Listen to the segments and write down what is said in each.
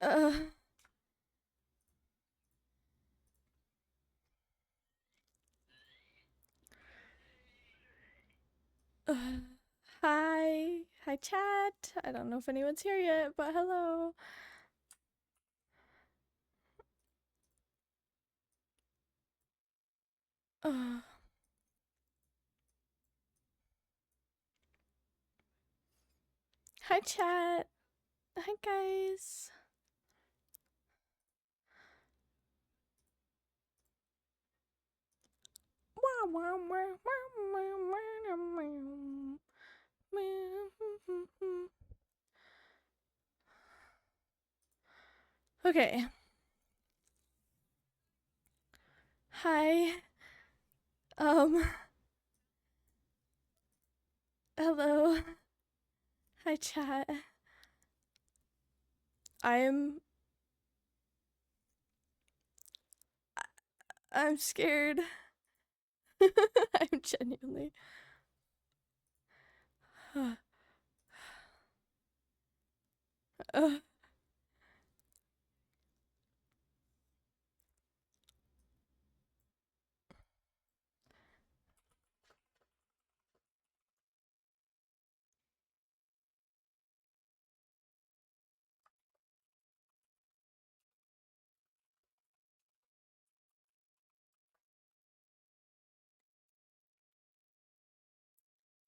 Uh, uh, hi. Hi, chat. I don't know if anyone's here yet, but hello. Uh, hi, chat. Hi, guys. Okay. Hi. Hello. Hi, chat. I'm scared. I'm genuinely. Uh,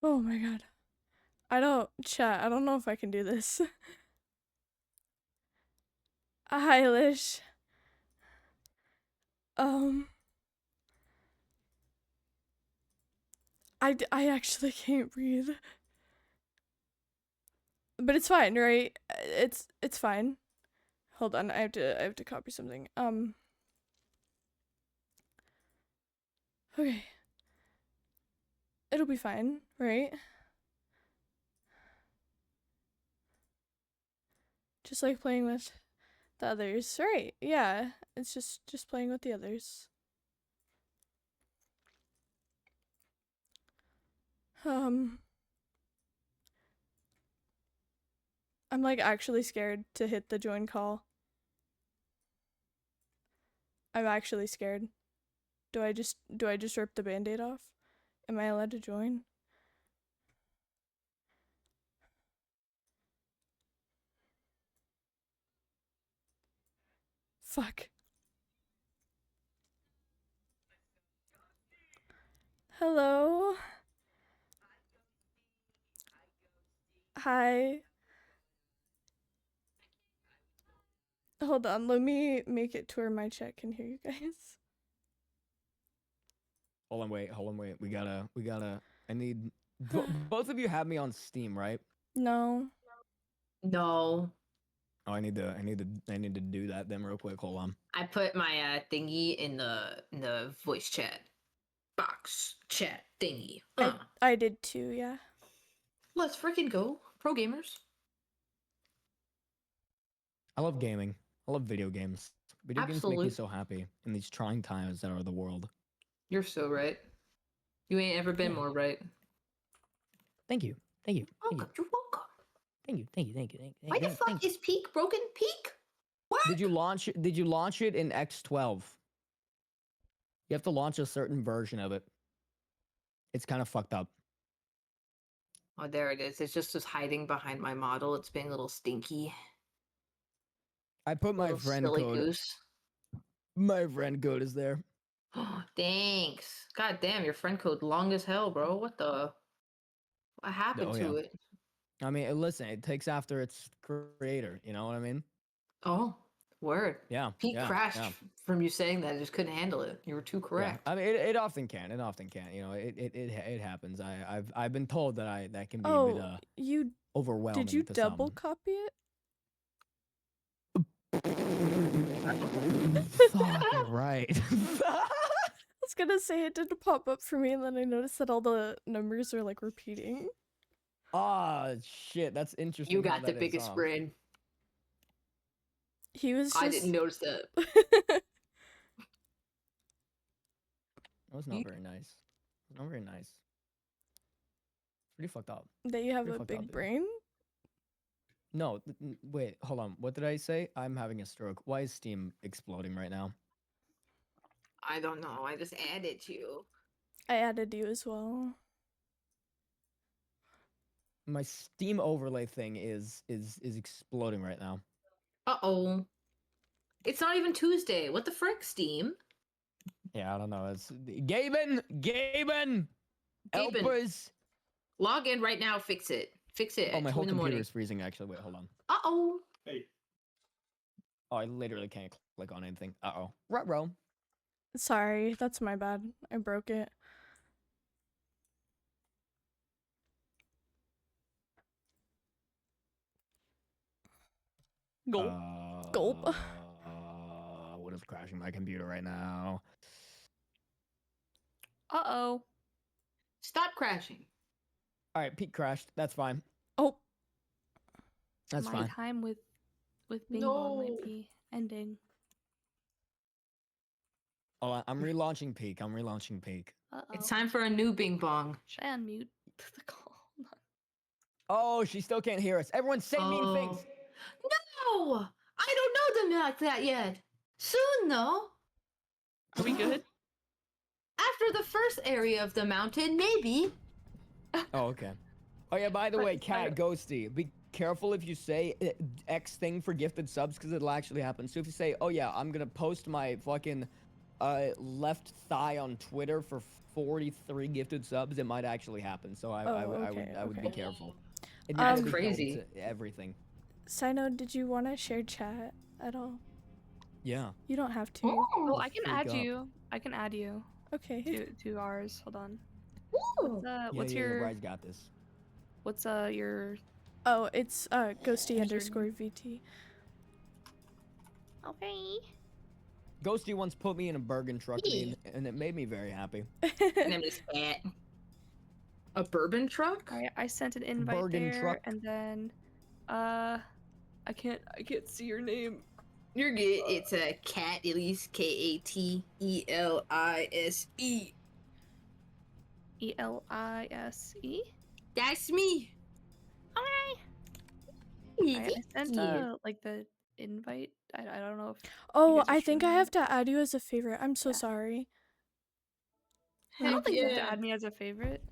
oh my god. Chat, I don't know if I can do this. Hi, Lish. I actually can't breathe. But it's fine, right? It's fine. Hold on, I have to copy something. Okay. It'll be fine, right? Just like playing with the others, right? Yeah, it's just playing with the others. I'm like actually scared to hit the join call. I'm actually scared. Do I just rip the band-aid off? Am I allowed to join? Fuck. Hello. Hi. Hold on, let me make it to where my chat can hear you guys. Hold on, wait. We gotta. I need. Both of you have me on Steam, right? No. No. Oh, I need to do that then real quick. Hold on. I put my thingy in the voice chat box chat thingy. I did too, yeah. Let's freaking go, pro gamers. I love gaming. I love video games. Video games make me so happy in these trying times that are the world. You're so right. You ain't ever been more right. Thank you. You're welcome. Thank you. Why the fuck is Peak broken? Peak? What? Did you launch it in X12? You have to launch a certain version of it. It's kind of fucked up. Oh, there it is. It's just hiding behind my model. It's being a little stinky. I put my friend code. Goose. My friend code is there. Thanks. God damn, your friend code long as hell, bro. What happened to it? I mean, listen, it takes after its creator. You know what I mean? Oh, word. Yeah. Peak crashed from you saying that. I just couldn't handle it. You were too correct. Yeah. I mean, it often can. It often can. You know, it happens. I've been told that can be a bit overwhelming. Did you double copy it? Fuck, you're right. I was gonna say it didn't pop up for me, and then I noticed that all the numbers are like repeating. Ah, shit, that's interesting. You got the biggest brain. He was just... I didn't notice that. That was not very nice. Not very nice. Pretty fucked up. That you have a big brain? No, wait, hold on. What did I say? I'm having a stroke. Why is Steam exploding right now? I don't know. I just added you. I added you as well. My Steam overlay thing is exploding right now. Uh-oh. It's not even Tuesday. What the frick, Steam? Yeah, I don't know. It's Gaben, help Gaben. us. Log in right now. Fix it. Fix it Oh, at my 2 whole in the computer morning. is freezing. Actually, wait, hold on. Uh-oh. Oh, I literally can't click on anything. Uh-oh. Ruh-roh. Sorry, that's my bad. I broke it. Gulp. Gulp. What is crashing my computer right now? Uh-oh. Stop crashing. All right, Pete crashed. That's fine. Oh. That's My fine. time with Bing Bong No. might be ending. Oh, I'm relaunching Peak. I'm relaunching Peak. Uh-oh. It's time for a new Bing Bong. Should I unmute the call? Oh, she still can't hear us. Everyone say mean things. No! I don't know them like that yet. Soon, though. Are we good? After the first area of the mountain, maybe. Oh, okay. Oh, yeah, by the But- way, Cat Ghostie, be careful if you say X thing for gifted subs because it'll actually happen. So if you say, oh, yeah, I'm going to post my fucking left thigh on Twitter for 43 gifted subs, it might actually happen. So I would be okay. careful. It That's needs to be crazy. held to everything. Sino, did you want to share chat at all? Yeah. You don't have to. Oh, I can freak add up. you. I can add you Okay. to ours. Hold on. Ooh. What's yeah, your Rise got this. what's your Oh, it's Ghostie Username. _VT. okay? Ghostie once put me in a Bergen truck, and it made me very happy. Name is Cat. A bourbon truck? I sent an invite Bergen there, truck. and then I can't see your name. You're good. It's a Cat Elise. KATELISE. ELISE. That's me. Okay. I sent like the invite. I don't know if Oh, guys are I think I streaming? have to add you as a favorite. I'm so Yeah. sorry. I don't Heck think you have to yeah. add me as a favorite.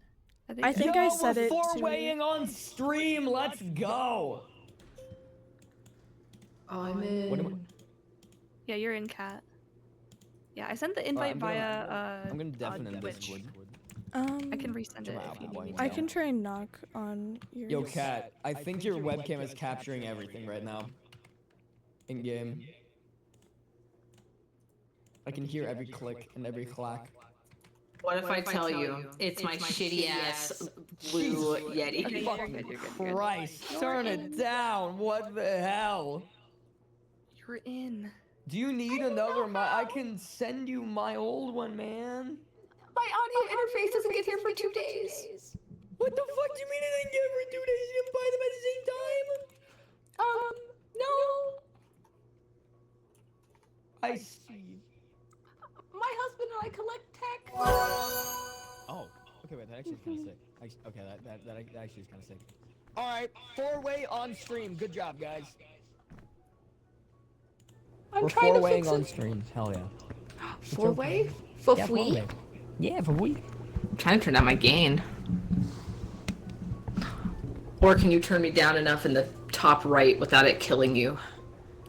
I think I Yo, said we're it four-waying to... on stream. Let's go. I'm What am in. Yeah, you're in cat. Yeah, I sent the I'm invite gonna- via I'm gonna deafen in Twitch. Discord. I can resend it Wow, if you wow, need me wow. to. I can try and knock on your... Yo, Cat, I think your webcam is capturing everything right now. In game. I can hear every click and every clack. What if I tell you it's my shitty ass blue Yeti? Okay, Fucking you're good. Christ, You're turn in. it down. What the hell? You're in. Do you need another mic? I can send you my old one, man. My audio interface doesn't get here for 2 days. What the fuck do you mean I didn't get it for 2 days? You didn't buy them at the same time? No. I see. My husband and I collect tech. Oh, okay, wait, that actually is kind of sick. Okay, that actually is kind of sick. All right, 4-way on stream. Good job, guys. We're 4-waying on stream. Hell yeah. 4-way? For Yeah, free? 4-way. Yeah, for we. I'm trying to turn down my gain. Or can you turn me down enough in the top right without it killing you?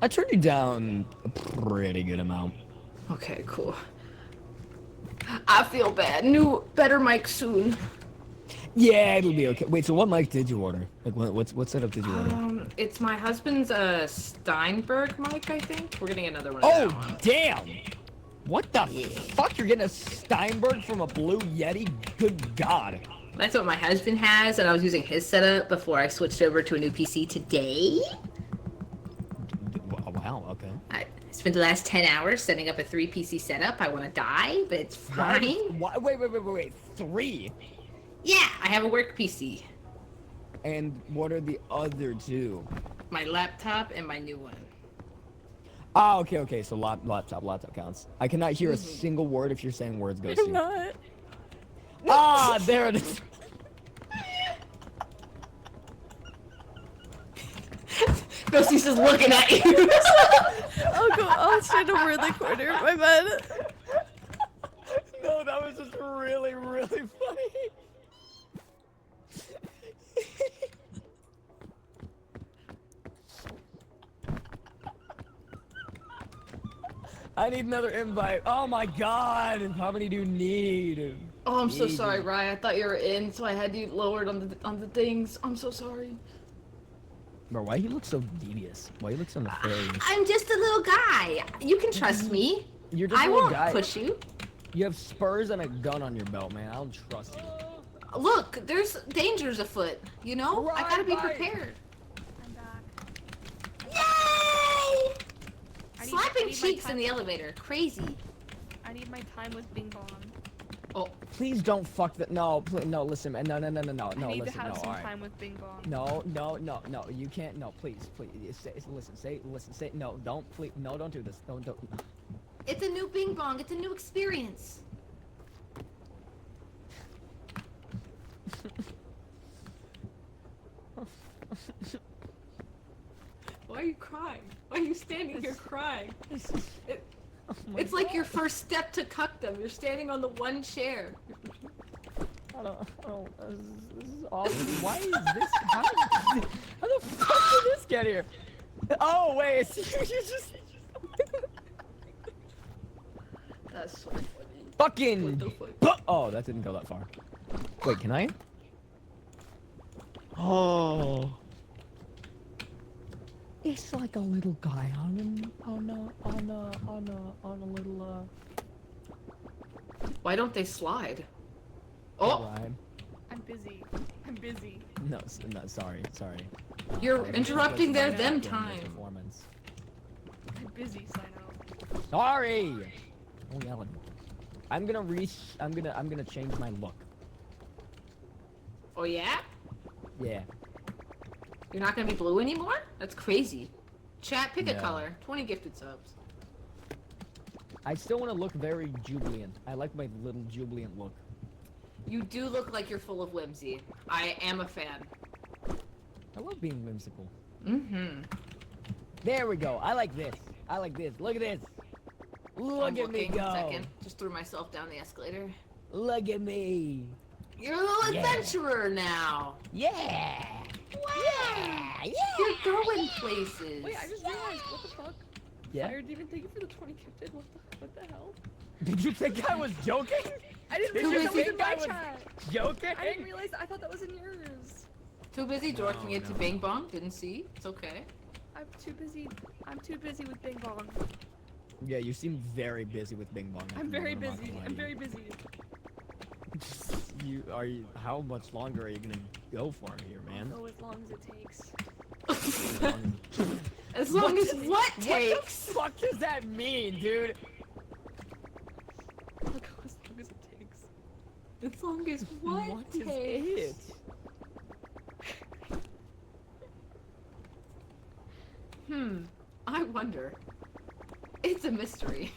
I turned you down a pretty good amount. Okay, cool. I feel bad. Better mic soon. Yeah, it'll be okay. Wait, so what mic did you order? Like, what setup did you order? It's my husband's Steinberg mic, I think. We're getting another one. Oh, damn! What the fuck? You're getting a Steinberg from a Blue Yeti? Good God. That's what my husband has, and I was using his setup before I switched over to a new PC today. Wow, okay. I spent the last 10 hours setting up a 3 PC setup. I want to die, but it's fine. Wait. 3? Yeah, I have a work PC. And what are the other 2? My laptop and my new one. Oh, okay. So laptop counts. I cannot hear a single word if you're saying words, I'm Ghostie. not. Ah, there it is. Ghostie's just looking at you. I'll stand over in the corner of my bed. No, that was just really, really funny. I need another invite. Oh my god! How many do you need? Oh, I'm so Easy. sorry, Ryan. I thought you were in, so I had you lowered on the things. I'm so sorry. Bro, why you look so devious? Why you look so nefarious? I'm just a little guy. You can trust me. You're just I a little won't guy. push you. You have spurs and a gun on your belt, man. I don't trust you. Look, there's dangers afoot. You know, I gotta be Right. prepared. I'm back. Yay! I Slapping need my cheeks in time- the elevator. Crazy. I need my time with Bing Bong. Oh, Please don't fuck that. No, please, no, listen, man. No, I need listen, to have no, some alright. time with Bing Bong. No, you can't. No, please. Listen, no, don't, please, no, don't do this. Don't. it's a new Bing Bong. It's a new experience. Why are you crying? Why are you standing here crying? It's like your first step to cuckdom. You're standing on the one chair. I don't, this is awful. Why is this, how the fuck did this get here? Oh, wait, it's you just, That's so funny. fucking, What the fuck? oh, that didn't go that far. Wait, can I? Oh. It's like a little guy on a little, Why don't they slide? Oh, ride. I'm busy. I'm busy. No, sorry. you're interrupting their That's them not doing time. this performance. I'm busy, Sino. Sorry! Don't yell at me. I'm gonna change my look. Oh yeah? Yeah. You're not gonna be blue anymore? That's crazy. Chat, pick a No. color. 20 gifted subs. I still want to look very jubilant. I like my little jubilant look. You do look like you're full of whimsy. I am a fan. I love being whimsical. Mm-hmm. There we go. I like this. Look at this. Look at me go. Second. Just threw myself down the escalator. Look at me. You're a little Yeah. adventurer now. Yeah. Wow. You're going places. Wait, I just realized, what the fuck? Yeah. Fired even thank you for the 20 gifted. What the hell? Did you think I was joking? I didn't Did you realize that was think in my I was chat. Joking? I didn't realize that. I thought that was in yours. Too busy directing it to no. Bing Bong. Didn't see. It's okay. I'm too busy with Bing Bong. Yeah, you seem very busy with Bing Bong. I'm very not gonna busy. lie to I'm you. very busy. How much longer are you gonna go for here, man? Go as long as it takes. As long as what What takes. the fuck does that mean, dude? I'll go as long as it takes. As long as what is takes. it? I wonder. It's a mystery.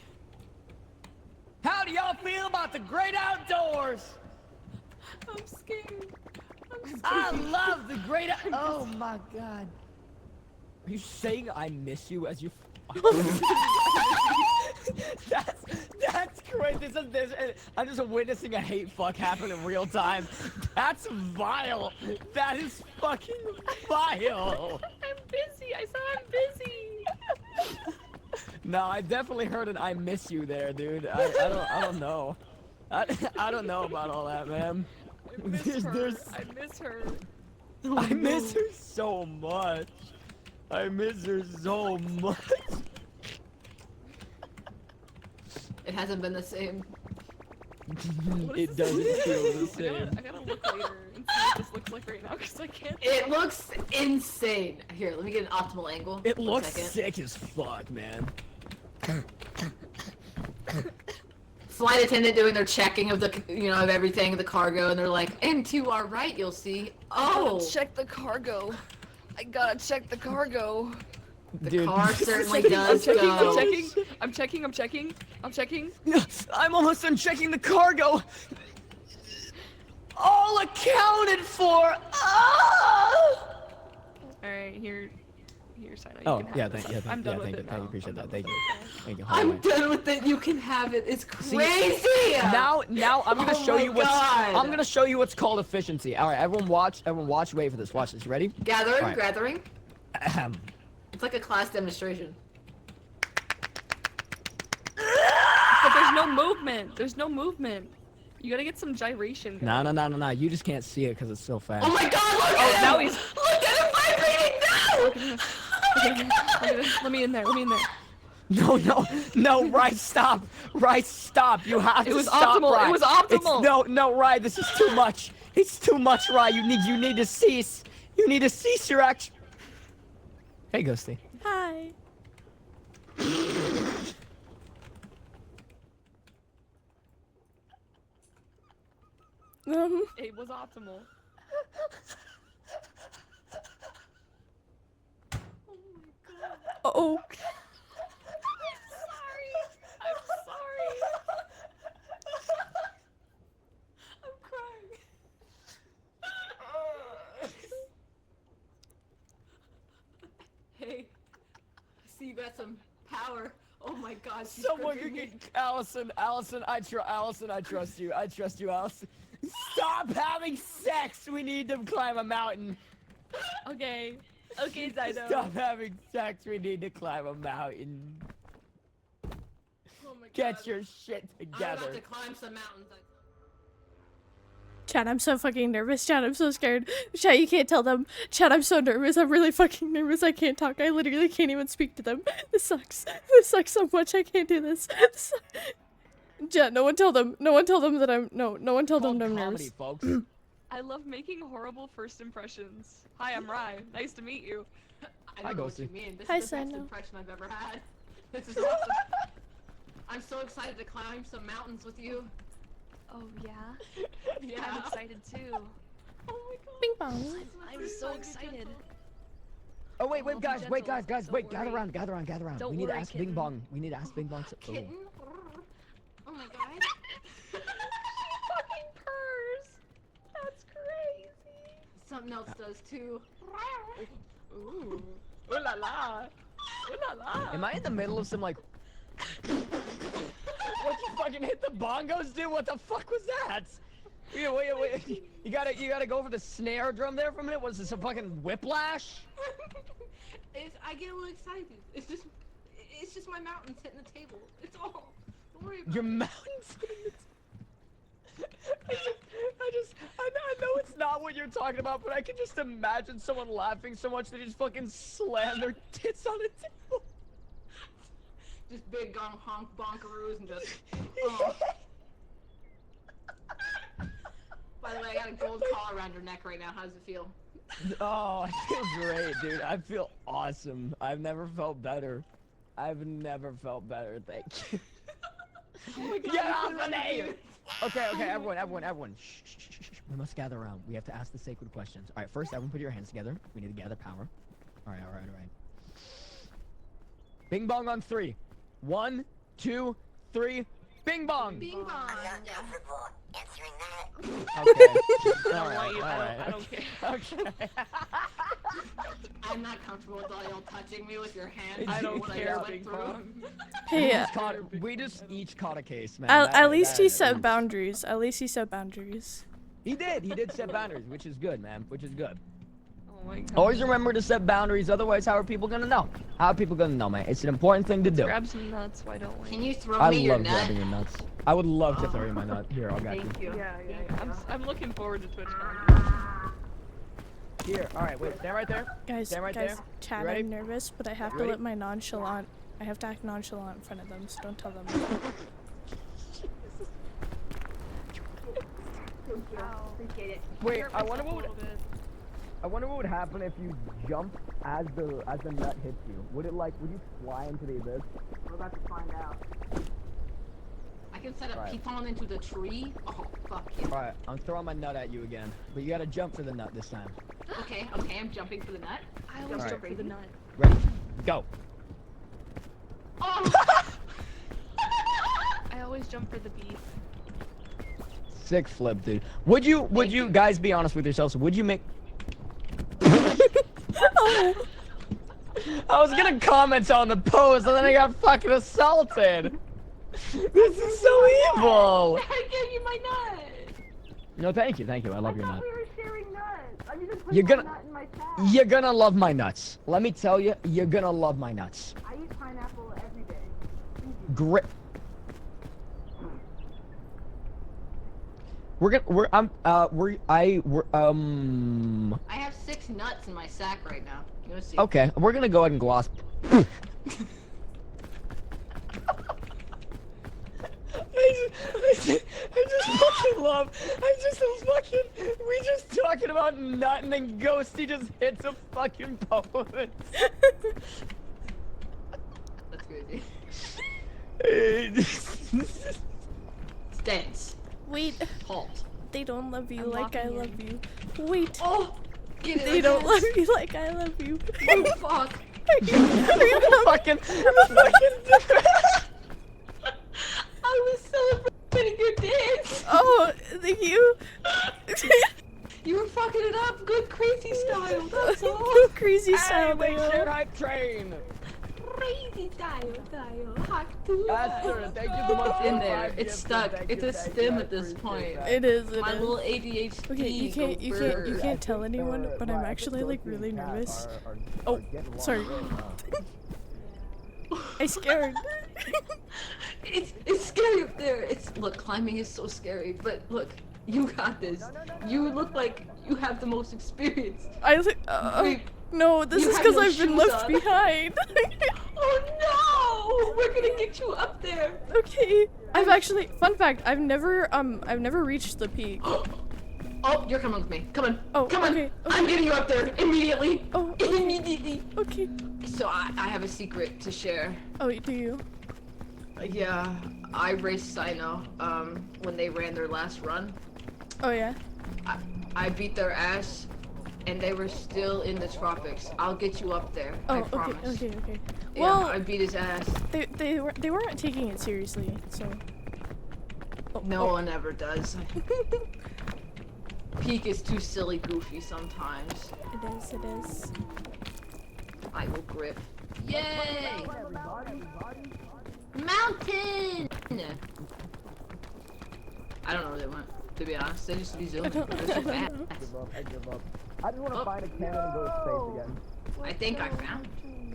How do y'all feel about the great outdoors? I'm scared. I love the great oh my god. Are you saying I miss you as you that's great. I'm just witnessing a hate fuck happen in real time. That's vile. That is fucking vile. I'm busy. I said I'm busy. No, I definitely heard an I miss you there, dude. I don't know. I don't know about all that, man. I miss her. There's- I miss her. I miss her so much. I miss her so much. It hasn't been the same. It doesn't feel the same. I gotta look later and see what this looks like right now because I can't. It looks insane. Here, let me get an optimal angle. It One looks second. sick as fuck, man. Flight attendant doing their checking of the, of everything, the cargo, and they're like, and to our right, you'll see. Oh, Check the cargo. I gotta check the cargo. the car certainly I'm does checking. go. I'm checking. I'm almost done checking the cargo. All accounted for. Ah! All right, Here, sign out. Oh, You can yeah, have thank this. you. I'm done with Thank you. it Thank you. now. Appreciate I'm that. done Thank with you. it. Thank you. Hold I'm on. done with it. You can have it. It's See, crazy. Now I'm gonna Oh show my you what's God. I'm gonna show you what's called efficiency. All right, everyone watch. Wait for this. Watch this. You ready? Gathering, Alright. gathering. Ahem. It's like a class demonstration. But there's no movement. There's no movement. You gotta get some gyration. No. going. You just can't see it because it's so fast. Oh my God! Look Oh, at now him! he's. Look at him vibrating now! Okay, let me in there. Let me in there. No, Right, stop. Right, stop. You have to It was stop, optimal. Rye. It was optimal. No, Rye, this is too much. It's too much, Rye. You need to cease. You need to cease your action. Hey, Ghostie. Hi. It was optimal. Oh. I'm sorry. I'm crying. Hey, I see you got some power. Oh my God! she's Someone gripping can me. get Allison, I trust you, Allison. Stop having sex. We need to climb a mountain. Okay. Okay, Zydo. Stop having sex. We need to climb a mountain. Oh my God. Get your shit I'm together. about to climb some mountains. Chat, I'm so fucking nervous. Chat, I'm so scared. Chat, you can't tell them. Chat, I'm so nervous. I'm really fucking nervous. I can't talk. I literally can't even speak to them. This sucks. This sucks so much. I can't do this. Chat, no one tell them. No one tell them that I'm. No one tell them that I'm nervous. Folks. I love making horrible first impressions. Hi, I'm Rye. Nice to meet you. I Hi, don't know what you Ghostie. mean. This Hi, is the best Sino. impression I've ever had. This is awesome. I'm so excited to climb some mountains with you. Oh, yeah? Yeah. I'm excited too. Oh my God. Bing bong. I'm so excited. Oh wait, I'll be guys, gentle, guys, don't wait, gather worry. around. Don't We need to worry, ask kitten. Bing Bong. Kitten? Oh my God. Fucking purrs. That's crazy. Something else does too. Ooh. Ooh la la. Ooh la la. Am I in the middle of some like? What, you fucking hit the bongos, dude? What the fuck was that? Wait. You gotta go for the snare drum there for a minute. Was this a fucking whiplash? I get a little excited. It's just my mountains hitting the table. It's all. Don't worry about Your it. mountains. I know it's not what you're talking about, but I can just imagine someone laughing so much they just fucking slam their tits on a table. Just big gong honk bonkaroos and just. Oh. By the way, I got a gold collar around your neck right now. How does it feel? Oh, I feel great, dude. I feel awesome. I've never felt better. Thank you. Oh my God, Get you off put it of on me! mute. Okay, everyone. Shh. We must gather around. We have to ask the sacred questions. All right, first, everyone put your hands together. We need to gather power. All right. Bing bong on 3. 1, 2, 3. Bing bong. Bing bong. Okay. I don't want you. I don't care. Okay. I'm not comfortable with all y'all touching me with your hands. I don't What care, went Bing through. Bong. Hey, We just each caught a case, man. at least he set boundaries. He did set boundaries, which is good, man. Which is good. Oh my God. Always remember to set boundaries, otherwise how are people gonna know? How are people gonna know, man? It's an important thing to do. Grab some nuts. Why don't we? Can you throw I me your love nut? grabbing your nuts. I would love to throw you my nut. Here, I'll got you. Thank you. Yeah. I'm looking forward to TwitchCon. Here, alright, wait, stand right there. Guys, Stand right there. chat, You ready? I'm nervous, but I have You to ready? let my nonchalant. I have to act nonchalant in front of them, so don't tell them. Wait, I wonder what would happen if you jumped as the nut hits you. Would you fly into the abyss? We're about to find out. I can set a Right. piton into the tree. Oh, fuck yeah. Alright, I'm throwing my nut at you again. But you gotta jump for the nut this time. Okay, I'm jumping for the nut. I always Alright. jump for the nut. Ready? Go. Oh! I always jump for the beef. Sick flip, dude. Would you guys be honest with yourselves? Would you make Oh, I was gonna comment on the post and then I got fucking assaulted. This is so evil. I gave you my nut. No, thank you. I love your I nut. thought we were sharing nuts. I just put You're my gonna- nut in my pack. You're gonna love my nuts. Let me tell you, you're gonna love my nuts. I eat pineapple every day. Great. We're I have 6 nuts in my sack right now. You wanna see? okay, we're gonna go ahead and gloss. I just fucking love. We just talking about nut and then Ghostie just hits a fucking post. That's crazy. Stance. Wait, Halt. they don't love you I'm like I walking love in. you. Wait, Oh! Get it. they don't love you like I love you. Oh, fuck. fucking. I was celebrating your dance. Oh, thank you. You were fucking it up. Good crazy style. That's all. Crazy style, Hey, we shared Dale. hype train. Crazy style. Hot too. Esther, thank you so much for In the there. 5 It's gifts. stuck. Thank It's you, a thank stem you, I at this appreciate point. that. It is. My little ADHD. Okay, you can't tell anyone, but I'm actually like really nervous. Oh, sorry. I scared. It's scary up there. Look, climbing is so scary, but look, you got this. You look like you have the most experience. I no, this You is have because no I've been shoes left on. behind. Oh no! We're gonna get you up there. Okay, I've actually fun fact. I've never reached the peak. Oh, you're coming with me. Come on. Oh, Come on. okay, I'm getting you up there immediately. Oh, Immediately. okay. So I have a secret to share. Oh, do you? Yeah, I raced Sino when they ran their last run. Oh yeah. I beat their ass, and they were still in the tropics. I'll get you up there. I Oh, promise. okay. Yeah, Well, I beat his ass. they weren't taking it seriously, so. Oh, No one ever does. Peak is too silly goofy sometimes. It is. I will grip. Yay! Mountain! I don't know where they went, to be honest. They just be zooming. They're so fast. I give up. I just want to Oh. find a cannon and go to space again. I think I found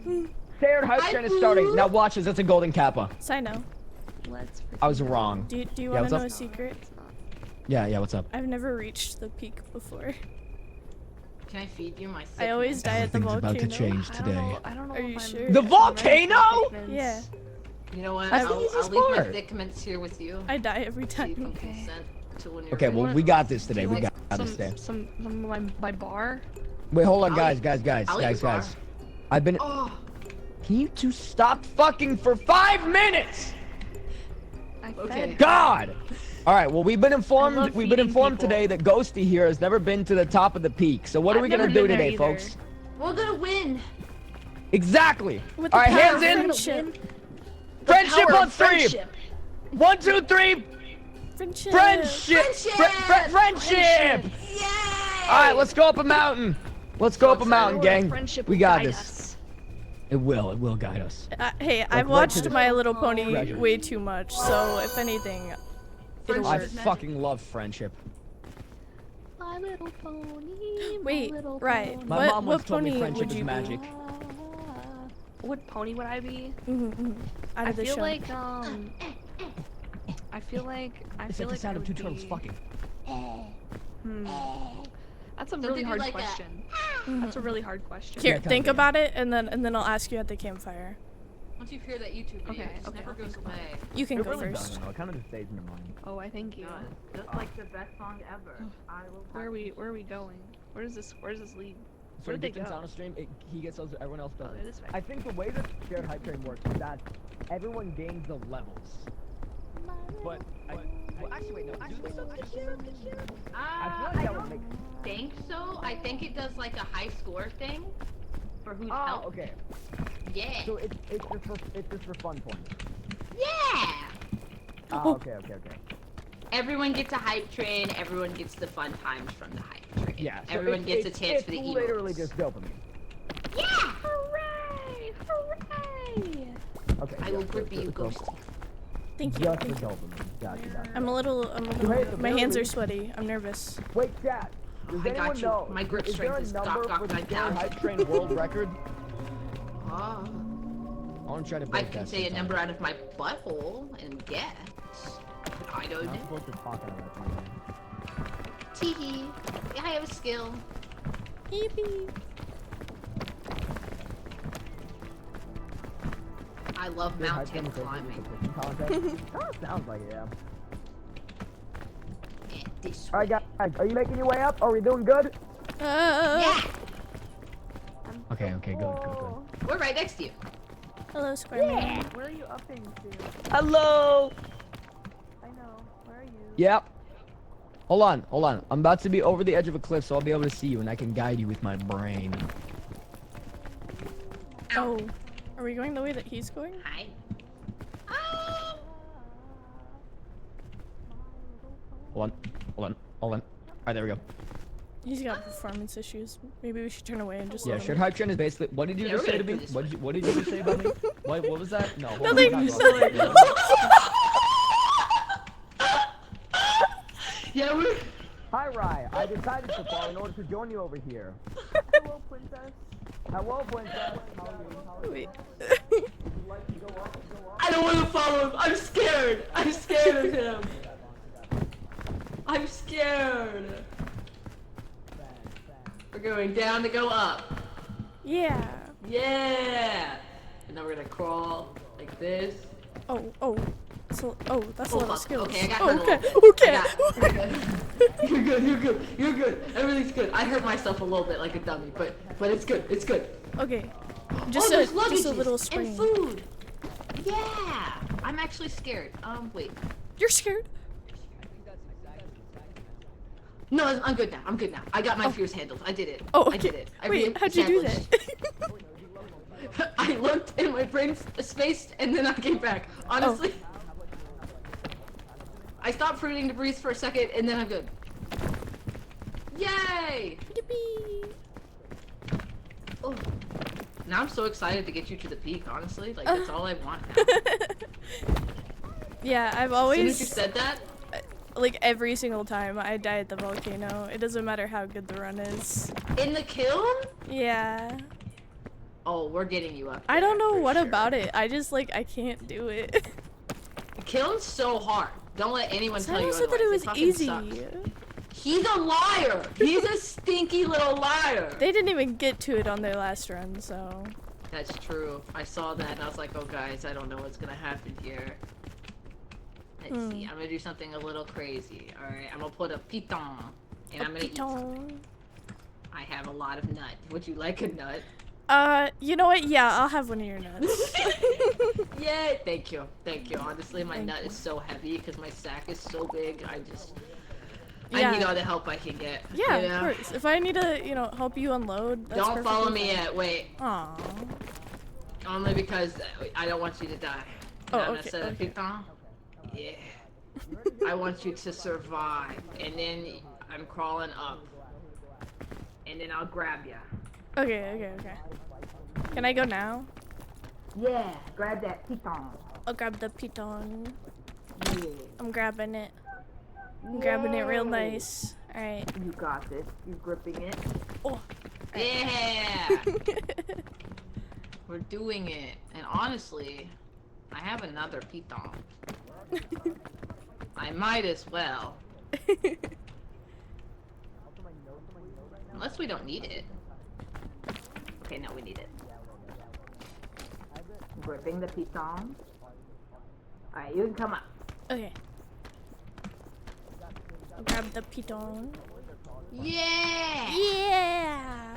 it. Shared hype train is starting. Now watch this. It's a golden kappa. Sino. Let's. I was wrong. Do you Yeah, want what's to up? know a secret? Yeah. What's up? I've never reached the peak before. Can I feed you my I always die at the Everything's volcano. about to change I today. don't know Are you if I'm sure? The ready volcano? for statements. Yeah. You know what? That's the I'll easiest leave my part. thick mints here with you. I die every So you time. can consent to when you're Okay, ready. well we got this today. We Like got this today. Some of my bar. Wait, hold on, I'll guys. eat bar. I've been. Oh, Can you two stop fucking for 5 minutes? I Okay. fed. God. All right. Well, we've been I informed. love We've been feeding informed people. today that Ghostie here has never been to the top of the peak. So what are I've we gonna never do been there today, either. folks? we're gonna win. Exactly. With All the right, power hands of in. friendship. Friendship Power on of 3. friendship. 1, 2, 3. Friendship. Friendship. Friendship. Friendship. Yay! All right, let's go up a mountain. Let's go up a mountain, Power of gang. friendship We will got guide this. us. It will guide us. Hey, I've right to watched the- My Little Pony Treasure. way too much, so if anything, it'll I work. fucking love friendship. My little pony. Wait, my little right. pony. My mom once What told me pony friendship would is you magic. be? What pony would I be? Out I of the feel show. like I feel like It's like the I sound of would two turtles be- fucking. That's a Don't really they do hard like that? question. That's a really hard question. Here, Yeah, kinda, think yeah. about it, and then I'll ask you at the campfire. Once you hear that YouTube video, Okay, it just okay, never I'll goes think about away. You can It go really first. doesn't, though. It kind of just stays in your mind. Oh, I thank you. Just like the best song ever. I will. Where are we going? Where does this lead? So Where'd they Gifton's go? on a stream, he gets those, everyone else Oh, does they're it. this way. I think the way that shared hype train works is that everyone gains the levels. But, well, actually, wait, no. Do they still get shared? I feel like that would make. think so. I think it does like a high score thing for who's Oh, helped. okay. Yeah. So it's just for fun points. Yeah. Oh, okay. Everyone gets a hype train. Everyone gets the fun times from the hype train. Yeah. So Everyone gets a chance for the It's literally emotes. just dopamine. Yeah. Hooray! Hooray! Okay. I will grip you, Ghostie. Thank you. Just Thank the you. dopamine. Gotcha. I'm a little. Wait, My hands are really? sweaty. I'm nervous. Wait, chat. Does I anyone got you. know? My grip is there strength a is number gok for the gok Scary Hype 9000. Train world record? Ah. I want to try to I break can that say a sometime. number out of my butthole and guess. I don't I'm not know. supposed to talk out of that. Teehee. I have a skill. Yippee! I love Scary Hype mountain Train is basically climbing. a cooking contest. Oh, sounds like it, yeah. And this Alright, way. guys, are you making your way up? Are we doing good? Yeah! Okay, good. We're right next to you. Hello, Square Man. Where are you upping to? Hello! I know. Where are you? Yep. Hold on. I'm about to be over the edge of a cliff, so I'll be able to see you, and I can guide you with my brain. Oh, are we going the way that he's going? Hi. Hold on. Alright, there we go. He's got performance issues. Maybe we should turn away and just. Yeah, let him- shared hype train is basically. What did you Yeah, just we're say to gonna me? do this What did you just say about me? What was that? No. hold on, Nothing. I'm not going there. Yeah, we're. Hi, Rye. I decided to fall in order to join you over here. Hello, princess. Hello, princess. How are you? Wait. I don't want to follow him. I'm scared. I'm scared of him. I'm scared. We're going down to go up. Yeah. Yeah. And then we're gonna crawl like this. Oh. So, that's a Oh lot of fuck. skills. Okay, I got Oh, hurt a okay. little. Okay. You're good. You're good. Everything's good. I hurt myself a little bit like a dummy, but it's good. It's good. Okay. Just there's a little luggages spring. and food. Yeah. I'm actually scared. Wait. You're scared? No, I'm good now. I got my fears handled. I did it. Oh, I okay. did it. I Wait, how'd you do that? I looked in my brain space and then I came back. Honestly. I stopped forgetting to breathe for a second and then I'm good. Yay! Yippee! Oh. Now I'm so excited to get you to the peak, honestly. Like, that's all I want now. Yeah, I've As soon as you always, said that, like every single time I die at the volcano, it doesn't matter how good the run is. in the kiln? Yeah. Oh, we're getting you up I don't there, know for what sure. about it. I just like, I can't do it. The kiln's so hard. Don't let anyone tell you Someone said that it otherwise. was fucking easy. sucks. He's a liar! He's a stinky little liar! They didn't even get to it on their last run, so. That's true. I saw that and I was like, oh guys, I don't know what's gonna happen here. Let's see, I'm gonna do something a little crazy. Alright, I'm gonna put a piton. And I'm gonna eat some. Piton. I have a lot of nut. Would you like a nut? You know what? Yeah, I'll have one of your nuts. Yay! Thank you. Honestly, my Thank nut you. is so heavy because my sack is so big. I Yeah. need all the help I can get. Yeah, you know? of course. If I need to, help you unload, that's Don't follow perfectly me fine. yet. Wait. Aw. Only because I don't want you to die. Oh, I'm gonna okay, set a okay. piton. Yeah. I want you to survive, and then I'm crawling up, and then I'll grab you. Okay. Can I go now? Yeah, grab that piton. I'll grab the piton. Yeah. I'm grabbing it. I'm grabbing it real nice. Alright. You got this. You're gripping it. Oh. Yeah. We're doing it. And honestly, I have another piton. I might as well. Unless we don't need it. Okay, no, we need it. Gripping the piton. Alright, you can come up. Okay. I'll grab the piton. Yeah! Yeah!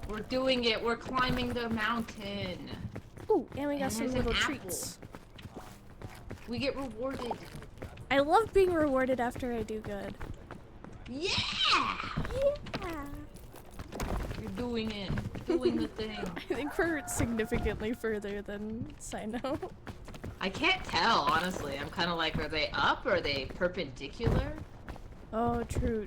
We're doing it. We're climbing the mountain. Ooh, and we got And some there's an little apple. treats. We get rewarded. I love being rewarded after I do good. Yeah! Yeah! You're doing it. Doing the thing. I think we're significantly further than Sino. I can't tell, honestly. I'm kind of like, are they up or are they perpendicular? Oh, true.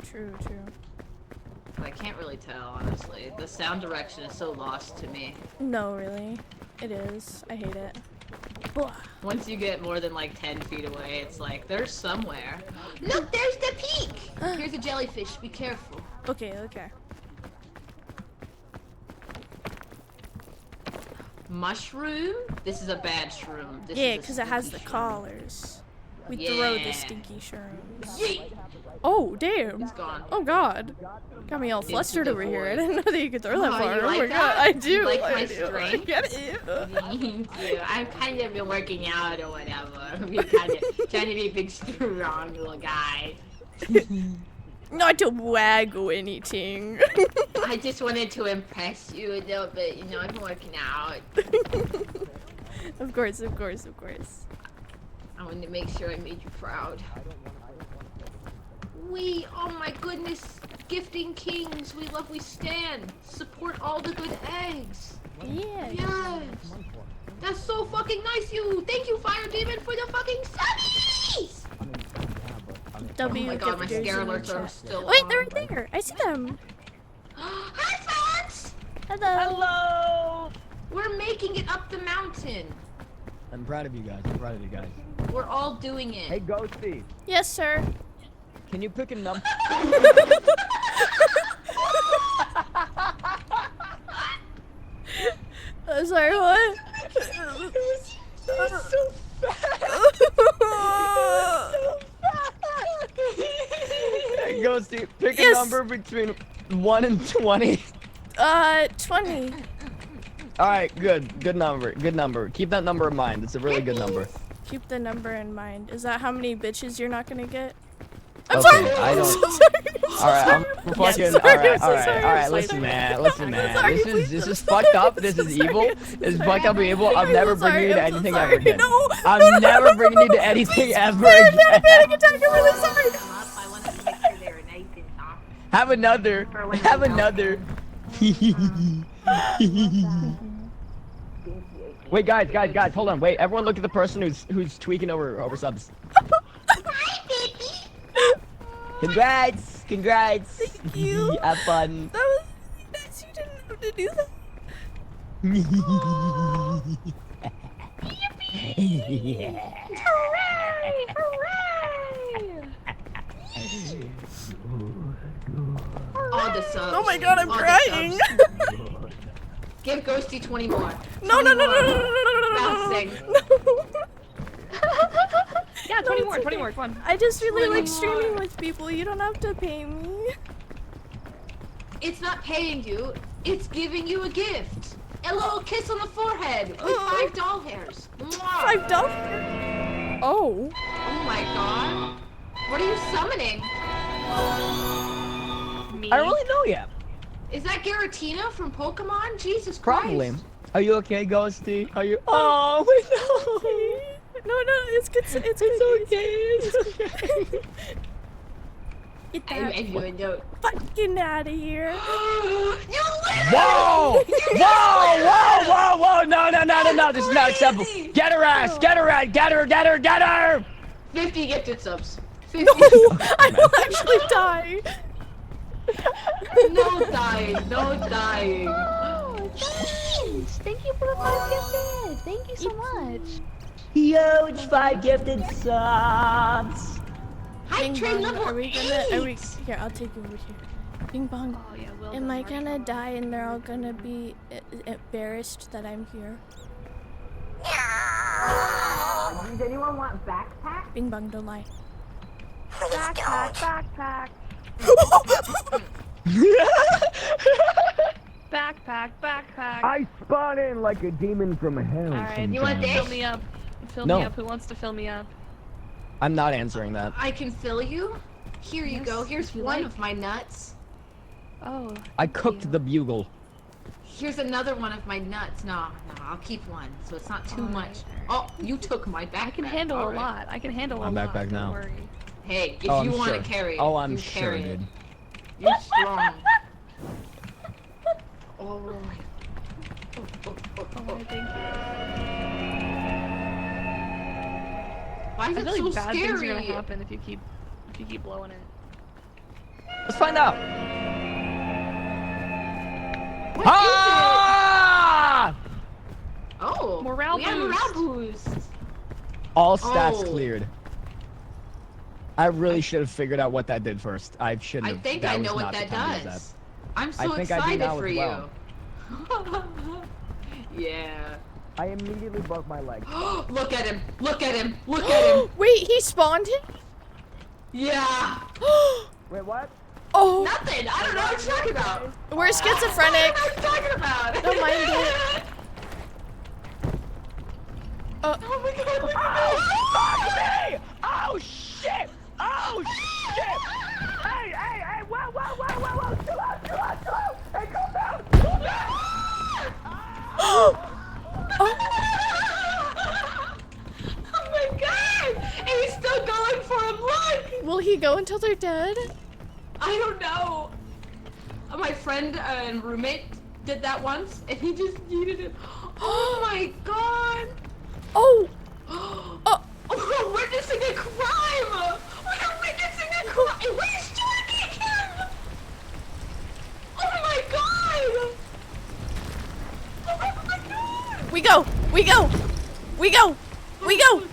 I can't really tell, honestly. The sound direction is so lost to me. No, really. It is. I hate it. Once you get more than like 10 feet away, it's like, there's somewhere. Look, there's the peak! Here's a jellyfish, be careful. Okay, okay. Mushroom? This is a bad shroom. This Yeah, is a because it has the stinky shroom. collars. We throw the Yeah. stinky shrooms. Yeet. Oh, damn. It's gone. Oh, God. Got me all flustered the over here. I void. didn't know that you could throw that Oh, far. you Oh my like God. that? I do. You like I my do. I strength? get it. Thank you. I've kind of been working out or whatever. We kind of trying to be a big, strong little guy. Not to wag or anything. I just wanted to impress you a little bit. You know, I've been working out. Of course, of course, of course. I wanted to make sure I made you proud. Oh my goodness, gifting kings, we stand. Support all the good eggs. Yeah. Yes. That's so fucking nice, you. Thank you, Fire Demon, for the fucking subbies. W Oh my god, my gifters scare in the alerts are chat. still Wait, on. they're right there. I see them. Hi, fans! Hello. Hello! We're making it up the mountain. I'm proud of you guys. I'm proud of you guys. We're all doing it. Hey, Ghostie, Yes, sir. can you pick a number? Sorry, what? Hey, Ghostie, pick Yes. a number between 1 and 20. 20. All right, good. Good number. Good number. Keep that number in mind. It's a really good number. Keep the number in mind. Is that how many bitches you're not gonna get? I'm Okay, sorry. I I'm don't- so sorry. All right, I'm fucking. sorry, All right, I'm so all right, sorry, all I'm right. so Listen, sorry. man. Listen, I'm man. sorry, This please, is I'm fucked sorry, up. I'm This so is sorry, evil. I'm so This is sorry. fucked up evil. I'm I'm never so bringing you to sorry, I'm so anything sorry. ever again. No. I'm never bringing you to anything ever I had a again. panic attack. I'm really sorry. I wanted to make sure they were nice and soft. Have another. Have another. Wait, guys, hold on. Wait, everyone, look at the person who's tweaking over subs. Congrats. Thank you. Have fun. That was nice. You didn't have to do that. All the subs. Oh my god, I'm All the crying. subs. Give Ghostie 20 more. No, no, no, no, 20 no, more. no, no, no, no, no, Bouncing. no. Yeah, No, 20 it's more, 20 okay. more, come on. I just really 20 like streaming more. with people. You don't have to pay me. It's not paying you, it's giving you a gift. A little kiss on the forehead with 5 doll hairs. Mwah. $5. Oh. Oh my god. What are you summoning? Me? I don't really know yet. Is that Giratina from Pokemon? Jesus Christ. Probably. Are you okay, Ghostie? Are you? Oh, wait, no. No, it's good. It's okay. Get I that you a note. fucking out of here. You Whoa! Whoa! No! This is not acceptable. Get her ass! Get her! 50 gifted subs. 50. No, I will actually die. No dying. No dying. Oh, thanks! Thank you for the 5 gifted! Thank you so much! Huge 5 gifted subs. Hi, Bing train bong, level are we 8. here? I'll take you over here. Bing bong. Oh, yeah, well Am done, I gonna Marshall. die and they're all gonna be embarrassed that I'm here? Does anyone want backpack? Bing bong, don't lie. Backpack, backpack! Backpack, backpack. I spawn in like a demon from hell. Alright, You want fill this? me up. Fill No. me up. Who wants to fill me up? I'm not answering that. I can fill you. Here you go. Here's if you one like. of my nuts. Oh. I thank cooked you. the bugle. Here's another one of my nuts. No, I'll keep one, so it's not too Alright, much. Oh, you took my backpack. I can handle All a right. lot. I can handle My a lot. backpack Don't now. worry. Hey, if Oh, you I'm want sure. to carry it, Oh, I'm you sure, carry dude. it. You're strong. All right. Alright, thank you. Why is I it feel so like bad things are scary? gonna happen if you keep blowing it. Let's find out. morale We have boost. morale boost. All stats Oh. cleared. I really should have figured out what that did first. I shouldn't I have. think that I was know what not the that time to use does. I'm so think I do excited now for as you. well. Yeah. I immediately broke my leg. Look at him. Look at him. Look at him. Wait, he spawned him? Yeah. Wait, what? Oh, Nothing. I don't know what you're talking about. we're schizophrenic. What are you talking about? Don't mind it. Oh my god, look at Fuck me! Oh shit! Oh shit! Hey, hey, hey! Whoa, whoa, whoa, whoa, whoa! Chill out, chill out, chill out! Hey, calm down! Calm down! Oh, Oh my god! And he's still going for him, look! will he go until they're dead? I don't know. My friend and roommate did that once, and he just yeeted it. Oh my god! Oh, Oh, oh, we're witnessing a crime! We're witnessing a crime! We're shooting him! Oh my god! Oh my god! we go, we go, we go, we go,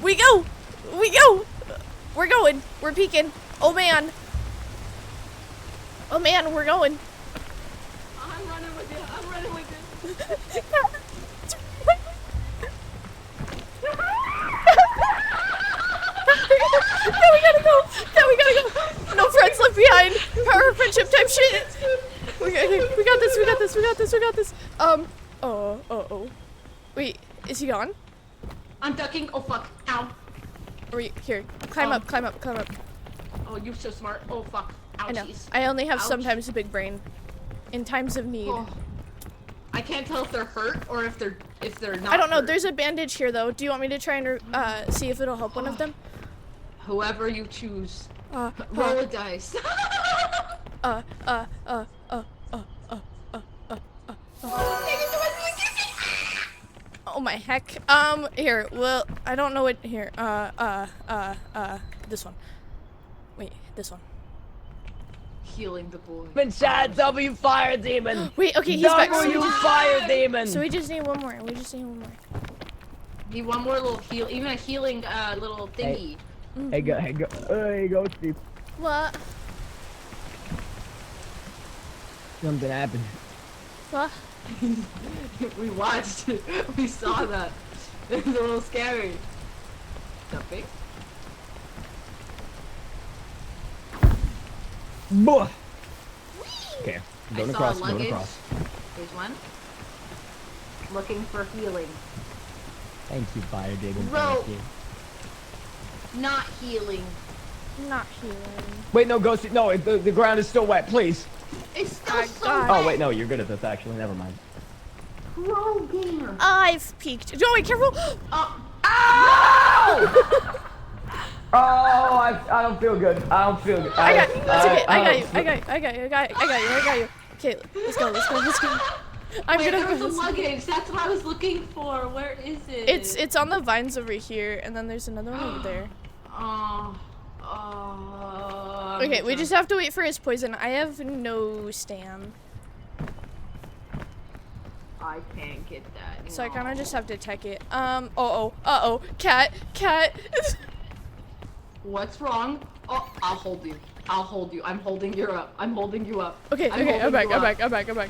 we go, we go. We're going, we're peeking. Oh man. Oh man, we're going. I'm running with you. I'm running with you. No, we gotta go. No, we gotta go. No friends left behind. Our friendship type shit. We got this. We got this. We got this. We got this. Oh. Wait, is he gone? I'm ducking. Oh fuck. Ow. Are we here? Climb up. Climb up. Climb up. Oh, you're so smart. Oh fuck. I know. Ouchies. I only have Ouch. sometimes a big brain. In times of need. Oh. I can't tell if they're hurt or if they're not. I don't know. hurt. There's a bandage here though. Do you want me to try and see if it'll help one of them? Whoever you choose. Uh, Roll a dice. Oh my heck. Here. Well, I don't know what. Here. This one. Wait, this one. Healing the boy. Inside W Fire Demon! Wait. Okay, he's back. So we W just- Fire Demon! So we just need one more. We just need one more. Need one more little heal, even a healing little thingy. Hey, Ghostie. What? Something happened. What? We watched it. We saw that. It was a little scary. Something. Boah. Okay, I going saw across, a going luggage. across. There's one. Looking for healing. Thank you, Fire Demon. Rope. Thank you. Not healing. Not healing. Wait, no, Ghostie. No, the ground is still wet, please. It's still I so got wet. Oh, wait, no, you're good at this, actually. Never mind. Pro gamer. I've peeked. Oh, wait, careful. Oh, Oh, I don't feel good. I don't feel good. I got you. It's okay. I got you. I got you. Okay, let's go. I'm wait, gonna. there was a luggage. That's what I was looking for. Where is it? It's on the vines over here, and then there's another one over there. Okay, we just have to wait for his poison. I have no stam, I can't get that. so I kind of just have to tech it. Uh-oh, cat. What's wrong? Oh, I'll hold you. I'm holding you up. I'm Okay, I'm holding you up. back.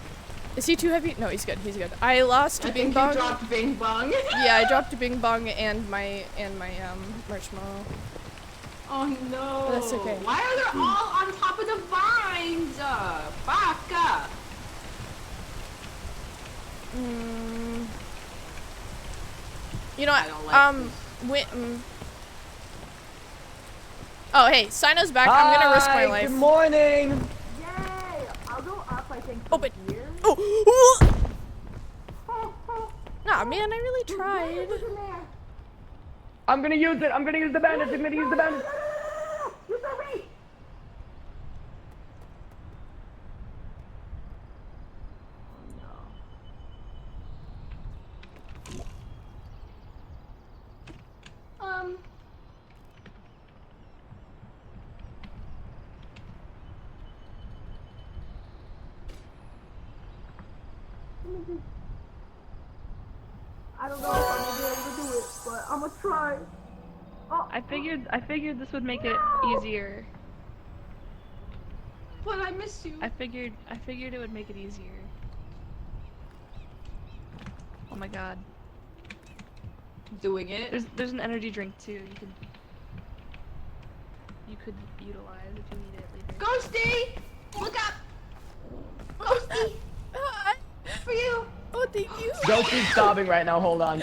Is he too heavy? No, he's good. I lost I Bing think you Bong. dropped Bing Bong. Yeah, I dropped Bing Bong and my marshmallow. Oh no. That's okay. Why are they all on top of the vines? Baka. You know I don't like what? Oh, hey, Sino's back. I'm gonna risk my life. Good morning. Yay! I'll go up, I think. Open. Here. Oh. Nah, man, I really tried. I'm gonna use it. I'm gonna use the bandage. Use the reach. I don't know if I'm but I'm gonna try. Oh, I figured this would make it easier. But I miss you. I figured it would make it easier. Oh my god. Doing it. There's an energy drink too. You could utilize if you need it later. Ghostie! Look up! Ghostie! For you! Oh, thank you. Ghostie's sobbing right now. Hold on.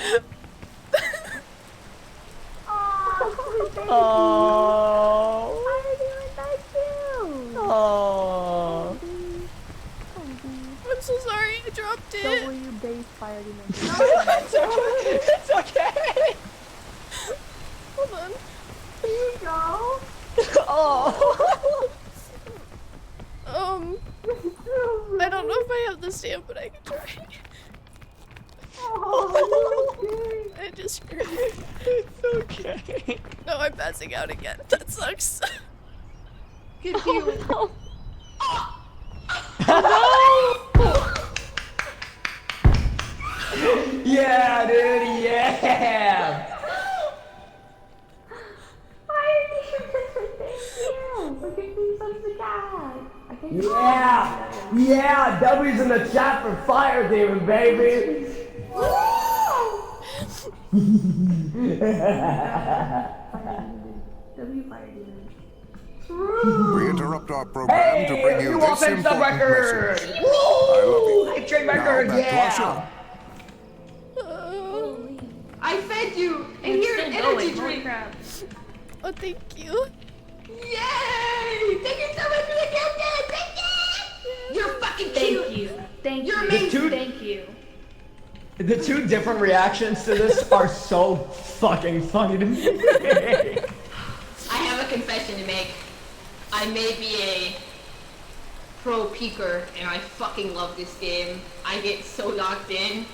Oh. Why are you doing that too? Oh. I'm so sorry I dropped it. Spider-Man. It's okay. Hold on. Here you go. Oh. I don't know if I have the stamp, but I can try. Oh, I just screwed. It's okay. No, I'm passing out again. That sucks. Good for you. Yeah, dude. Yeah. Yeah. Yeah. W's in the chat for Fire Demon, baby. We interrupt our program to bring you this offense the important record. message. I love you. Victory Now record, back to our yeah. show. I fed you! And It's here's an still energy going, holy drink! crap. Oh, thank you. Yay! Thank you so much for the countdown! Thank you! You're fucking cute! Thank you. Thank You're you. amazing! Thank you. The two different reactions to this are so fucking funny to me. I have a confession to make. I may be a pro peeker and I fucking love this game. I get so locked in,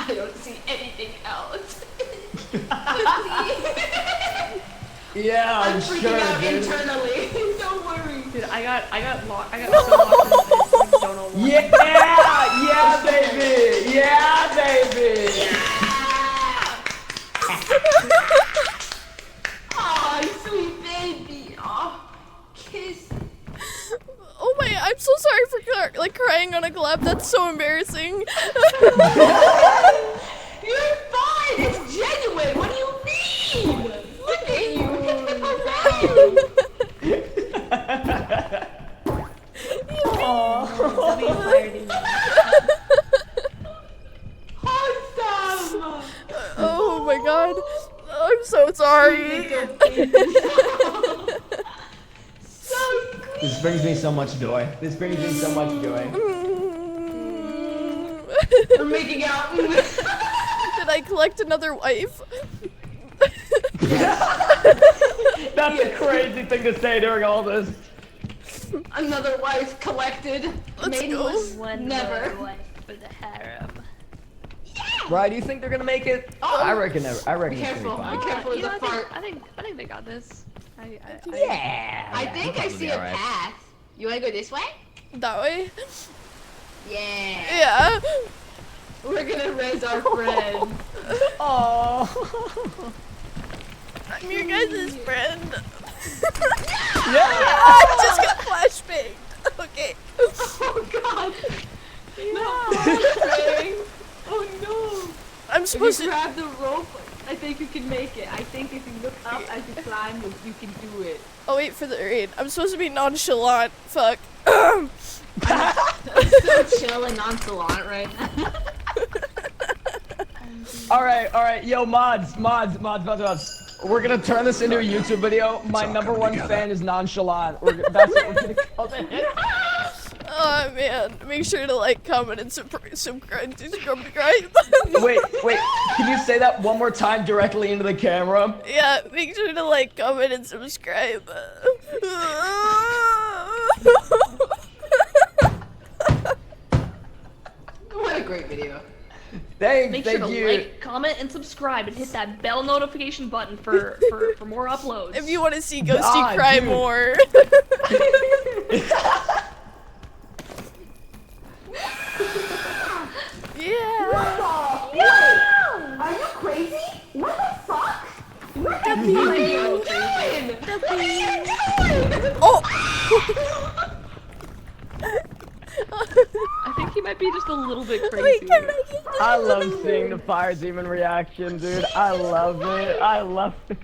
I don't see anything else. Yeah, I'm freaking sure, out dude. internally. Don't worry. Dude, I got so locked in this, I don't know why. Yeah, yeah, baby, yeah, baby. Oh, sweet baby. Oh, kiss. Oh my, I'm so sorry for like crying on a collab. That's so embarrassing. You're fine. It's genuine. What do you mean? Look at you. Awesome. Oh my god. I'm so sorry. This brings me so much joy. This brings me so much joy. We're making out. Did I collect another wife? That's a crazy thing to say during all this. Another wife collected. Let's Maidenless. go. Never. For the harem. Right? Do you think they're gonna make it? I reckon. I reckon Be it's gonna careful. be Be fine. careful You of know, the fart. I think they got this. Yeah. I think I see a alright. path. You wanna go this way? That way? Yeah. Yeah. We're gonna raise our friend. Oh. I'm your guys' friend. Yeah. I just got flashbanged. Okay. Oh god. No. Oh no. I'm If supposed you to. grab the rope, I think you can make it. I think if you look up as you climb, you can do it. Oh wait for the raid. I'm supposed to be nonchalant. Fuck. I'm so chill and nonchalant right now. All right. Yo, mods. We're gonna turn this into a YouTube video. My all number coming one together. fan is nonchalant. That's what we're gonna call it. Oh man. Make sure to like, comment, and subscribe. Wait. Can you say that one more time directly into the camera? Yeah, make sure to like, comment, and subscribe. What a great video. Thank Make sure to you. like, comment, and subscribe, and hit that bell notification button for more uploads. If you want to see Ghostie Ah, cry dude. more. Yeah. Are you crazy? What the fuck? Oh! I think he might be just a little bit Wait, crazy. can I get this? I love seeing the fire demon reaction, dude. I love it. I love it.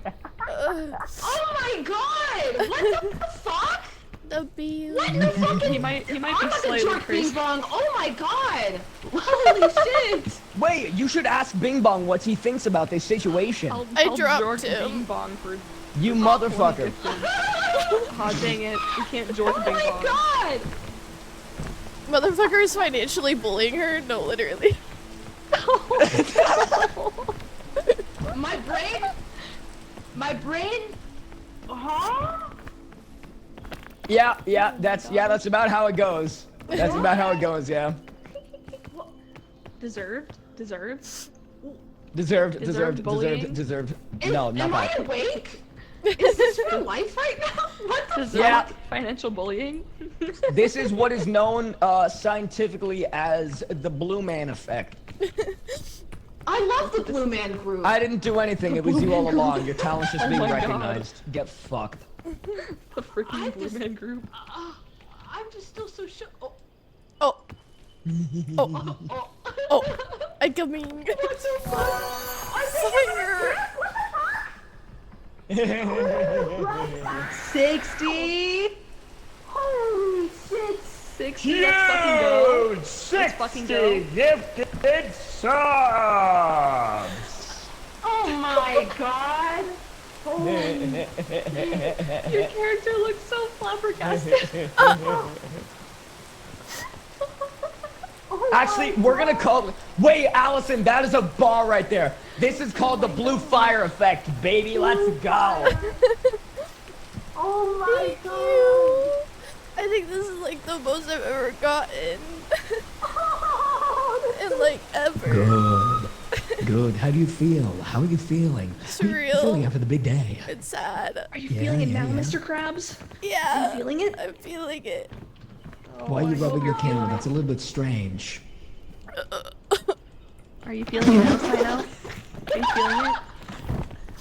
Oh my god! What the fuck? The bee. He might be I'm like a slightly jerk, Bing crazy. Bong. Oh my god! Holy shit! Wait, you should ask Bing Bong what he thinks about this situation. I dropped jork him. Bing Bong for You motherfucker. oh dang it, we can't jork Oh Bing my Bong. god! Motherfucker is financially bullying her? No, literally. My brain? My brain? Huh? Yeah, that's about how it goes. That's about how it goes, yeah. Deserved? Deserved. bullying? No, not Am I that. awake? Is this real life right now? What the Deserved Yeah. financial bullying? This is what is known scientifically as the Blue Man effect. I love the Blue Man Group. I didn't do anything, it was you all along. Your talent's just being my God. recognized. Get fucked. The freaking Blue Man Group. I'm just still so shook. Oh, Oh. Oh. oh. Oh. I coming. What the fuck? Fire. 60? Holy shit. 60, let's fucking go. Let's fucking go. gifted subs! Oh my god. Your character looks so flabbergasted. Actually, we're gonna call. Wait, Allison, that is a bar right there. This is called the blue fire effect, baby. Let's go. Oh my Thank you. I think this is like the most I've ever gotten. In like ever. Good. How do you feel? How are you feeling? Surreal. Feeling after the big day. It's sad. Are you Yeah, feeling it yeah, now, yeah. Mr. Krabs? Yeah. feeling it? I'm feeling it. Why are you rubbing your camera? That's a little bit strange. Are you feeling it now, Sino? Are you feeling it?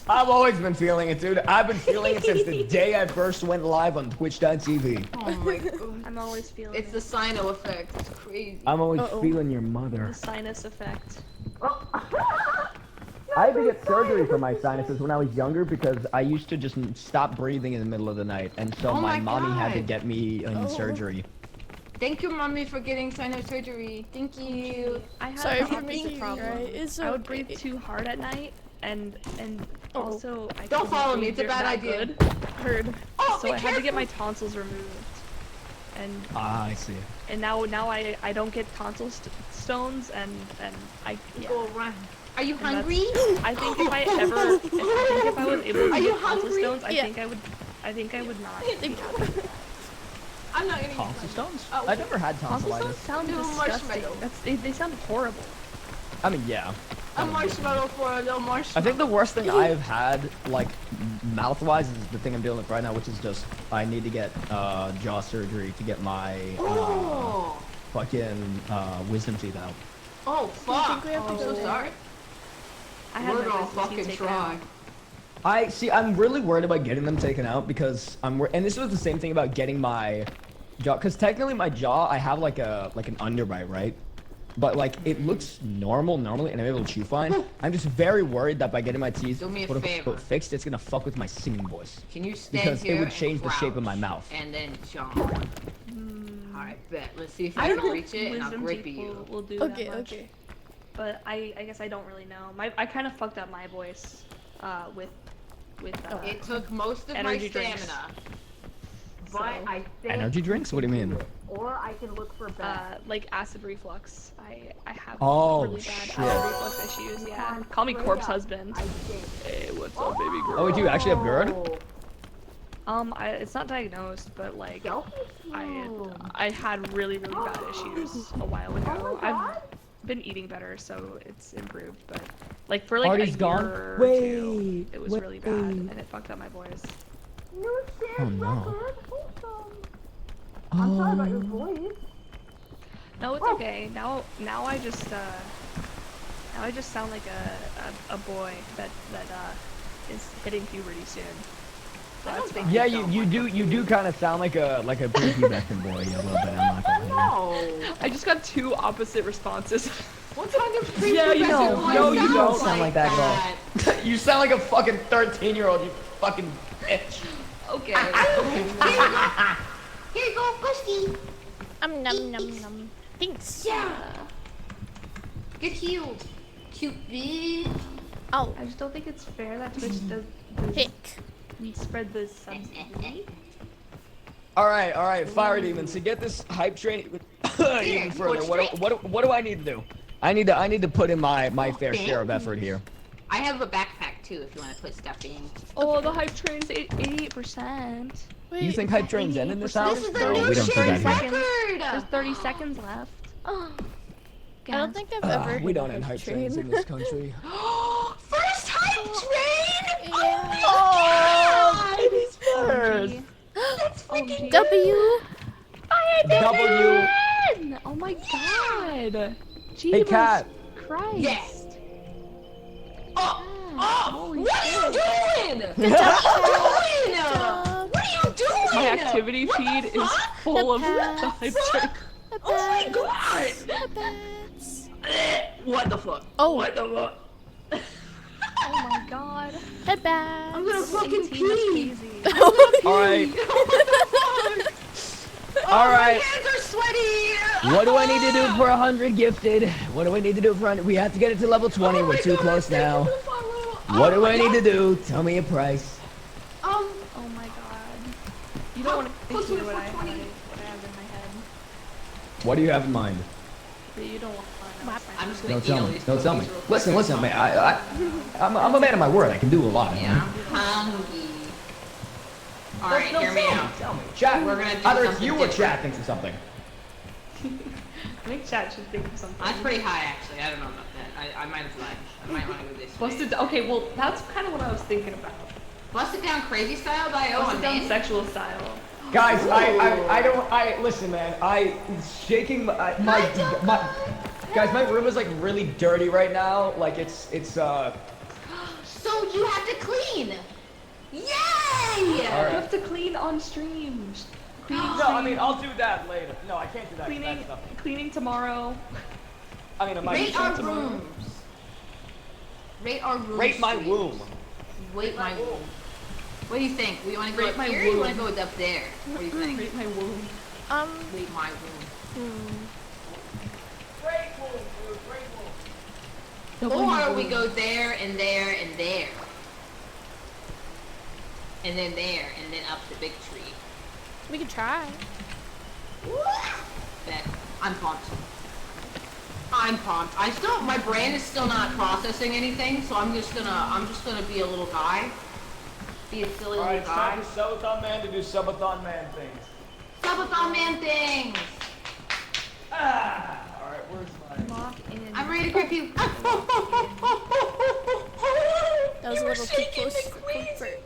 I've always been feeling it, dude. I've been feeling it since the day I first went live on Twitch.tv. Oh my god. I'm always feeling It's the Sino effect. It's crazy. I'm always Uh-oh. feeling your mother. the sinus effect. I had to get surgery for my sinuses when I was younger because I used to just stop breathing in the middle of the night, and so Oh my my mommy had to God. get me in surgery. Thank you, mommy, for getting Sino surgery. Thank you. I had Sorry a for breathing making you problem. cry. It's I would okay. breathe too hard at night, and Oh. also I Don't couldn't follow me, breathe it's a bad that idea. good, Heard. Oh, so be I had to get my careful. tonsils removed, and Ah, I see. now I don't get tonsil stones, and I yeah. Go around. Are you And that's- hungry? I think if I was able to Are you get tonsil hungry? stones, Yeah. I think I would not. Thank you. I'm not gonna eat Tonsil stones? Oh. I never had Tonsil stones tonsillitis. sound Do a disgusting. marshmallow. They sound horrible. I mean, yeah. a marshmallow for a little marshmallow. I think the worst thing I've had, like, mouth-wise, is the thing I'm dealing with right now, which is just I need to get jaw surgery to get my Oh. fucking wisdom teeth out. Oh fuck. we have to I'm go so there? sorry. I had We're my gonna wisdom teeth fucking taken try. out. I see. I'm really worried about getting them taken out because and this was the same thing about getting my jaw. Because technically, my jaw, I have like an underbite, right? But like it looks normally, and I'm able to chew fine. I'm just very worried that by getting my teeth Do me a quote unquote favor. fixed, it's gonna fuck with my singing voice. Can you stand Because here it would and change the shape of my crouch mouth. And then jump. Alright, bet. Let's see if I I don't can know reach if it and I'll wisdom grip teeth you. will do Okay, that much. okay. But I guess I don't really know. I kind of fucked up my voice with It took most of Energy my drinks. stamina. So, But I think Energy drinks? What do you mean? or I can look for bad. like acid reflux. I have Oh, really bad shit. acid reflux issues. Yeah. Call me corpse husband. I think. Hey, what's up, baby girl? Oh, do you actually have GERD? It's not diagnosed, but like I had really bad issues a while ago. I've been eating better, so it's improved. But like for like Artie's a gone? year or Wait, two, it was really bad, and it fucked up my voice. Oh no. I'm sorry about your voice. No, it's okay. Now I just sound like a boy that is hitting puberty soon. So that's big. Yeah, you do kind of sound like a prepubescent boy a little bit. I'm not gonna lie. No. I just got 2 opposite responses. What kind of Yeah, you prepubescent don't. boy No, you don't sounds sound like that at all. You sound like a fucking 13-year-old. You fucking bitch. Okay. Here you go, Ghostie. Num num. Thanks. Yeah. Get healed. Cute bitch. Oh, I just don't think it's fair that Twitch does pick. spread the subsidy. All right, Fire Demon. To get this hype train even further, what do I need to do? I need to put in my fair share of effort here. I have a backpack too if you want to put stuff in. Oh, the hype train's 88%. Wait, You think hype train's in this house? This is the No, new we don't do shared that here. There's record. 30 seconds left. Oh, I don't think I've ever. We don't hit end a hype train. trains in this country. First hype train. Yeah. Oh, ladies first. That's freaking W. W. Oh my god. Jesus Hey, Kat. Christ. Yes. Holy What are you doing? Dub. What are you doing? My activity feed is full of the hype train. Oh my god. What the fuck? Oh. What the fuck? Oh my god. The bad. I'm gonna fucking 18 is pee. crazy. All right. Oh, All right. my hands are sweaty. What do I need to do for 100 gifted? What do I need to do for 100? We have to get it to level 20. We're too close now. What do I need to do? Tell me a price. Oh my god. You don't want to hear what I have in my head. What do you have in mind? But you don't want to I'm just gonna Don't eat tell all me. these Don't tell me. cookies real quick. Listen, man. I'm a man of my word. I can do a lot. Yeah, I'm hungry. Alright, hear me out. Tell me. Chat. We're gonna do Either it's something you or different. chat thinks of something. I think chat should think of something. That's pretty high, actually. I don't know about that. I might have lied. I might want to go this way. Busted. Okay, well, that's kind of what I was thinking about. Busted down crazy style by Busted Owen, down man. sexual style. Guys, I listen, man. Shaking my guys, my room is like really dirty right now. Like it's So you have to clean. Yay! All You right. have to clean on stream. Cleaning No, I mean I'll do that later. No, I can't do that. cleaning tomorrow. I mean, I might Rate do our tomorrow. rooms. Rate our rooms. Rate my streams. womb. Rate my womb. What do you think? We want to go Rate up my here or you want to womb. go up there? What do you think? Rate my womb. Rate my womb. Or we go there and there and there. And then there and then up the big tree. We could try. Bet. I'm pumped. I'm pumped. My brain is still not processing anything, so I'm just gonna be a little guy. Be a silly little guy. Subathon Man to do Subathon Man things. Subathon man things! Alright, where's my... Lock in. I'm ready to grip you. That was You a were little too shaking close me for crazy. comfort.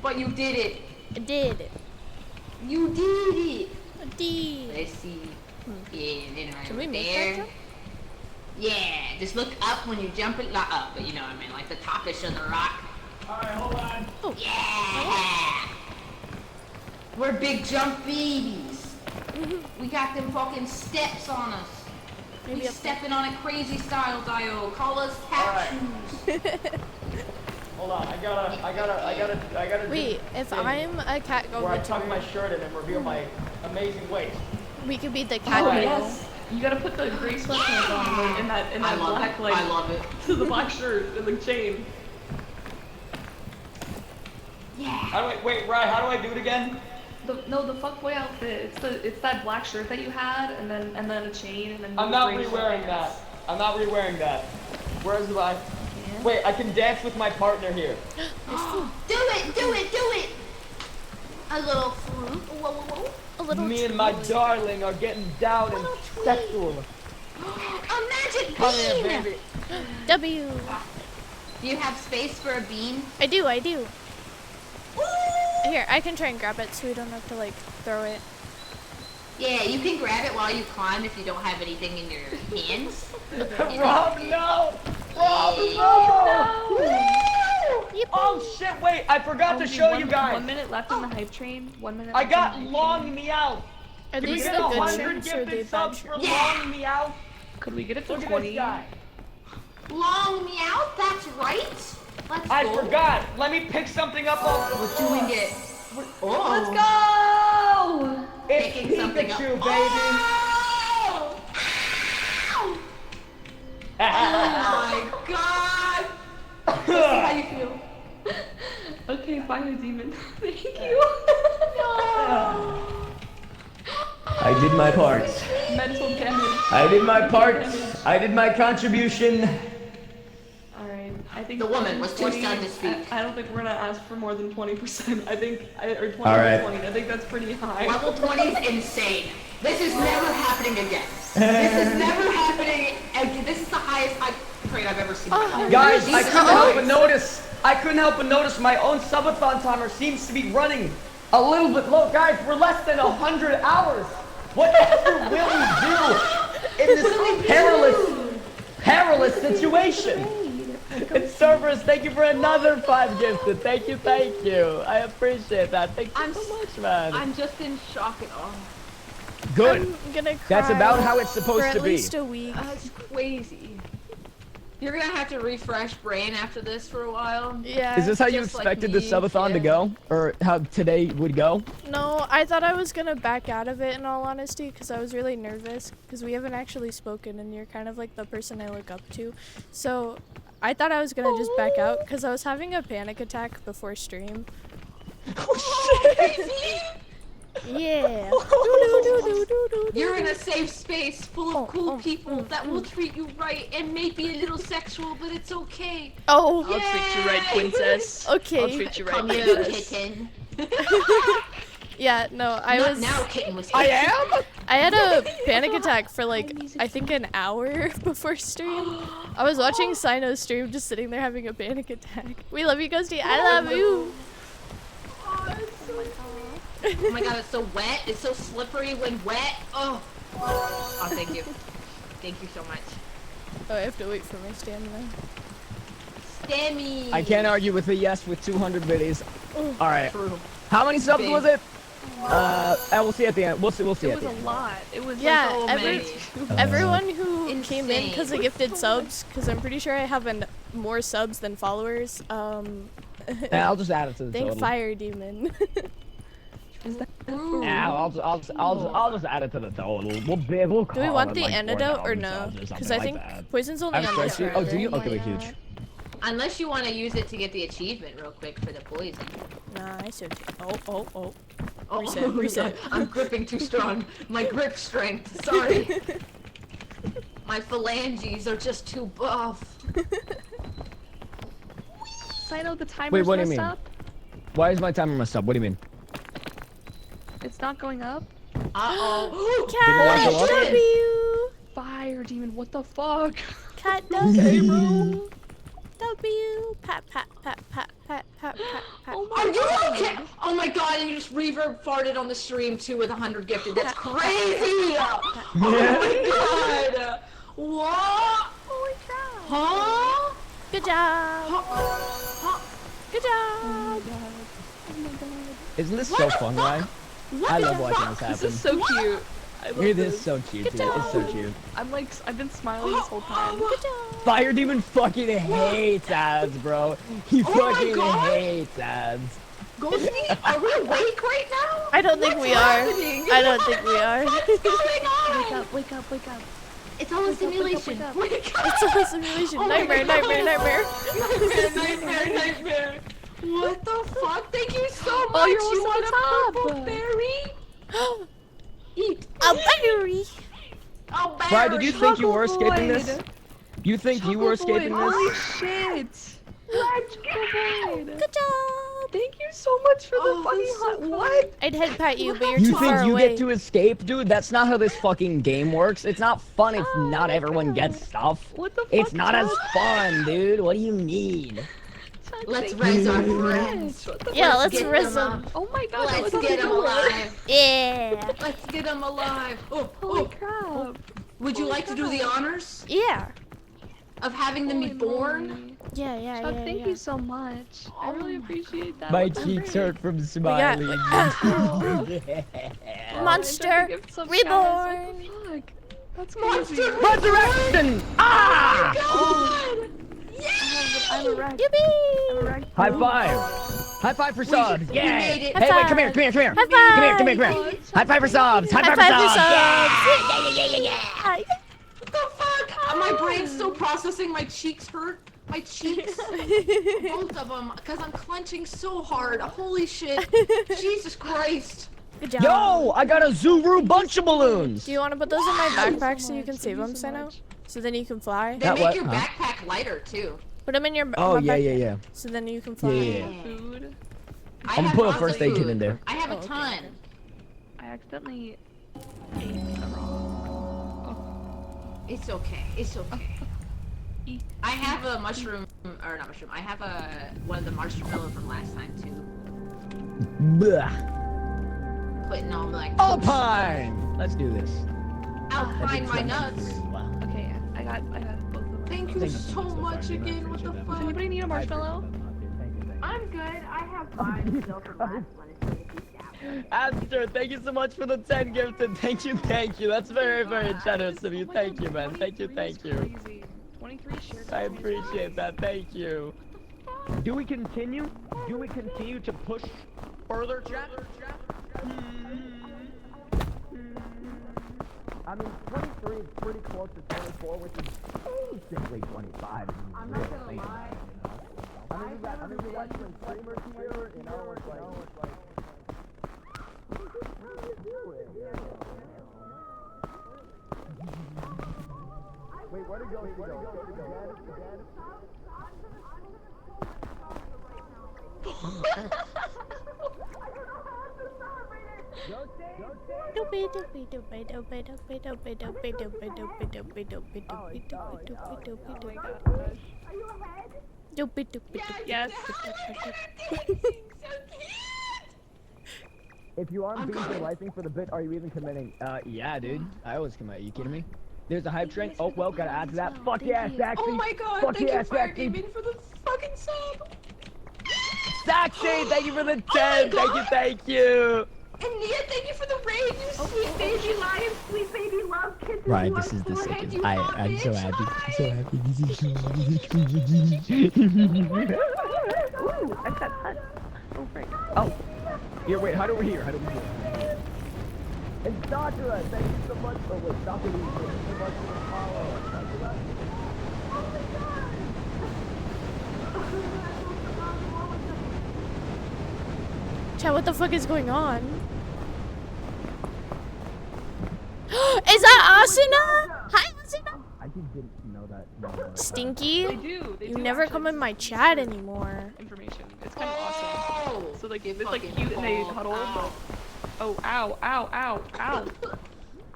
But you did it. I did. You did it. I did. Let's see. Yeah, and then right Can we over make there. that jump? Yeah, just look up when you jump it, not up, but you know what I mean, like the topish of the rock. Alright, hold on. Yeah! We're big jump babies. We got them fucking steps on us. Maybe We up stepping on a crazy style, Dio. Call us tap shoes. Hold on, I gotta Wait, if thing I'm a cat where I tuck my go-between, shirt in and reveal my amazing waist. we could be the cat Oh go. yes. You gotta put the gray sweatpants on and that I love black it. like I love it. to the black shirt and the chain. Yeah. How do I, wait, Ryan, how do I do it again? The fuckboy outfit. It's that black shirt that you had and then a chain and then. I'm the not gray re-wearing sweatpants. that. I'm not re-wearing that. Where's the vibe? Yeah. Wait, I can dance with my partner here. Do it! A little whoa. A little Me and my darling are getting down and sexual. A magic Come here, bean! baby. W. Do you have space for a bean? I do. Here, I can try and grab it so we don't have to like throw it. Yeah, you can grab it while you climb if you don't have anything in your hands. Rob, no! Rob, no! Yay! Oh shit! Wait, I forgot to show you guys. 1 minute left on the hype train. 1 minute. I left on got the hype long train. meow. Are Can we these get the good 100 streams or the gifted bad subs for streams? long meow? Could we get it to Look at 20? this guy. Long meow, that's right. Let's I go. forgot. Let me pick something up on. We're doing it. Oh. Let's go! It's Picking something up. Pikachu, baby. Oh my god! How you feel? Okay, fire demon. Thank you. I did my part. Mental damage. I did my part. I did my contribution. Alright, I think The woman was too 20 stunned to speak. I don't think we're gonna ask for more than 20%. I think, or 20 All right. or 20. I think that's pretty high. Level 20 is insane. This is never happening again. This is never happening again. This is the highest hype train I've ever seen in my life. Guys, These I couldn't are help but always- notice. I couldn't help but notice my own subathon timer seems to be running a little bit low. Guys, we're less than 100 hours. Whatever will we do in this perilous situation? It's Cerberus, thank you for another 5 gifted. Thank you, thank you. I appreciate that. Thank you so much, man. I'm just in shock and awe. Good. I'm gonna cry That's about how it's supposed for to at be. least a week. That's crazy. You're gonna have to refresh brain after this for a while. Yeah. Is this how you Just like expected the me, subathon to yeah. go? Or how today would go? No, I thought I was gonna back out of it in all honesty because I was really nervous because we haven't actually spoken and you're kind of like the person I look up to. So I thought I was gonna just back out because I was having a panic attack before stream. Oh shit! Yeah. You're in a safe space full of cool oh, people that will treat you right and may be a little sexual, but it's okay. Oh. I'll treat you right, princess. Okay. I'll treat you right, Come here, princess. kitten. Yeah. No, I Not was. now, kitten was. I am? I had a panic attack for like I think an hour before stream. I was watching Sino's stream, just sitting there having a panic attack. We love you, Ghostie. I love you. Oh my god, it's so wet. It's so slippery when wet. Oh. Oh, thank you. Thank you so much. Oh, I have to wait for my stamina. Stammy. I can't argue with a yes with 200 biddies. Alright. True. How many subs Big. was it? We'll see at the end. We'll see It at was the a end. lot. It was Yeah, like many. everyone who came in Insane. because of gifted subs, because I'm pretty sure I have more subs than followers. Yeah, I'll just add it to the Thank total. Fire Demon. Yeah, I'll just add it to the total. We'll call Do we want it the like antidote or 4,000 no? subs or Because something I think like that. poison's only I have on a this spreadsheet. round. Oh, do you? right? Okay, huge. Unless you want to use it to get the achievement real quick for the poison. Nah, I said. Oh. Oh, Reset. I'm gripping too strong. My grip strength. Sorry. My phalanges are just too buff. Sino, the timer's Wait, what do you messed mean? up. Why is my timer messed up? What do you mean? It's not going up. Uh-oh. Cat not go up? W. Fire demon, what the fuck? Cat W. W. Pat. Oh Are my you god. okay? Oh my god, and you just reverb farted on the stream too with 100 gifted. That's crazy! Oh my god! What? Holy crap. Huh? Good job. Huh? Good job. Isn't this so fun, right? I love watching this This happen. is so cute. I love It this. is so cute, Good dude. It's so job. cute. I'm like, I've been smiling this whole time. Good job. Fire Demon fucking hates ads, bro. He Oh my fucking God. hates ads. Ghostie, are we awake right now? I don't think What's we are. happening? I don't think we are. What's going on? Wake up. It's all a simulation. wake up. Wake up. It's a simulation. Oh my nightmare. God. Nightmare. What the fuck? Thank you so much. Oh, you're You almost want at a the purple top. berry? Eat. A berry. Oh, berry. Brian, did you think you were escaping this? Void. You think you were escaping Holy this? shit! Let's go! Good job. Thank you so much for the Oh, fucking that's so hot. cool. What? I'd head pat you, but you're You too think far you away. get to escape, dude? That's not how this fucking game works. It's not fun if not everyone gets stuff. What the fuck? It's not as Chuck? fun, dude. What do you mean? Chuck, Let's thank you raise our so friends. much. What the Yeah, fuck? let's Get rinse them them. up. Oh my god, that Let's was get them cool. alive. Yeah. Let's get them alive. Oh, Holy oh. crap. Would you like to do the honors Yeah. of having them be Holy born? moly. Yeah, yeah, Chuck, yeah. thank yeah. you so much. I really appreciate that. My That's cheeks great. hurt from got- smiling. Monster reborn. Fuck? That's crazy. Resurrection! Ah! God! I'm a wreck. Yippee! I'm a wreck. High five! High five for subs! we Yeah! made it. Hey, High wait, come here, five. come here, come here! High Come here, come here, five. come here! High five for subs! High five for High subs! five Yeah! for subs. What the fuck? My brain's still processing. My cheeks hurt. My cheeks. Both of them. Because I'm clenching so hard. Holy shit. Jesus Christ. Good job. Yo! I got a Zuru bunch of balloons! Do you want to put those in my backpack so you can save them, Seno? So then you can fly? They That make what? your Huh? backpack lighter too. Put them in your Oh, my yeah, backpack, yeah, yeah. So then you can fly. Yeah, yeah, Food. I I'm have gonna put a lots of first aid kit food. in there. I have Oh, a okay. ton. I accidentally ate the wrong. It's okay. It's okay. I have a mushroom, or not mushroom. I have one of the marshmallow from last time too. Blah. Putting on like Alpine! Let's do this. Alpine my nuts. Okay, yeah, I got both of them. Thank you so much again. What the Does fuck? anybody need a marshmallow? I'm good. I have 5 still from last one. Aster, thank you so much for the 10 gifted. Thank you, thank you. That's very, very generous of you. Thank you, man. Thank you, thank you. 23 shared. I appreciate that. Thank you. Do we continue? Do we continue to push further, chat? I mean, 23 is pretty close to 24, which is basically 25. I'm not gonna lie. I mean, we got some streamers here, you know, it's like... Wait, where'd it go? Yes. If you aren't being delightful for the bit, are you even committing? Yeah, dude. I always commit. Are you kidding me? There's a hype train. Oh, well, gotta add to that. Fuck yeah, Saxy. Oh my god, Fuck thank yeah, you, Fire Saxy. Demon, for the fucking sub. Saxy, thank you for the 10. Thank you. And Nia, thank you for the raid, you sweet baby lion, sweet baby love, kisses Right, you on this is the forehead, second. you I'm hot so bitch. happy. I'm so Hi. happy. This is so happy. Ooh, I said hut. Oh, frick. Oh. Here, wait, how do we hear? It's Dr. Thank you so much. Oh, wait, Dr. Thank you so much for the follow. Chat, what the fuck is going on? Is that Asuna? Hi, Asuna. I just didn't know that. Stinky, They do. They you do never actually come in my just chat insert anymore. Information. It's kind of awesome. Oh, So like Get it's like fucking cute and they called huddle, out. but oh, ow, ow, ow, ow.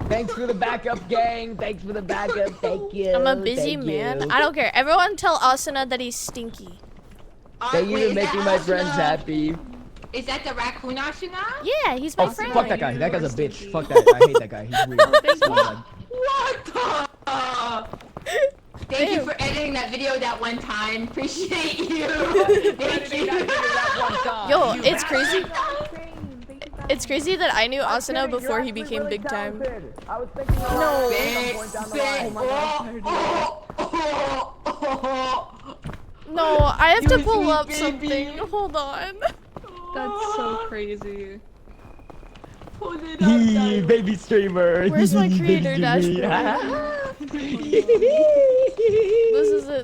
Thanks for the backup, gang. Thanks for the backup. Thank you. I'm a busy man. I don't care. Everyone tell Asuna that he's stinky. Thank you wait, for is making that my Asuna? friends happy. Is that the raccoon Asuna? Yeah, he's my Oh, friend. fuck that guy. That guy's a bitch. Fuck that. I hate that guy. He's weird. Thank you. What the? Thank you for editing that video that one time. Appreciate you. Thank you. Yo, it's crazy. It's crazy that I knew Asuna before he became big time. I was thinking No. No, I have to pull up something. Hold on. That's so crazy. Pull it up, baby streamer. Where's my creator Baby dashboard?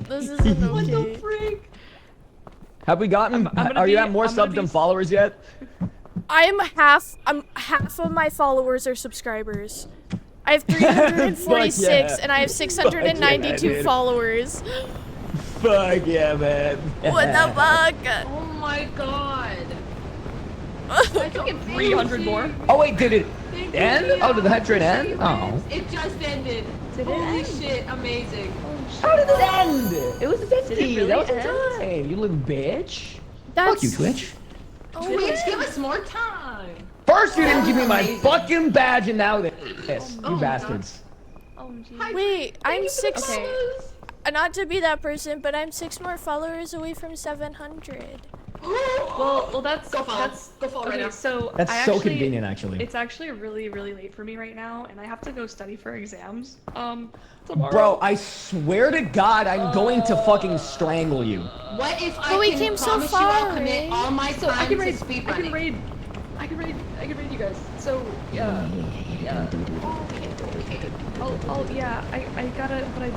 This isn't okay. freak? Have we gotten? Are you at more subs than followers yet? I'm half of my followers are subscribers. I have 346 Fuck yeah. and I have 692 Fuck yeah, dude. followers. Fuck yeah, man. What the fuck? Oh my god. 300 more. Oh wait, did it Thank you, end? Nia. Oh, did the hype train end? Oh. It just ended. Holy shit, amazing. How did it end? It was 50. really That was the end? time. You little bitch. That's Fuck you, Twitch. Twitch, give us more time. First you didn't give me my Amazing. fucking badge, and now this. You Oh my bastards. Oh, geez. Wait, I'm Thank you for the 6. Okay. follows. not to be that person, but I'm 6 more followers away from 700. Well, that's Go follow okay. right now. So That's I so actually, convenient, actually. It's actually really late for me right now, and I have to go study for exams. Tomorrow. Bro, I swear to God, I'm going to fucking strangle you. What if But we I came can so promise you far, I'll commit right? all my So I time can to raid. speed I can running? raid. I can raid you guys. So yeah. Yeah. I gotta. But I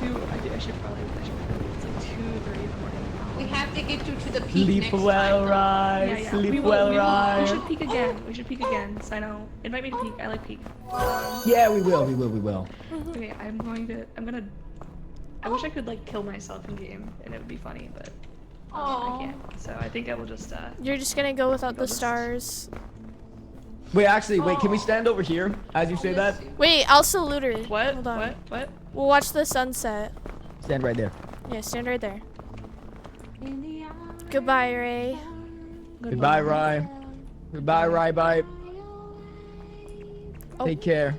should probably. It's like 2, 3 in the morning. We have to get you to the peak Sleep next well, time. right? Yeah. Sleep We will, well, we will. right? We should peek again. We should peek again. So I know. Invite me to peek. I like peek. Yeah, we will. Okay, I'm gonna. I wish I could like kill myself in game, and it would be funny, but I can't. So I think I will just. You're just gonna go without the stars. Wait, actually, wait, can we stand over here as you say that? Wait, I'll salute her. What? Hold on. What? We'll watch the sunset. Stand right there. Yeah, stand right there. Goodbye, Ray. Goodbye, Rye. Goodbye, Rye, bye. Oh. Take care.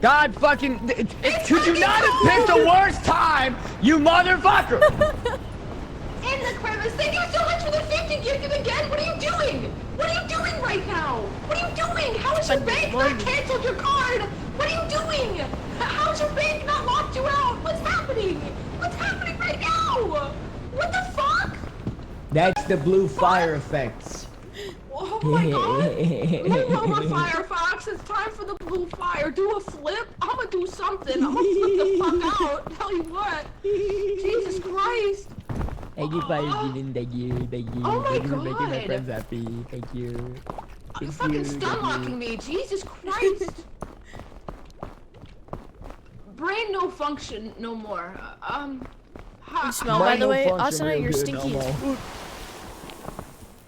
God fucking, could you not have picked the worst time, you motherfucker? In the crevice, thank you so much for the 50 gifted again. What are you doing? What are you doing right now? What are you doing? How is your bank not canceled your card? What are you doing? How's your bank not locked you out? What's happening? What's happening right now? What the fuck? That's the blue fire effects. Oh my god. Move over, Firefox. It's time for the blue fire. Do a flip. I'm gonna do something. I'm gonna flip the fuck out. Tell you what. Jesus Christ. Thank you, Firebean. Thank you. Oh my Thank you for making my God. friends happy. Thank you. You're fucking stun locking me. Jesus Christ. Brain no function no more. You smell, by the way, Asuna, you're stinky.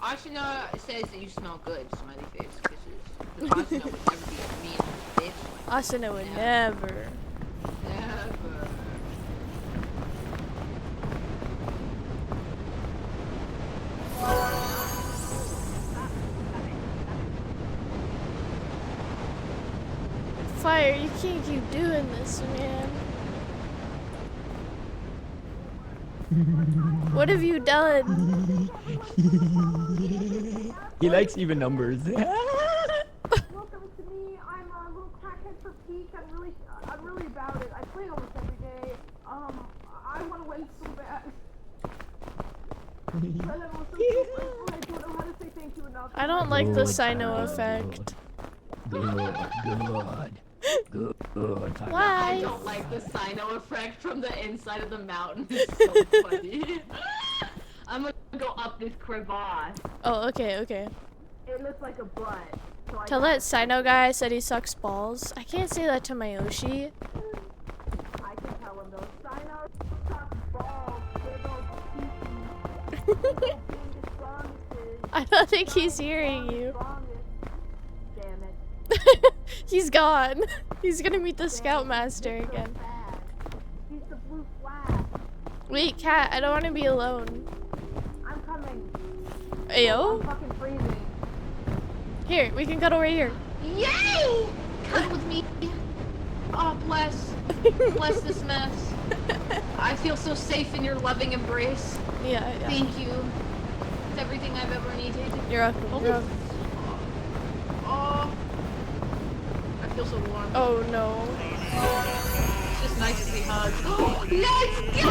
Ashina says that you smell good, smiley face. Kisses. Asuna would never be a mean bitch. Asuna would never. Never. Fire, you can't keep doing this, man. What have you done? He likes even numbers. Welcome to me. I'm a little crackhead for peak. I'm really about it. I play almost every day. I want to win so bad. But I'm also so I don't know how to say thank you enough. I don't like the Sino effect. Good. Why? I don't like the Sino effect from the inside of the mountain. It's so funny. I'm gonna go up this crevasse. Oh, okay. It looks like a butt. So I Tell that Sino guy I said he sucks balls. I can't say that to my Oshi. I can tell him though. Sino sucks balls. They're those pee-pee. I don't think he's hearing you. Damn it. He's gone. He's gonna meet the Scoutmaster again. He's the blue flag. Wait, Cat, I don't want to be alone. I'm coming. Ayo? I'm fucking freezing. Here, we can cuddle right here. Yay! Come with me. Oh, bless this mess. I feel so safe in your loving embrace. Yeah. Thank you. It's everything I've ever needed. You're welcome. Oh, I feel so warm. Oh no. It's just nice to be hugged. Let's go!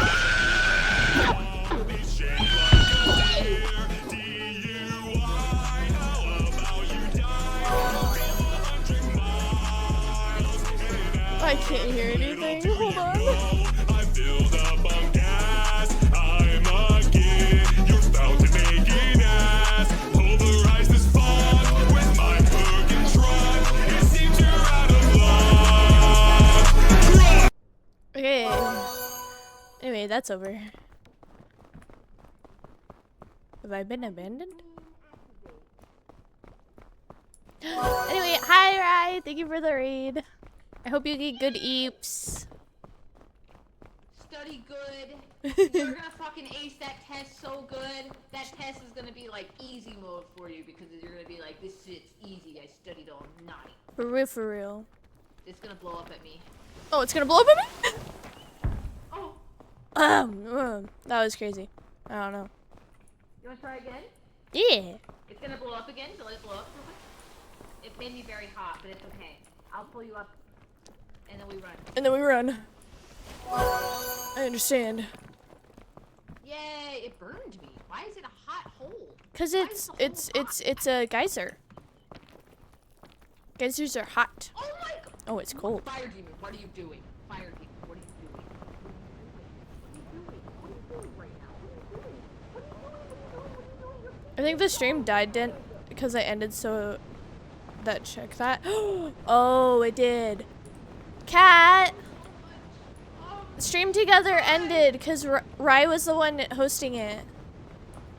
I can't hear anything. Hold on. I filled up on gas. I'm a kid. You're about to make an ass. Pulverize this fog with my cooking truck. It seems you're out of luck. Okay. Anyway, that's over. Have I been abandoned? Anyway, hi Rai, thank you for the raid. I hope you get good eeps. Study good. You're gonna fucking ace that test so good. That test is gonna be like easy mode for you because you're gonna be like, this shit's easy. I studied all night. For real, for real. It's gonna blow up at me. Oh, it's gonna blow up at me? Oh, That was crazy. I don't know. You wanna try again? Yeah. It's gonna blow up again, so let it blow up real quick. It made me very hot, but it's okay. I'll pull you up, and then we run. And then we run. I understand. Yay! It burned me. Why is it a hot hole? Cause Why is the hole hot? it's a geyser. Geysers are hot. Oh my god! Oh, it's cold. Fire demon, what are you doing? Fire demon, what are you doing? What are you doing right now? What are you doing? I think the stream died didn't because I ended so that check that. Oh, it did. Cat. Stream together ended because Rye was the one hosting it.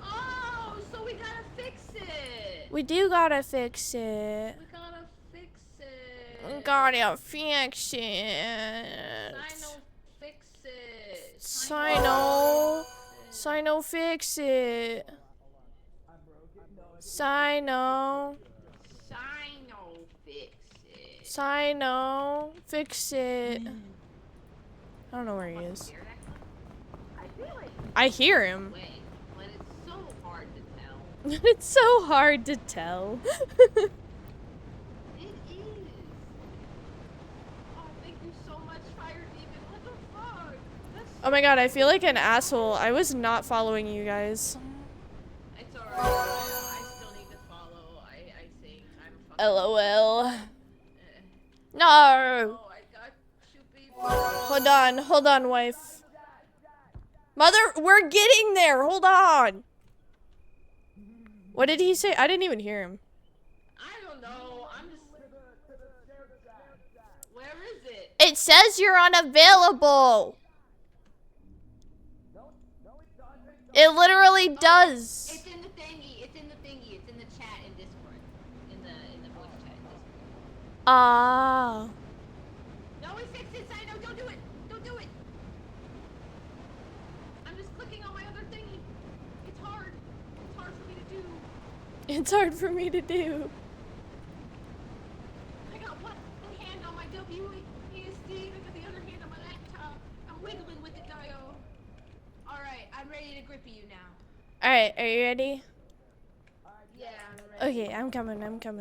Oh, so we gotta fix it. We do gotta fix it. We gotta fix it. We gotta fix it. Sino, fix it. Sino. Sino, fix it. Sino. Sino, fix it. Sino, fix it. I don't know where he is. I feel like I hear him. way, but it's so hard to tell. It's so hard to tell. It is. Oh, thank you so much, Fire Demon. What the fuck? That's Oh my god, I feel like an asshole. I was not following you guys. It's alright. I still need to follow. I think I'm fucking. LOL. No. Oh, I got two people. Hold on, wife. Mother, we're getting there. Hold on. What did he say? I didn't even hear him. I don't know. I'm just. Where is it? It says you're unavailable. It literally does. It's in the thingy. It's in the thingy. It's in the chat in Discord. In the voice chat in Discord. Ah. No, it's fixed it. Sino, don't do it. Don't do it. I'm just clicking on my other thingy. It's hard. It's hard for me to do. It's hard for me to do. I got one hand on my WASD. I got the other hand on my laptop. I'm wiggling with it, Dio. Alright, I'm ready to grip you now. Alright, are you ready? Yeah, I'm ready. Okay, I'm coming. Thank you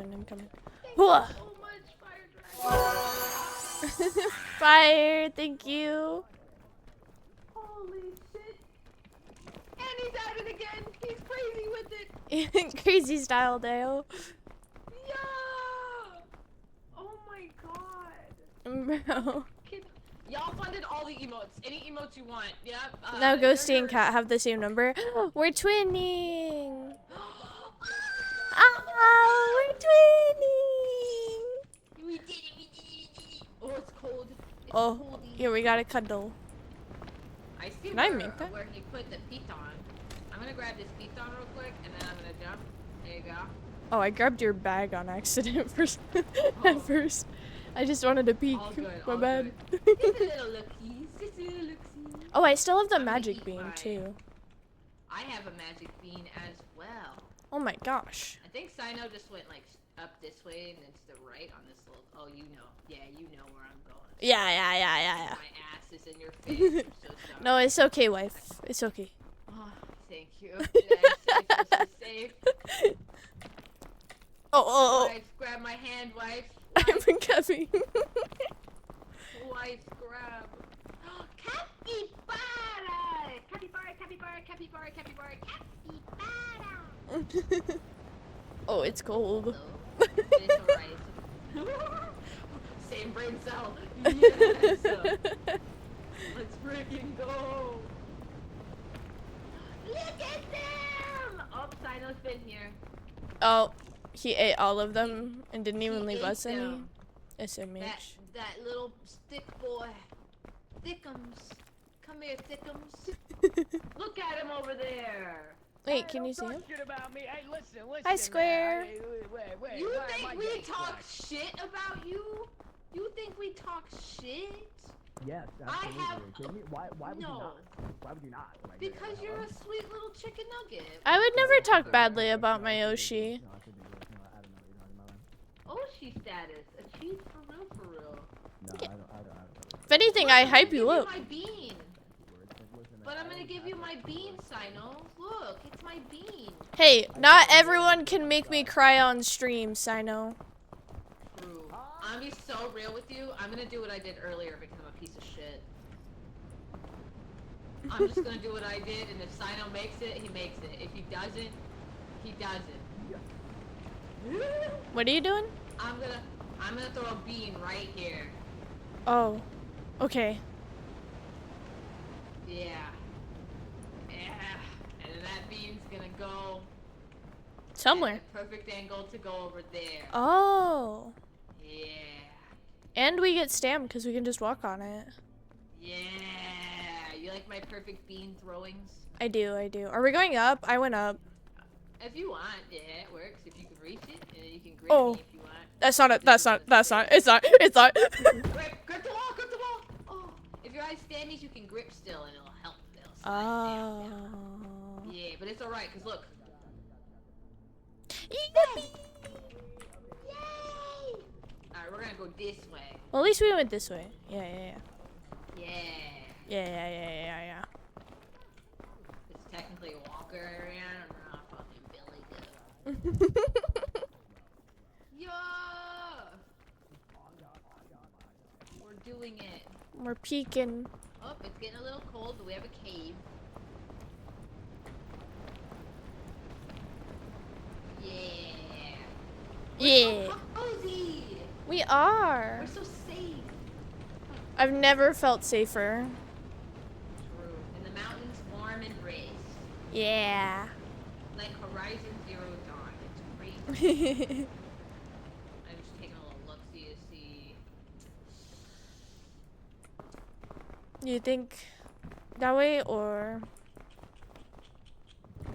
Hooah. so much, Fire Dragon. Fire, thank you. Holy shit. And he's at it again. He's crazy with it. Crazy style, Dale. Yeah. Oh my god. Bro. Y'all funded all the emotes. Any emotes you want. Yep. Now Ghostie and Cat have the same number. We're twinning. We're twinning. We did it. Oh, it's cold. It's Oh, coldy. here we gotta cuddle. I see Can I make that? where he put the piton. I'm gonna grab this piton real quick, and then I'm gonna jump. There you go. Oh, I grabbed your bag on accident first. At first. I just wanted to peek. All good. My all bad. good. Just a little lookies. Just a little looksies. Oh, I still have the I'm gonna magic eat beam my- too. I have a magic bean as well. Oh my gosh. I think Sino just went like up this way and then to the right on this little. Oh, you know. Yeah, you know where I'm going. Yeah. My ass is in your face. I'm so sorry. No, it's okay, wife. It's okay. Oh, thank you. Yeah, safe. Safe. Oh. Wife, grab my hand, wife. I'm coming. Wife, grab. Capybara! Capybara, capybara, capybara, capybara, capybara! Oh, it's cold. It's alright. Same brain cell. Yes! Let's freaking go! Look at them! Oh, Sino's been here. Oh, he ate all of them and didn't even He leave ate us any. them. SMH. That little stick boy. Thickums. Come here, Thickums. Look at him over there. Wait, can you see him? Shit about me. Hey, listen. Hi, Square. Wait, You why am think I we getting talk flagged? shit about you? You think we talk shit? Yes, absolutely. have- Are you kidding me? Why would you No. not? Why would you not? Like, Because you're a sweet little chicken nugget. I would never talk badly about my Oshi. No, I shouldn't do this. No, I don't know what you're talking about. Oshi status. Achieved for real, for real. No, I don't. If anything, I hype Give you me up. my bean. Listen, But I'm gonna give you my bean, Sino. Look, it's my bean. Hey, not everyone can make me cry on stream, Sino. True. I'm gonna be so real with you. I'm gonna do what I did earlier because I'm a piece of shit. I'm just gonna do what I did, and if Sino makes it, he makes it. If he doesn't, he doesn't. What are you doing? I'm gonna throw a bean right here. Oh, okay. Yeah. Yeah. And then that bean's gonna go Somewhere. at the perfect angle to go over there. Oh. Yeah. And we get stamp because we can just walk on it. Yeah. You like my perfect bean throwings? I do, I do. Are we going up? I went up. If you want, yeah, it works. If you can reach it, and you can grip Oh. me if you want. That's not it. That's not. It's not. It's not. Grip the wall, grip the wall. Oh. If your eyes standies, you can grip still, and it'll help. It'll slide down. Yeah, but it's alright, because look. Yippee! Yay! Alright, we're gonna go this way. Well, at least we went this way. Yeah, yeah, yeah. Yeah. Yeah. It's technically a walker area, and we're not fucking Billy Goat. Yeah! We're doing it. We're peeking. Oh, it's getting a little cold, but we have a cave. Yeah. Yeah. So cozy. We are. We're so safe. I've never felt safer. True. And the mountains warm and brisk. Yeah. Like Horizon Zero Dawn. It's crazy. I'm just taking a little look-see to see. You think that way or?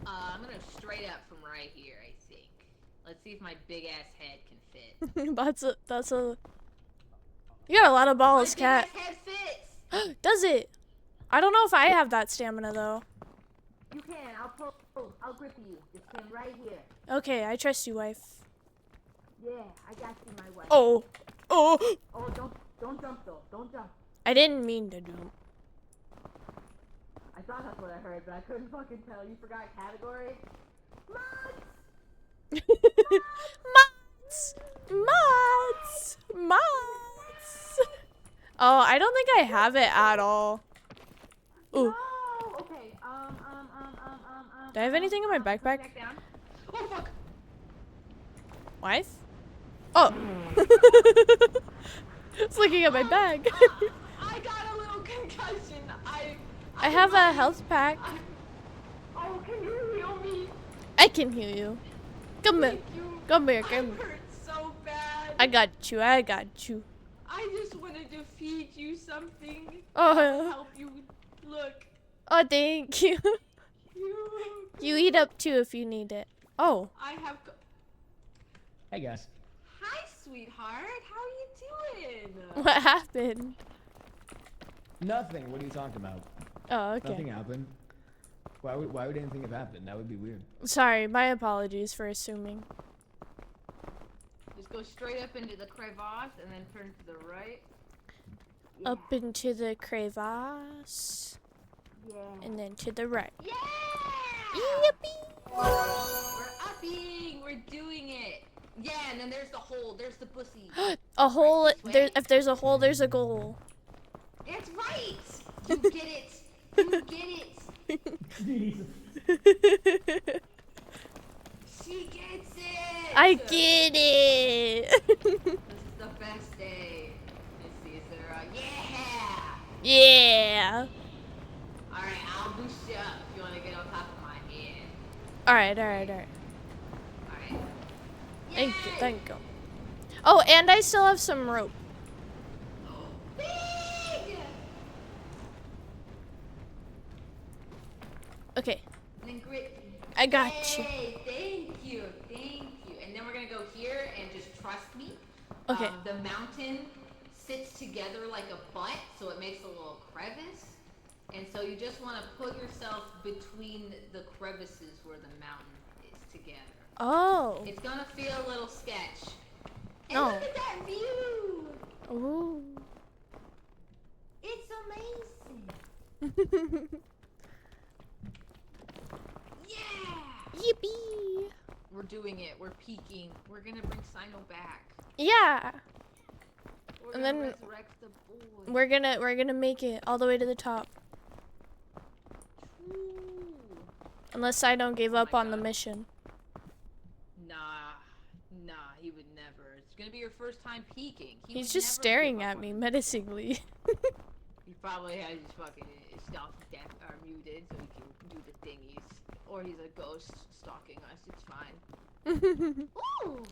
I'm gonna straight up from right here, I think. Let's see if my big ass head can fit. that's a. You got a lot of balls, My cat. big ass head fits! Does it? I don't know if I have that stamina though. You can. I'll grip you. Just stand right here. Okay, I trust you, wife. Yeah, I got you, my wife. Oh. Oh, don't jump though. Don't jump. I didn't mean to jump. I thought that's what I heard, but I couldn't fucking tell. You forgot category? Mods! Mods. Oh, I don't think I have it at all. Ooh. No! Okay, Do I have anything in my backpack? Back down. Oh, fuck! Wife? Oh. It's looking at my bag. I got a little concussion. I have a health pack. Oh, can you heal me? I can heal you. Come here. Thank you. Come here. I Come here. hurt so bad. I got you. I got you. I just wanted to feed you something. Oh. Help you. Look. Oh, thank you. You eat up too if you need it. Oh. I have. Hey guys. Hi, sweetheart. How are you doing? What happened? Nothing. What are you talking about? Oh, okay. Nothing happened. Why would anything have happened? That would be weird. Sorry, my apologies for assuming. Just go straight up into the crevasse and then turn to the right. Up into the crevasse. Yeah. And then to the right. Yeah! Yippee! We're upping. We're doing it. Yeah, and then there's the hole. There's the pussy. A hole. Right this There. way. If there's a hole, there's a goal. It's right. You get it. You get it. She gets it. I get it. This is the best day. Let's see, is there a yeah? Yeah. Alright, I'll boost you up if you want to get on top of my head. All right. Alright. Thank you. Thank you. Oh, and I still have some rope. Big! Okay. And then grip. I got you. Hey, thank you. And then we're gonna go here and just trust me. Okay. The mountain sits together like a butt, so it makes a little crevice. And so you just want to put yourself between the crevices where the mountain is together. Oh. It's gonna feel a little sketch. And No. look at that view! Ooh. It's amazing. doing it. We're peaking. We're gonna bring Sino back. Yeah. We're And gonna then resurrect the boy. we're gonna make it all the way to the top. Ooh. Unless I don't give Oh up my on the God. mission. Nah, he would never. It's gonna be your first time peeking. He's just staring at me menacingly. He probably has his fucking stuff muted so he can do the thingies. Or he's a ghost stalking us. It's fine. Ooh.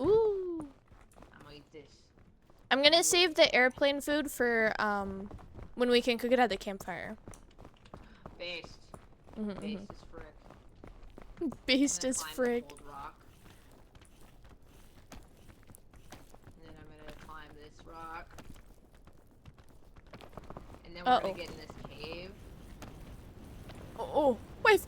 Ooh. I'm gonna eat this. I'm gonna save the airplane food for when we can cook it at the campfire. Based. Mhm, Based mhm. is frick. Based I'm as gonna climb the frick. cold rock. And then I'm gonna climb this rock. And then we're gonna get in this cave. Oh, wife.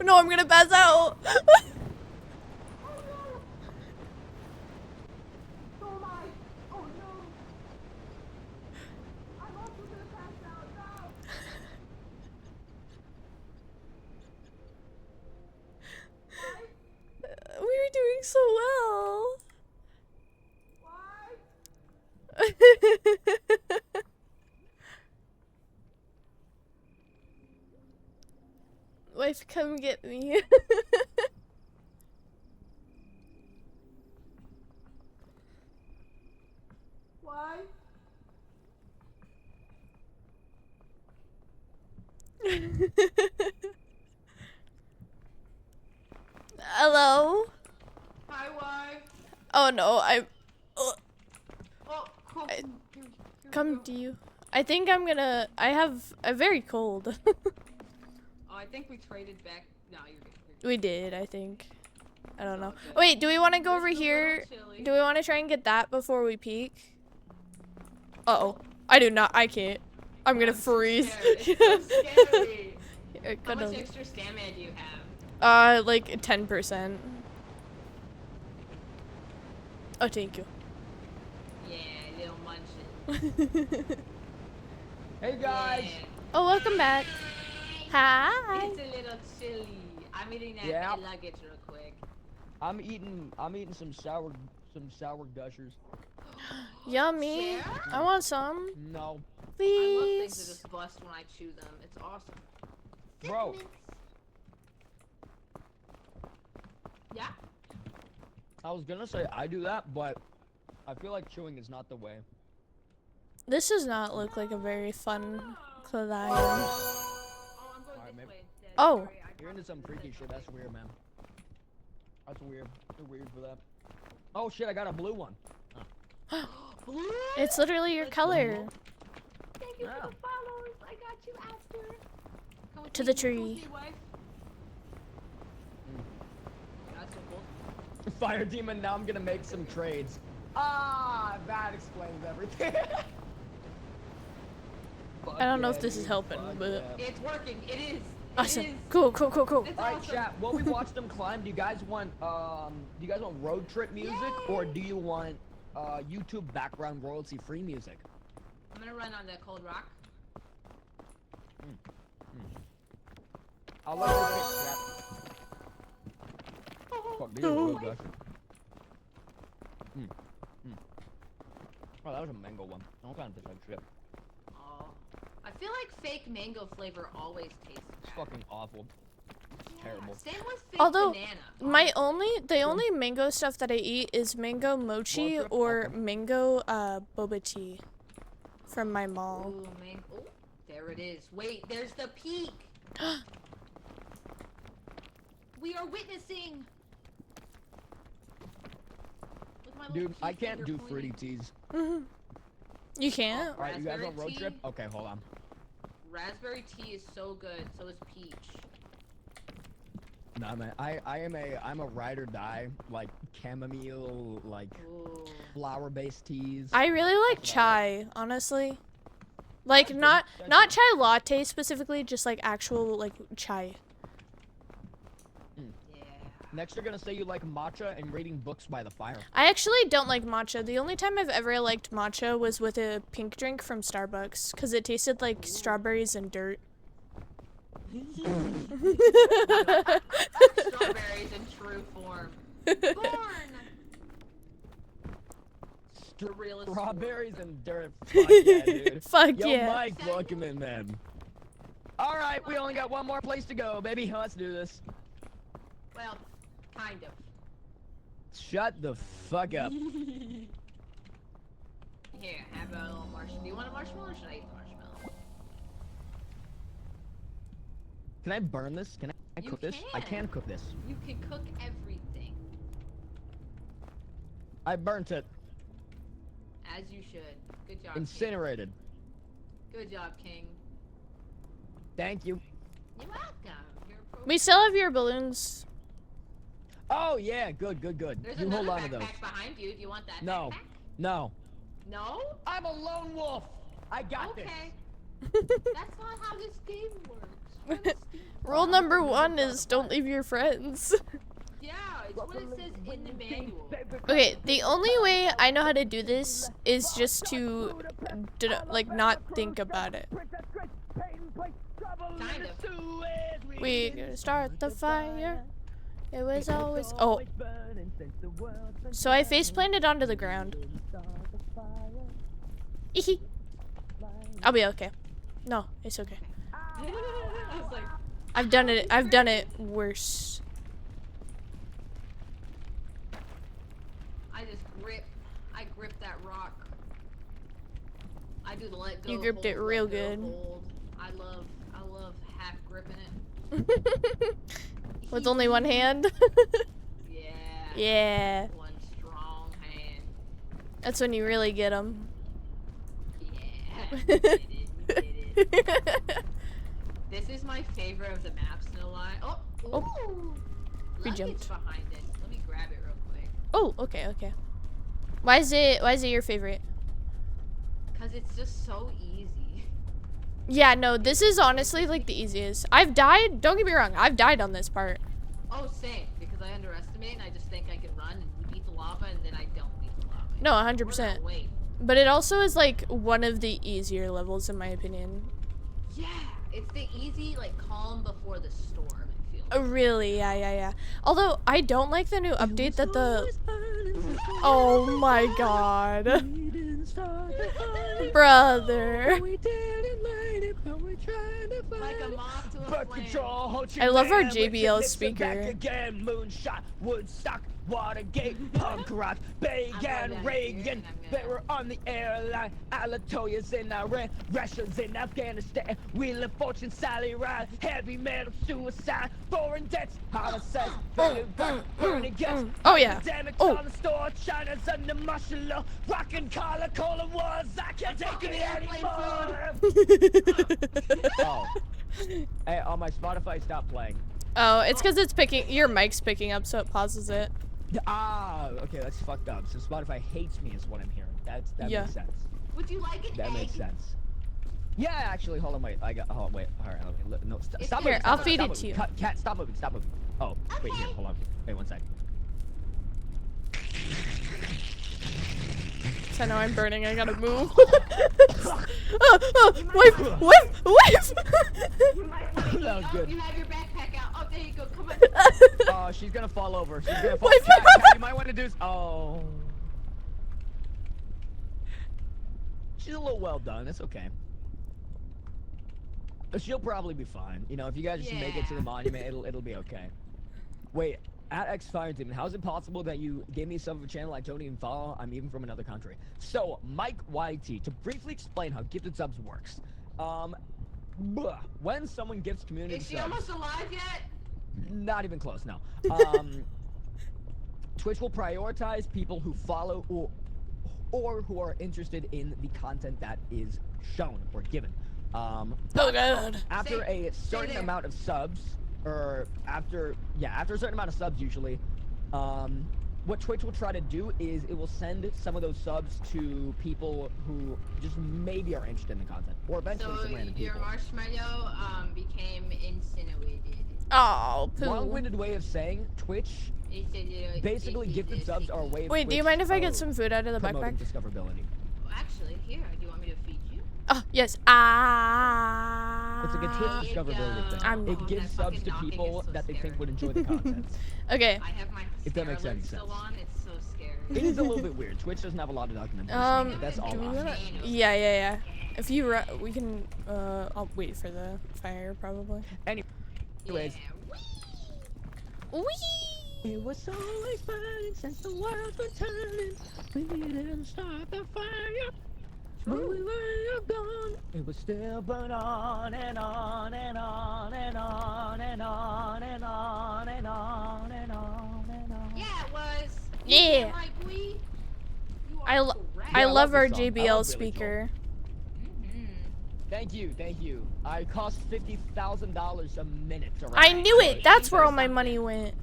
No, I'm gonna pass out. So am I. Oh no. I'm also gonna pass out. No. We were doing so well. Why? Wife, come get me. Why? Hello? Hi, wife. Oh no, Oh, cool. I come to you. I think I have a very cold. Oh, I think we traded back. No, you're good. We did, I think. I don't know. good. Wait, do we want to go over There's a here? little chili. Do we want to try and get that before we peek? Uh-oh. I do not. I can't. I'm gonna freeze. It's so scary. Here, How cut much off. extra stamina do you have? Like 10%. Oh, thank you. Yeah, little munchin. Hey guys. Yeah. Oh, welcome back. Hi. It's a little chilly. I'm eating that Yeah. luggage real quick. I'm eating some sour gushers. Yummy. Share? I want some. No, I love things that Please. just bust when I chew them. It's awesome. bro. Yeah? I was gonna say I do that, but I feel like chewing is not the way. This does not look like a very fun client. Oh, I'm going Alright, this maybe- way instead. Oh. Sorry, I You're into dropped some the freaky scissors shit. over That's there. weird, man. That's weird. You're weird for that. Oh shit! I got a blue one. Blue? It's literally your color. Thank you Yeah. for the follows. I got you after. Come with To me, the come tree. with me, wife. That's so cool. Fire demon. Now I'm gonna make some trades. Ah, that explains everything. I don't know if this is helping, but It's working. It is. It awesome. is. Cool. It's Alright, awesome. chat. While we watch them climb, do you guys want road trip music or do you want YouTube background royalty free music? I'm gonna run on the cold rock. I'll let you pick, chat. Fuck, these are real gushers. Oh, that was a mango one. I don't kind of taste like shit. Oh. I feel like fake mango flavor always tastes It's bad. fucking awful. It's terrible. Same with fake Although banana. the only mango stuff that I eat is mango mochi Road trip? or Okay. mango boba tea from my mall. Ooh, man. Oh, there it is. Wait, there's the peak. We are witnessing. With my little Dude, I peak can't finger do pointing. fruity teas. You can't? Alright, you guys Raspberry on road tea? trip? Okay, hold on. Raspberry tea is so good. So is peach. Nah, man. I'm a ride or die, like chamomile, like Ooh. flower-based teas. I really like That's what I chai, honestly. Like not chai latte specifically, just like actual like chai. Yeah. Next, you're gonna say you like matcha and reading books by the fire. I actually don't like matcha. The only time I've ever liked matcha was with a pink drink from Starbucks because it tasted like strawberries and dirt. Strawberries in true form. Born. The realest. Strawberries and dirt. Fuck yeah, dude. Fuck Yo, yeah. Mike, welcome in, man. All right, we only got one more place to go, baby. Let's do this. Well, kind of. Shut the fuck up. Here, have a little marshmallow. Do you want a marshmallow or should I eat the marshmallow? Can I burn this? Can I You cook this? I can. can cook this. You can cook everything. I burnt it. As you should. Good job, King. Incinerated. Good job, King. Thank you. You're welcome. You're a pro. We still have your balloons. Oh yeah, good, good, good. There's You hold another on to those. backpack behind you. Do you want that No, backpack? no. No? I'm a lone wolf. I got Okay. That's not how this game works. Rule number 1 is don't leave your friends. Yeah, it's what it says in the manual. Okay, the only way I know how to do this is just to, like, not think about it. Kind of. We gonna start the fire. It was always. Oh. So I face planted onto the ground. Eehee. I'll be okay. No, it's okay. I was like, I've done it. I've done it worse. I grip that rock. I do the let go. You gripped it hold, real let go, good. hold. I love half gripping it. With only one hand. Yeah. Yeah. One strong hand. That's when you really get them. Yeah. You did it. You did it. This is my favorite of the maps, no lie. Oh, ooh. Oh. We Luggage jumped. behind it. Let me grab it real quick. Oh, okay, okay. Why is it your favorite? Cause it's just so easy. Yeah, no, this is honestly like the easiest. I've died, don't get me wrong, I've died on this part. Oh, same. Because I underestimate and I just think I can run and beat the lava and then I don't beat the lava. No, Or 100%. wait. But it also is like one of the easier levels in my opinion. Yeah, it's the easy, like, calm before the storm, it feels. Really, yeah. Although I don't like the new update that the. Oh my god, brother. Like a moth to a Birth flame. control, hold I your love our man, with your JBL lips and back speaker. again, moonshot, Woodstock, Watergate, punk rock, Reagan, Reagan. They were on the airline. Alatoya's in Iran, Russia's in Afghanistan. Wheel of Fortune, Sally Ride, heavy metal, suicide, foreign debts, homicides, burning gas. Oh yeah. Epidemics Oh. on the store, China's under martial law, rockin' collar, cola wars. I can't take it anymore. Oh. Hey, on my Spotify, stop playing. Oh, it's because it's picking. Your mic's picking up, so it pauses it. Ah, okay, that's fucked up. So Spotify hates me is what I'm hearing. That Yeah. makes sense. Would you like an That egg? makes sense. Yeah, actually, hold on, wait. Wait. All right, no, stop Here, moving. I'll stop feed moving, it to you. Cat, stop moving, stop moving. Oh, wait, here, hold on. Wait 1 sec. So I know I'm burning. I gotta move. Wave. You might want to That was good. You have your backpack out. Oh, there you go. Come on. Oh, she's gonna fall over. She's gonna fall. Wait, Cat, you might want to do. Oh. She's a little well done. It's okay. She'll probably be fine. You know, if you guys just make it to the Yeah. monument, it'll be okay. Wait, at X Fire Demon, how is it possible that you gave me some of a channel I don't even follow? I'm even from another country. So, Mike YT, to briefly explain how gifted subs works. When someone gifts community Is she subs, almost alive yet? not even close, no. Twitch will prioritize people who follow or who are interested in the content that is shown or given. Oh god. After a certain there. amount of subs, or after a certain amount of subs usually, what Twitch will try to do is it will send some of those subs to people who just maybe are interested in the content, or eventually So some random your people. marshmallow became incinerated. Oh, poo. Long-winded way of saying Twitch basically gifted subs are a way of Wait, do you Twitch mind if I get of some food out of the promoting backpack? discoverability. Actually, here. Do you want me to feed you? Oh, yes. Ah. It's like a Twitch There you discoverability go. thing. I'm- It gives That subs fucking to knocking people is so that they think scary. would enjoy the content. Okay. I have my If that makes Sarah any alert still sense. on. It's so scary. It is a little bit weird. Twitch doesn't have a lot of documentation. but that's all. Do we on wanna? it. Yeah. If you we can. I'll wait for the fire probably. Anyways, Wee! it was always burning since the world's been turning. We didn't start the fire. When we were gone, it was still burn on and on and on and on and on and on and on and on and on. Yeah, it was. Yeah. Like we. I I love our this song. I JBL love Billy speaker. Thank you. I cost $50,000 a minute to I ride. knew it. That's where all my money went.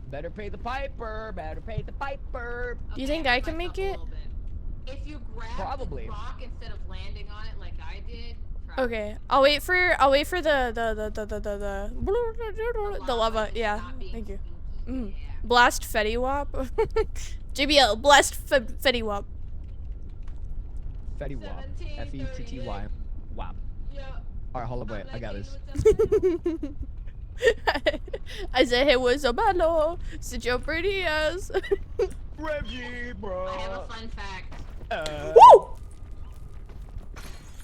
Better pay the piper. Better pay the piper. Do you think I can make it? If you grab Probably. the rock instead of landing on it like I did. Okay, I'll wait for the lava. Yeah, thank you. Blast Fetty Wap. JBL, blast Fetty Wap. Fetty Wap. F-E-T-T-Y. Wap. Yeah. Alright, hold up, wait. I got this. I said it was so bad, no. Sit your pretty ass. Reggie, bro. I have a fun fact. Woo!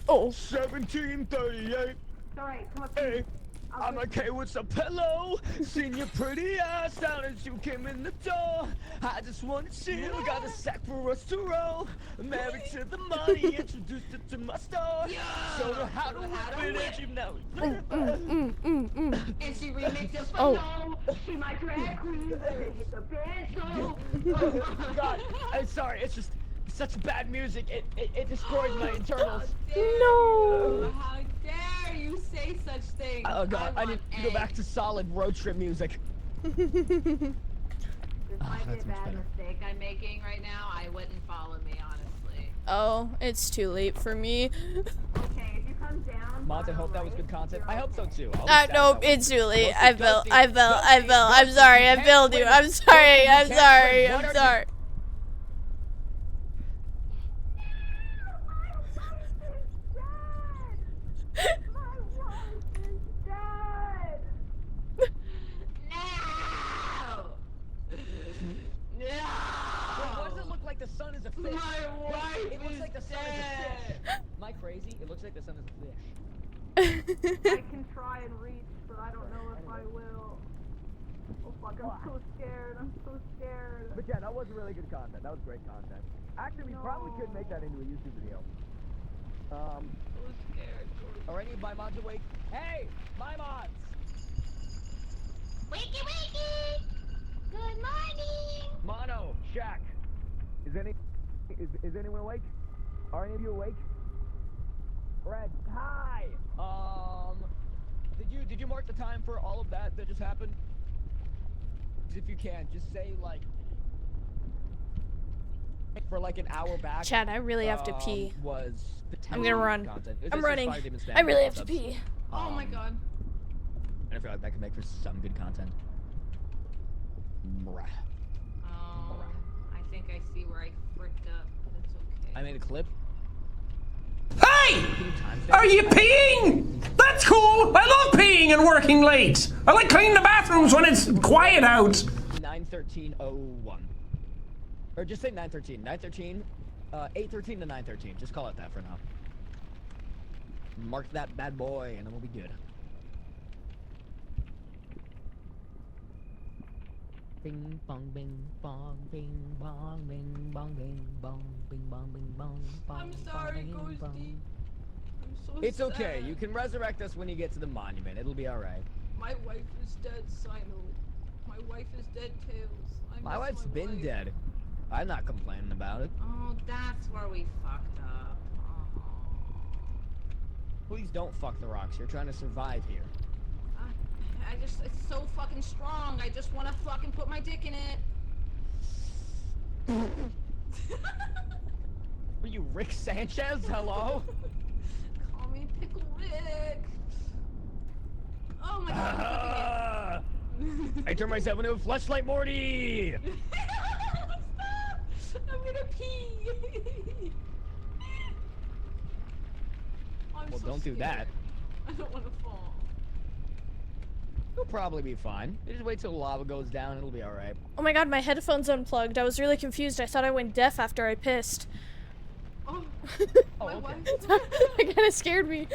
Oh. 1738. Alright, come up Hey, I'm okay with some pillow. Seen your pretty ass down as you came in the door. I just wanna chill. Got a sack for us to roll. Married to the money, introduced her to my store. Showed her how to whip it, and she now. And she remixed it for Oh. She my drag queen. Hit the band show. God, I'm sorry. It's just such bad music. It destroys my internals. No. How dare you say such things? Oh God, I need want to go back to solid road trip music. This might be a that's much bad better. mistake I'm making right now. I wouldn't follow me, honestly. Oh, it's too late for me. Okay, if you come down. Mont, I hope that was good content. I hope so too. Nope, it's too late. I fell. I'm sorry. I failed you. I'm sorry. I'm sorry. No! Why does it look like the sun is a fish? My wife It looks is like the sun is a fish. dead. Am I crazy? It looks like the sun is a fish. I can try and reach, but I don't know if I will. Oh fuck, I'm so scared. I'm so scared. But yeah, that was really good content. That was great content. Actually, we probably could make that into a YouTube video. So scared. Are any of my mods awake? Hey, my mods! Wakey wakey! Good morning! Mono, Shaq. Is anyone awake? Are any of you awake? Red, hi. Did you mark the time for all of that just happened? If you can, just say like for like an hour back. Chad, I really have to pee. Was I'm gonna run. content. I'm This is running. Fire Demon I Stand really have to subs. pee. Oh my god. And I feel like that could make for some good content. Bruh. I think I see where I fricked up. It's okay. I made a clip. Hey! Are you peeing? That's cool! I love peeing and working late! I like cleaning the bathrooms when it's quiet out! 9:13:01. Or just say 9:13. 9:13. 8:13 to 9:13. Just call it that for now. Mark that bad boy, and then we'll be good. Bing bong bing bong bing bong bing bong bing bong bing bong bing bong bong. I'm sorry, Ghostie. I'm so It's okay. sad. You can resurrect us when you get to the monument. It'll be all right. My wife is dead, Sino. My wife is dead, Tails. I My miss wife's my been wife. dead. I'm not complaining about it. Oh, that's where we fucked up. Oh. Please don't fuck the rocks. You're trying to survive here. It's so fucking strong. I just want to fucking put my dick in it. Are you Rick Sanchez? Hello? Call me Pickle Rick. Oh my god. I turned myself into a fleshlight Morty! Stop! I'm gonna pee. Well, don't do that. I don't want to fall. You'll probably be fine. You just wait till the lava goes down, it'll be alright. Oh my god, my headphones unplugged. I was really confused. I thought I went deaf after I pissed. Oh, Oh, my okay. wife. It kind of scared me.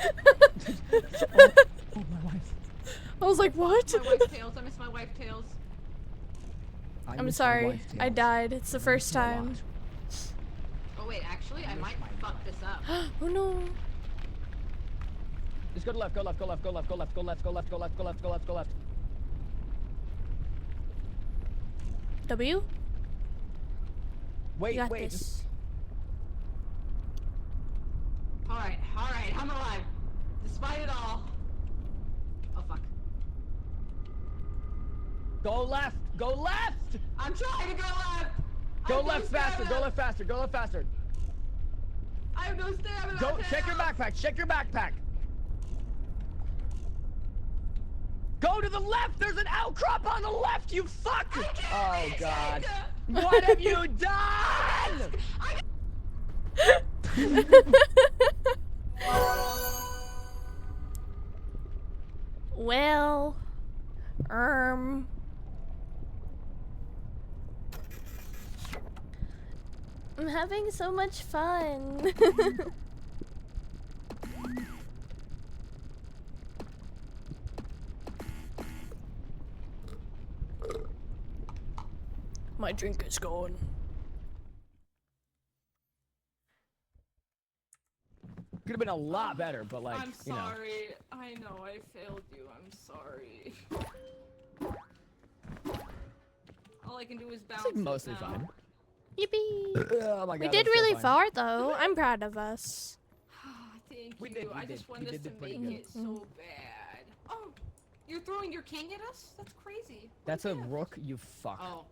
Oh, my wife. I was like, what? My wife tails. I miss my wife tails. I I'm miss my sorry. wife's I tails. died. It's the first A lot. time. Oh wait, actually, I might fuck this up. Oh no. Just go to left, go left, go left, go left, go left, go left, go left, go left, go left, go left, go left. W? Wait, You got wait, this. just Alright, I'm alive. Despite it all. Oh fuck. go left, go left! I'm trying to go left! Go I have no left faster, stamina. go left faster, go left faster. I have no stamina. Go, check your backpack, check your backpack. Go to the left, there's an outcrop on the left, you fuck! Oh god. What have you done? Well, I'm having so much fun. My drink is gone. Could have been a lot better, but like, I'm you know. sorry. I know I failed you. I'm sorry. All I can do is bounce. It's like mostly now. fine. Yippee! Oh my god. We did that's so really fun. far though. I'm proud of us. Thank We you. did, we I did. just We wanted us did to do pretty make good. it so bad. Oh, you're throwing your king at us? That's crazy. That's a rook, you fuck. Oh.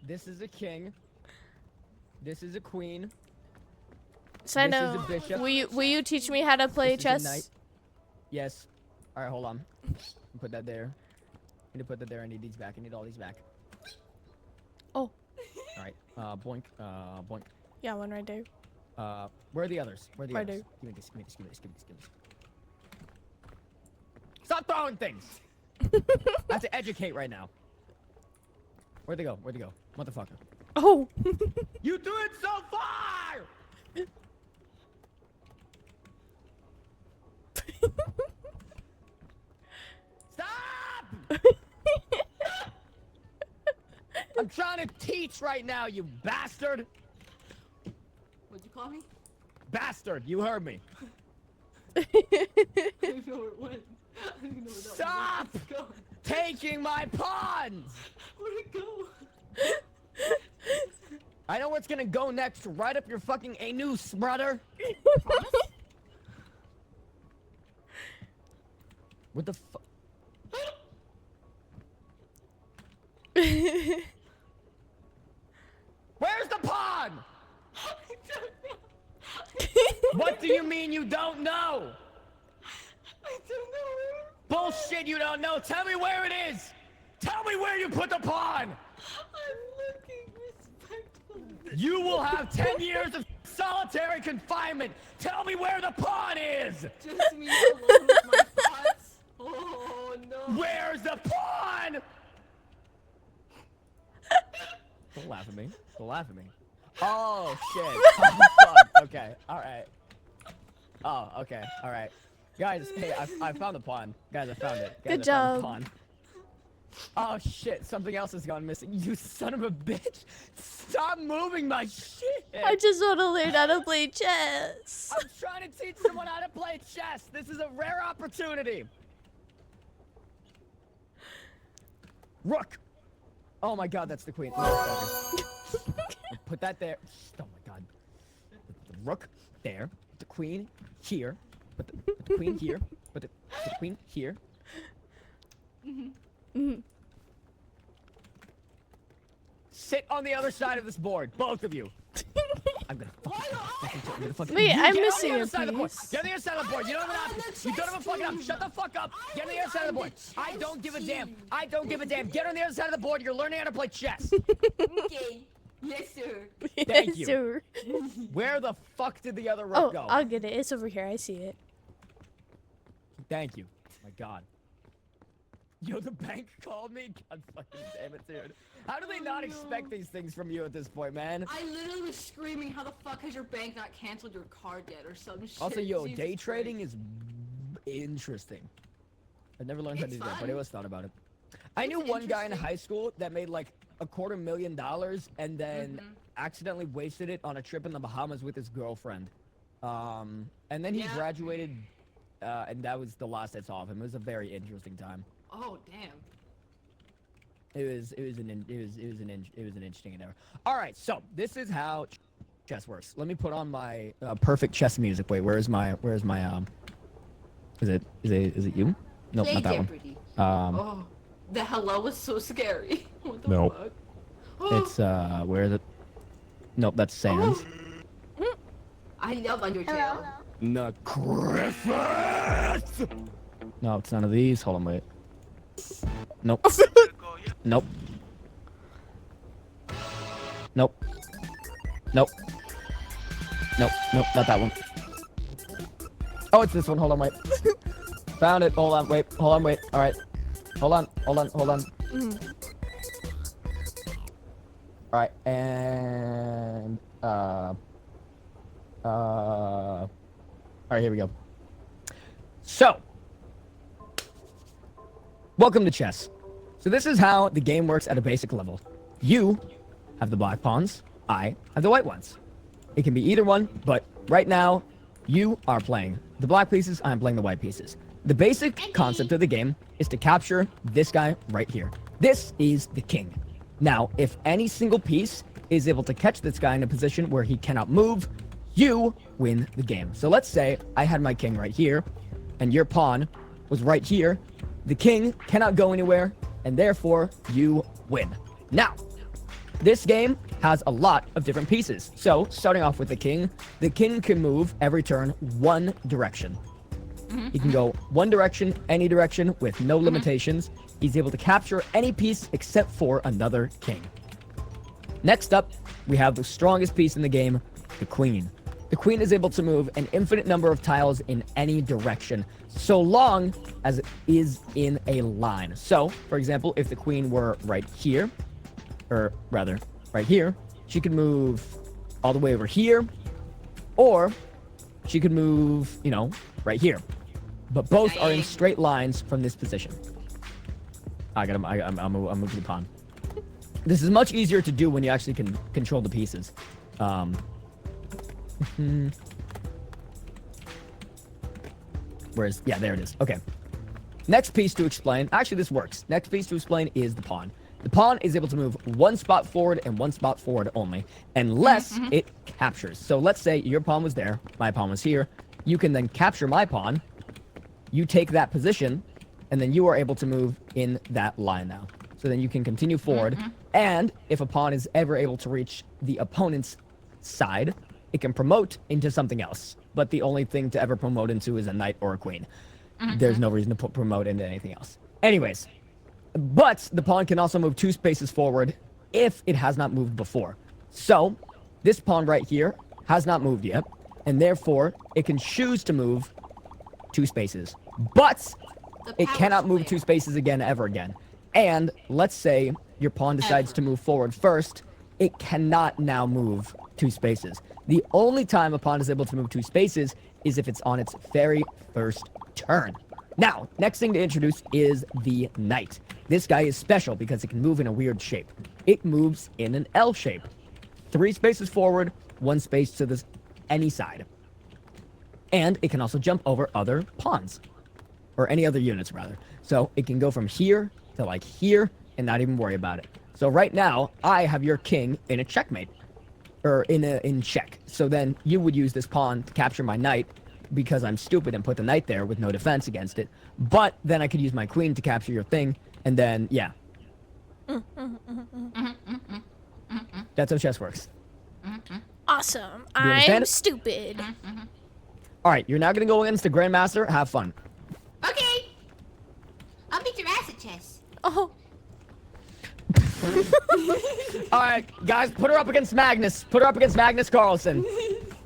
This is a king. This is a queen. Sino, This is a bishop. will you teach me how to play This is a knight. chess? Yes. Alright, hold on. Put that there. I need to put that there. I need these back. I need all these back. Oh. Alright. Boink. Boink. Yeah, one right there. Where are the others? Where are the Right others? there. Give me this, give me this, give me this, give me this, give me this. Stop throwing things! I have to educate right now. Where'd they go? Where'd they go? Motherfucker. Oh. You threw it so far! Stop! I'm trying to teach right now, you bastard! What'd you call me? Bastard, you heard me. I don't know where it went. I don't even know where that Stop was going. taking my pawns! Where'd it go? I know where it's gonna go next, right up your fucking anus, brother. Promise? What the fuck? Where's the pawn? I don't know. What do you mean you don't know? I don't know. Bullshit, you don't know. Tell me where it is. Tell me where you put the pawn. I'm looking respectfully. You will have 10 years of solitary confinement. Tell me where the pawn is. Just me alone with my thoughts. Oh no. Where's the pawn? Don't laugh at me. Don't laugh at me. Oh shit. Oh, fuck. Okay. All right. Oh, okay. All right. Guys, hey, I found the pawn. Guys, I found it. Guys, Good I found the job. pawn. Oh shit, something else has gone missing. You son of a bitch. Stop moving my shit. I just want to learn how to play chess. I'm trying to teach someone how to play chess. This is a rare opportunity. Rook. Oh my god, that's the queen. Motherfucker. Put that there. Oh my god. The rook there. Put the queen here. Put the queen here. Put the queen here. Sit on the other side of this board, both of you. I'm gonna fucking Wait, I'm get on missing the a other side of the board. piece. Get on the other side of the board. You don't have an option. You don't have a fucking option. Shut the fuck up. Get on the other side of the board. I don't give a damn. I don't give a damn. Get on the other side of the board. You're learning how to play chess. Okay. Yes, sir. Thank you. Sir. Where the fuck did the other rook Oh, go? I'll get it. It's over here. I see it. Thank you. My God. Yo, the bank called me. God fucking damn it, dude. How do they not expect these things from you at this point, man? I literally was screaming, how the fuck has your bank not canceled your card yet or some shit? Also, yo, Jesus day Christ. trading is interesting. I've never learned how to do that, but I always thought about it. I knew one guy in high school that made like $250,000 and then accidentally wasted it on a trip in the Bahamas with his girlfriend. And then he graduated, and that was the last I saw of him. It was a very interesting time. Oh damn. It was an interesting endeavor. All right, so this is how chess works. Let me put on my perfect chess music. Wait, where's my Is it you? Nope, Play not that Jeopardy. one. Oh, the hello was so scary. What the Nope. fuck? It's where is it? Nope, that's Sans. I love Undertale. No, Griffith! No, it's none of these. Hold on, wait. Nope. Nope. Nope. Nope. Nope. Nope. Not that one. Oh, it's this one. Hold on, wait. Found it. Hold on, wait. Hold on, wait. All right. Hold on. Hold on. Hold on. All right, and all right, here we go. So, welcome to chess. So this is how the game works at a basic level. You have the black pawns, I have the white ones. It can be either one, but right now, you are playing the black pieces, I'm playing the white pieces. The basic concept of the game is to capture this guy right here. This is the king. Now, if any single piece is able to catch this guy in a position where he cannot move, you win the game. So let's say I had my king right here, and your pawn was right here. The king cannot go anywhere, and therefore, you win. Now, this game has a lot of different pieces. So, starting off with the king can move every turn one direction. He can go one direction, any direction, with no limitations. He's able to capture any piece except for another king. Next up, we have the strongest piece in the game, the queen. The queen is able to move an infinite number of tiles in any direction, so long as it is in a line. So, for example, if the queen were right here, or rather, right here, she could move all the way over here, or she could move, you know, right here. But both are in straight lines from this position. I'm moving the pawn. This is much easier to do when you actually can control the pieces. Whereas, yeah, there it is. Okay. Next piece to explain. Actually, this works. Next piece to explain is the pawn. The pawn is able to move one spot forward and one spot forward only, unless it captures. So let's say your pawn was there, my pawn was here. You can then capture my pawn. You take that position, and then you are able to move in that line now. So then you can continue forward. And if a pawn is ever able to reach the opponent's side, it can promote into something else. But the only thing to ever promote into is a knight or a queen. There's no reason to promote into anything else. Anyways, but the pawn can also move 2 spaces forward if it has not moved before. So this pawn right here has not moved yet, and therefore it can choose to move 2 spaces. But it cannot move 2 spaces again ever again. And let's say your pawn decides to move forward first, it cannot now move 2 spaces. The only time a pawn is able to move 2 spaces is if it's on its very first turn. Now, next thing to introduce is the knight. This guy is special because it can move in a weird shape. It moves in an L shape. 3 spaces forward, 1 space to this any side. And it can also jump over other pawns. Or any other units, rather. So it can go from here to like here and not even worry about it. So right now, I have your king in a checkmate. Or in check. So then you would use this pawn to capture my knight because I'm stupid and put the knight there with no defense against it. But then I could use my queen to capture your thing. And then, yeah. That's how chess works. Awesome. Do you understand I'm it? stupid. Alright, you're now going to go against the Grandmaster. Have fun. Okay. I'll beat your ass at chess. Oh. Alright, guys, put her up against Magnus. Put her up against Magnus Carlsen.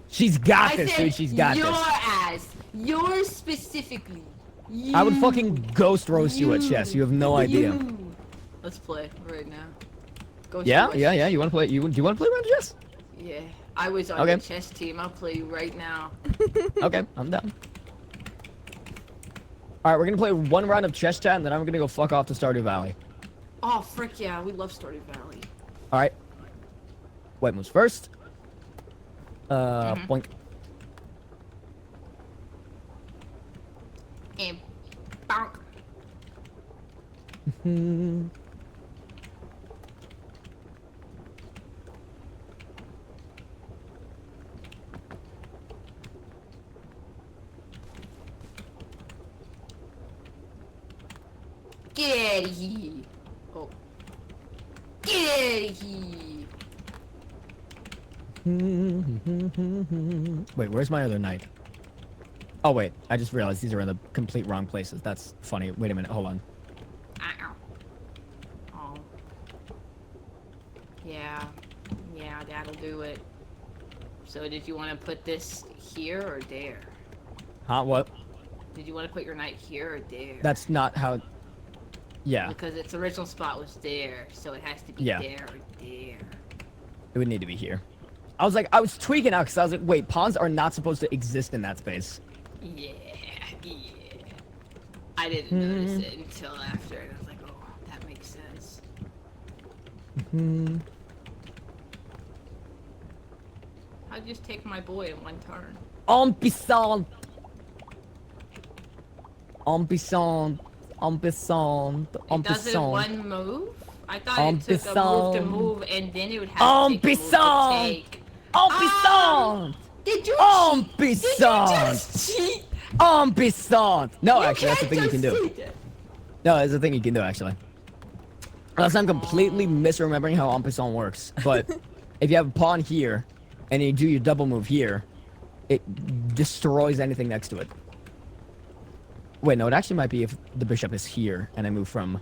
She's got this, dude. She's got your this. ass. Yours specifically. I would fucking ghost roast you at chess. You have no idea. Let's play right now. Ghost Yeah, roast. yeah, yeah. You want to play? Do you want to play round of chess? Yeah, I was on Okay. the chess team. I'll play you right now. Okay, I'm down. All right, we're gonna play one round of chess chat, and then I'm gonna go fuck off to Stardew Valley. Oh frick yeah, we love Stardew Valley. All right. White moves first. Boink. And bonk. Get out of here. Oh. Get out of here. Wait, where's my other knight? Oh wait, I just realized these are in the complete wrong places. That's funny. Wait a minute, hold on. Ow. Oh. Yeah. Yeah, that'll do it. So did you want to put this here or there? Huh? What? Did you want to put your knight here or there? That's not how. Yeah, Because its original spot was there, so it has to be Yeah. there or there. it would need to be here. I was tweaking out because I was like, wait, pawns are not supposed to exist in that space. Yeah, yeah. I didn't notice it until after, and I was like, oh, that makes sense. I'd just take my boy in one turn. En passant. En passant. En passant. En Does it passant. one move? I thought En it took a move to passant. move, and then it would have En to take a move to passant. take. En passant. Did you En cheat? Did you passant. just cheat? En passant. No, actually, that's the can't thing you can just do. say that. No, that's the thing you can do, actually. Unless I'm completely misremembering how en passant works. But if you have a pawn here, and you do your double move here, it destroys anything next to it. Wait, no, it actually might be if the bishop is here, and I move from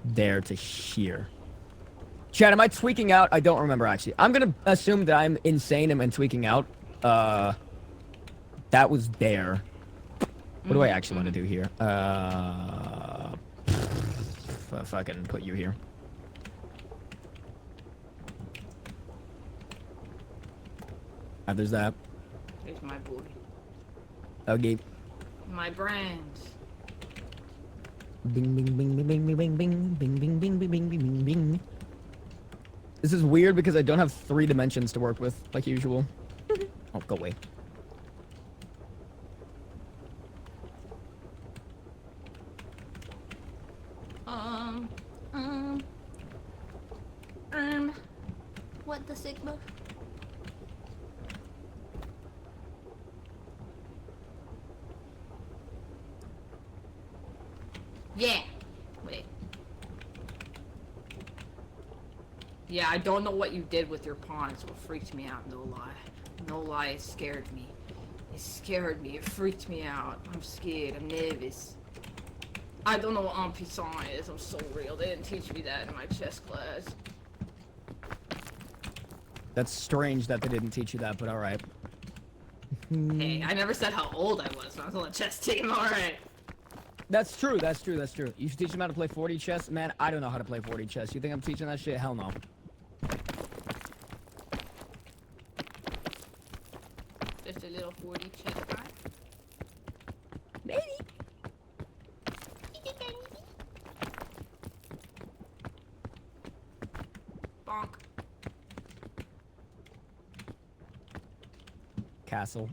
there to here. Chad, am I tweaking out? I don't remember, actually. I'm gonna assume that I'm insane and tweaking out. That was there. What do I actually want to do here? If I can put you here. There's that. There's my boy. Okay. My brand. Bing bing bing bing bing bing bing bing bing bing bing bing bing bing. This is weird because I don't have 3 dimensions to work with like usual. Oh, go away. What the Sigma? Yeah. Wait. Yeah, I don't know what you did with your pawns. What freaked me out, no lie. No lie, it scared me. It scared me. It freaked me out. I'm scared. I'm nervous. I don't know what en passant is. I'm so real. They didn't teach me that in my chess class. That's strange that they didn't teach you that, but alright. Hey, I never said how old I was when I was on the chess team, alright. That's true, that's true, that's true. You should teach them how to play 4D chess? Man, I don't know how to play 4D chess. You think I'm teaching that shit? Hell no. Just a little 40 chess guy. Maybe. Bonk. Castle.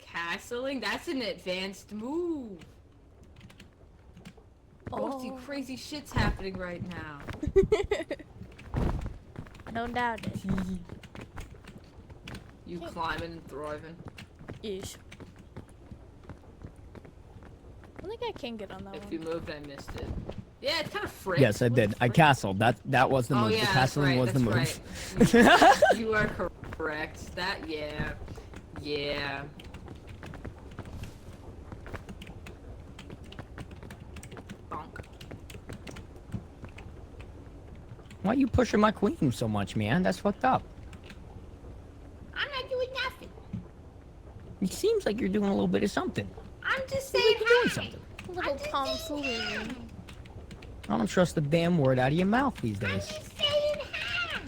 Castling? That's an advanced move. Oh, crazy shit's happening right now. I don't doubt it. You climbing and thriving. Ish. I think I can get on that If one. you moved, I missed it. Yeah, it's kind of frick. Yes, I What's did. I frick? castled. That was the Oh move. yeah, The that's castling right, was the that's move. right. You are correct. That, yeah. Yeah. Bonk. Why you pushing my queen so much, man? That's fucked up. I'm not doing nothing. It seems like you're doing a little bit of something. I'm just He's saying like, you're doing hi. something. Little tomfoolery. I don't trust the damn word out of your mouth these I'm days. just saying hi.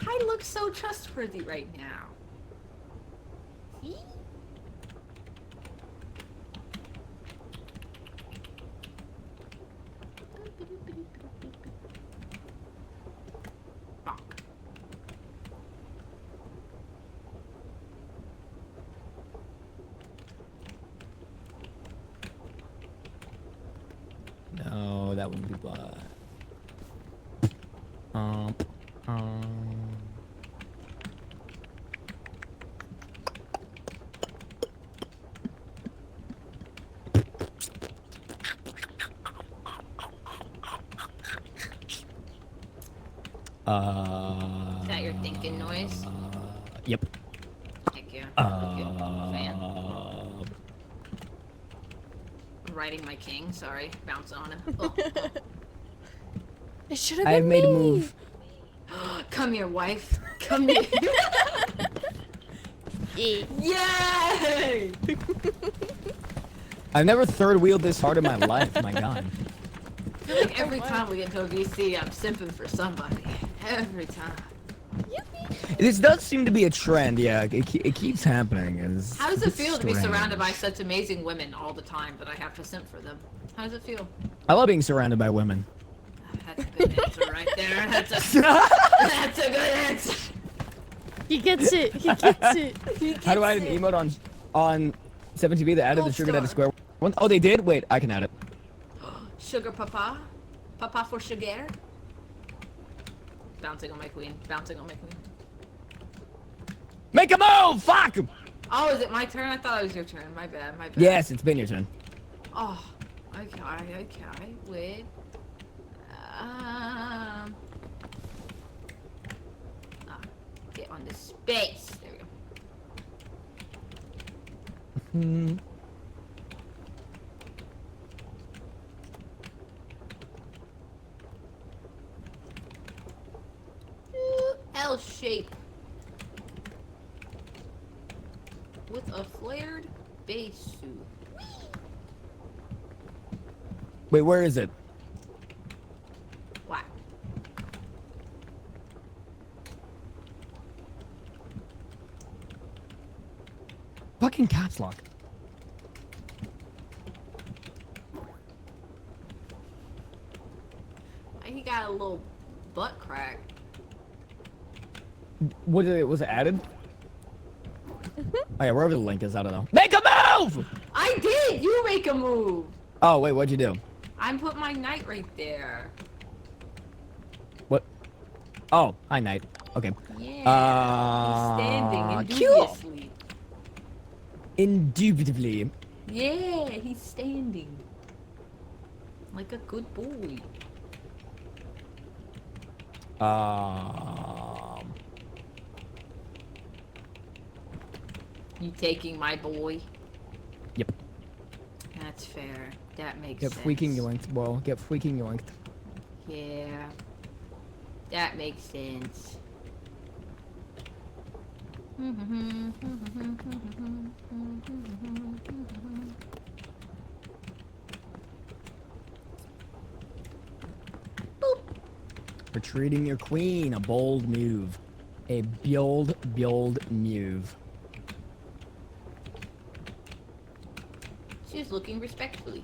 I look so trustworthy right now. See? No, that wouldn't be bad. Is that your thinking noise? Yep. Thank you. Fan. I'm riding my king, sorry. Bounce on him. Oh, oh. It should have I been made a me. move. Come here, wife. Come here. Yay! I've never third wheeled this hard in my life. My God. I feel like every time we get into a VC, I'm simping for somebody. Every time. This does seem to be a trend. Yeah, it keeps happening. How does it feel to be strange. surrounded by such amazing women all the time that I have to simp for them? How does it feel? I love being surrounded by women. That's a good answer right there. That's a good answer. He gets it. He gets it. He gets How do I add an emote on 7TV that added the sugar daddy square one? Oh, they did? Wait, I can add it. Sugar papa? Papa for sugar? Bouncing on my queen. Bouncing on my queen. Make a move! Fuck! Oh, is it my turn? I thought it was your turn. My bad, my bad. Yes, it's been your turn. Oh, okay. Wait. Get on the space. There we go. L shape with a flared base suit. Wait, where is it? What? Fucking caps lock. He got a little butt crack. Was it added? Oh yeah, wherever the link is, I don't know. Make a move! I did! You make a move! Oh wait, what'd you do? I put my knight right there. What? Oh, hi knight. Okay. Yeah. He's standing indubiously. Indubitably. Yeah, he's standing. Like a good boy. You taking my boy? Yep. That's fair. That makes Get sense. freaking yoinked, bro. Get freaking yoinked. Yeah. That makes sense. Boop. Retreating your queen, a bold move. A bold move. She's looking respectfully.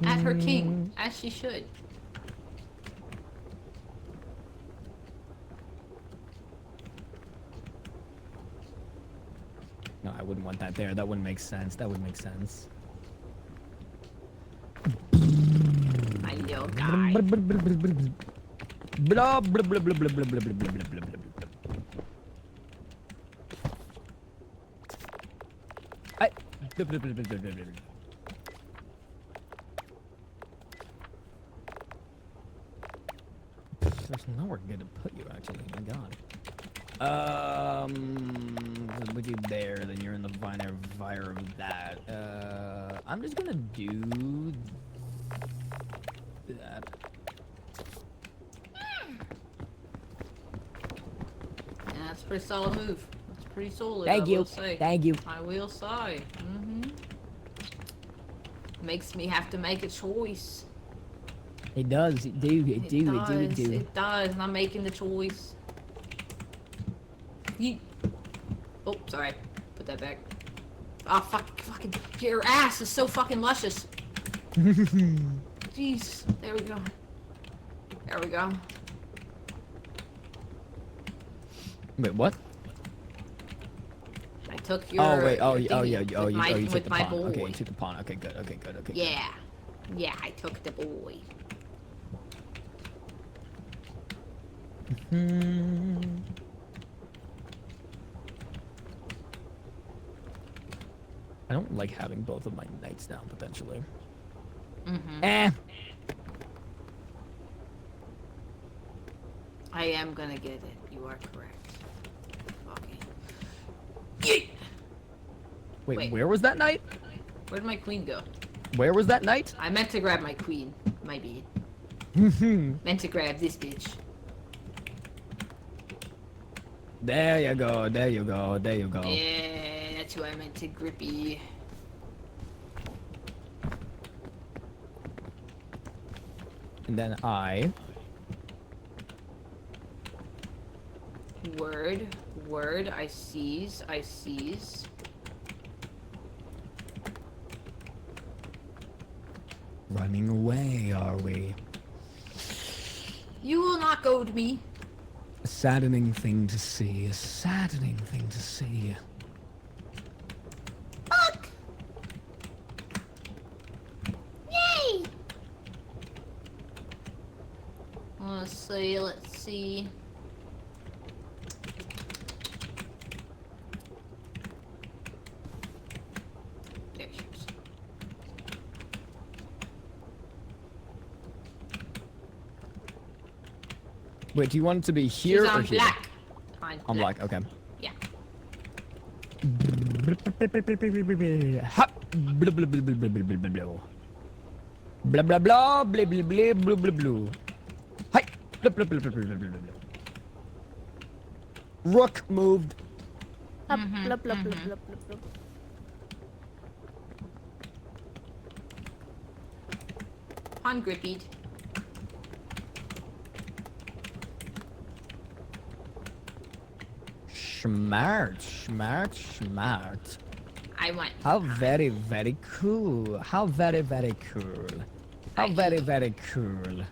At her king, as she should. No, I wouldn't want that there. That wouldn't make sense. That would make sense. My little guy. Blah, blah, blah, blah, blah, blah, blah, blah, blah, blah, blah, blah. There's nowhere good to put you, actually. My God. With you there, then you're in the vire of that. I'm just gonna do that. Yeah, that's a pretty solid move. That's a pretty solid. Thank I you. will say. Thank you. I will say. Makes me have to make a choice. It does. It do. It do. It do. It do. It does. And I'm making the choice. Yeet. Oh, sorry. Put that back. Oh, fucking. Your ass is so fucking luscious. Jeez. There we go. There we go. Wait, what? I took your. Oh wait. Oh your yeah. thingy Oh, you with took the my pawn. boy. Okay, you took the pawn. Okay, good. Okay, good. Okay. Yeah. Yeah, I took the boy. I don't like having both of my knights down potentially. I am gonna get it. You are correct. Fucking. Yeet! Wait, where was that knight? Where'd my queen go? Where was that knight? I meant to grab my queen. My bad. Meant to grab this bitch. There you go. There you go. There you go. Yeah, that's who I meant to grippy. And then I. Word, I seize. Running away, are we? You will not goad me. A saddening thing to see. A saddening thing to see. Fuck! Yay! Let's see. There she is. Wait, do you want it to be here She's or on here? black. On black, okay. Yeah. Ha! Blah blah blah blah blah blah blah blah. Blah blah blah blah blah blah blah blah blah. Hi! Blah blah blah blah blah blah blah blah. Rook moved. Up, blah, blah, blah, blah, blah, blah. On grippied. Smart. I want. How very cool. How very cool. How very cool.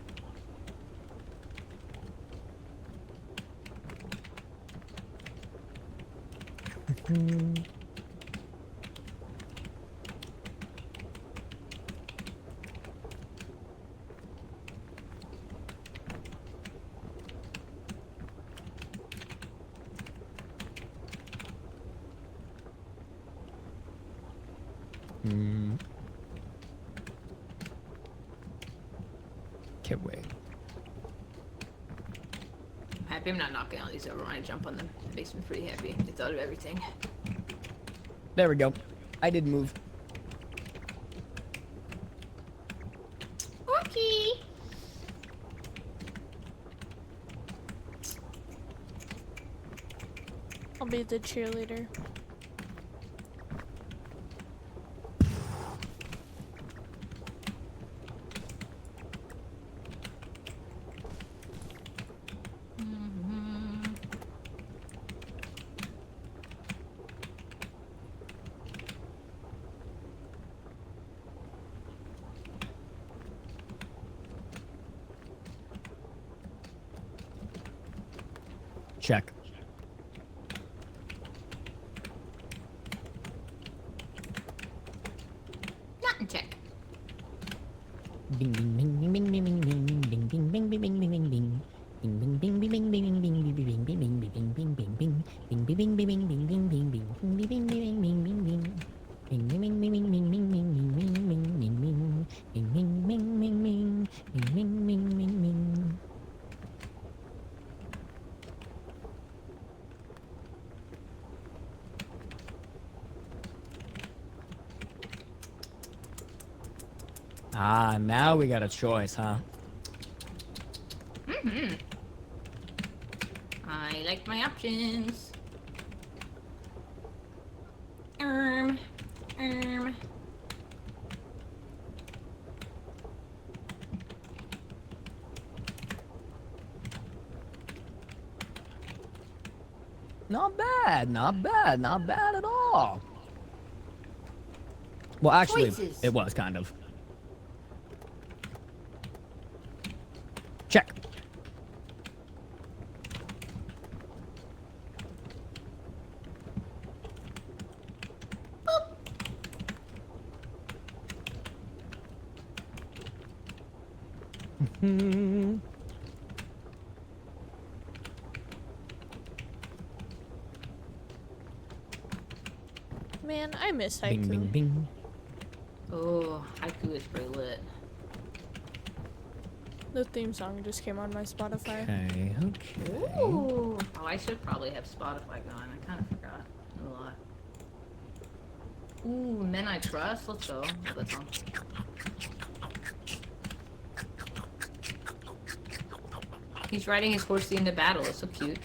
Can't wait. Happy I'm not knocking all these over when I jump on them. It makes me pretty happy. I thought of everything. There we go. I did move. Okay. I'll be the cheerleader. Check. Not in check. Bing bing bing bing bing bing bing bing bing bing bing bing bing bing bing bing. Bing bing bing bing bing bing bing bing bing bing bing bing bing bing bing bing. Bing bing bing bing bing bing bing bing bing. Bing bing bing bing bing bing bing. Bing bing bing bing bing bing bing bing bing bing bing bing bing. Bing bing bing bing bing. Bing bing bing bing bing. Ah, now we got a choice, huh? I like my options. Not bad, not bad, not bad at all. Well, actually, Choices. it was kind of. Check. Man, I miss Bing, haiku. bing, bing. Oh, haiku is pretty lit. The theme song just came on my Spotify. Okay, okay. Ooh. Oh, I should probably have Spotify going. I kind of forgot a lot. Ooh, Men I Trust. Let's go. That song. He's riding his horsey into battle. It's so cute.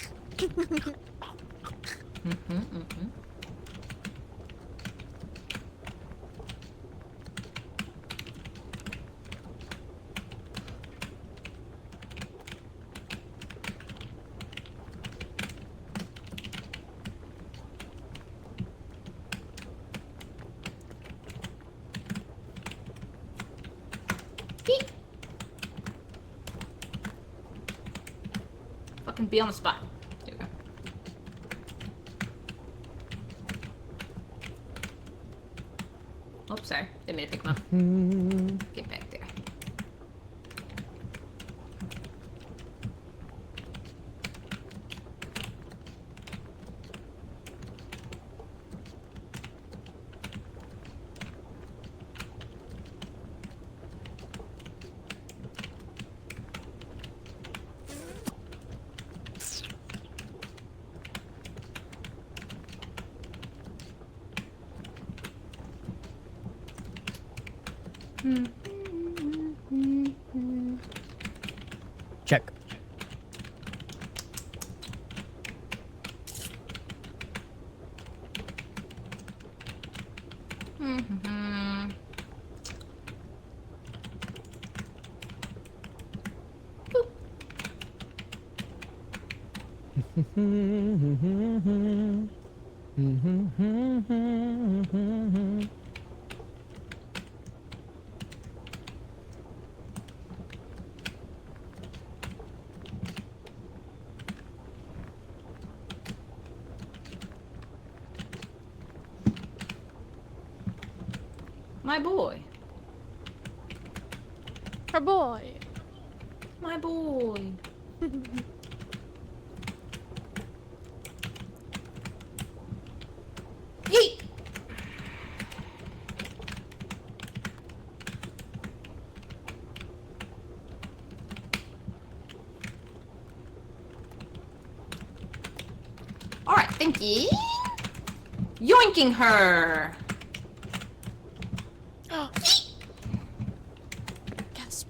Beep. Fucking be on the spot. There we go. Oops, sorry. Didn't mean to pick him up. Get back there. Check. My boy. Her boy. My boy. Yeet! Alright, thank you. Yoinking her! Gasp.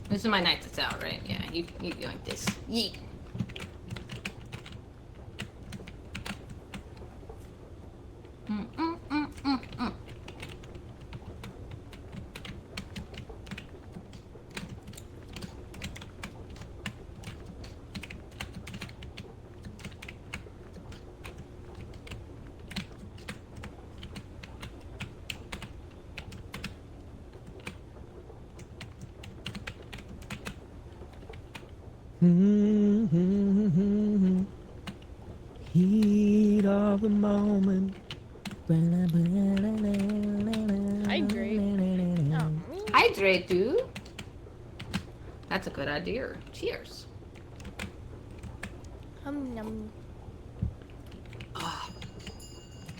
This is my knife that's out, right? Yeah, you yoink this. Yeet. Heat of the moment. Hydrate. Oh, Hydrate, dude. That's a good idea. Cheers. Num. God,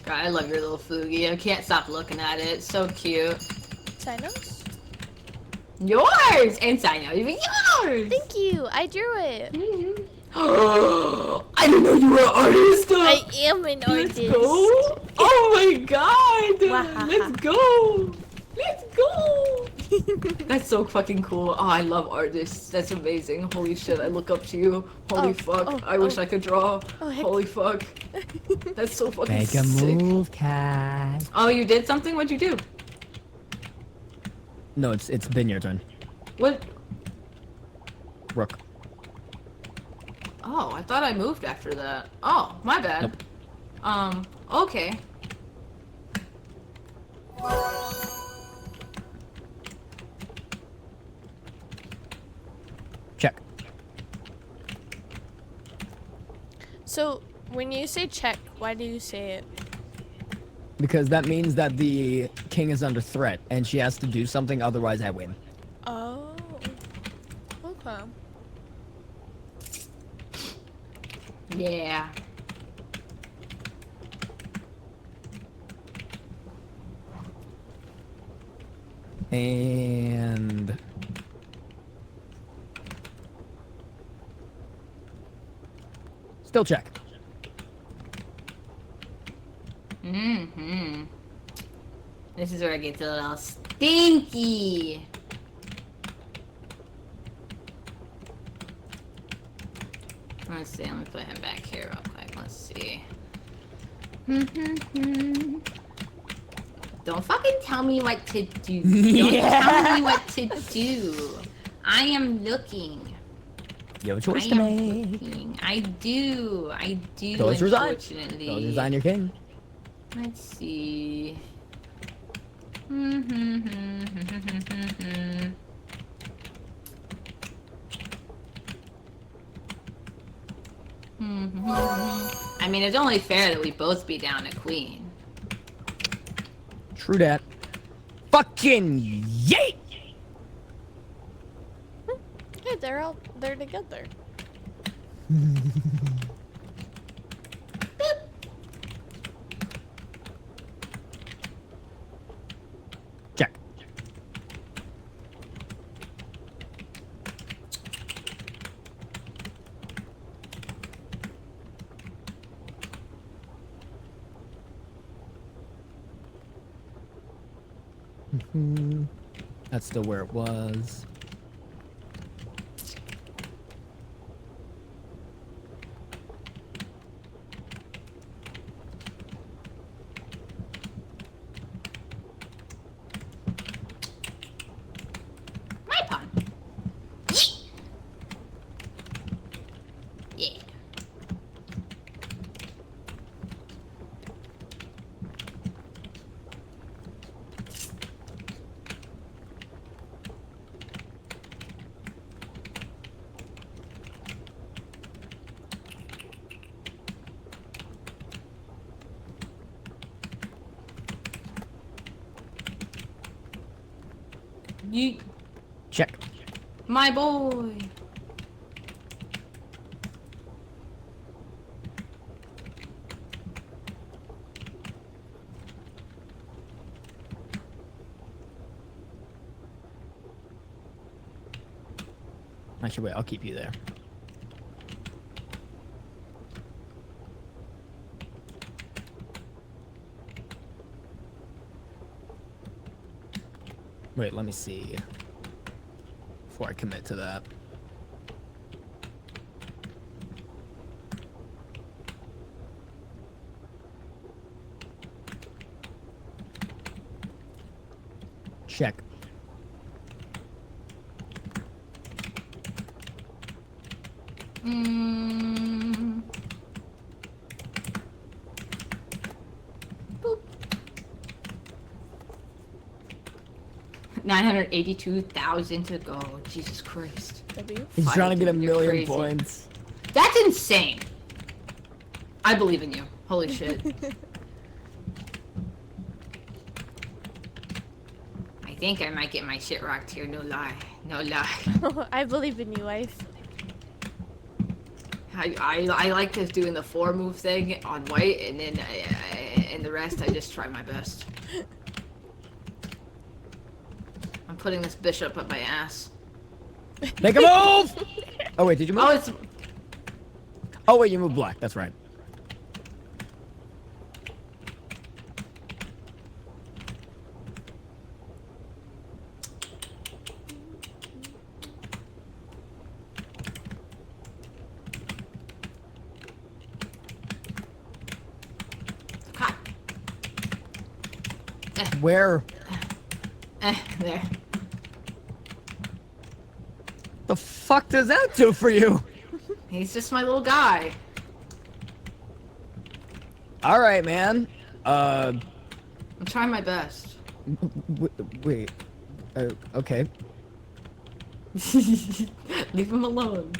I love your little Fugi. I can't stop looking at it. It's so cute. Sinos? Yours! And Sino, even yours! Thank you. I drew it. I didn't know you were an artist! I am an Let's artist. go! Oh Oh my god! Wahaha. Let's go! Let's go! That's so fucking cool. Oh, I love artists. That's amazing. Holy shit, I look up to you. Holy Oh, fuck. oh, I wish oh. I could draw. Oh, heck. Holy fuck. That's so fucking Make a sick. move, cat. Oh, you did something? What'd you do? No, it's been your turn. What? Rook. Oh, I thought I moved after that. Oh, my bad. Nope. Okay. Check. So, when you say check, why do you say it? Because that means that the king is under threat, and she has to do something, otherwise I win. Oh. Okay. Yeah. And... still check. Mm-hmm. This is where it gets a little stinky. Let's see, let me put him back here real quick. Let's see. Don't fucking tell me what to do. Don't tell me what to do. I am looking. You have a choice I to am make. looking. I do, Don't resign. unfortunately. Don't resign your king. Let's see. I mean, it's only fair that we both be down a queen. True that. Fucking yay! Hey, they're all there together. Check. That's still where it was. My pawn. Yeah. You, Check. my boy. Actually, wait, I'll keep you there. Wait, let me see. Before I commit to that. Check. Boop. 982,000 to go. Jesus Christ. W. He's trying to get a You're million crazy. points. That's insane. I believe in you. Holy shit. I think I might get my shit rocked here. No lie. No lie. I believe in you, wife. I like just doing the 4 move thing on white, and then and the rest I just try my best. I'm putting this bishop up my ass. Make a move! Oh wait, did you move? Oh, it's Oh wait, you moved black. That's right. Where? There. The fuck does that do for you? He's just my little guy. All right, man. I'm trying my best. Wait. Okay. Leave him alone.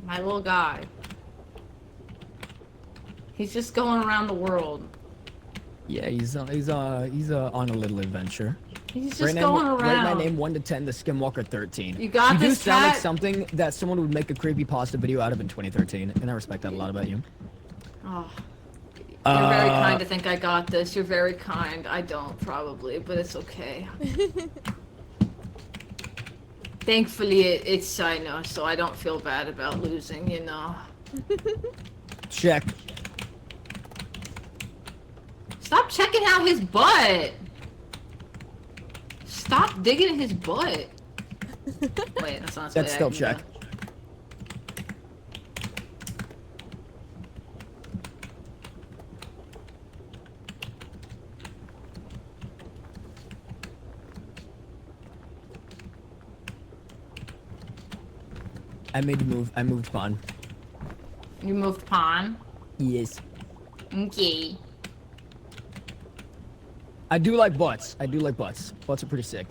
My little guy. He's just going around the world. Yeah, he's on a little adventure. He's just going around. Rate my name 1 to 10 to Skinwalker 13. You got you this, do sound like cat? something that someone would make a creepypasta video out of in 2013, and I respect that a lot about you. Oh. You're very kind to think I got this. You're very kind. I don't, probably, but it's okay. Thankfully, it's China, so I don't feel bad about losing, you know. Check. Stop checking out his butt! Stop digging in his butt! Wait, that's not That's still check. I made a move. I moved pawn. You moved pawn? Yes. Okay. I do like butts. I do like butts. Butts are pretty sick.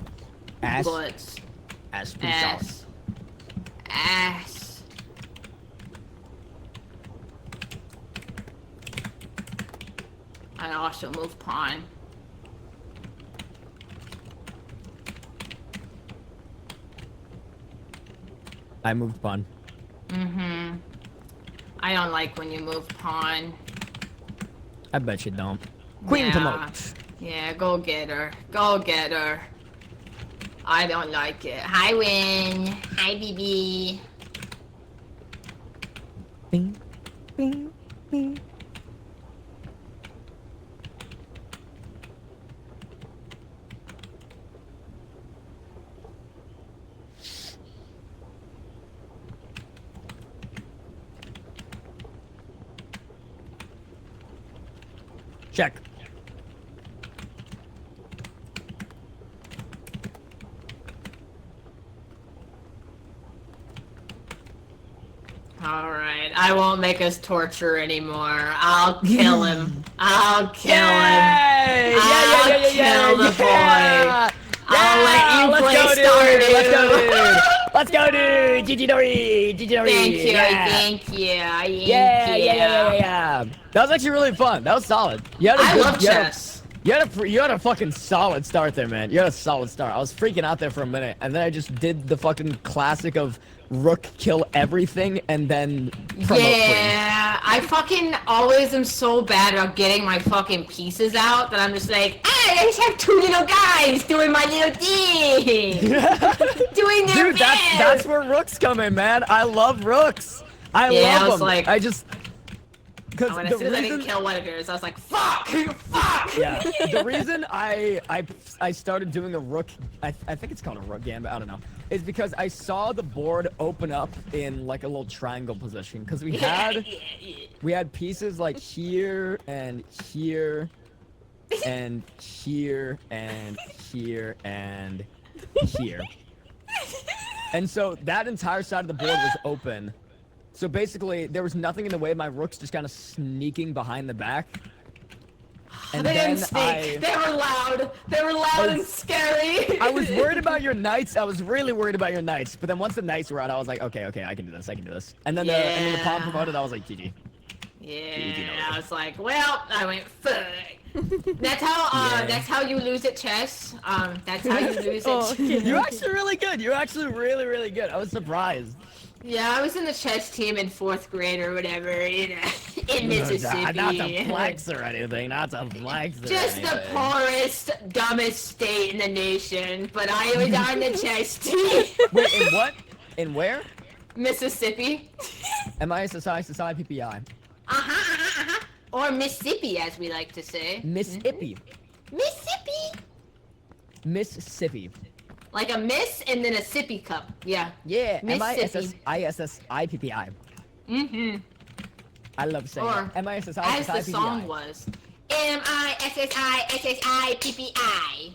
Ass. Butts. Ass. Pretty solid. Ass. Ass. I also moved pawn. I moved pawn. Mm-hmm. I don't like when you move pawn. I bet you don't. Queen Yeah. promote. Yeah, go get her. Go get her. I don't like it. Hi, Win. Hi, BB. Bing, bing, bing. Check. Alright, I won't make us torture anymore. I'll kill him. I'll kill him. I'll kill the boy. I'll let you play Stardew. Let's go, dude. Let's go, dude. GG Dory. Thank you, Yeah. thank you, Yeah. That was actually really fun. That was solid. You had a I good, love chess. You had a fucking solid start there, man. You had a solid start. I was freaking out there for a minute, and then I just did the fucking classic of rook kill everything and then promote Yeah, I fucking always am so bad about getting my fucking pieces out that I'm just like, hey, I just have 2 little guys doing my little thing. Doing their Dude, that's where rooks come in, man. I love rooks. I Yeah, love I was them. like- I just because When the as soon as I didn't reason, kill one of yours, I was like, fuck, fuck. yeah, the reason I started doing a rook, I think it's called a rook gambit, I don't know, is because I saw the board open up in like a little triangle position because we had pieces like here and here and here and here and here, and so that entire side of the board was open. So basically, there was nothing in the way of my rooks just kind of sneaking behind the back. And They then didn't sneak. They were loud. They were loud and scary. I was worried about your knights. I was really worried about your knights. But then once the knights were out, I was like, okay, I can do this. I can do this. And then the pawn promoted, I was like, GG. Yeah, I was like, well, I went fuck. That's how you lose at chess. That's how you lose at chess. You're actually really good. You're actually really, really good. I was surprised. Yeah, I was in the chess team in 4th grade or whatever, you know, in Mississippi. Not to flex or anything. Not to flex or Just anything. the poorest, dumbest state in the nation, but I was on the chess team. Wait, in what? In where? Mississippi. MISSI PPI. Or Mississippi, as we like to say. Mississippi. Mississippi. Mississippi. Like a miss and then a sippy cup. Yeah. Yeah, Mississippi. MISSIPPI. Mm-hmm. I love saying Or that. as the MISSIPPI. song was. MISSIPPI.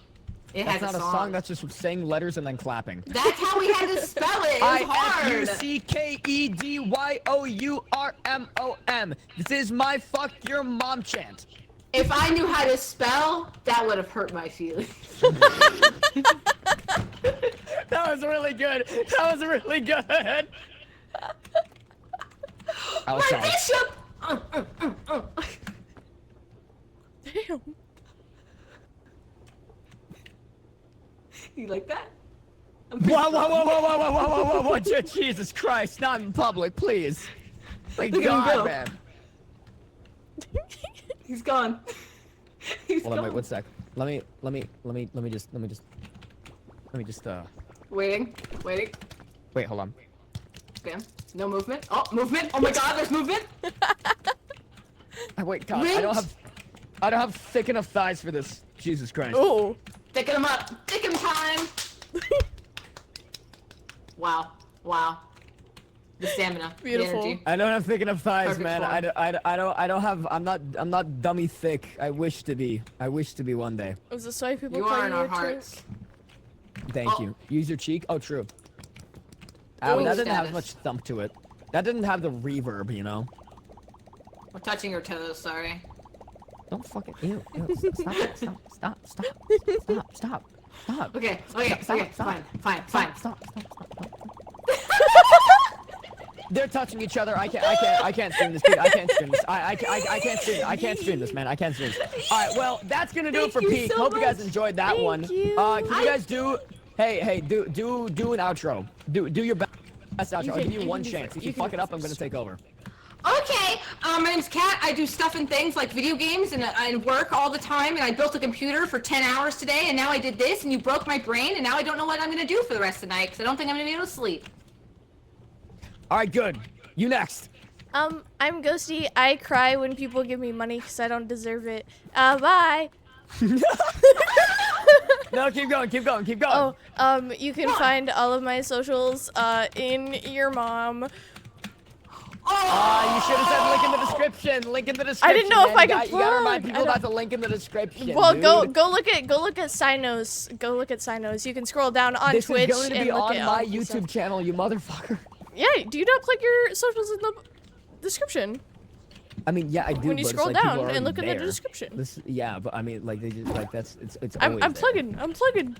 It That's has not a song, that's just saying letters and then clapping. That's how we had to spell it. It was hard. IFUCKEDYOURMOM. This is my fuck your mom chant. If I knew how to spell, that would have hurt my feelings. That was really good. That was really good. I was My sorry. bishop! Damn. You like that? Whoa, Jesus Christ, not in public, please. Like, Look at him God, go. man. He's gone. He's Hold on, gone. wait, one sec. Let me just, Waiting. wait, hold on. Okay. No movement. Oh, movement! Oh my god, there's movement! Wait, God, Wait. I don't have thick enough thighs for this. Jesus Christ. Oh. Thicken him up! Thicken time! Wow. The stamina. Beautiful. The energy. I don't have thick enough thighs, Perfect man. form. I don't have, I'm not dummy thick. I wish to be one day. Is this why people You call are in you our a twink? hearts. Thank Oh. you. Use your cheek. Oh, true. Twink That didn't have status. much thump to it. That didn't have the reverb, you know? We're touching your toes, sorry. Don't fucking, ew, stop. Okay, fine. Stop. They're touching each other. I can't stream this. Dude. I can't stream this. I can't stream this, man. I can't stream this. All right, well, that's gonna do it for Thank you Peak. so Hope you guys much. enjoyed that Thank one. you. Can you guys do? Hey, do an outro. Do your best outro. I'll give you one chance. If you fuck it up, I'm gonna take over. Okay, my name's Kat. I do stuff and things like video games and I work all the time, and I built a computer for 10 hours today, and now I did this, and you broke my brain, and now I don't know what I'm gonna do for the rest of the night, because I don't think I'm gonna be able to sleep. All right, good. You next. I'm Ghostie. I cry when people give me money because I don't deserve it. Bye. No, keep going. Oh, you can find all of my socials, in your mom. You should have said link in the description. Link in the description. I didn't know if man. I could You gotta remind plug. people about the link in the description. Well, dude. go look at Sinos. Go look at Sinos. You can scroll down on This Twitch is going to and be look on at my all the YouTube stuff. channel, you motherfucker. Yeah, do you not click your socials in the description? I mean, yeah, I do. When you but scroll it's like people down are and look at the there. description. Yeah, but I mean, like they just like it's I'm always there. plugging.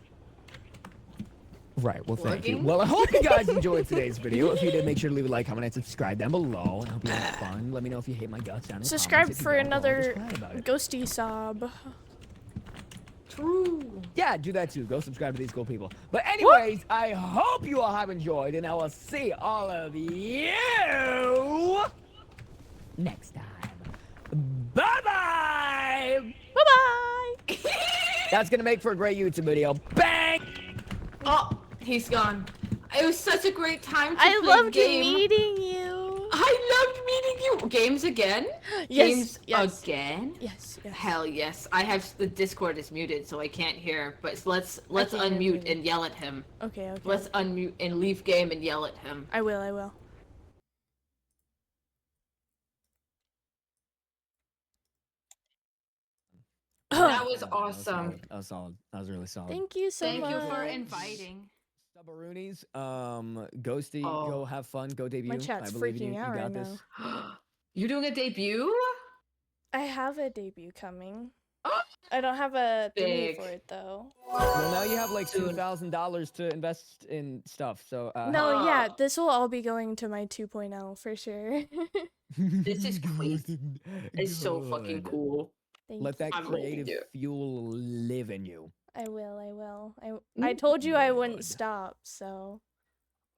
Right. Well, thank you. Plugging? Well, I hope you guys enjoyed today's video. If you did, make sure to leave a like, comment, and subscribe down below. And I hope you had fun. Let me know if you hate my guts down in the Subscribe comments. If for you don't, well, another just cry about it. Ghostie sob. True. Yeah, do that too. Go subscribe to these cool people. But anyways, I hope you all have enjoyed, and I will see all of you next time. Bye-bye! Bye-bye! That's gonna make for a great YouTube video. Bang! Oh, he's gone. It was such a great time to I play loved game. meeting you. I loved meeting you. Games again? Yes, Games yes. again? Yes. Hell yes. I have the Discord is muted, so I can't hear. But let's can hear unmute you. and yell at him. Okay. Let's unmute and leave game and yell at him. I will. That was awesome. That was solid. That was really solid. Thank you so Thank much. you for inviting. Stubbaroonies, Ghostie, Oh. go have fun, go debut. My chat's I believe in you. freaking out You got right this. now. You're doing a debut? I have a debut coming. Oh. I don't have a thingy Big. for it though. Well, now you have like Soon. $2,000 to invest in stuff. So No, yeah, this will all be going to my 2.0 for sure. This is crazy. It's so fucking Good. cool. Thank Let that I'm creative holding you. fuel live in you. I will. I told you I wouldn't Good. stop, so.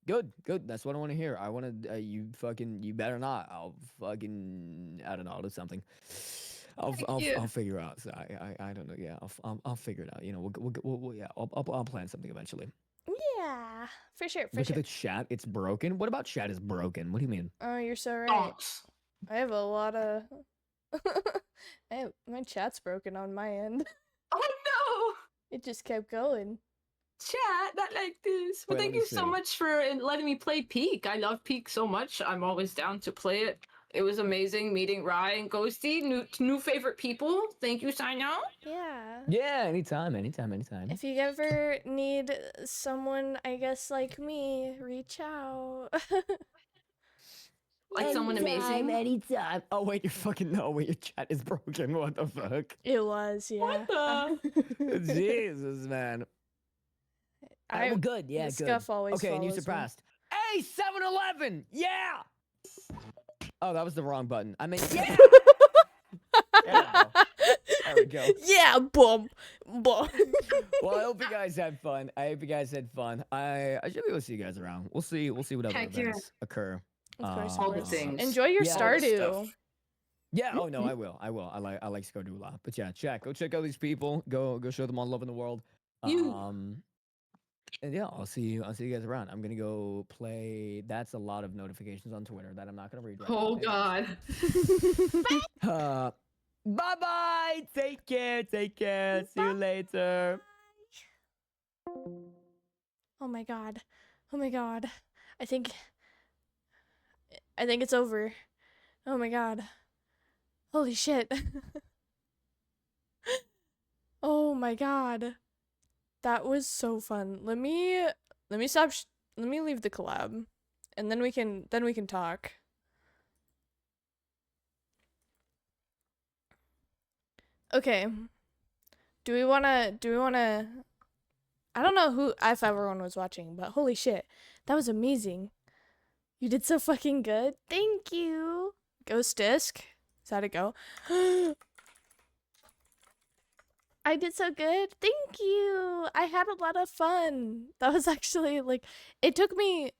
Good. That's what I want to hear. I want to. You better not. I'll fucking. I don't know. I'll do something. I'll figure out. So I don't know. Yeah. I'll figure it out. You know. We'll yeah. I'll plan something eventually. Yeah, for sure. Look at the chat. It's broken. What about chat is broken? What do you mean? Oh, you're so right. Thoughts. I have a lot of. My chat's broken on my end. Oh It just kept going. chat, not like this. But Wait, let thank me you so see. much for letting me play Peak. I love Peak so much. I'm always down to play it. It was amazing meeting Rye and Ghostie, new favorite people. Thank you, Sino. Yeah. Yeah, anytime. If you ever need someone, I guess, like me, reach out. Like someone amazing. Anytime. Oh wait, your fucking no. Wait, your chat is broken. What the fuck? It was, yeah. What the? Jesus, man. Well, good. Yeah, the good. scuff always Okay, and you follows me. surpassed. Hey, 7-Eleven. Yeah. Oh, that was the wrong button. I mean, yeah. There we go. Yeah, boom, boom. Well, I hope you guys had fun. I should be able to see you guys around. We'll see what other Heck yeah. events occur. Of course, all the things. Enjoy your Yeah. Stardew. Yeah. Oh no, I will. I like Stardew a lot. But yeah, go check out these people. Go show them all love in the world. And yeah, I'll see you guys around. I'm gonna go play. That's a lot of notifications on Twitter that I'm not gonna read. Right Oh now. God. Bye bye. Take care. See you later. Oh my god. Oh my god. I think it's over. Oh my god. Holy shit. Oh my god. That was so fun. Let me stop. Let me leave the collab, and then we can talk. Okay. Do we wanna? I don't know if everyone was watching, but holy shit, that was amazing. You did so fucking good. Thank you. Ghost disc. Is that a go? I did so good. Thank you. I had a lot of fun. That was actually like, it took me.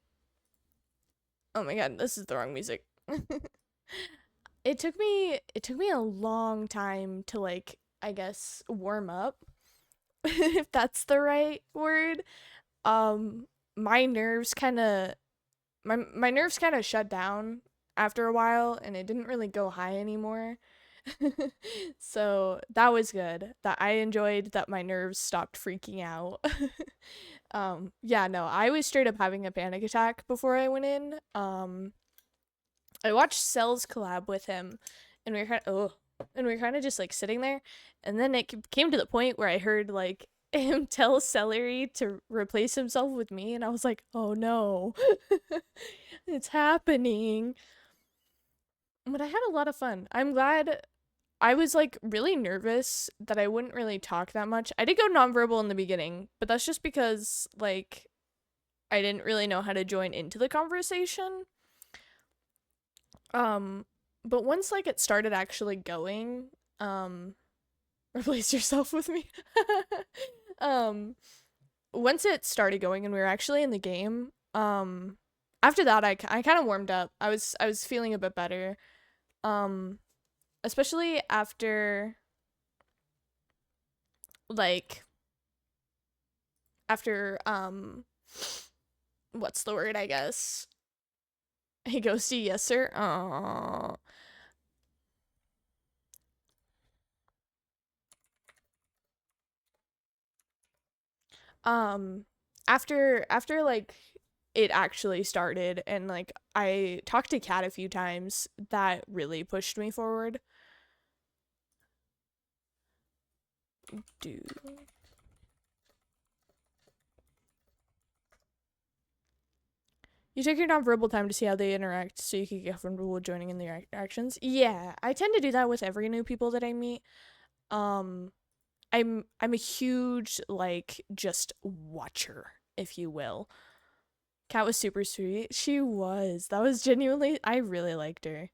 Oh my god, this is the wrong music. It took me a long time to, like, I guess, warm up. If that's the right word. My nerves kind of shut down after a while, and it didn't really go high anymore. So that was good. That I enjoyed that my nerves stopped freaking out. Yeah, no, I was straight up having a panic attack before I went in. I watched Cell's collab with him, and we were kind of just like sitting there, and then it came to the point where I heard like him tell Celery to replace himself with me, and I was like, oh no. It's happening. But I had a lot of fun. I'm glad. I was like really nervous that I wouldn't really talk that much. I did go nonverbal in the beginning, but that's just because like I didn't really know how to join into the conversation. But once like it started actually going, replace yourself with me. Once it started going and we were actually in the game, after that I kind of warmed up. I was feeling a bit better. Especially after what's the word, I guess? Hey, Ghostie, yes, sir? Aww. After like it actually started and like I talked to Kat a few times, that really pushed me forward. Dude. You take your nonverbal time to see how they interact so you can get comfortable with joining in their actions. Yeah, I tend to do that with every new people that I meet. I'm a huge like just watcher, if you will. Kat was super sweet. She was. That was genuinely, I really liked her.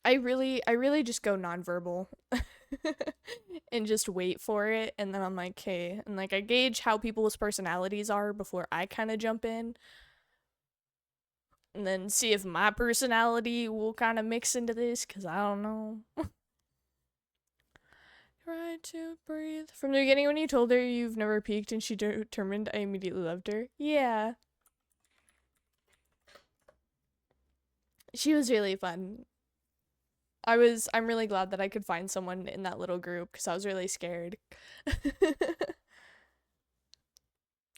I really just go nonverbal and just wait for it, and then I'm like, okay, and like I gauge how people's personalities are before I kind of jump in, and then see if my personality will kind of mix into this, because I don't know. Try to breathe. From the beginning, when you told her you've never peaked and she determined, I immediately loved her. Yeah. She was really fun. I'm really glad that I could find someone in that little group because I was really scared.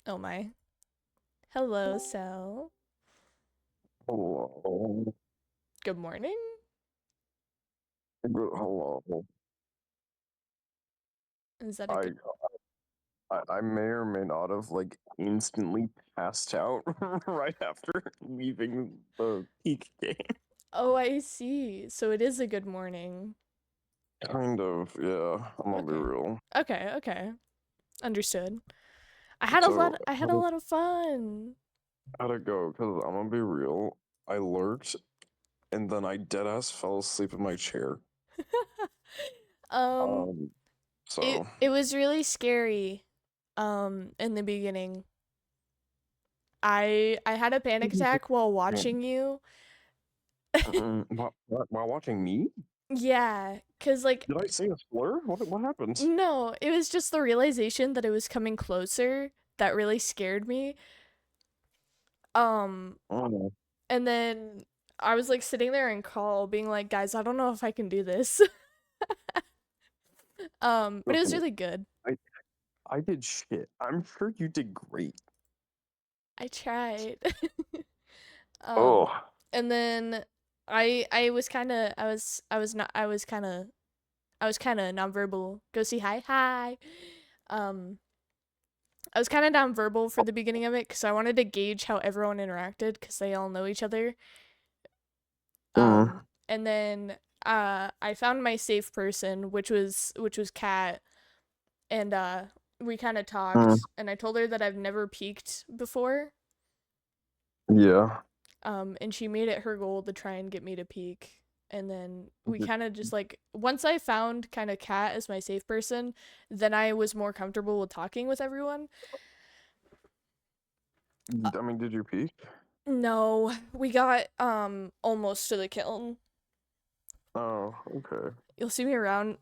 Oh my. Hello, Sel. Hello. Good morning. Hello. Is that a I, good? I may or may not have like instantly passed out right after leaving the peak game. Oh, I see. So it is a good morning. Kind of, yeah. I'm gonna be Okay. real. Okay. Understood. I had So a lot of fun. how'd it go? Cause I'm gonna be real. I lurked, and then I deadass fell asleep in my chair. Um, Um. So. it was really scary. In the beginning. I had a panic attack while watching you. While watching me? Yeah, 'cause like Did I say a slur? What happened? no, it was just the realization that it was coming closer that really scared me. Um, Oh no. and then I was like sitting there in call being like, guys, I don't know if I can do this. But it was Listen, really good. I did shit. I'm sure you did great. I tried. Oh. And then I was kind of I was kind of nonverbal. Go see hi. Um I was kind of nonverbal for the beginning of it cuz I wanted to gauge how everyone interacted cuz they all know each other. And then I found my safe person, which was Kat, and we kind of talked and I told her that I've never peaked before. Yeah. And she made it her goal to try and get me to peak. And then we kind of just like once I found kind of Kat as my safe person, then I was more comfortable with talking with everyone. I mean, did you peak? No, we got almost to the kiln. Oh, okay. You'll see me around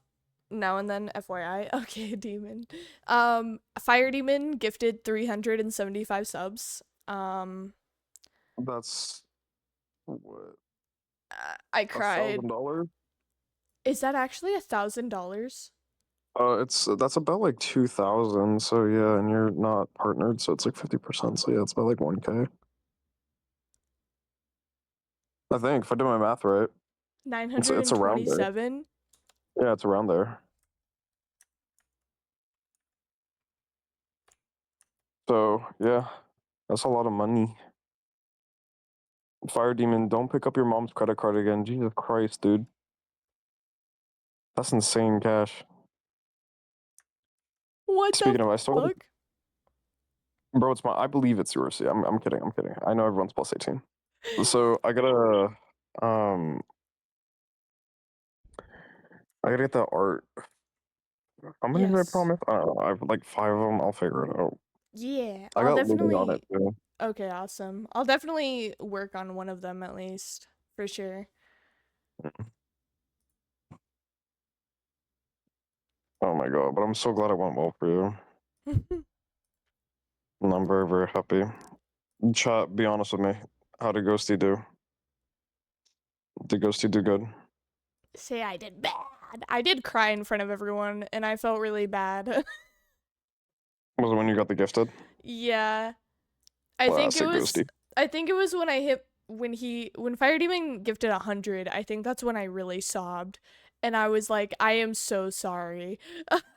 now and then, FYI. Okay, demon. Fire Demon gifted 375 subs. That's what? I cried. $1,000? Is that actually $1,000? That's about like 2,000. So yeah, and you're not partnered, so it's like 50%. So yeah, it's about like 1K. I think if I did my math right, it's around there. 927? Yeah, it's around there. So yeah, that's a lot of money. Fire Demon, don't pick up your mom's credit card again. Jesus Christ, dude. That's insane cash. What Speaking the of, I still, fuck? bro, it's my. I believe it's yours. Yeah, I'm kidding. I'm kidding. I know everyone's plus 18. So I gotta get that art. How many did I Yes. promise? I don't know. I've like 5 of them. I'll figure it out. Yeah, I I'll got living on it definitely. too. Okay, awesome. I'll definitely work on one of them at least, for sure. Oh my god! But I'm so glad it went well for you. And I'm very very happy. Chat, be honest with me. How did Ghostie do? Did Ghostie do good? Say I did bad. I did cry in front of everyone, and I felt really bad. Was it when you got the gifted? Yeah. I think it Classic was Ghostie. when I hit when Fire Demon gifted 100. I think that's when I really sobbed, and I was like, I am so sorry.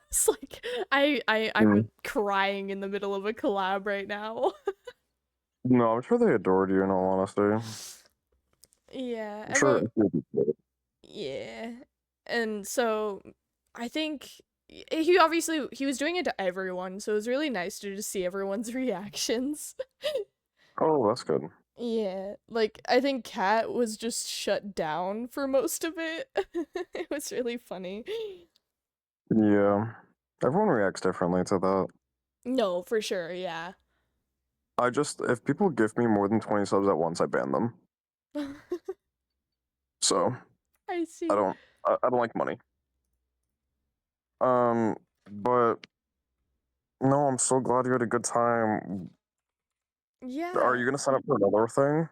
It's like I'm crying in the middle of a collab right now. No, I'm sure they adored you in all honesty. Yeah, I'm sure. yeah. And so I think he obviously he was doing it to everyone, so it was really nice to just see everyone's reactions. Oh, that's good. Yeah, like I think Kat was just shut down for most of it. It was really funny. Yeah. Everyone reacts differently to that. No, for sure, yeah. If people give me more than 20 subs at once, I ban them. So, I see. I don't like money. But no, I'm so glad you had a good time. Yeah. Are you gonna sign up for another thing?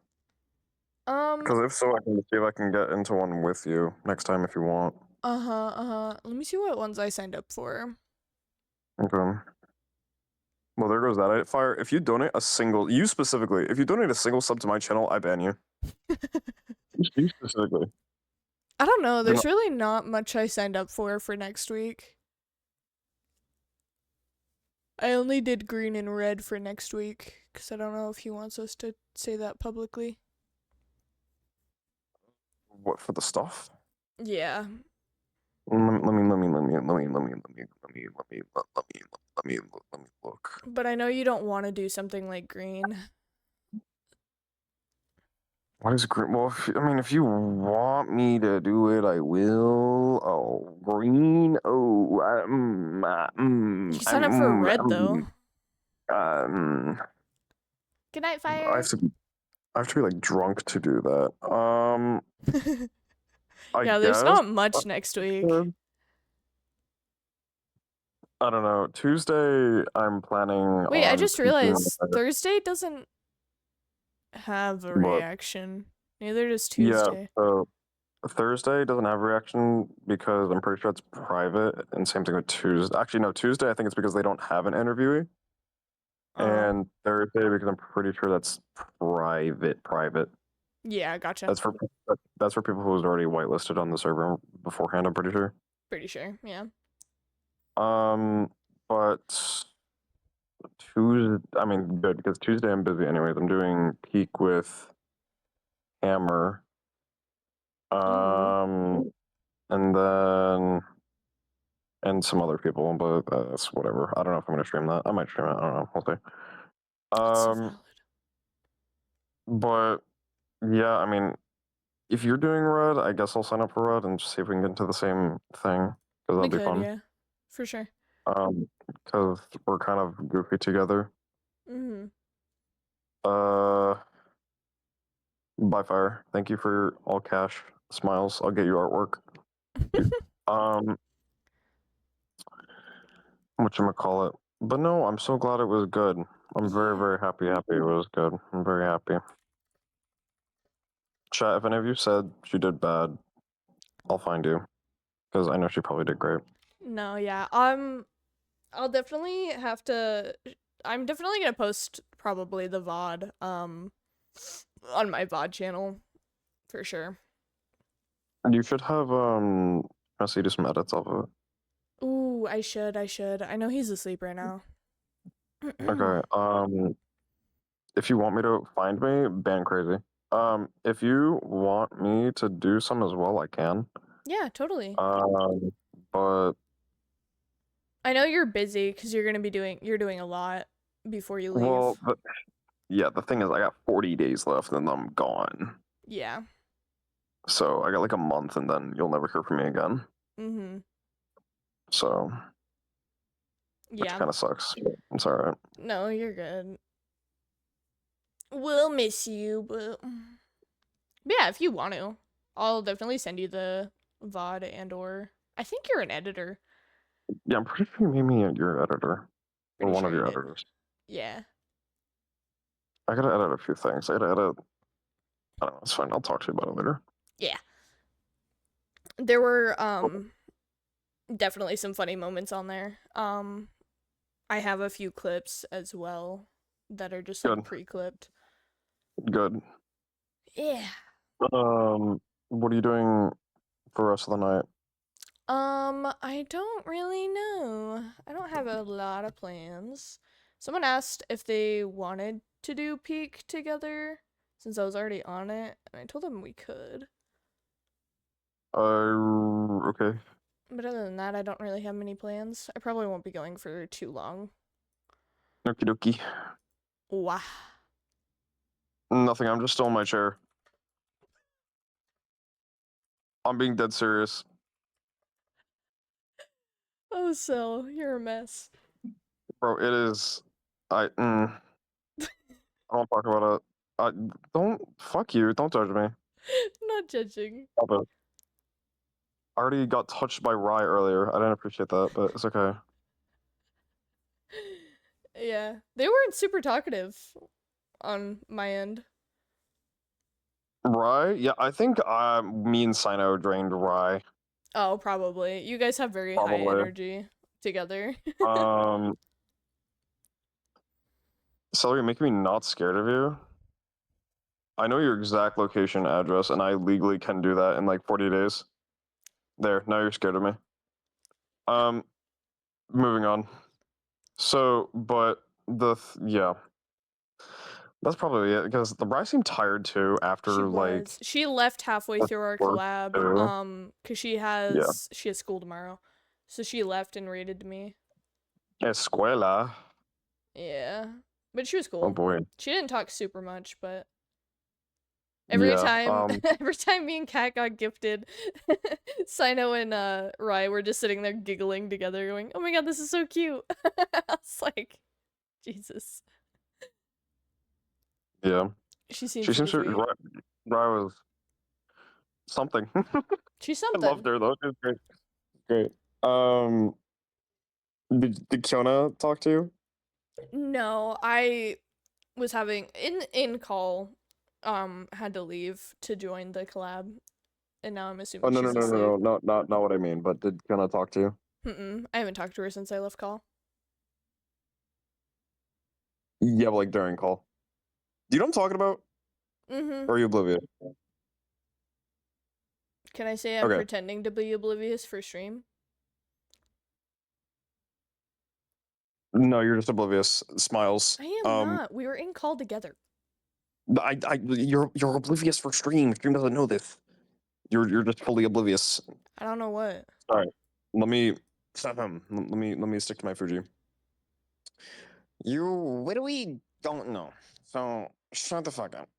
Because if so, I can see if I can get into one with you next time if you want. Let me see what ones I signed up for. Okay. Well, there goes that. Fire. If you donate a single, you specifically, if you donate a single sub to my channel, I ban you. You specifically. I don't know. You're There's not- really not much I signed up for next week. I only did green and red for next week because I don't know if he wants us to say that publicly. What for the stuff? Yeah. Let me look. But I know you don't want to do something like green. What is green? Well, if you want me to do it, I will. Oh, green. Oh, You can sign up for red though. Good night, Fire. I have to be like drunk to do that. Yeah, there's not much next week. I don't know. Tuesday, I'm planning. Wait, I on just peeking realized at- Thursday doesn't have a What? reaction. Neither does Yeah, Tuesday. so Thursday doesn't have reaction because I'm pretty sure it's private, and same thing with Tuesday. Actually, no, Tuesday I think it's because they don't have an interviewee, and Thursday because I'm pretty sure that's private. Yeah, gotcha. That's for people who was already whitelisted on the server beforehand. I'm pretty sure. Pretty sure, yeah. But Tuesday, I mean, good because Tuesday I'm busy anyways. I'm doing peak with Hammer. And then and some other people, but that's whatever. I don't know if I'm gonna stream that. I might stream it. I don't know. We'll see. That's so valid. But yeah, I mean, if you're doing red, I guess I'll sign up for red and see if we can get into the same thing because that'll be fun. Yeah, for sure. Because we're kind of goofy together. By fire. Thank you for all cash smiles. I'll get you artwork. Whatchamacallit. But no, I'm so glad it was good. I'm very, very happy it was good. I'm very happy. Chat, if any of you said she did bad, I'll find you. Because I know she probably did great. No, yeah. I'll definitely have to. I'm definitely gonna post probably the VOD on my VOD channel for sure. And you should have Messi do some edits of it. Ooh, I should. I know he's asleep right now. Okay. If you want me to find me, ban crazy. If you want me to do some as well, I can. Yeah, totally. But I know you're busy because you're doing a lot before you leave. well, yeah, the thing is, I got 40 days left, and then I'm gone. Yeah. So I got like a month, and then you'll never hear from me again. So, which kind of sucks. It's alright. No, you're good. We'll miss you, but yeah, if you want to, I'll definitely send you the VOD and/or I think you're an editor. Yeah, I'm pretty sure you made me your editor. Or one of your did. editors. Yeah. I gotta edit a few things. I don't know, it's fine. I'll talk to you about it later. Yeah. There were definitely some funny moments on there. I have a few clips as well that are just like pre-clipped. Good. Yeah. What are you doing for the rest of the night? I don't really know. I don't have a lot of plans. Someone asked if they wanted to do Peak together since I was already on it, and I told them we could. Okay. But other than that, I don't really have many plans. I probably won't be going for too long. Okie dokie. Wow. Nothing, I'm just still in my chair. I'm being dead serious. Oh, so you're a mess. Bro, it is. I don't talk about it. Don't. Fuck you. Don't judge me. Not judging. Stop it. I already got touched by Rye earlier. I didn't appreciate that, but it's okay. Yeah, they weren't super talkative on my end. Rye? Yeah, I think me and Sino drained Rye. Oh, probably. You guys have very high Probably. energy together. Celery, you're making me not scared of you. I know your exact location address, and I legally can do that in like 40 days. There, now you're scared of me. Moving on. So, but yeah. That's probably it, because the Rye seemed tired too after like She left halfway through our work collab, too. cause she has school tomorrow, so she left and raided me. Escuela. Yeah, but she was cool. Oh boy. She didn't talk super much, but every time me and Kat got gifted, Sino and Rye were just sitting there giggling together, going, "Oh my god, this is so cute." I was like, Jesus. Yeah. She seems to sweet. Rye was something. She's something. I loved her though. She was great. Great. Did Kiona talk to you? No, I was having in call had to leave to join the collab, and now I'm assuming Oh no she's asleep. not what I mean. But did Kiona talk to you? I haven't talked to her since I left call. Yeah, but like during call. Do you know what I'm talking about? Or are you oblivious? Can I say I'm pretending to be oblivious for stream? No, you're just oblivious. Smiles. I am not. We were in call together. You're oblivious for stream. Stream doesn't know this. You're just fully oblivious. I don't know what. All right, let me stop him. Let me stick to my Fuji. You literally don't know. So shut the fuck up.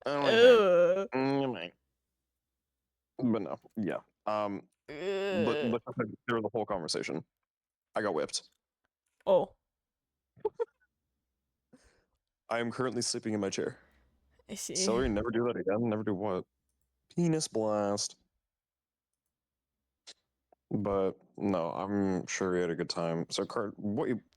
But no, yeah. But there was a whole conversation. I got whipped. Oh. I am currently sleeping in my chair. I see. Celery, never do that again. Never do what? Penis blast. But no, I'm sure we had a good time. So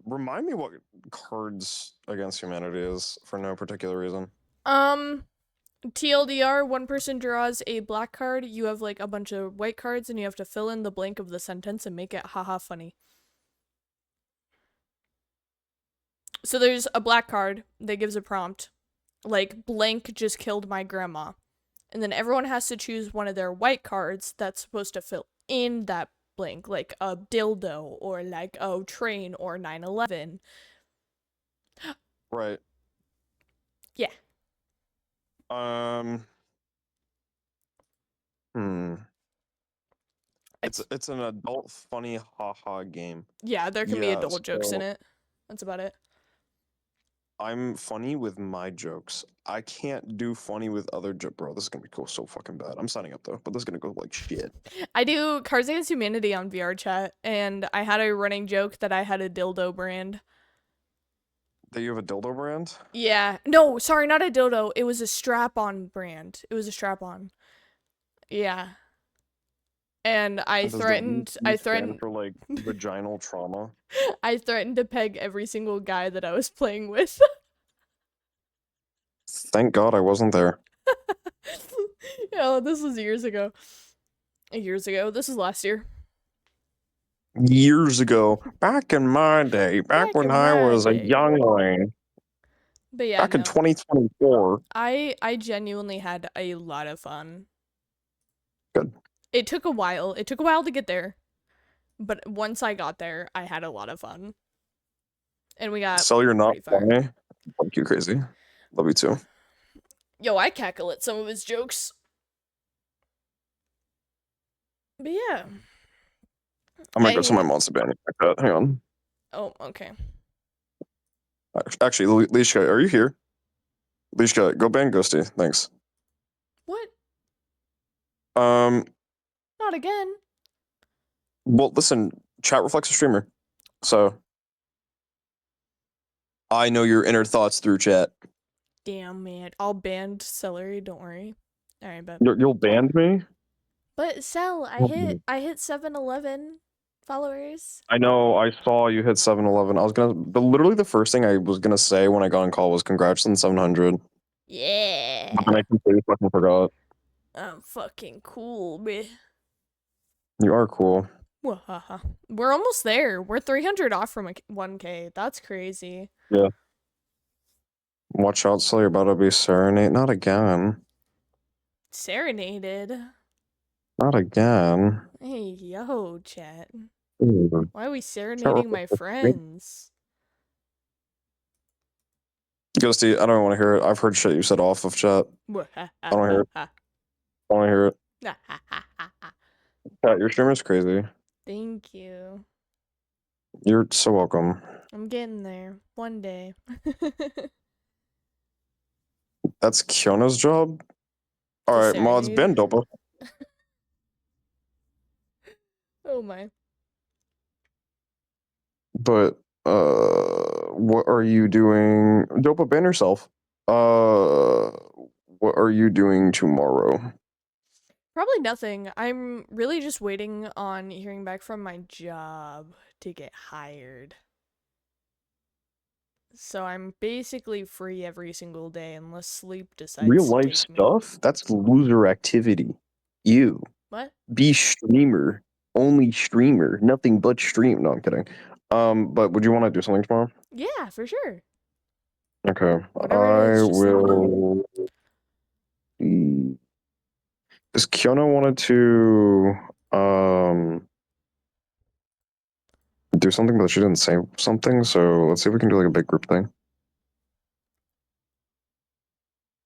remind me what Cards Against Humanity is for no particular reason. TLDR, one person draws a black card, you have like a bunch of white cards, and you have to fill in the blank of the sentence and make it haha funny. So there's a black card that gives a prompt, like blank just killed my grandma. And then everyone has to choose one of their white cards that's supposed to fill in that blank, like a dildo or like a train or 9/11. Right. Yeah. It's an adult funny haha game. Yeah, there can be adult jokes in it. That's about it. I'm funny with my jokes. I can't do funny with other jokes. Bro, this is gonna go so fucking bad. I'm signing up though, but this is gonna go like shit. I do Cards Against Humanity on VR chat, and I had a running joke that I had a dildo brand. That you have a dildo brand? Yeah. No, sorry, not a dildo. It was a strap-on brand. It was a strap-on. Yeah. And I threatened for like vaginal trauma. I threatened to peg every single guy that I was playing with. Thank God I wasn't there. Oh, this was years ago. Years ago. This was last year. Years ago, back in my day, back when I was a youngling. But yeah, back in 2024. I genuinely had a lot of fun. Good. It took a while. It took a while to get there. But once I got there, I had a lot of fun. And we got So you're not funny? Fuck you, crazy. Love you too. Yo, I cackle at some of his jokes. But yeah. I'm gonna go to my monster band like that. Hang on. Oh, okay. Actually, Leishka, are you here? Leishka, go ban Ghostie. Thanks. What? Not again. Well, listen, chat reflects a streamer. So I know your inner thoughts through chat. Damn, man. I'll ban Celery, don't worry. Alright, but You'll ban me? But Cell, I hit 711 followers. I know, I saw you hit 711. Literally the first thing I was gonna say when I got on call was congrats on 700. Yeah. And I completely fucking forgot. I'm fucking cool, bitch. You are cool. Wahaha. We're almost there. We're 300 off from 1K. That's crazy. Yeah. Watch out, so you're about to be serenade. Not again. Serenaded. Not again. Hey, yo, chat. Ooh. Why are we Chat serenading my friends? Ghostie, I don't want to hear it. I've heard shit you said off of chat. I don't hear it. I want to hear it. Chat, your streamer's crazy. Thank you. You're so welcome. I'm getting there. One day. That's Kiona's job? Alright, mods, serenade? bend Dopa. Oh my. But, what are you doing? Dopa, ban yourself. What are you doing tomorrow? Probably nothing. I'm really just waiting on hearing back from my job to get hired. So I'm basically free every single day unless sleep decides Real to life take me. stuff? That's loser activity. You. What? Be streamer. Only streamer. Nothing but stream. No, I'm kidding. But would you want to do something tomorrow? Yeah, for sure. Okay. Whatever it is, I just let me know. will. Because Kiona wanted to do something, but she didn't say something. So let's see if we can do like a big group thing.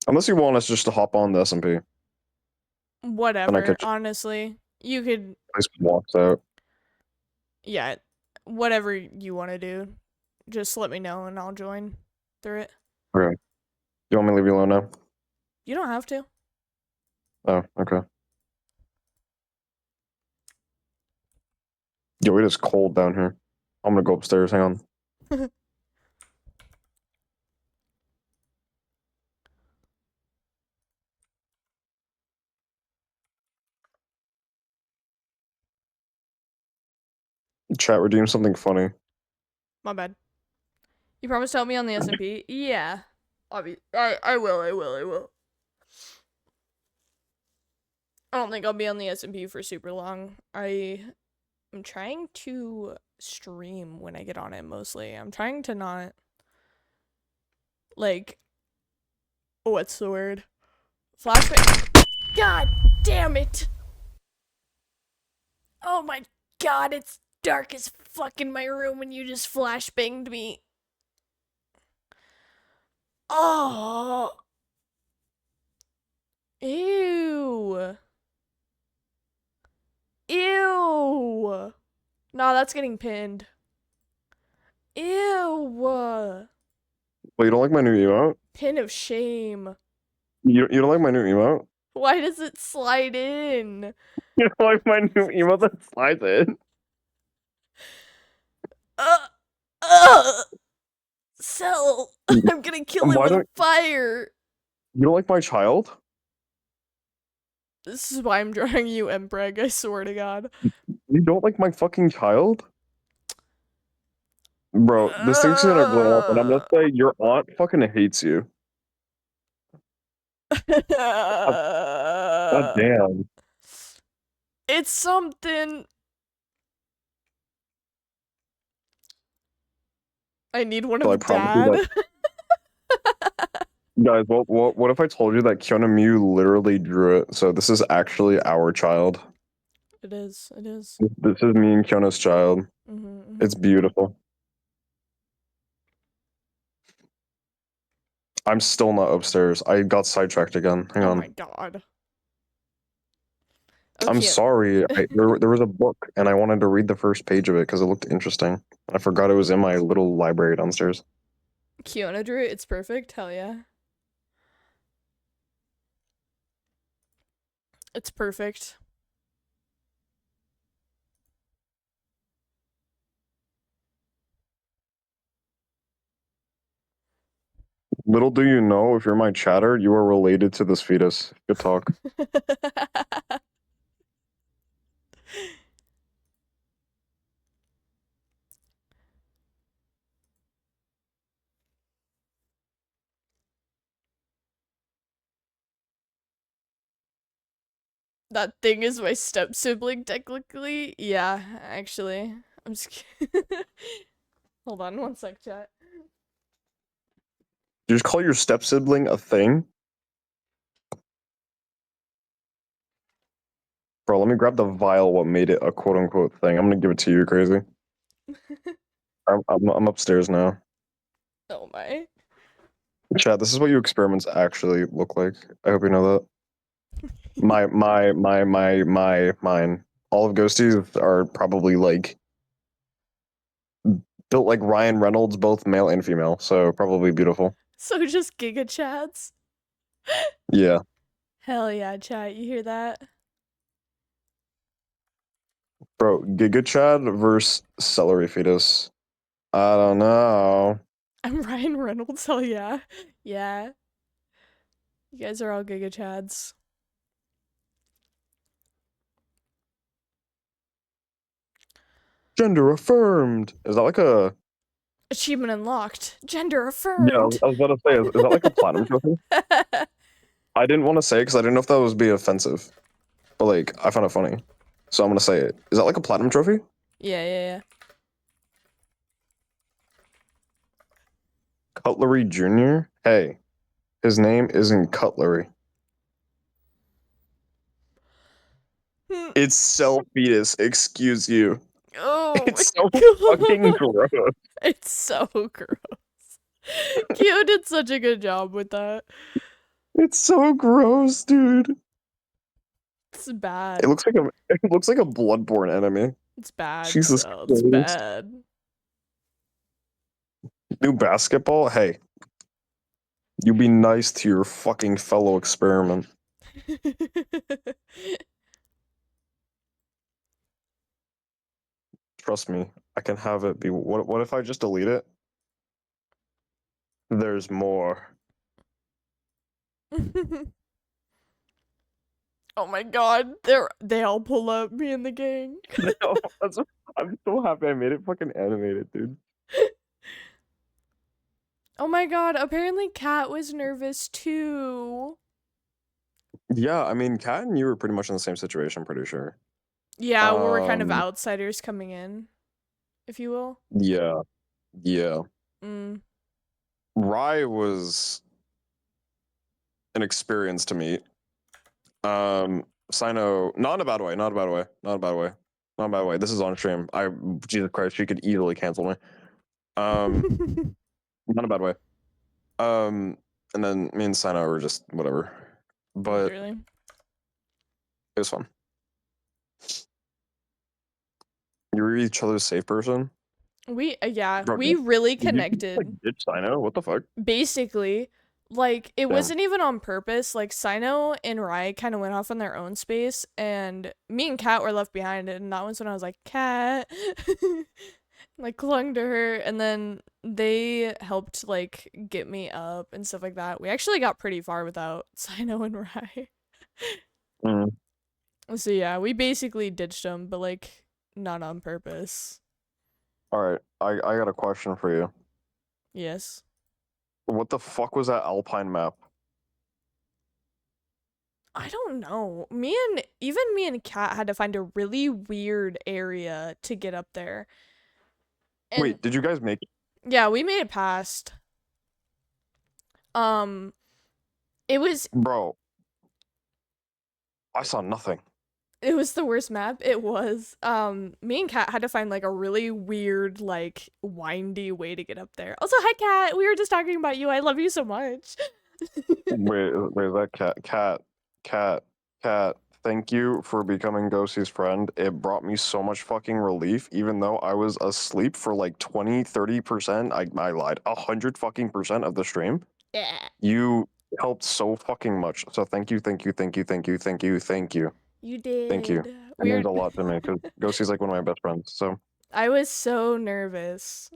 Unless you want us just to hop on the SMP. Whatever, honestly. You could, Just walks out. yeah, whatever you want to do. Just let me know and I'll join through it. Okay. You want me to leave you alone now? You don't have to. Oh, okay. Yo, it is cold down here. I'm gonna go upstairs. Hang on. Chat, we're doing something funny. My bad. You promised to help me on the SMP? Yeah. I will. I don't think I'll be on the SMP for super long. I'm trying to stream when I get on it mostly. I'm trying to not, like, what's the word? Flashback. God damn it! Oh my god, it's dark as fuck in my room when you just flashbanged me. Oh. Ew. Ew. Nah, that's getting pinned. Ew. Well, you don't like my new emote? Pin of shame. You don't like my new emote? Why does it slide in? You don't like my new emote that slides in? Cell. I'm gonna kill it with fire. You don't like my child? This is why I'm drawing you, Empreg, I swear to God. You don't like my fucking child? Bro, this thing's gonna blow up, and I'm gonna say your aunt fucking hates you. God damn. It's something. I need one So I of promise you dad. Guys, what if I told you that Kiona Mew literally drew it? So this is actually our child. It is. This is me and Kiona's child. It's beautiful. I'm still not upstairs. I got sidetracked again. Hang on. Oh my god. I'm sorry. There was a book, and I wanted to read the first page of it because it looked interesting. I forgot it was in my little library downstairs. Kiona drew it. It's perfect. Hell yeah. It's perfect. Little do you know, if you're my chatter, you are related to this fetus. Good talk. That thing is my step sibling, technically. Yeah, actually. I'm just kidding. Hold on one sec, chat. You just call your step sibling a thing? Bro, let me grab the vial what made it a quote unquote thing. I'm gonna give it to you, crazy. I'm upstairs now. Oh my. Chat, this is what your experiments actually look like. I hope you know that. Mine. All of Ghosties are probably like built like Ryan Reynolds, both male and female, so probably beautiful. So just Giga Chads? Yeah. Hell yeah, chat. You hear that? Bro, Giga Chad versus Celery Fetus. I don't know. I'm Ryan Reynolds. Hell yeah. Yeah. You guys are all Giga Chads. Gender affirmed. Is that like a Achievement unlocked. Gender Yeah, affirmed. I was about to say, is that like a platinum trophy? I didn't want to say it because I didn't know if that was be offensive. But like, I found it funny. So I'm gonna say it. Is that like a platinum trophy? Yeah. Cutlery Jr.? Hey, his name isn't Cutlery. It's self-fetus, excuse you. Oh It's my so god. fucking gross. It's so gross. Kyo did such a good job with that. It's so gross, dude. It's bad. It looks like a Bloodborne enemy. It's bad. Jesus So it's Christ. bad. New basketball? Hey. You be nice to your fucking fellow experiment. Trust me, I can have it be. What if I just delete it? There's more. Oh my god, they all pull up, me and the gang. No, I'm so happy I made it fucking animated, dude. Oh my god, apparently Kat was nervous too. Yeah, I mean, Kat and you were pretty much in the same situation, I'm pretty sure. Yeah, we're kind of outsiders coming in, if you will. Yeah. Mm. Rye was an experience to meet. Sino, not in a bad way, not a bad way. This is on stream. Jesus Christ, she could easily cancel me. Not in a bad way. And then me and Sino were just whatever. But Literally. it was fun. You were each other's safe person? We Bro, we really did you, connected. like, ditch Sino? What the fuck? Basically, like it Damn. wasn't even on purpose. Like Sino and Rai kind of went off on their own space, and me and Kat were left behind. And that was when I was like, Kat, like clung to her, and then they helped like get me up and stuff like that. We actually got pretty far without Sino and Rai. Mm. So yeah, we basically ditched them, but like not on purpose. Alright, I got a question for you. Yes. What the fuck was that Alpine map? I don't know. Me and Kat had to find a really weird area to get up there. And Wait, did you guys make it? yeah, we made it past. It was Bro. I saw nothing. It was the worst map. It was. Me and Kat had to find like a really weird, like windy way to get up there. Also, hi Kat. We were just talking about you. I love you so much. Wait, is that Cat? Thank you for becoming Ghostie's friend. It brought me so much fucking relief, even though I was asleep for like 20-30%. I lied. 100 fucking % of the stream. Yeah. You helped so fucking much. So thank you. You did. Thank you. It means a lot to me because Ghostie's like one of my best friends. So I was so nervous.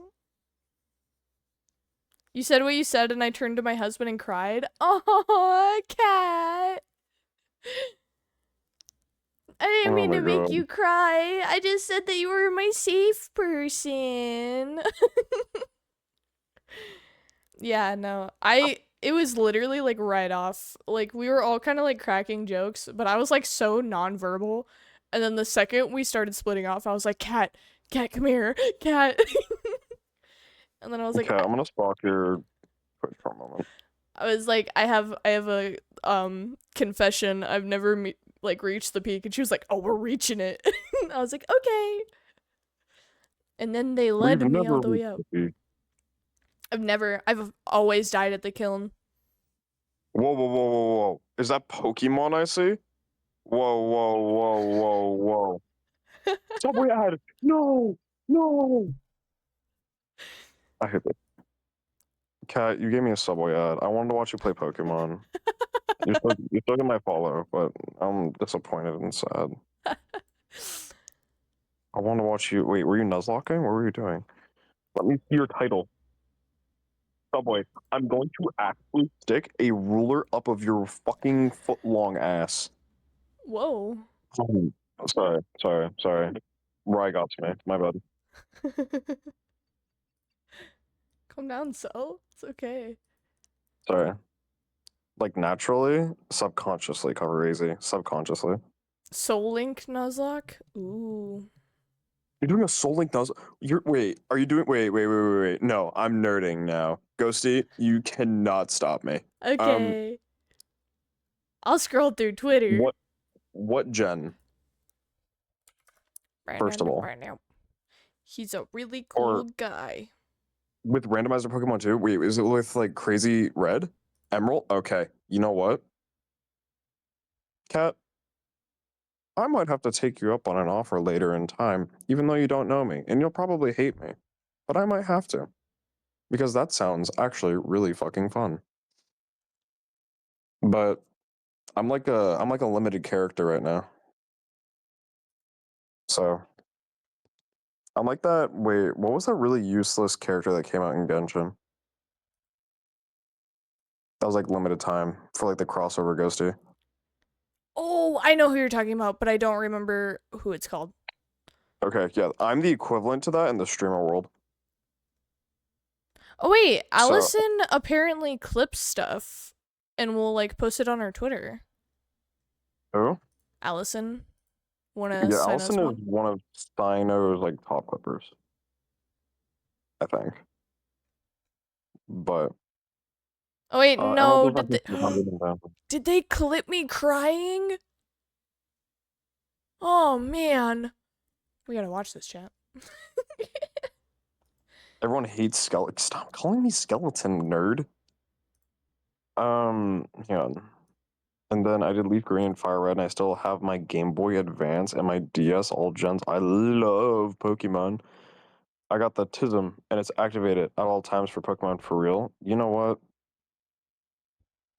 You said what you said, and I turned to my husband and cried. Oh, Kat. I didn't mean to make you cry. I just said that you were my safe person. Yeah, no. it was literally like right off. Like we were all kind of like cracking jokes, but I was like so nonverbal. And then the second we started splitting off, I was like, Cat, come here, Cat. And then I was like, Okay, I'm gonna stalk your Twitch for a moment. I was like, I have a confession. I've never like reached the peak, and she was like, oh, we're reaching it. I was like, okay. And then they led We've me never all the way reached up. the peak. I've always died at the kiln. Whoa, whoa, whoa, whoa, whoa. Is that Pokemon I see? Whoa, whoa, whoa, whoa, whoa. Subway ad! No! No! I hate it. Kat, you gave me a Subway ad. I wanted to watch you play Pokemon. You're still getting my follow, but I'm disappointed and sad. I want to watch you. Wait, were you nuzlocking? What were you doing? Let me see your title. Subway, I'm going to actually stick a ruler up of your fucking foot-long ass. Whoa. Oh, sorry. Rye got to me. My bad. Calm down, Cell. It's okay. Sorry. Like naturally, subconsciously cover easy. Subconsciously. Soul Link Nuzlocke? Ooh. You're doing a Soul Link Nuzlocke? Are you doing wait. No, I'm nerding now. Ghostie, you cannot stop me. Okay. I'll scroll through Twitter. What gen? First of all. He's a really cool guy. With randomizer Pokemon too? Wait, is it with like crazy red? Emerald? Okay. You know what? Cat, I might have to take you up on an offer later in time, even though you don't know me, and you'll probably hate me. But I might have to. Because that sounds actually really fucking fun. But I'm like a limited character right now. So I'm like that. Wait, what was that really useless character that came out in Genshin? That was like limited time for like the crossover Ghostie. Oh, I know who you're talking about, but I don't remember who it's called. Okay, yeah, I'm the equivalent to that in the streamer world. Oh wait, Allison apparently clips stuff and will like post it on her Twitter. Who? Allison. Yeah, Allison is one of Steino's like top clippers. I think. But oh wait, no, did did they clip me crying? Oh man. We gotta watch this, chat. Everyone hates skeleton. Stop calling me skeleton, nerd. Yeah. And then I did Leaf Green and Fire Red, and I still have my Game Boy Advance and my DS all gens. I love Pokemon. I got the 𝚃𝚆𝙷𝚃𝙲, and it's activated at all times for Pokemon for real. You know what?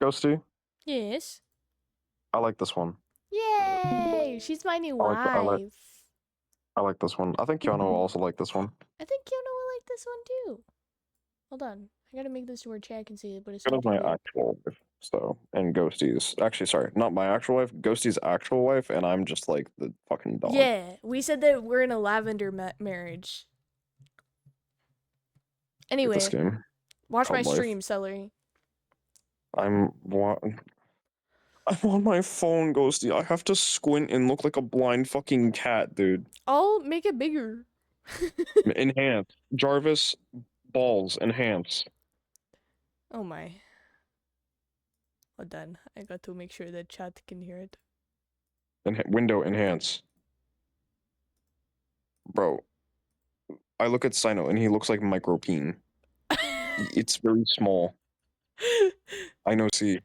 Ghostie? Yes. I like this one. Yay! She's my new wife. I like this one. I think Kiana will also like this one. I think Kiana will like this one too. Hold on. I gotta make this to where chat can see it, but it's Kiana's my actual wife, so, and Ghostie's, actually, sorry, not my actual wife, Ghostie's actual wife, and I'm just like the fucking dog. Yeah, we said that we're in a lavender marriage. Anyway, This game. watch my Life. stream, Celery. I'm on my phone, Ghostie. I have to squint and look like a blind fucking cat, dude. I'll make it bigger. Enhance. Jarvis, balls, enhance. Oh my. Hold on. I got to make sure that chat can hear it. Window, enhance. Bro, I look at Sino and he looks like Micropeen. It's very small. I know, see.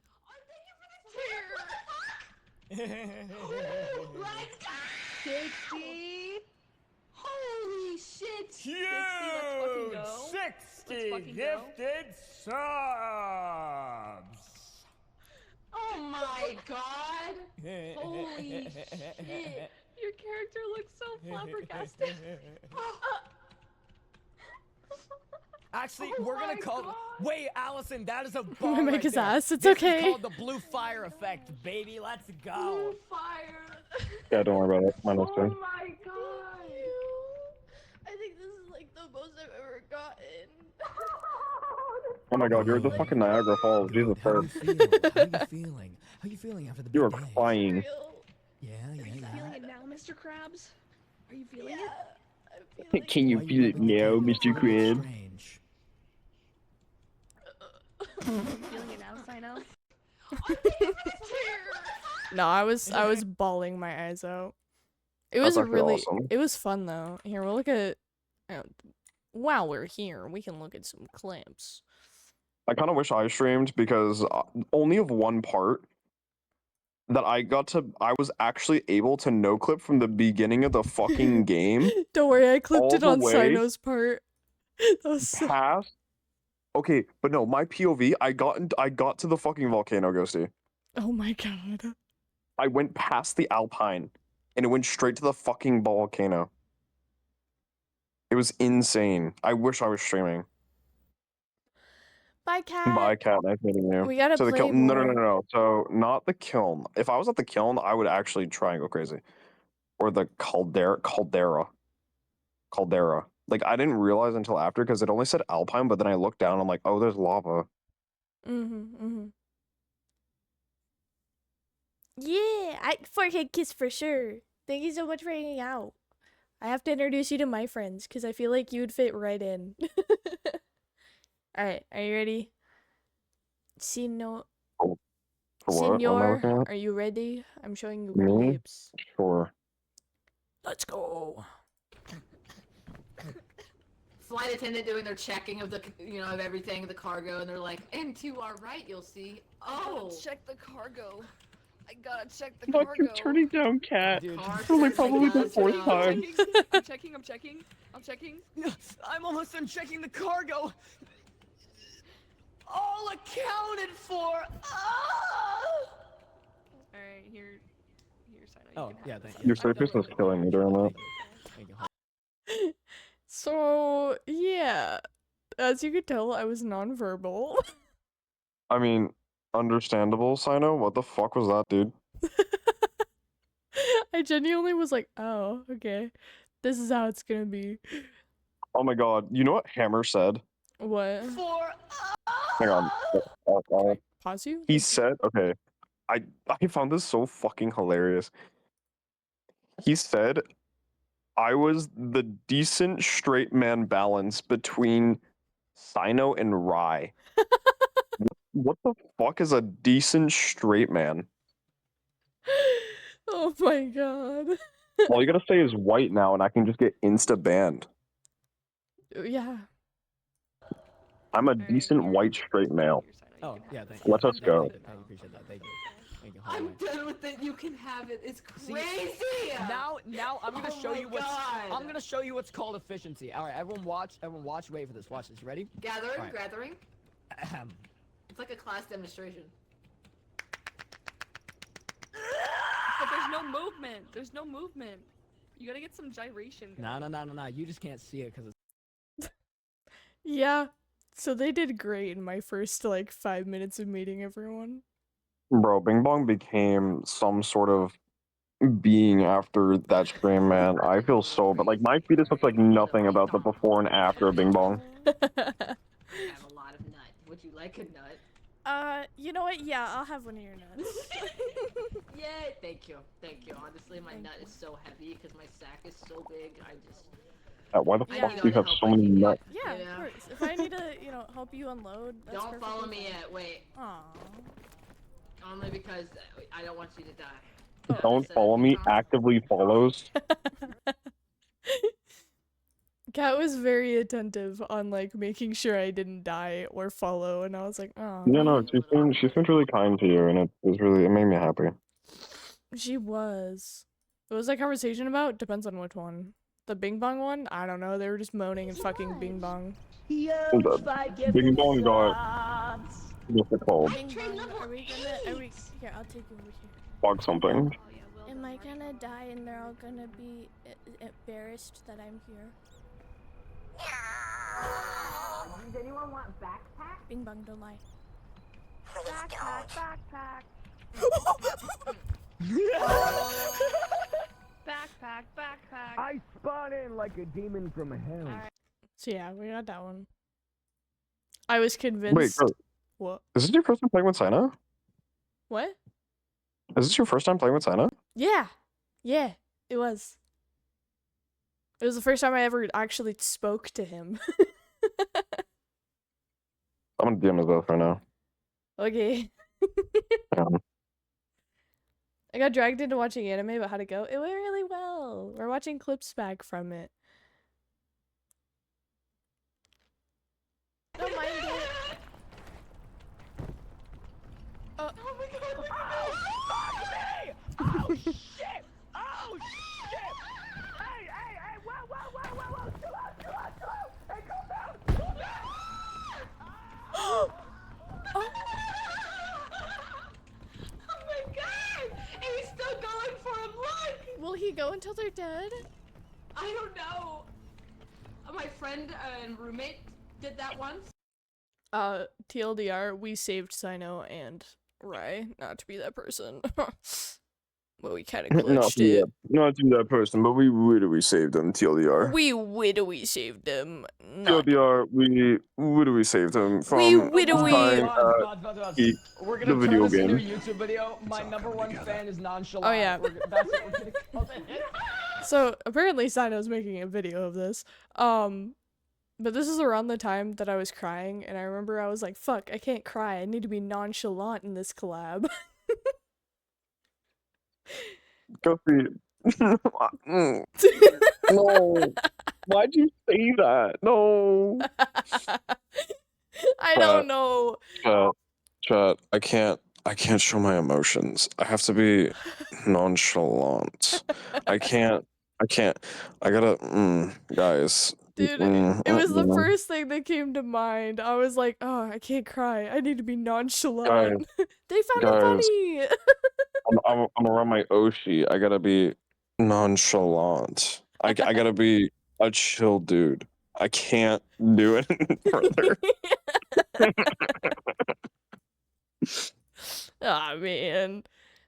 Holy shit! 60 gifted subs! Oh my god! Holy shit! Your character looks so flabbergasted. Actually, we're gonna call. Wait, Allison, that is a I'm bar gonna make right his there. ass. It's This okay. is called the blue fire effect, baby. Let's go. Blue fire! Yeah, don't worry about it. Mine was Oh too. my god! I think this is like the most I've ever gotten. Oh my god, you're at the fucking Niagara Falls. Jesus How you Christ. feeling? How you feeling after the You big are day? crying. Yeah. Are you feeling it now, Mr. Krabs? Are you feeling Can you feel it now, Mr. Krabs? Strange. it? Are you feeling it now, Sino? No, I was bawling my eyes out. It That's was actually really awesome. it was fun though. Here, we'll look at while we're here, we can look at some clips. I kind of wish I streamed because only of one part that I was actually able to no clip from the beginning of the fucking game. Don't worry, I clipped all it the on way Sino's part. That was so past. Okay, but no, my POV. I got to the fucking volcano, Ghostie. Oh my god. I went past the Alpine, and it went straight to the fucking volcano. It was insane. I wish I was streaming. Bye, cat. Bye, cat. Nice meeting you. We gotta So the play kiln. No, no, no, more. no. So not the kiln. If I was at the kiln, I would actually try and go crazy. Or the caldera. Like I didn't realize until after because it only said Alpine, but then I looked down. I'm like, oh, there's lava. Yeah, forehead kiss for sure. Thank you so much for hanging out. I have to introduce you to my friends because I feel like you would fit right in. Alright, are you ready? For what? What am I Senor, looking at? are you ready? I'm showing you Me? clips. Sure. Let's go. Flight attendant doing their checking of the, of everything, the cargo, and they're like, and to our right, you'll see. Oh, Check the cargo. I gotta check the Fucking cargo. turning down cat. Dude, For like probably the fourth time. I'm checking. I'm checking. I'm almost done checking the cargo. All accounted for. Alright, here, Sino. Oh, yeah, thank you. Your surface is killing me during that. Thank you. So, yeah. As you could tell, I was nonverbal. I mean, understandable, Sino. What the fuck was that, dude? I genuinely was like, oh, okay. This is how it's gonna be. Oh my god. You know what Hammer said? What? Hang on. Pause you? He said, okay. I found this so fucking hilarious. He said, I was the decent straight man balance between Sino and Rye. What the fuck is a decent straight man? Oh my god. All you gotta say is white now, and I can just get insta banned. Yeah. I'm a decent white straight male. Oh, yeah, thank you. Let us go. I appreciate that. Thank you. Thank you. I'm done with it. You can have it. It's crazy. Now I'm gonna Oh show my you what's. God. I'm gonna show you what's called efficiency. All right, everyone watch. Wait for this. Watch this. You ready? Gathering, Right. gathering. Ahem. It's like a class demonstration. But there's no movement. You gotta get some gyration going. No. You just can't see it because it's. Yeah. So they did great in my first, 5 minutes of meeting everyone. Bro, Bing Bong became some sort of being after that stream, man. I feel so, but my fetus looks like nothing about the before and after of Bing Bong. I have a lot of nut. Would you like a nut? You know what? Yeah, I'll have one of your nuts. Yay! Thank you. Honestly, my nut is so heavy because my sack is so big. Why the Yeah. fuck do you have so many nuts? Yeah, of course. If I need to, help you unload, that's Don't follow perfectly me fine. yet. Wait. Aw. Only because I don't want you to die. Don't follow me, actively follows. Kat was very attentive on making sure I didn't die or follow, and I was like, oh. Yeah, no, she seemed really kind to you, and it made me happy. She was. What was that conversation about? Depends on which one. The Bing Bong one? I don't know. They were just moaning and fucking Bing Bong. Bing Bong got what's it called? Bing Bong, are we here, I'll take you over here. Bug something. Am I gonna die and they're all gonna be embarrassed that I'm here? Does anyone want backpack? Bing Bong, don't lie. Backpack. Backpack. I spawn in like a demon from hell. So yeah, we got that one. I was Wait, convinced. bro, What? is this your first time playing with Sina? What? Is this your first time playing with Sina? Yeah. Yeah, it was. It was the first time I ever actually spoke to him. I'm gonna DM us both right now. Okay. I got dragged into watching anime, but how'd it go? It went really well. We're watching clips back from it. Don't mind it. Oh my god, look at this! Fuck me! Oh shit! Oh shit! Hey, hey, hey! Whoa! Chill out! Hey, calm down! Oh my god! And he's still going for him, look! Will he go until they're dead? I don't know. My friend and roommate did that once. TLDR, we saved Sino and Rai, not to be that person. But we kind of glitched it. Not to be that person, but we literally saved them. TLDR. We saved them. TLDR, we saved them from we dying We're gonna the turn video this into a game. YouTube video. My #1 fan is nonchalant. Oh yeah. That's what we're gonna call it. So apparently Sino's making a video of this. But this is around the time that I was crying, and I remember I was like, fuck, I can't cry. I need to be nonchalant in this collab. Ghostie. No. Why'd you say that? No. I don't know. Chat, I can't show my emotions. I have to be nonchalant. I gotta, guys. Dude, it was the first thing that came to mind. I was like, oh, I can't cry. I need to be nonchalant. They found it funny. I'm around my oshi. I gotta be nonchalant. I gotta be a chill dude. I can't do it further. Ah, man.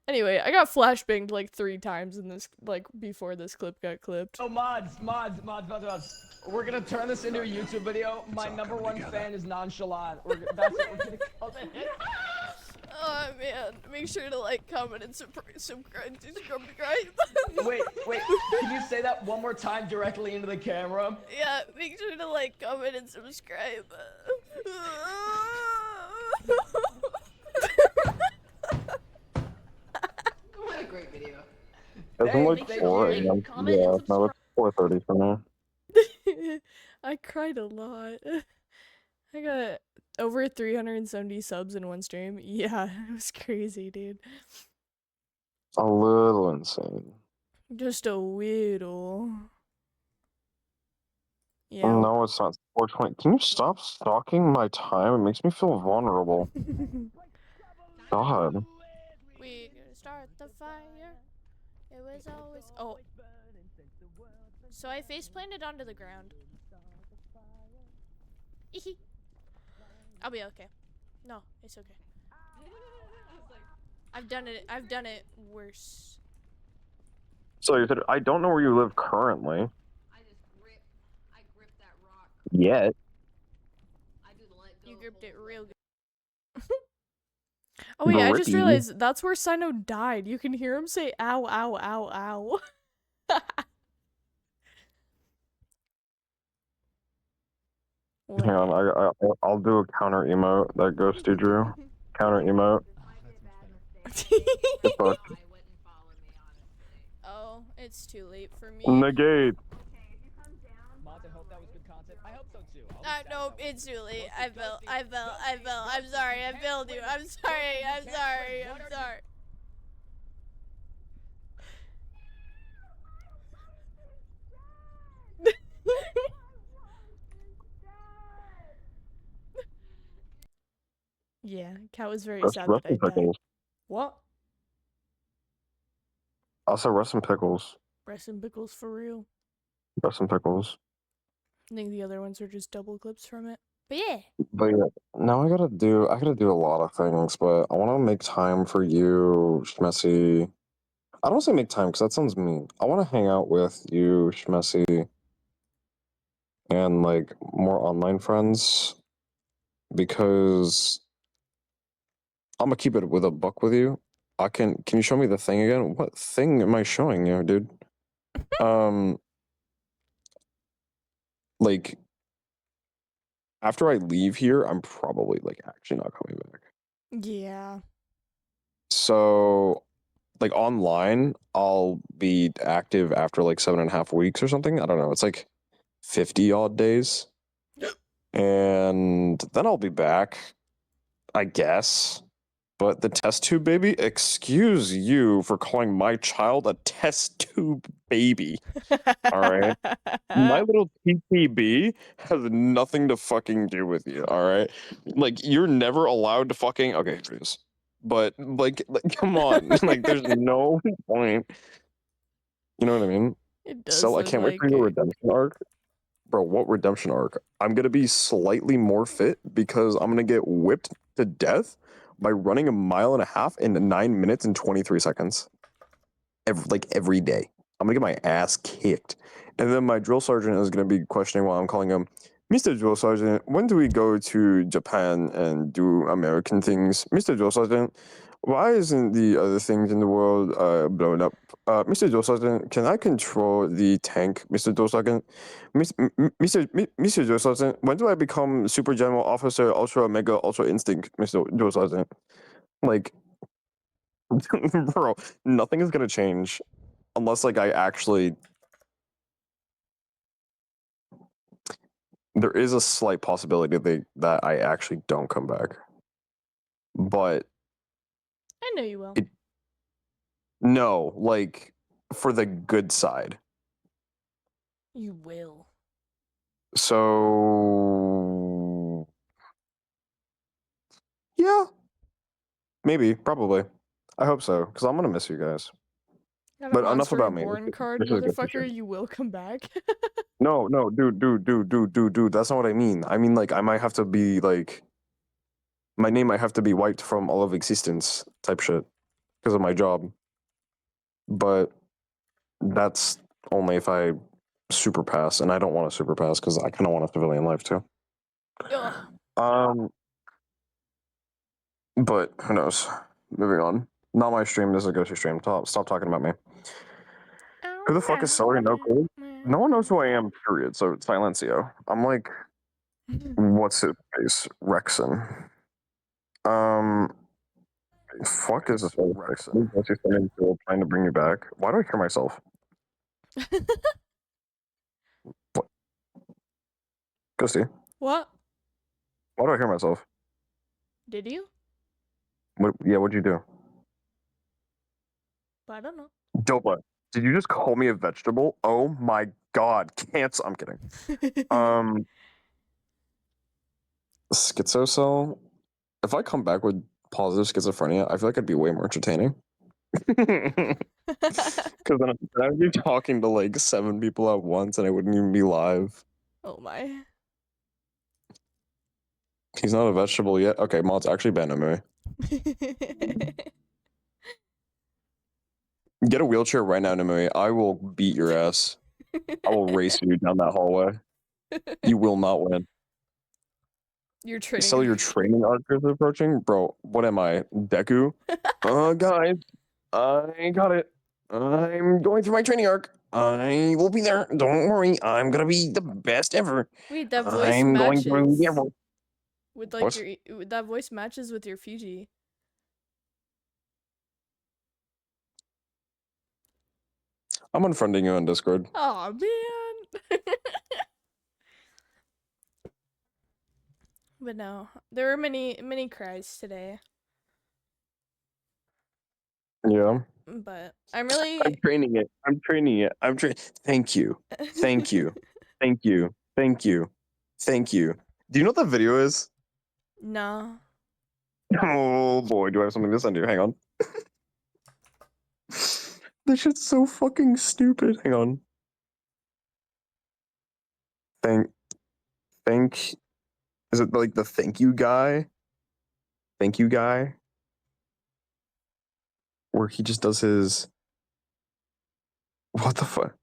Anyway, I got flashbanged like 3 times in this, like, before this clip got clipped. Oh, mods. We're gonna turn this into a YouTube video. My #1 fan is nonchalant. That's what we're gonna call it. Oh, man. Make sure to like, comment, and subscribe. Wait. Can you say that one more time directly into the camera? Yeah, make sure to like, comment, and subscribe. What a great video. It's like 4 a.m. Yeah, no, it's 4:30 for me. I cried a lot. I got over 370 subs in one stream. Yeah, it was crazy, dude. A little insane. Just a little. Yeah. No, it's not 4:20. Can you stop stalking my time? It makes me feel vulnerable. God. We gonna start the fire. It was always. Oh. So I face planted onto the ground. I'll be okay. No, it's okay. I've done it worse. So you said I don't know where you live currently. I gripped that rock. Yet. I do the let go. You gripped it real good. Oh wait, I just realized that's where Sino died. You can hear him say ow, ow, ow, ow. Hang on, I'll do a counter emote that Ghostie drew. Counter emote. Oh, it's too late for me. Negate. Mods, I hope that was good content. I hope so too. No, it's too late. I fell. I'm sorry. I failed you. I'm sorry. Yeah, Cat was very sad that I died. What? Also, rest in pickles. Rest in pickles for real. Rest in pickles. I think the other ones are just double clips from it. But yeah. But yeah, now I gotta do a lot of things, but I want to make time for you, Shmessy. I don't say make time because that sounds mean. I want to hang out with you, Shmessy, and like more online friends, because I'm gonna keep it with a buck with you. Can you show me the thing again? What thing am I showing you, dude? Like after I leave here, I'm probably like actually not coming back. Yeah. So like online, I'll be active after like 7.5 weeks or something. I don't know. It's like 50 odd days. And then I'll be back, I guess. But the test tube baby, excuse you for calling my child a test tube baby. All right. My little TTB has nothing to fucking do with you. All right. Like you're never allowed to fucking. Okay, here it is. But like come on. Like there's no point. You know what I mean? It does So I look can't wait for like your it. redemption arc. Bro, what redemption arc? I'm gonna be slightly more fit because I'm gonna get whipped to death by running 1.5 miles in 9 minutes and 23 seconds. Every day. I'm gonna get my ass kicked. And then my drill sergeant is gonna be questioning while I'm calling him, Mr. Drill Sergeant, when do we go to Japan and do American things? Mr. Drill Sergeant, why isn't the other things in the world blown up? Mr. Drill Sergeant, can I control the tank, Mr. Drill Sergeant? Mr. Drill Sergeant, when do I become Super General Officer Ultra Mega Ultra Instinct, Mr. Drill Sergeant? Like, bro, nothing is gonna change unless like I actually. There is a slight possibility that I actually don't come back, but I know you will. no, like for the good side. You will. So yeah, maybe, probably. I hope so, because I'm gonna miss you guys. Got a But enough monster about me. reborn card, This is a good motherfucker. picture. You will come back. No, dude. That's not what I mean. I mean, like, I might have to be like, my name might have to be wiped from all of existence, type shit, because of my job. But that's only if I super pass, and I don't want to super pass because I kind of want a civilian life too. Ugh. But who knows? Moving on. Not my stream. This is a Ghostie stream. Stop talking about me. Who the fuck is Celery No Clue? No one knows who I am. Period. So Silencio. I'm like, what's his face? Rexon. Fuck is this Rexon? Ghostie sending people trying to bring me back. Why do I hear myself? What? Ghostie. What? Why do I hear myself? Did you? What? Yeah. What'd you do? But I don't know. Dopa. Did you just call me a vegetable? Oh my god. Cancer. I'm kidding. Schizocell. If I come back with positive schizophrenia, I feel like I'd be way more entertaining. Because then I'd be talking to like 7 people at once and I wouldn't even be live. Oh my. He's not a vegetable yet. Okay, Maud's actually banned him. Get a wheelchair right now, Nimue. I will beat your ass. I will race you down that hallway. You will not win. You're training. Sell your training arc is approaching? Bro, what am I? Deku? Guys, I got it. I'm going through my training arc. I will be there. Don't worry. I'm gonna be the best ever. Wait, that voice I'm going matches through the ever. with like What? that voice matches with your Fiji. I'm unfriending you on Discord. Oh man. But no, there were many cries today. Yeah. But I'm really. I'm training it. I'm training it. Thank you. Thank you. Thank you. Thank you. Thank you. Do you know what that video is? No. Oh boy, do I have something to send you? Hang on. This shit's so fucking stupid. Hang on. Thank. Is it like the thank you guy? Thank you guy? Where he just does his. What the fuck?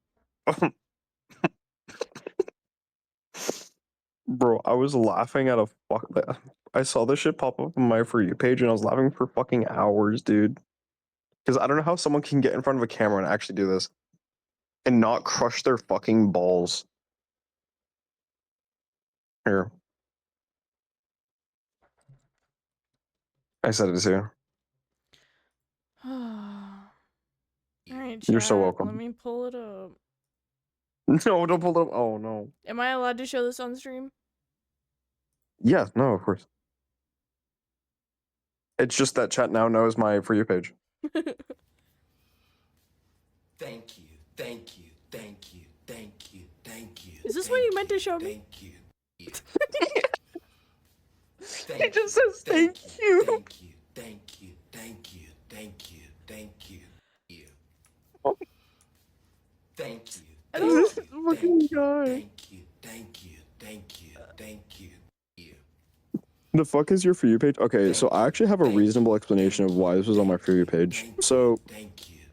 Bro, I was laughing at a fuck. I saw this shit pop up on my For You page, and I was laughing for fucking hours, dude. Because I don't know how someone can get in front of a camera and actually do this and not crush their fucking balls. Here, I said it too. Alright, You're so chat. welcome. Let me pull it up. No, don't pull it up. Oh no. Am I allowed to show this on stream? Yeah, no, of course. It's just that chat now knows my For You page. Thank you, thank you, thank you, thank you, thank you. Is this what you meant to show me? Thank you. It just says thank you. Thank you, thank you, thank you, thank you, thank you. Thank you. This fucking guy. Thank you, thank you, thank you, thank you. The fuck is your For You page? Okay, so I actually have a reasonable explanation of why this was on my For You page. So,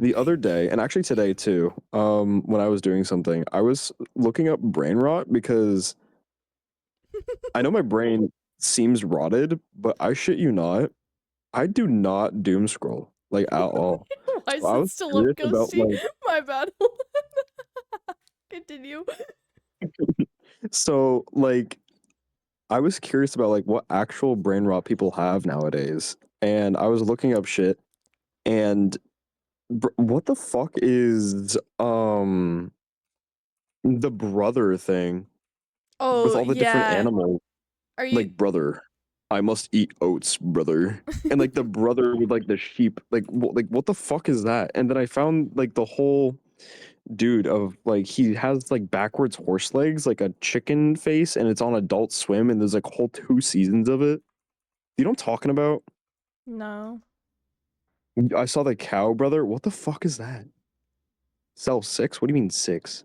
the other day, and actually today too, when I was doing something, I was looking up brain rot because I know my brain seems rotted, but I shit you not, I do not doom scroll, like, at all. Why is So I it was still up, curious about, Ghostie? like, My bad. Continue. so, like, I was curious about, like, what actual brain rot people have nowadays, and I was looking up shit, and what the fuck is the brother thing with Oh, all the different yeah. animals? Are you Like, brother, I must eat oats, brother. And like the brother with like the sheep, like what the fuck is that? And then I found like the whole dude of like he has like backwards horse legs, like a chicken face, and it's on Adult Swim, and there's like whole 2 seasons of it. You know what I'm talking about? No. I saw the cow brother. What the fuck is that? Cell 6? What do you mean 6?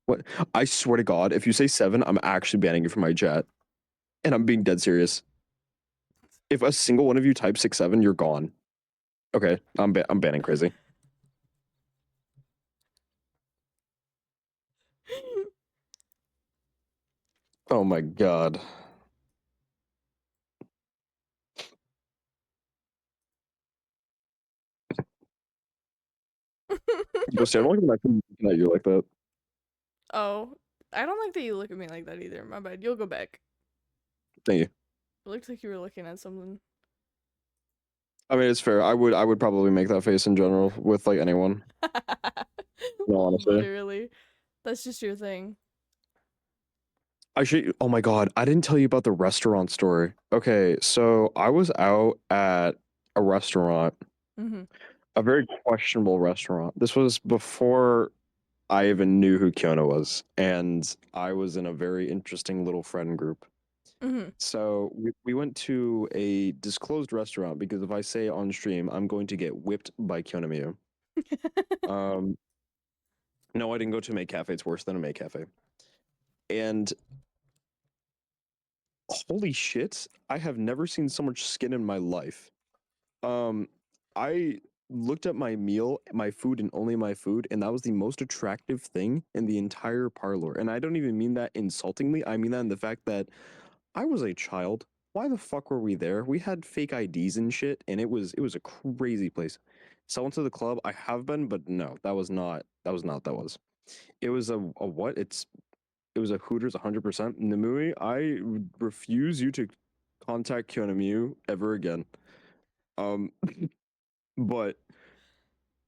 What? I swear to God, if you say 7, I'm actually banning you from my chat. And I'm being dead serious. If a single one of you type 6-7, you're gone. Okay, I'm banning crazy. Oh my God. Ghosty, I don't like when I come looking at you like that. Oh. I don't like that you look at me like that either. My bad. You'll go back. Thank you. It looked like you were looking at something. I mean, it's fair. I would probably make that face in general with like anyone. No, honestly. Literally. That's just your thing. I should. Oh my God, I didn't tell you about the restaurant story. Okay, so I was out at a restaurant, Mm-hmm. a very questionable restaurant. This was before I even knew who Kiona was, and I was in a very interesting little friend group. Mm-hmm. So we went to a disclosed restaurant because if I say on stream, I'm going to get whipped by Kiona Miyu. No, I didn't go to a May Cafe. It's worse than a May Cafe. And holy shit, I have never seen so much skin in my life. I looked at my meal, my food, and only my food, and that was the most attractive thing in the entire parlor. And I don't even mean that insultingly. I mean that in the fact that I was a child. Why the fuck were we there? We had fake IDs and shit, and it was a crazy place. So I went to the club. I have been, but no, that was not. It was a what? It was a Hooters 100%. Nimue, I refuse you to contact Kyonomiu ever again. But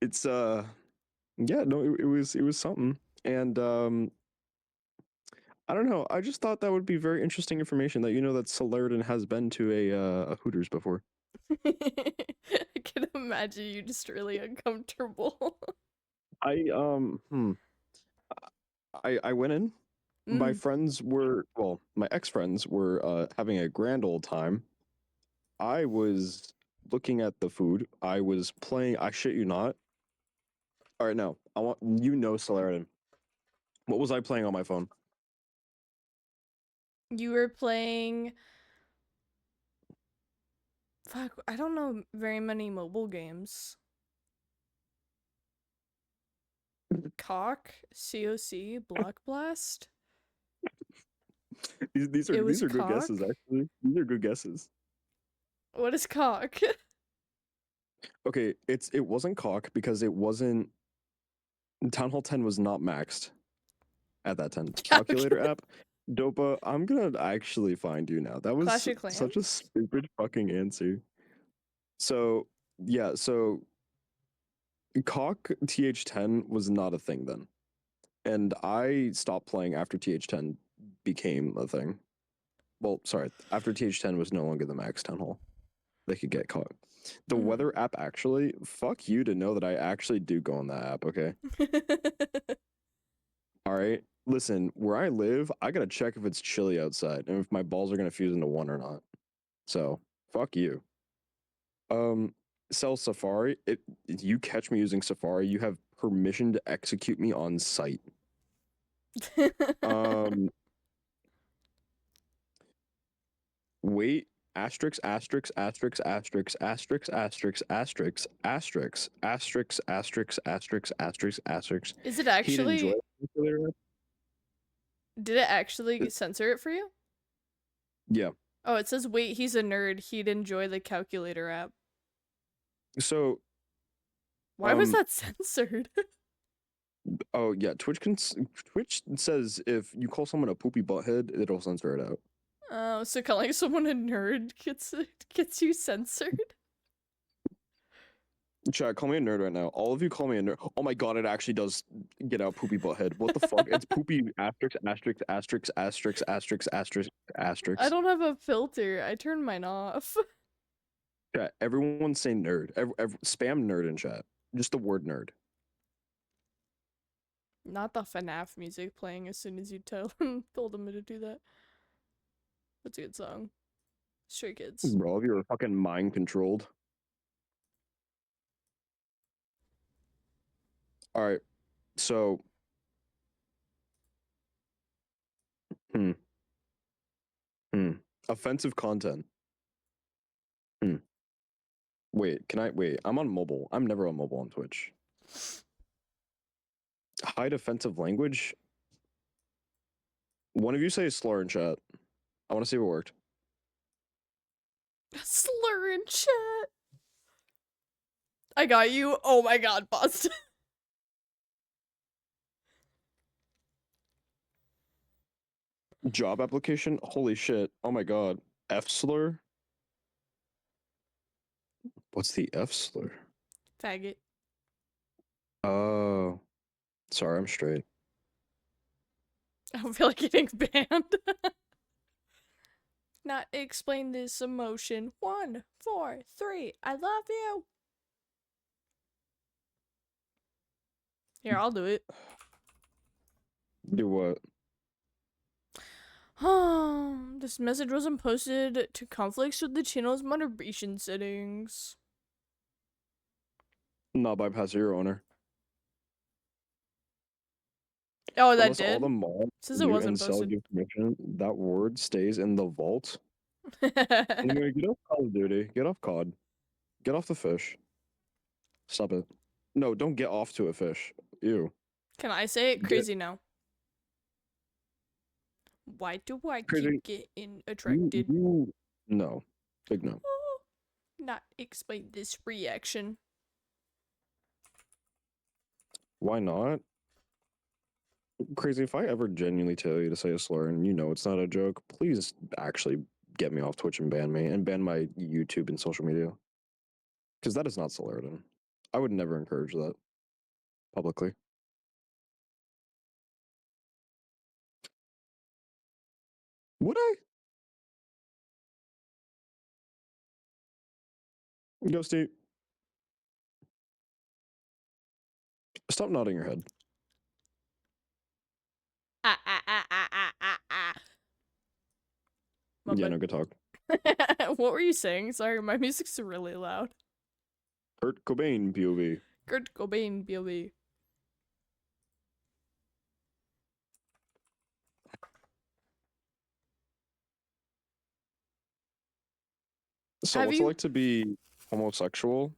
it's yeah, no, it was something. And I don't know. I just thought that would be very interesting information that you know that Salerden has been to a Hooters before. I can imagine you just really uncomfortable. I I went in. My friends were my ex-friends were having a grand old time. I was looking at the food. I was playing. I shit you not. All right, now I want Salerden. What was I playing on my phone? You were playing. Fuck, I don't know very many mobile games. Cock, COC, Block Blast. These It are was good cock? guesses, actually. These are good guesses. What is cock? Okay, it wasn't cock because it wasn't Town Hall 10 was not maxed at that time. Calculator app. Dopa, I'm gonna actually find you now. That was Clash of such a Clans? stupid fucking answer. So yeah, so cock TH10 was not a thing then. And I stopped playing after TH10 became a thing. Well, sorry, after TH10 was no longer the max Town Hall. They could get caught. The weather app actually, fuck you to know that I actually do go on that app, okay? All right. Listen, where I live, I gotta check if it's chilly outside and if my balls are gonna fuse into one or not. So, fuck you. Sell Safari. If you catch me using Safari, you have permission to execute me on site. Wait. Asterisk, asterisk, asterisk, asterisk, asterisk, asterisk, asterisk, asterisk, asterisk, asterisk, asterisk, asterisk, asterisk. Is it He'd enjoy actually? Did it actually censor it for you? Yeah. Oh, it says, wait, he's a nerd. He'd enjoy the calculator app. So. Why was that censored? Oh yeah, Twitch says if you call someone a poopy butthead, it'll censor it out. Oh, so calling someone a nerd gets you censored? Chat, call me a nerd right now. All of you call me a nerd. Oh my god, it actually does get out poopy butthead. What the fuck? It's poopy asterisk asterisk asterisk asterisk asterisk asterisk asterisk. I don't have a filter. I turned mine off. Chat, everyone say nerd. Spam nerd in chat. Just the word nerd. Not the FNAF music playing as soon as you told them to do that. That's a good song. Stray Kids. Bro, if you were fucking mind controlled. Alright. So offensive content. Wait, I'm on mobile. I'm never on mobile on Twitch. Hide offensive language? One of you say slur in chat. I want to see if it worked. Slur in chat. I got you. Oh my god, bust. Job application? Holy shit. Oh my god. F slur? What's the F slur? Faggot. Oh. Sorry, I'm straight. I don't feel like getting banned. Not explain this emotion. 1, 4, 3. I love you. Here, I'll do it. Do what? This message wasn't posted to conflicts with the channel's moderation settings. Not bypass your owner. Oh, that Unless did? all the mods Says it wasn't posted. give permission, that word stays in the vault. Anyway, get off Call of Duty. Get off COD. Get off the fish. Stop it. No, don't get off to a fish. Ew. Can I say it? Crazy now. Why do I keep getting attracted? No. Big no. Not explain this reaction. Why not? Crazy, if I ever genuinely tell you to say a slur and you know it's not a joke, please actually get me off Twitch and ban me and ban my YouTube and social media. Because that is not Slurden. I would never encourage that publicly. Would I? Ghostie. Stop nodding your head. Yeah, no, good talk. What were you saying? Sorry, my music's really loud. Kurt Cobain, POV. Kurt Cobain, POV. So what's it like to be homosexual?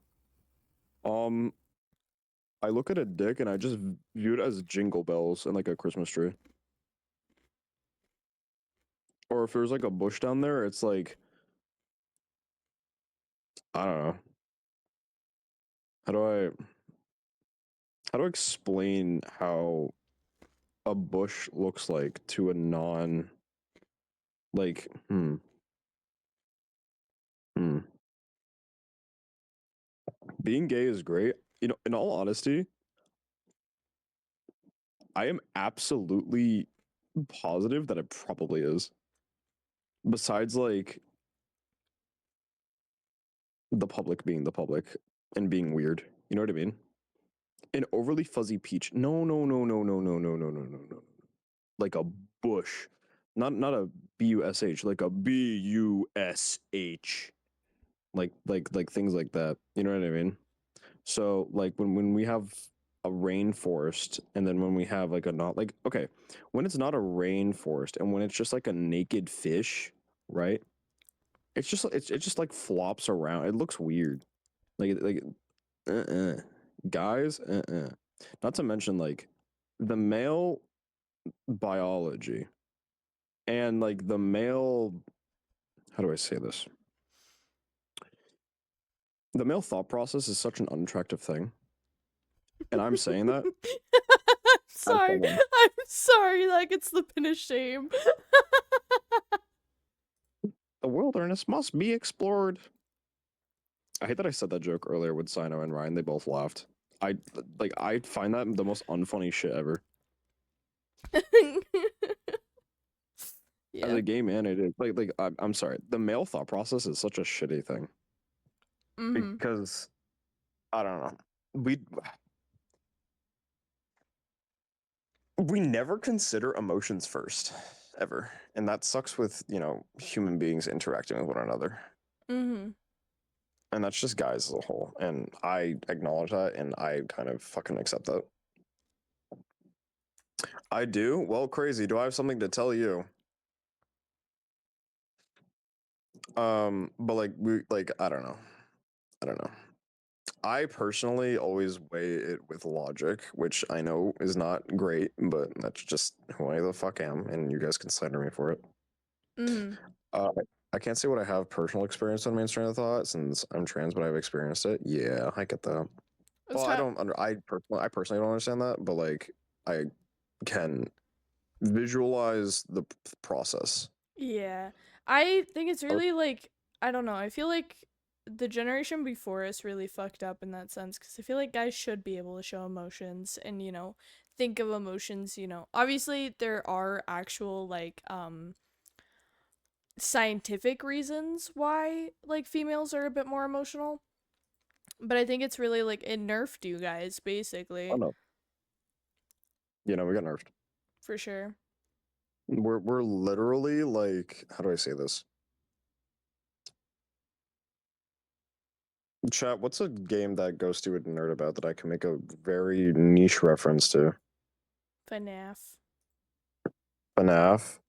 I look at a dick and I just view it as jingle bells and like a Christmas tree. Or if there's like a bush down there, it's like, I don't know. How do I explain how a bush looks like to a non like being gay is great. You know, in all honesty, I am absolutely positive that it probably is. Besides like the public being the public and being weird. You know what I mean? An overly fuzzy peach. No, no, no, no, no, no, no, no, no, no, no. Like a bush. Not a bush, like a bush. Like things like that. You know what I mean? So like when we have a rainforest and then when we have like a not like okay, when it's not a rainforest and when it's just like a naked fish, right? It's just it just like flops around. It looks weird. Like guys, not to mention like the male biology and like the male, how do I say this? The male thought process is such an unattractive thing. And I'm saying that. Sorry. I'm sorry, like it's the pin of shame. The wilderness must be explored. I hate that I said that joke earlier with Sino and Ryan. They both laughed. I find that the most unfunny shit ever. Yeah. As a gay man, it is I'm sorry. The male thought process is such a shitty thing. Because I don't know. We never consider emotions first, ever. And that sucks with, you know, human beings interacting with one another. And that's just guys as a whole. And I acknowledge that and I kind of fucking accept that. I do? Well, crazy. Do I have something to tell you? But like I don't know. I personally always weigh it with logic, which I know is not great, but that's just who I the fuck am, and you guys can slander me for it. I can't say what I have personal experience on main train of thought since I'm trans, but I've experienced it. Yeah, I get that. Well, I personally don't understand that, but like I can visualize the process. Yeah. I think it's really like, I don't know. I feel like the generation before us really fucked up in that sense because I feel like guys should be able to show emotions and, you know, think of emotions, you know. Obviously, there are actual like scientific reasons why like females are a bit more emotional. But I think it's really like it nerfed you guys basically. Oh no. You know, we got nerfed. For sure. We're literally like, how do I say this? Chat, what's a game that Ghostie would nerd about that I can make a very niche reference to? FNAF. FNAF?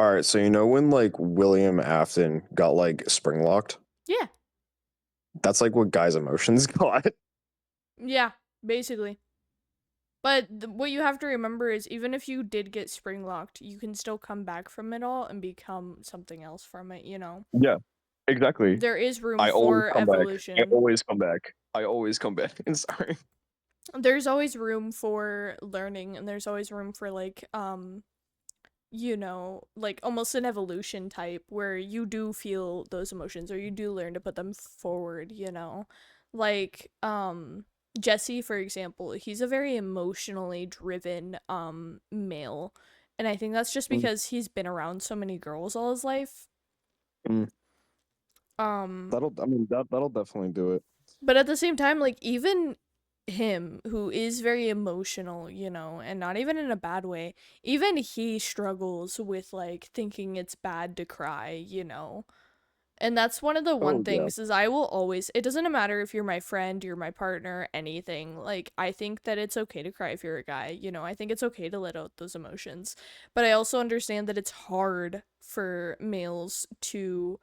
Alright, so you know when like William Afton got like spring locked? Yeah. That's like what guys' emotions got. Yeah, basically. But what you have to remember is even if you did get spring locked, you can still come back from it all and become something else from it, you know? Yeah, exactly. There is room I always for come back. evolution. I always come back. I always come back. Sorry. There's always room for learning and there's always room for like you know, like almost an evolution type where you do feel those emotions or you do learn to put them forward, you know? Like Jesse, for example, he's a very emotionally driven male. And I think that's just because he's been around so many girls all his life. That'll definitely do it. But at the same time, like even him, who is very emotional, you know, and not even in a bad way, even he struggles with like thinking it's bad to cry, you know. And that's one of the things is I will always, it doesn't matter if you're my friend, you're my partner, anything. Like, I think that it's okay to cry if you're a guy, you know, I think it's okay to let out those emotions. But I also understand that it's hard for males to,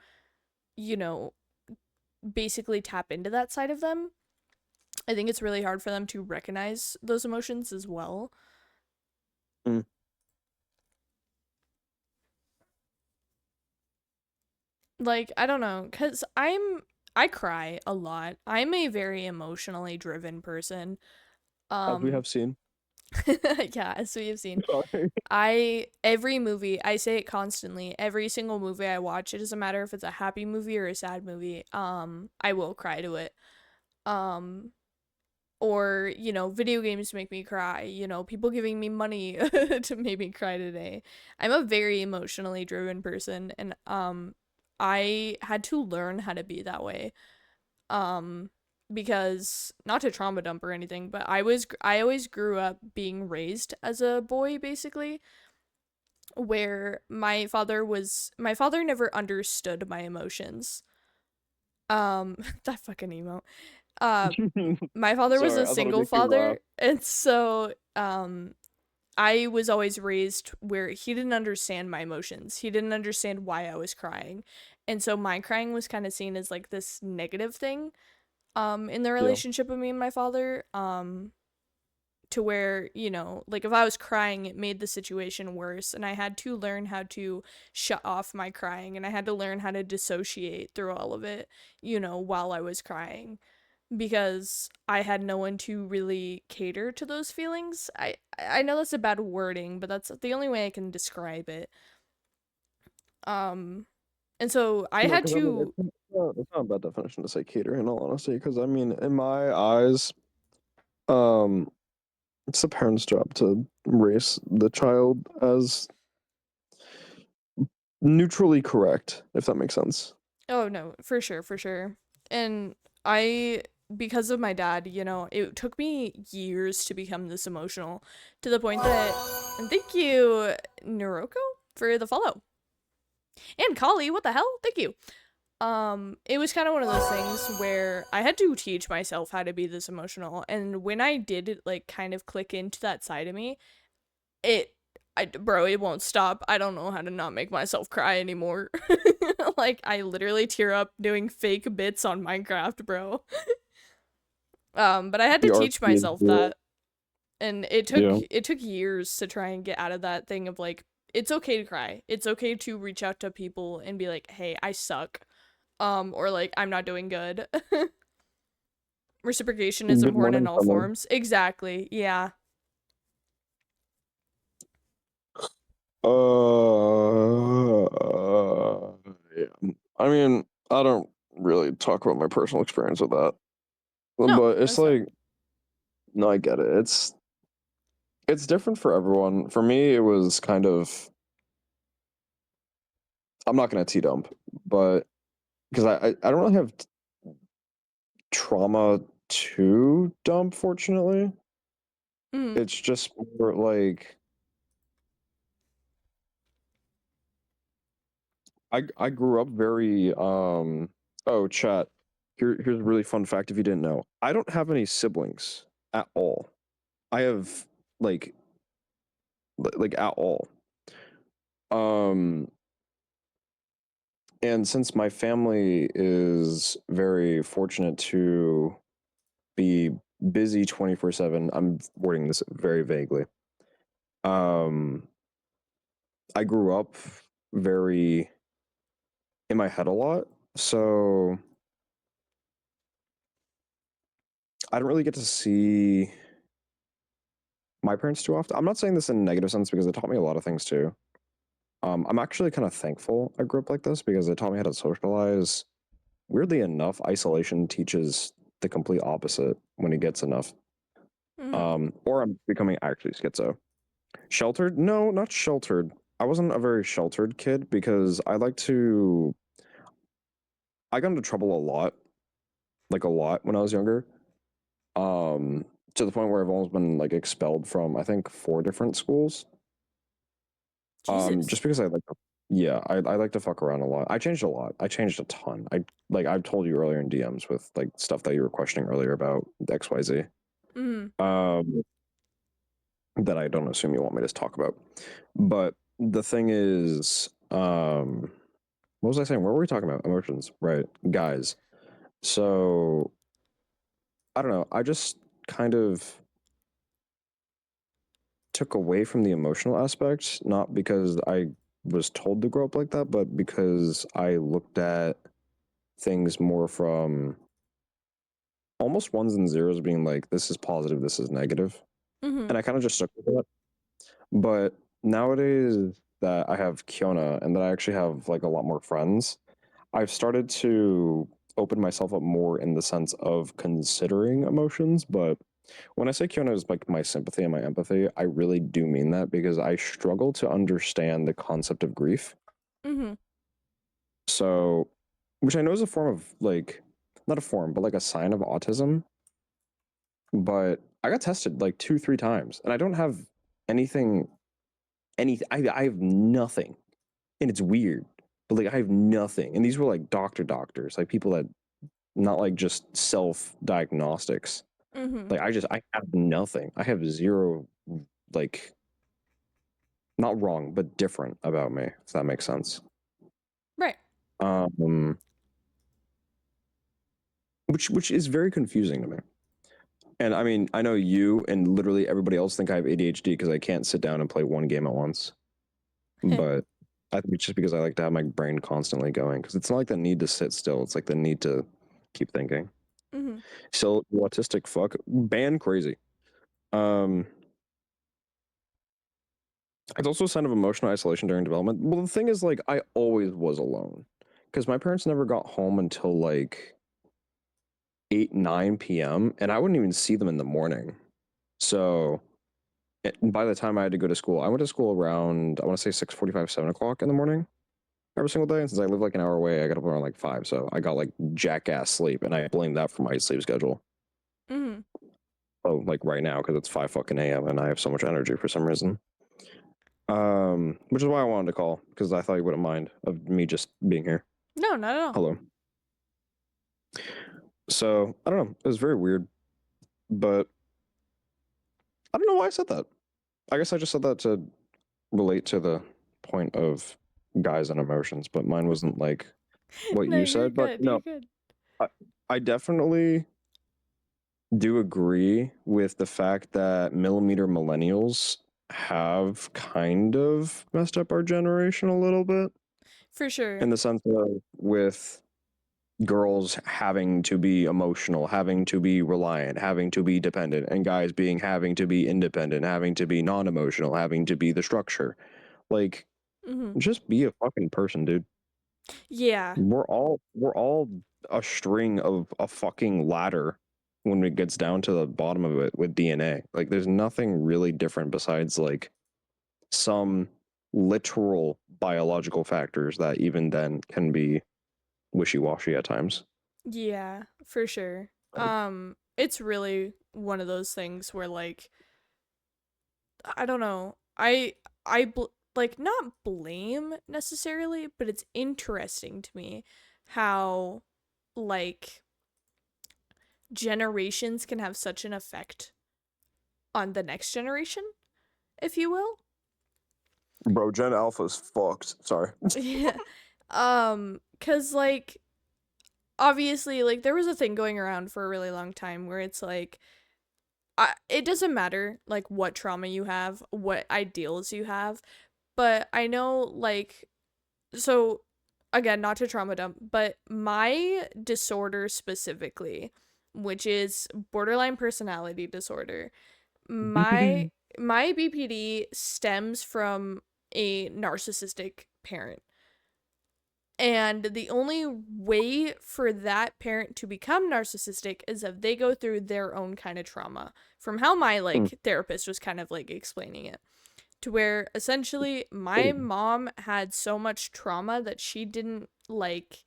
you know, basically tap into that side of them. I think it's really hard for them to recognize those emotions as well. Like, I don't know, cuz I cry a lot. I'm a very emotionally driven person. As we have seen. Yeah, as we have seen. Sorry. Every movie, I say it constantly, every single movie I watch, it doesn't matter if it's a happy movie or a sad movie, I will cry to it. Um, or, you know, video games make me cry, you know, people giving me money to make me cry today. I'm a very emotionally driven person, and I had to learn how to be that way. Um, because not to trauma dump or anything, but I always grew up being raised as a boy, basically, where my father never understood my emotions. That fucking emo. Uh, my father was Sorry, a I thought it'd single make you laugh. father, and so I was always raised where he didn't understand my emotions. He didn't understand why I was crying. And so my crying was kind of seen as like this negative thing in the Yeah. relationship of me and my father, to where, you know, like if I was crying, it made the situation worse, and I had to learn how to shut off my crying, and I had to learn how to dissociate through all of it, you know, while I was crying, because I had no one to really cater to those feelings. I know that's a bad wording, but that's the only way I can describe it. Um and so I No, had because I mean, to it's not a bad definition to say cater, in all honesty. Because I mean, in my eyes, um, it's the parent's job to raise the child as neutrally correct, if that makes sense. Oh no, for sure, for sure. And I because of my dad, you know, it took me years to become this emotional, to the point that, and thank you Noroko for the follow. And Kali, what the hell? Thank you. It was kind of one of those things where I had to teach myself how to be this emotional, and when I did like kind of click into that side of me, it bro, it won't stop. I don't know how to not make myself cry anymore. Like, I literally tear up doing fake bits on Minecraft, bro. But I had to The teach RP is myself real. that, and Yeah. it took years to try and get out of that thing of like, it's okay to cry. It's okay to reach out to people and be like, "Hey, I suck." Or like, "I'm not doing good." Reciprocation is Good important in morning, all Summer. forms. Exactly. Yeah. Yeah. I mean, I don't really talk about my personal experience with that, No, but it's that's fair. like, no, I get it. It's different for everyone. For me, it was kind of. I'm not gonna dump, but because I don't really have trauma to dump. Fortunately, Mhm. it's just more like I grew up very oh chat. Here's a really fun fact if you didn't know. I don't have any siblings at all. I have like like at all. Um and since my family is very fortunate to be busy 24/7, I'm wording this very vaguely. Um I grew up very in my head a lot. So I don't really get to see my parents too often. I'm not saying this in a negative sense because it taught me a lot of things too. I'm actually kind of thankful I grew up like this because it taught me how to socialize. Weirdly enough, isolation teaches the complete opposite when it gets enough. Mhm. Or I'm becoming actually schizo. Sheltered? No, not sheltered. I wasn't a very sheltered kid because I got into trouble a lot, like a lot when I was younger. Um, to the point where I've almost been like expelled from I think 4 different schools. Jesus. Just because yeah, I like to fuck around a lot. I changed a lot. I changed a ton. I've told you earlier in DMs with like stuff that you were questioning earlier about XYZ. Mhm. Um, that I don't assume you want me to talk about. But the thing is, what was I saying? What were we talking about? Emotions, right? Guys. So I don't know. I just kind of took away from the emotional aspect, not because I was told to grow up like that, but because I looked at things more from almost ones and zeros, being like, this is positive, this is negative. Mm-hmm. And I kind of just stuck with that. But nowadays that I have Kiona and that I actually have like a lot more friends, I've started to open myself up more in the sense of considering emotions. But when I say Kiona is like my sympathy and my empathy, I really do mean that because I struggle to understand the concept of grief. Mm-hmm. So, which I know is a form of like, not a form, but like a sign of autism. But I got tested like 2, 3 times, and I don't have anything. I have nothing, and it's weird. But like I have nothing, and these were like doctors, like people that not like just self diagnostics. Mm-hmm. Like I have nothing. I have zero, like, not wrong, but different about me. If that makes sense. Right. Which is very confusing to me. And I mean, I know you and literally everybody else think I have ADHD because I can't sit down and play one game at once. But I think it's just because I like to have my brain constantly going because it's not like the need to sit still. It's like the need to keep thinking. Mm-hmm. So autistic fuck, ban crazy. It's also a sign of emotional isolation during development. Well, the thing is, like, I always was alone because my parents never got home until like 8, 9 p.m. and I wouldn't even see them in the morning. So by the time I had to go to school, I went to school around, I want to say 6:45, 7 o'clock in the morning every single day. And since I live like an hour away, I got up around like 5. So I got like jackass sleep, and I blame that for my sleep schedule. Mm-hmm. Oh, like right now because it's 5 fucking a.m. and I have so much energy for some reason. Which is why I wanted to call because I thought you wouldn't mind of me just being here. No, not at all. Hello. So I don't know. It was very weird, but I don't know why I said that. I guess I just said that to relate to the point of guys and emotions, but mine wasn't like what No, you you're said. But good. no, You're good. I definitely do agree with the fact that millimeter millennials have kind of messed up our generation a little bit. For sure. In the sense of with girls having to be emotional, having to be reliant, having to be dependent, and guys having to be independent, having to be non-emotional, having to be the structure. Like, Mm-hmm. just be a fucking person, dude. Yeah. We're all a string of a fucking ladder when it gets down to the bottom of it with DNA. Like, there's nothing really different besides like some literal biological factors that even then can be wishy-washy at times. Yeah, for sure. It's really one of those things where like I don't know. Like not blame necessarily, but it's interesting to me how like generations can have such an effect on the next generation, if you will. Bro, Gen Alpha's fucked. Sorry. Yeah. 'Cause like obviously like there was a thing going around for a really long time where it's like it doesn't matter like what trauma you have, what ideals you have, but I know like so again, not to trauma dump, but my disorder specifically, which is borderline personality disorder, my BPD. my BPD stems from a narcissistic parent. And the only way for that parent to become narcissistic is if they go through their own kind of trauma. From how my like therapist was kind of like explaining it, to where essentially my mom had so much trauma that she didn't like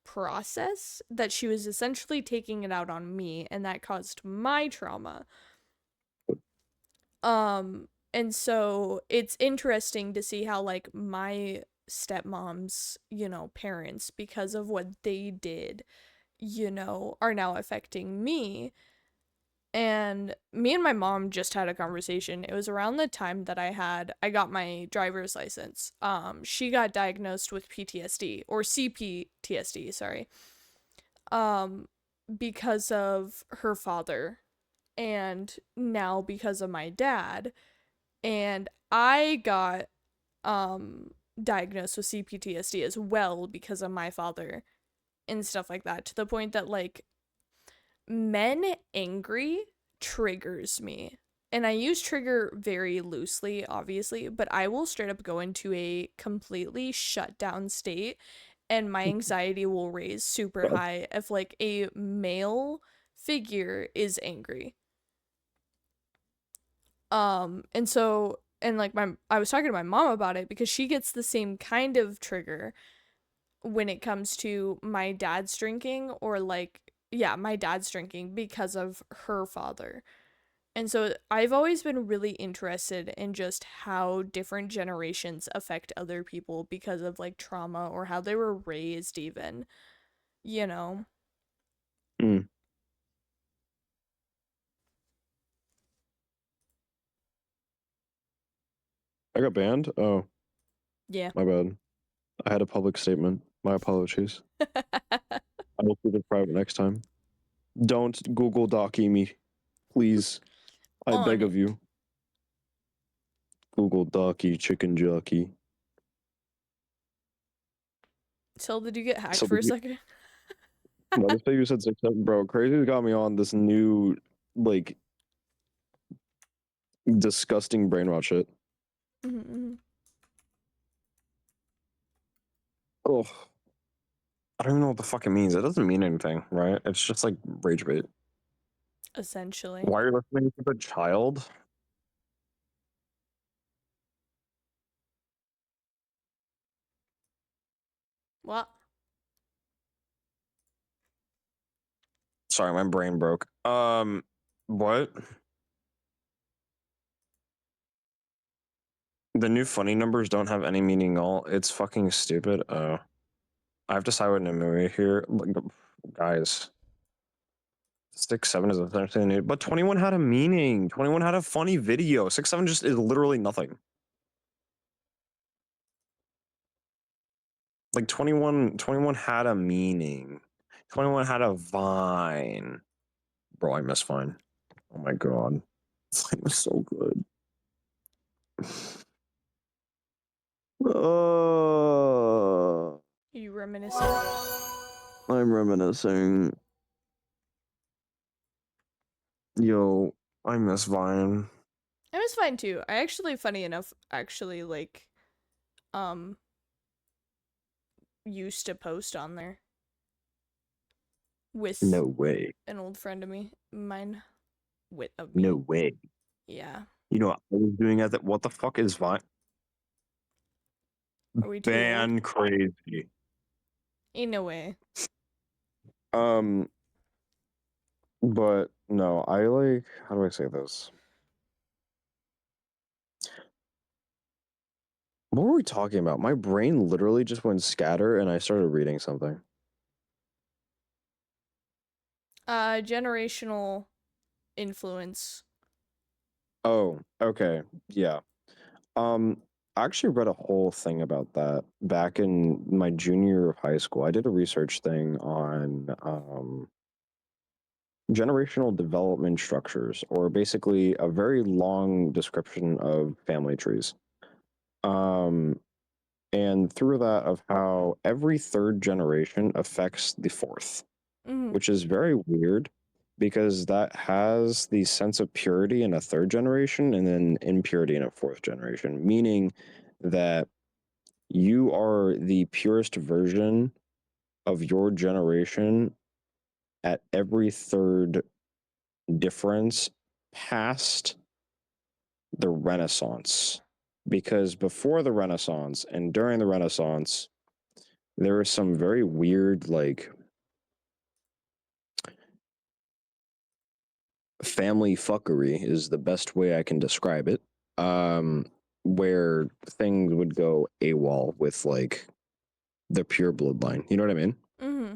process, that she was essentially taking it out on me, and that caused my trauma. And so it's interesting to see how like my stepmom's, parents, because of what they did, are now affecting me. And me and my mom just had a conversation. It was around the time that I got my driver's license. She got diagnosed with PTSD, or CPTSD, sorry. Because of her father, and now because of my dad. And I got diagnosed with CPTSD as well because of my father and stuff like that, to the point that like men angry triggers me. And I use trigger very loosely, obviously, but I will straight up go into a completely shut down state and my anxiety will raise super high if like a male figure is angry. And so, and like I was talking to my mom about it because she gets the same kind of trigger when it comes to my dad's drinking, or like, yeah, my dad's drinking because of her father. And so I've always been really interested in just how different generations affect other people because of like trauma or how they were raised even, you know? Mm. I got banned? Oh. Yeah. My bad. I had a public statement. My apologies. I will keep it private next time. Don't Google Docky me. Please. I beg of you. Google Docky chicken jockey. Till did you get hacked So for a did you- second? What if you said 6-7, bro? Crazy got me on this new, like, disgusting brainwash shit. Mm-hmm. Oh, I don't even know what the fuck it means. It doesn't mean anything, right? It's just like rage bait. Essentially. Why are you listening to the child? What? Sorry, my brain broke. What? The new funny numbers don't have any meaning at all. It's fucking stupid. Oh. I have to side with Nimue here. Like, guys. 6-7 is essentially new, but 21 had a meaning. 21 had a funny video. 6-7 just is literally nothing. Like 21 had a meaning. 21 had a Vine. Bro, I miss Vine. Oh my god. Vine was so good. You reminiscing? I'm reminiscing. Yo, I miss Vine. It was fine too. I actually, funny enough, actually like, used to post on there with No way. an old friend of mine. No way. Yeah. You know what I was doing at that? What the fuck is Vine? Are we too old? Ban crazy. Ain't no way. But no, I like, how do I say this? What were we talking about? My brain literally just went scatter and I started reading something. Generational influence. Oh, okay. Yeah. I actually read a whole thing about that back in my junior year of high school. I did a research thing on generational development structures, or basically a very long description of family trees. And through that of how every third generation affects the fourth, which is very weird because that has the sense of purity in a third generation and then impurity in a fourth generation, meaning that you are the purest version of your generation at every third difference past the Renaissance. Because before the Renaissance and during the Renaissance, there was some very weird, like, family fuckery is the best way I can describe it. Where things would go AWOL with, like, the pure bloodline. You know what I mean? Mm-hmm.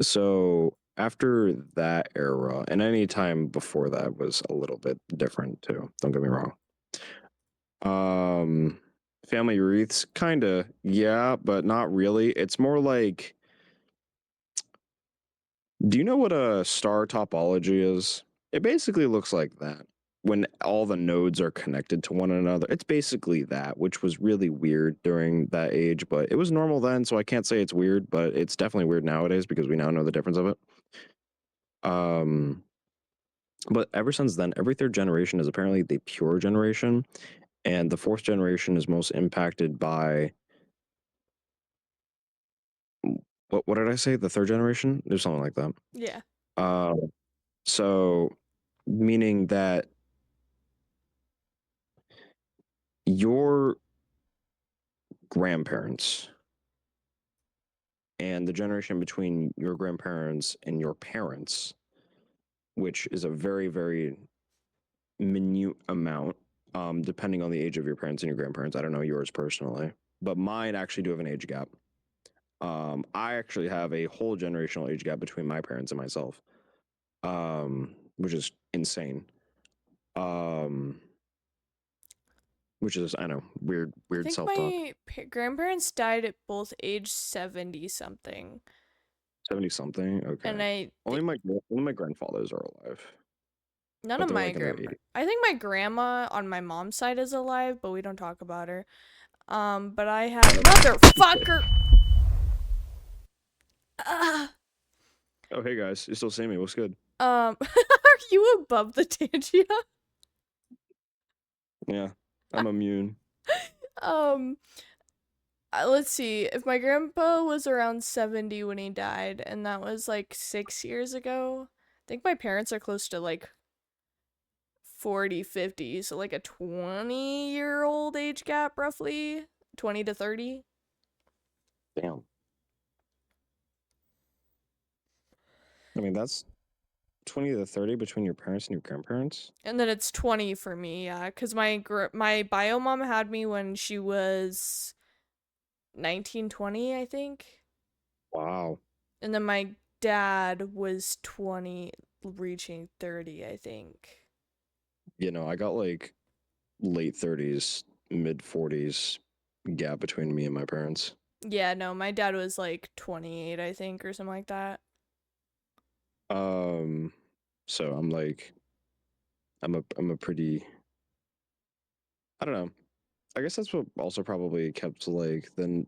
So after that era, and any time before that was a little bit different too. Don't get me wrong. Family wreaths, kinda, yeah, but not really. It's more like, do you know what a star topology is? It basically looks like that. when all the nodes are connected to one another. It's basically that, which was really weird during that age, but it was normal then, so I can't say it's weird, but it's definitely weird nowadays because we now know the difference of it. But ever since then, every third generation is apparently the pure generation, and the fourth generation is most impacted by what did I say? The third generation? There's something like that. Yeah. So meaning that your grandparents and the generation between your grandparents and your parents, which is a very, very minute amount, depending on the age of your parents and your grandparents. I don't know yours personally, but mine actually do have an age gap. I actually have a whole generational age gap between my parents and myself, which is insane. Which is, I know, weird I think self talk. my grandparents died at both age 70 something. 70 something. Okay. And only my grandfathers are alive. None of my grandma. I think my grandma on my mom's side is alive, but we don't talk about her. But I have motherfucker. Oh, hey guys, you still see me? What's good? Are you above the tangent? Yeah, I'm immune. Let's see. If my grandpa was around 70 when he died, and that was like 6 years ago, I think my parents are close to like 40, 50, so like a 20-year-old age gap, roughly 20 to 30. Damn. I mean, that's 20 to 30 between your parents and your grandparents. And then it's 20 for me, yeah, because my bio mom had me when she was 19, 20, I think. Wow. And then my dad was 20, reaching 30, I think. You know, I got like late 30s, mid 40s gap between me and my parents. Yeah, no, my dad was like 28, I think, or something like that. So I'm like, I'm a pretty, I don't know. I guess that's what also probably kept like, then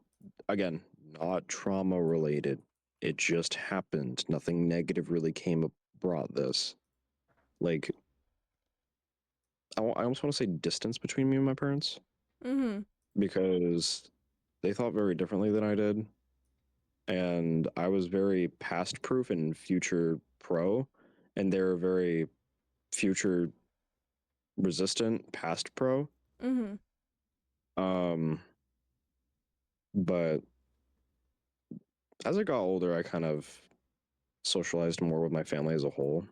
again, not trauma related. It just happened. Nothing negative really brought this. Like, I almost want to say distance between me and my parents. Mm-hmm. Because they thought very differently than I did. And I was very past proof and future pro, and they're very future resistant past pro. Mm-hmm. But as I got older, I kind of socialized more with my family as a whole.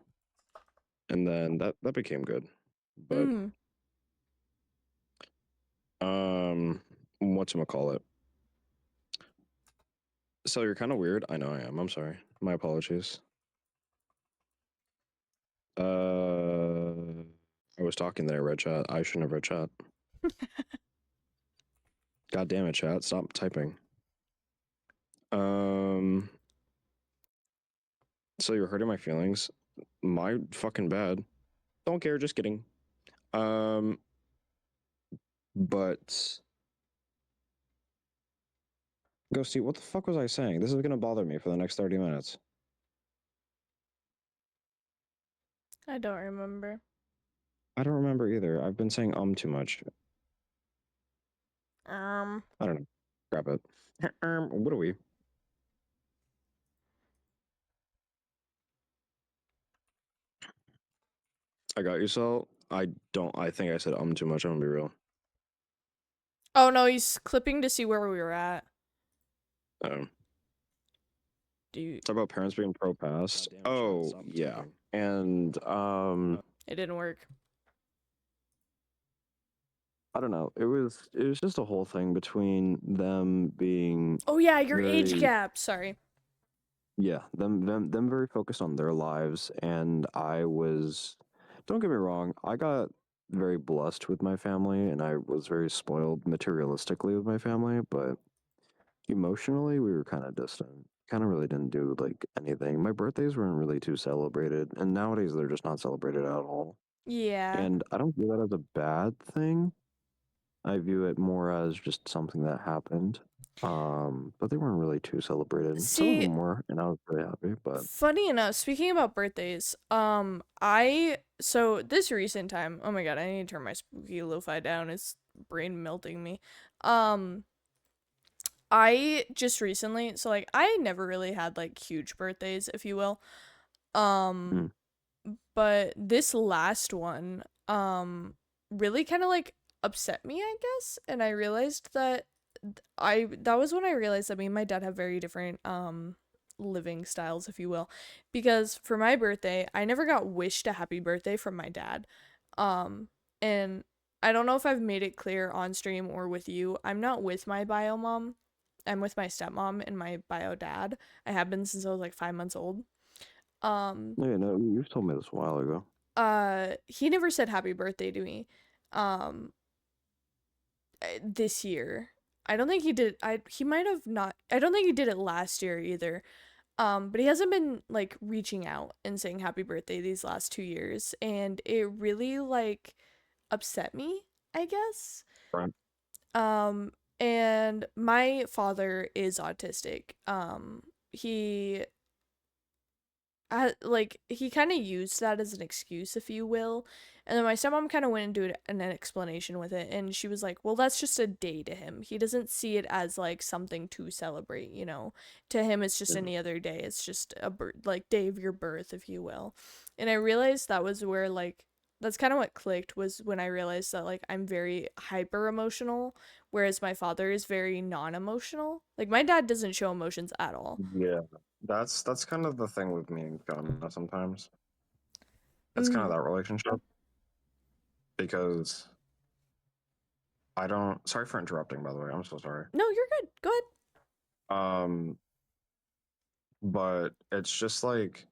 And then that became good. But whatchamacallit? So you're kind of weird. I know I am. I'm sorry. My apologies. I was talking there, Red Chat. I shouldn't have read chat. God damn it, chat. Stop typing. So you're hurting my feelings. My fucking bad. Don't care, just kidding. But Ghostie, what the fuck was I saying? This is gonna bother me for the next 30 minutes. I don't remember. I don't remember either. I've been saying too much. I don't know. Grab it. What are we? I got you, Sal. I think I said too much. I'm gonna be real. Oh no, he's clipping to see where we were at. Talk about parents being pro past. Oh, yeah. And it didn't work. I don't know. It was just a whole thing between them being Oh yeah, your age gap. Sorry. Yeah, them very focused on their lives, and I was, don't get me wrong, I got very blessed with my family, and I was very spoiled materialistically with my family, but emotionally we were kind of distant. Kind of really didn't do like anything. My birthdays weren't really too celebrated, and nowadays they're just not celebrated at all. Yeah. And I don't view that as a bad thing. I view it more as just something that happened. But they weren't really too celebrated. Some of See, them were, and I was really happy. But funny enough, speaking about birthdays, so this recent time, oh my god, I need to turn my spooky lo-fi down. It's brain melting me. I just recently, so like I never really had like huge birthdays, if you will. Um, mm, but this last one, really kind of like upset me, I guess, and I realized that that was when I realized that me and my dad have very different living styles, if you will, because for my birthday, I never got wished a happy birthday from my dad. And I don't know if I've made it clear on stream or with you, I'm not with my bio mom. I'm with my stepmom and my bio dad. I have been since I was like 5 months old. yeah, no, you've told me this a while ago. He never said happy birthday to me. Um, this year. I don't think he did. He might have not. I don't think he did it last year either. But he hasn't been like reaching out and saying happy birthday these last 2 years, and it really like upset me, I guess. Right. And my father is autistic. He he kind of used that as an excuse, if you will. And then my stepmom kind of went into an explanation with it, and she was like, well, that's just a day to him. He doesn't see it as like something to celebrate, you know. To him, it's just any other day. It's just a like day of your birth, if you will. And I realized that was where like that's kind of what clicked, was when I realized that like I'm very hyper emotional, whereas my father is very non-emotional. Like my dad doesn't show emotions at all. Yeah, that's kind of the thing with me and Gunna sometimes. It's kind of that relationship because I don't. Sorry for interrupting, by the way. I'm so sorry. No, you're good. Go ahead. But it's just like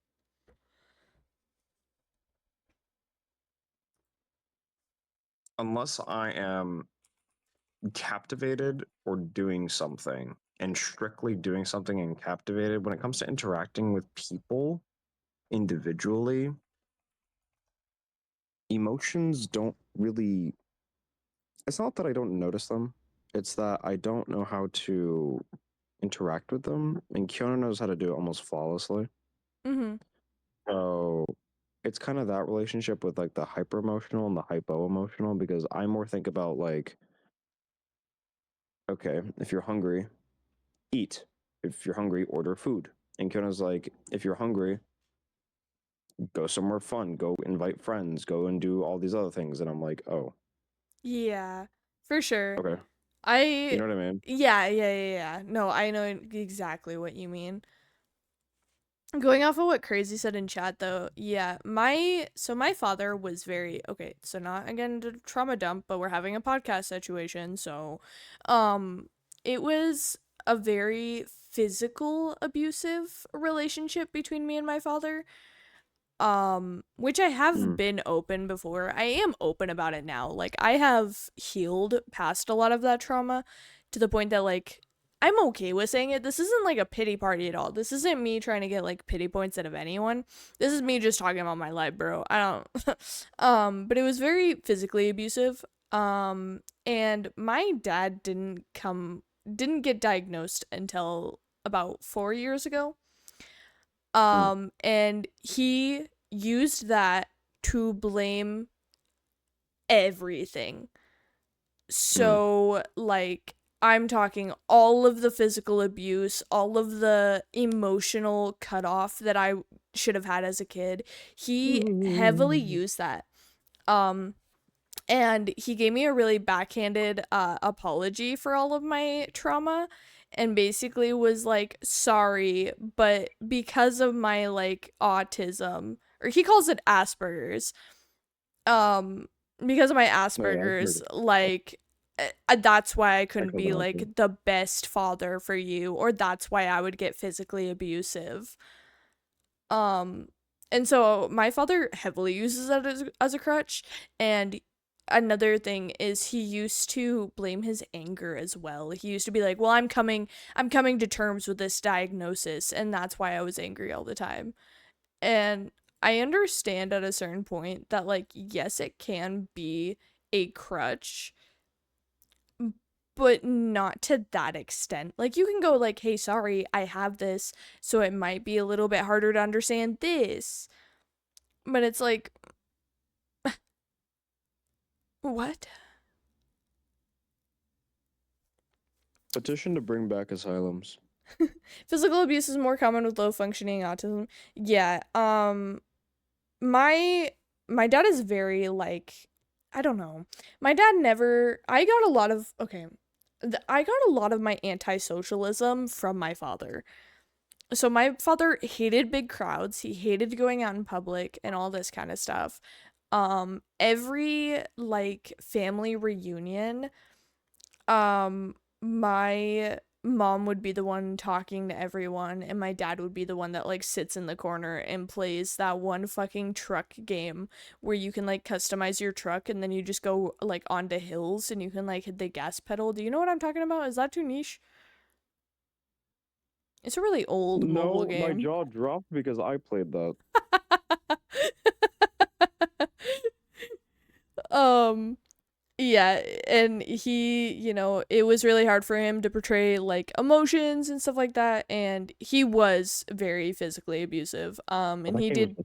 unless I am captivated or doing something and strictly doing something and captivated, when it comes to interacting with people individually, emotions don't really. It's not that I don't notice them, it's that I don't know how to interact with them, and Kiona knows how to do it almost flawlessly. So it's kind of that relationship with like the hyper emotional and the hypo emotional, because I more think about like, okay, if you're hungry, eat. If you're hungry, order food. And Kiona's like, if you're hungry, go somewhere fun, go invite friends, go and do all these other things. And I'm like, oh, Yeah, for sure. okay. I You know what I mean? Yeah. No, I know exactly what you mean. Going off of what Crazy said in chat though, yeah, my father was very okay, so not again to trauma dump, but we're having a podcast situation, so it was a very physical abusive relationship between me and my father. Which I have been open before. I am open about it now. Like I have healed past a lot of that trauma to the point that like I'm okay with saying it. This isn't like a pity party at all. This isn't me trying to get like pity points out of anyone. This is me just talking about my life, bro. I don't but it was very physically abusive. And my dad didn't get diagnosed until about 4 years ago. And he used that to blame everything. So, like, I'm talking all of the physical abuse, all of the emotional cutoff that I should have had as a kid. He heavily used that. And he gave me a really backhanded apology for all of my trauma, and basically was like, sorry, but because of my like autism, or he calls it Asperger's, because of my Asperger's, like that's why I couldn't be like the best father for you, or that's why I would get physically abusive. And so my father heavily uses that as a crutch. And another thing is he used to blame his anger as well. He used to be like, well, I'm coming to terms with this diagnosis, and that's why I was angry all the time. And I understand at a certain point that, like, yes, it can be a crutch, but not to that extent. Like, you can go like, hey, sorry, I have this, so it might be a little bit harder to understand this. But it's like, what? Petition to bring back asylums. Physical abuse is more common with low functioning autism. Yeah, my dad is very, like, I don't know. My dad never, I got a lot of, okay, I got a lot of my anti-socialism from my father. So my father hated big crowds. He hated going out in public and all this kind of stuff. Every, like, family reunion, my mom would be the one talking to everyone, and my dad would be the one that, like, sits in the corner and plays that one fucking truck game where you can, like, customize your truck and then you just go, like, onto hills and you can, like, hit the gas pedal. Do you know what I'm talking about? Is that too niche? It's a really old mobile No, my game. jaw dropped because I played that. Yeah, and he, you know, it was really hard for him to portray, like, emotions and stuff like that, and he was very physically abusive. And he did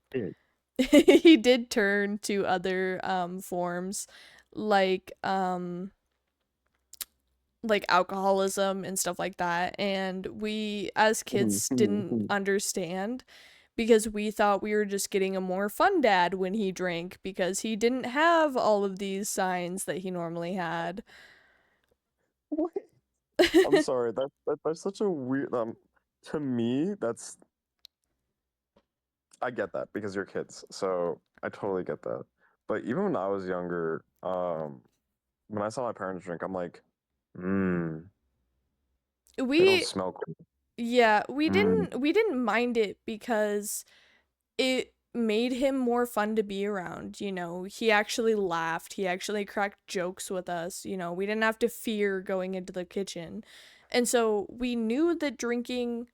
he did turn to other forms like alcoholism and stuff like that, and we as kids didn't understand because we thought we were just getting a more fun dad when he drank because he didn't have all of these signs that he normally had. What? I'm sorry. That's such a weird. To me, that's. I get that because you're kids, so I totally get that. But even when I was younger, when I saw my parents drink, I'm like, they don't We smell cool. Yeah, we didn't mind it because it made him more fun to be around, you know. He actually laughed, he actually cracked jokes with us, you know. We didn't have to fear going into the kitchen. And so we knew that drinking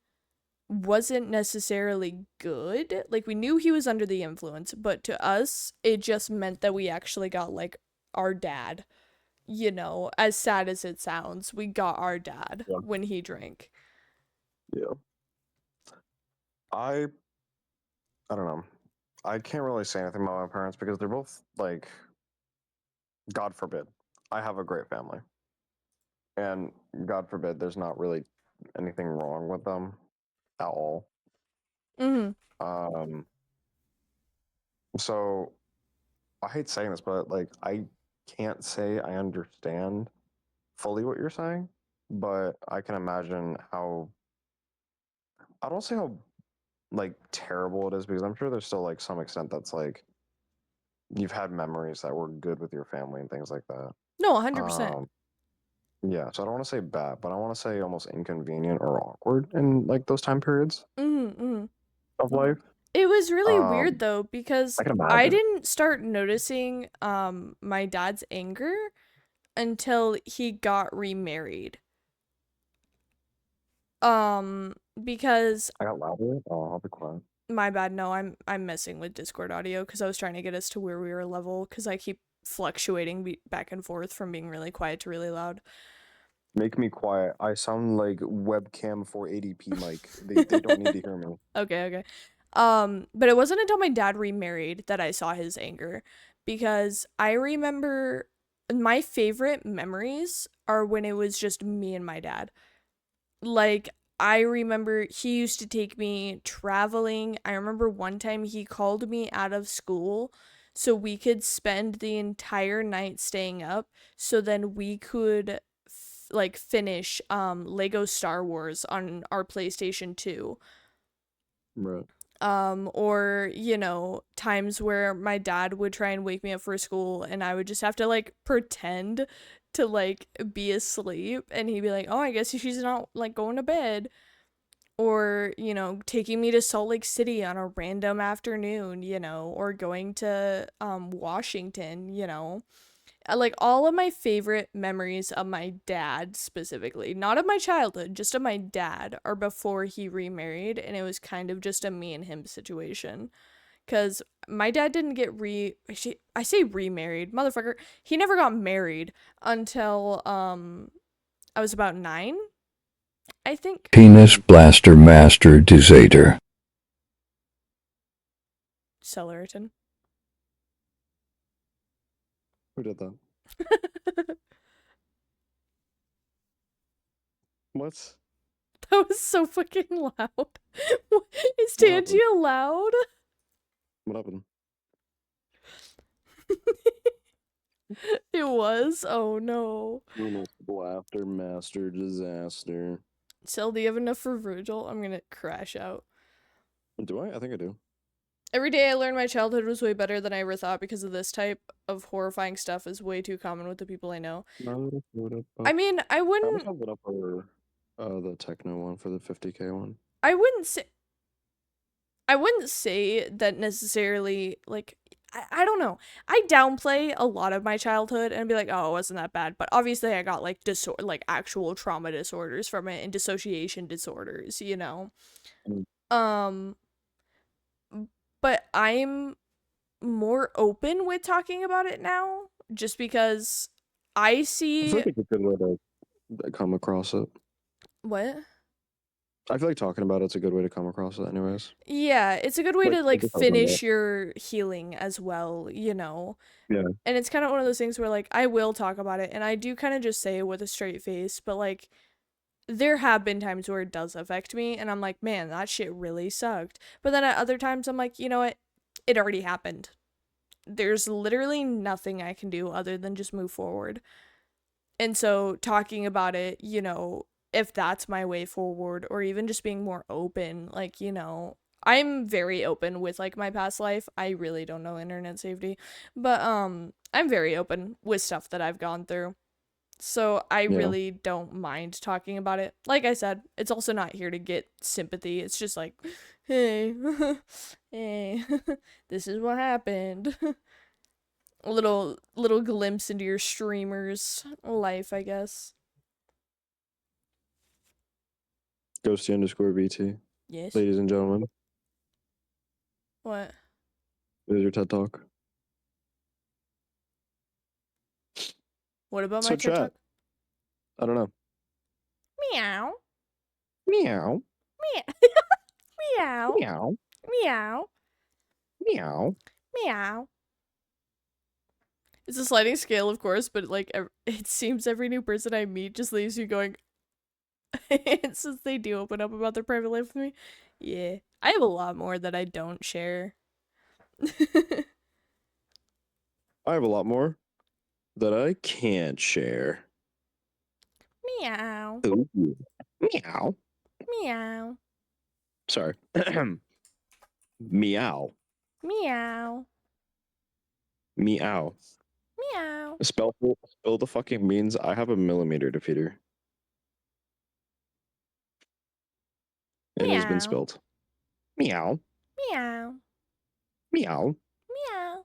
wasn't necessarily good. Like, we knew he was under the influence, but to us, it just meant that we actually got, like, our dad. You know, as sad as it sounds, we got our dad when he drank. Yeah. I don't know. I can't really say anything about my parents because they're both, like, God forbid, I have a great family. And God forbid there's not really anything wrong with them at all. So I hate saying this, but, like, I can't say I understand fully what you're saying, but I can imagine how, I don't say how, like, terrible it is because I'm sure there's still, like, some extent that's, like, you've had memories that were good with your family and things like that. No, 100%. Yeah, so I don't want to say bad, but I want to say almost inconvenient or awkward in, like, those time periods of life. It was really weird though because I can I imagine. didn't start noticing my dad's anger until he got remarried. Because I got louder. Oh, I'll be quiet. my bad, no, I'm messing with Discord audio because I was trying to get us to where we were level because I keep fluctuating back and forth from being really quiet to really loud. Make me quiet. I sound like webcam 480p mic. They don't need to hear me. Okay. But it wasn't until my dad remarried that I saw his anger because I remember my favorite memories are when it was just me and my dad. Like, I remember he used to take me traveling. I remember one time he called me out of school so we could spend the entire night staying up so then we could like finish Lego Star Wars on our PlayStation 2. Right. Or, you know, times where my dad would try and wake me up for school and I would just have to, like, pretend to, like, be asleep, and he'd be like, oh, I guess she's not, like, going to bed. Or, you know, taking me to Salt Lake City on a random afternoon, you know, or going to, Washington, you know. Like, all of my favorite memories of my dad specifically, not of my childhood, just of my dad, are before he remarried, and it was kind of just a me and him situation. Because my dad didn't get I say remarried, motherfucker. He never got married until I was about 9, I think. Penis blaster master 𝚃𝚆𝙷𝙷. Celeriton. Who did that? What? That was so fucking loud. Is Tangia loud? What happened? It was? Oh no. Penis blaster master disaster. Sel, do you have enough for Virgil? I'm gonna crash out. Do I? I think I do. Every day I learned my childhood was way better than I ever thought because of this type of horrifying stuff is way too common with the people I know. I mean, I wouldn't... I'll put up for the techno one for the 50k one. I wouldn't say that necessarily, like, I don't know. I downplay a lot of my childhood and be like, oh, it wasn't that bad. But obviously I got, like, actual trauma disorders from it and dissociation disorders, you know? But I'm more open with talking about it now, just because I see... I think it's a good way to come across it. What? I feel like talking about it's a good way to come across it anyways. Yeah, it's a good way to, like, just open finish up. your healing as well, you know? Yeah. And it's kind of one of those things where, like, I will talk about it, and I do kind of just say it with a straight face, but, like, there have been times where it does affect me, and I'm like, man, that shit really sucked. But then at other times, I'm like, you know what? It already happened. There's literally nothing I can do other than just move forward. And so talking about it, you know, if that's my way forward, or even just being more open, like, you know, I'm very open with, like, my past life. I really don't know internet safety, but I'm very open with stuff that I've gone through. So I really don't mind talking about it. Like I said, it's also not here to get sympathy. It's just like, hey, hey, this is what happened. A little glimpse into your streamer's life, I guess. Ghostie_VT. Yes. Ladies and gentlemen. What? There's your TED Talk. What about my So TED Talk? I don't know. Meow. Meow. Meow. Meow. Meow. Meow. Meow. It's a sliding scale, of course, but, like, it seems every new person I meet just leaves you going, and since they do open up about their private life with me, yeah. I have a lot more that I don't share. I have a lot more that I can't share. Meow. Ooh. Meow. Meow. Sorry. Meow. Meow. Meow. Meow. Spell the fucking means I have a millimeter defeater. It has been spelled. Meow. Meow. Meow. Meow.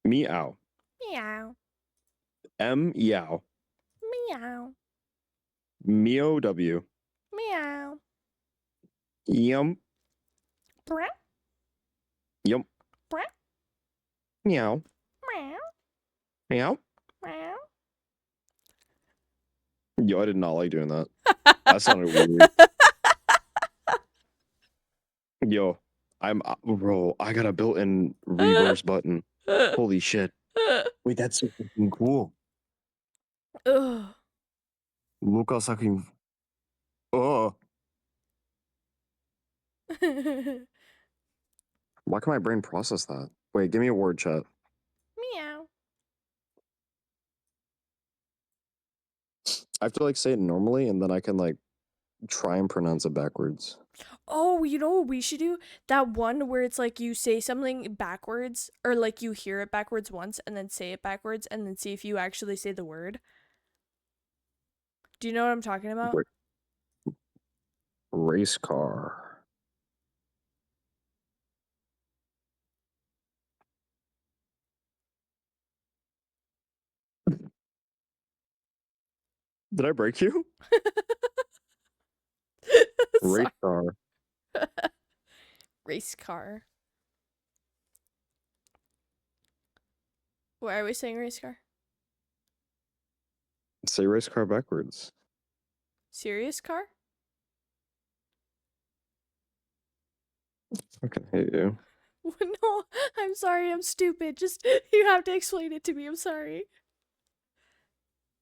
Meow. Meow. Meow. Meow. Meow. Meow. Yum. Brah. Yum. Brah. Meow. Meow. Meow. Meow. Yo, I did not like doing that. That sounded weird. Yo, bro, I got a built-in reverse button. Holy shit. Wait, that's so fucking cool. Ugh. Look how fucking... Oh. Why can my brain process that? Wait, give me a word, chat. Meow. I have to, like, say it normally, and then I can, like, try and pronounce it backwards. Oh, you know what we should do? That one where it's like you say something backwards, or like you hear it backwards once and then say it backwards and then see if you actually say the word. Do you know what I'm talking about? Race car. Did I break you? Race car. Race car. Why are we saying race car? Say race car backwards. Serious car? I can hate you. No, I'm sorry, I'm stupid. Just, you have to explain it to me, I'm sorry.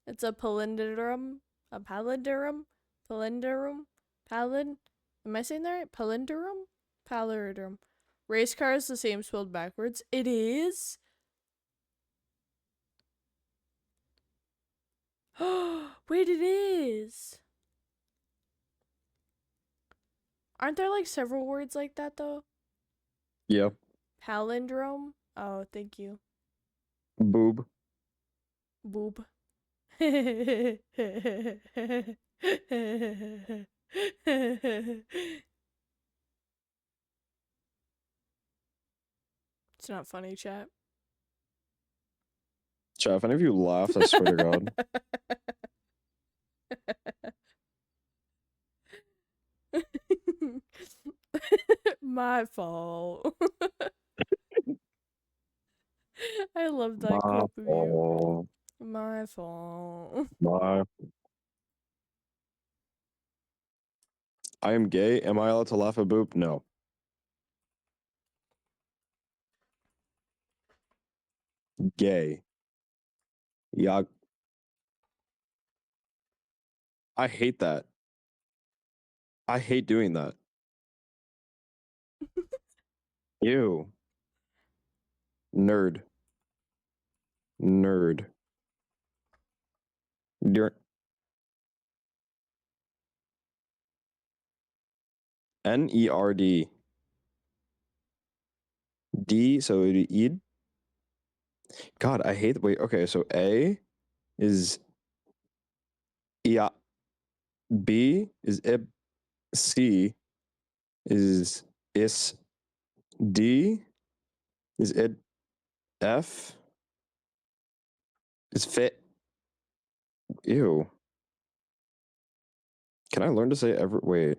It's a palindrome? A palindrome? Palindrome? Am I saying that right? Palindrome? Palindrome. Race car is the same spelled backwards. It is? Wait, it is. Aren't there like several words like that though? Yep. Palindrome? Oh, thank you. Boob. Boob. It's not funny, chat. Chat, if any of you laughed, I swear to God. My fault. I love that My clip of you. fault. My fault. My. I am gay. Am I allowed to laugh at boob? No. Gay. Yeah. I hate that. I hate doing that. Ew. Nerd. Nerd. Nerd. D, so id. God, I hate. Wait, okay, so A is ia. B is ib. C is is. D is id. F is fit. Ew. Can I learn to say ever? Wait.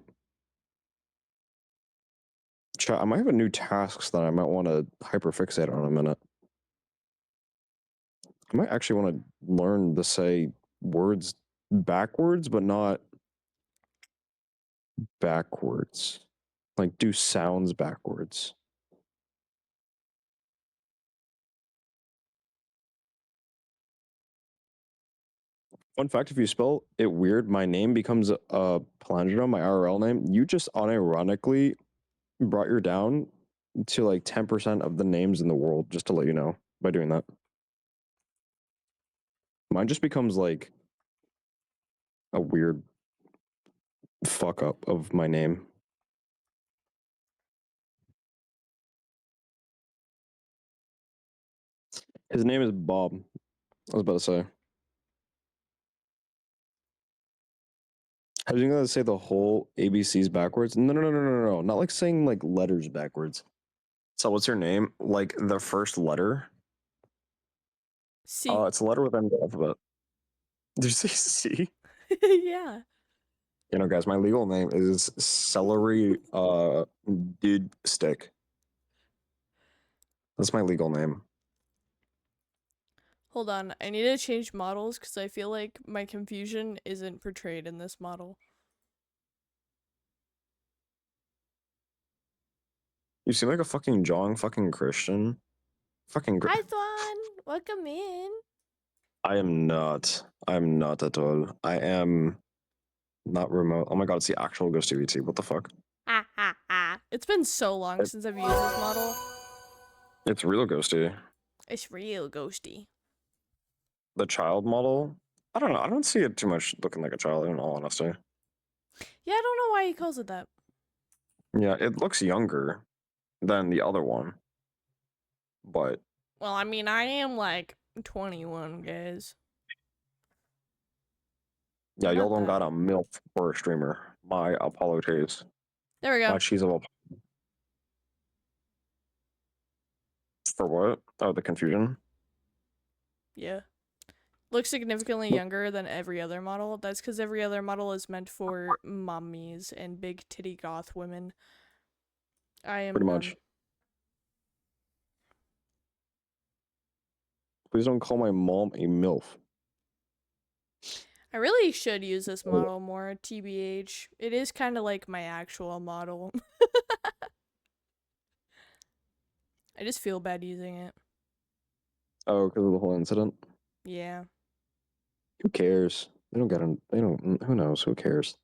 Chat, I might have a new tasks that I might want to hyperfixate on in a minute. I might actually want to learn to say words backwards, but not backwards. Like do sounds backwards. Fun fact, if you spell it weird, my name becomes a palindrome, my IRL name. You just unironically brought your down to like 10% of the names in the world, just to let you know, by doing that. Mine just becomes like a weird fuck up of my name. His name is Bob. I was about to say. How do you gonna say the whole ABCs backwards? No. Not like saying like letters backwards. So what's your name? Like the first letter? C. It's a letter with the alphabet. Did you say C? Yeah. You know, guys, my legal name is Celery Dude Stick. That's my legal name. Hold on, I need to change models because I feel like my confusion isn't portrayed in this model. You seem like a fucking John fucking Christian. Fucking Hi, Thwan! Welcome in. I am not. I'm not at all. I am not remote. Oh my god, it's the actual Ghostie VT. What the fuck? Ha ha ha. It's been so long since I've used this model. It's real Ghostie. It's real ghosty. The child model? I don't know. I don't see it too much looking like a child, in all honesty. Yeah, I don't know why he calls it that. Yeah, it looks younger than the other one. But Well, I mean, I am like 21, guys. yeah, How y'all about don't that? got a MILF for a streamer. My apologies. There we go. My cheese of for what? Oh, the confusion. Yeah. Looks significantly younger than every other model. That's because every other model is meant for mommies and big titty goth women. I am Pretty none. much. Please don't call my mom a MILF. I really should use this model more, TBH. It is kind of like my actual model. I just feel bad using it. Oh, because of the whole incident? Yeah. Who cares? They don't get them. They don't. Who knows? Who cares?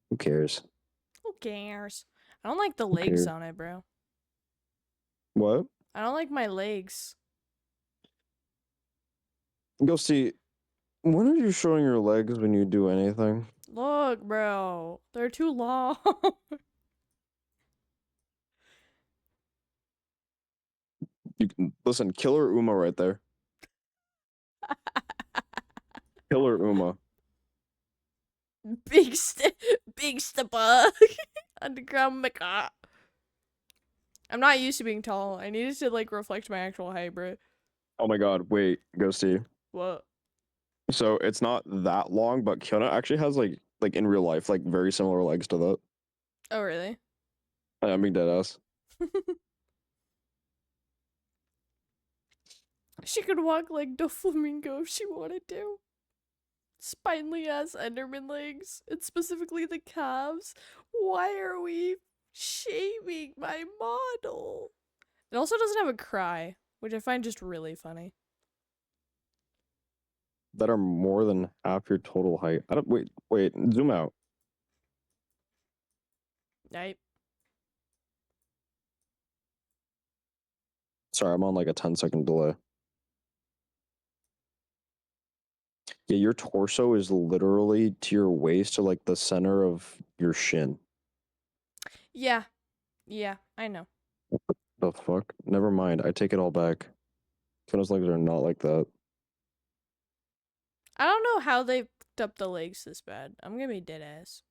Who cares? Who cares? I don't like the Who legs cares? on it, bro. What? I don't like my legs. Ghostie, when are you showing your legs when you do anything? Look, bro. They're too long. You can listen, Killer Uma right there. Killer Uma. Big stepper. Underground mecha. I'm not used to being tall. I needed to like reflect my actual height, bro. Oh my god, wait, Ghostie. What? So it's not that long, but Kiona actually has like in real life, like very similar legs to that. Oh, really? I'm being dead ass. She could walk like the flamingo if she wanted to. Spinely ass Enderman legs, and specifically the calves. Why are we shaming my model? It also doesn't have a cry, which I find just really funny. That are more than half your total height. I don't wait, zoom out. Right. Sorry, I'm on like a 10-second delay. Yeah, your torso is literally to your waist to like the center of your shin. Yeah. Yeah, I know. The fuck? Never mind. I take it all back. Kiona's legs are not like that. I don't know how they picked up the legs this bad. I'm gonna be dead ass.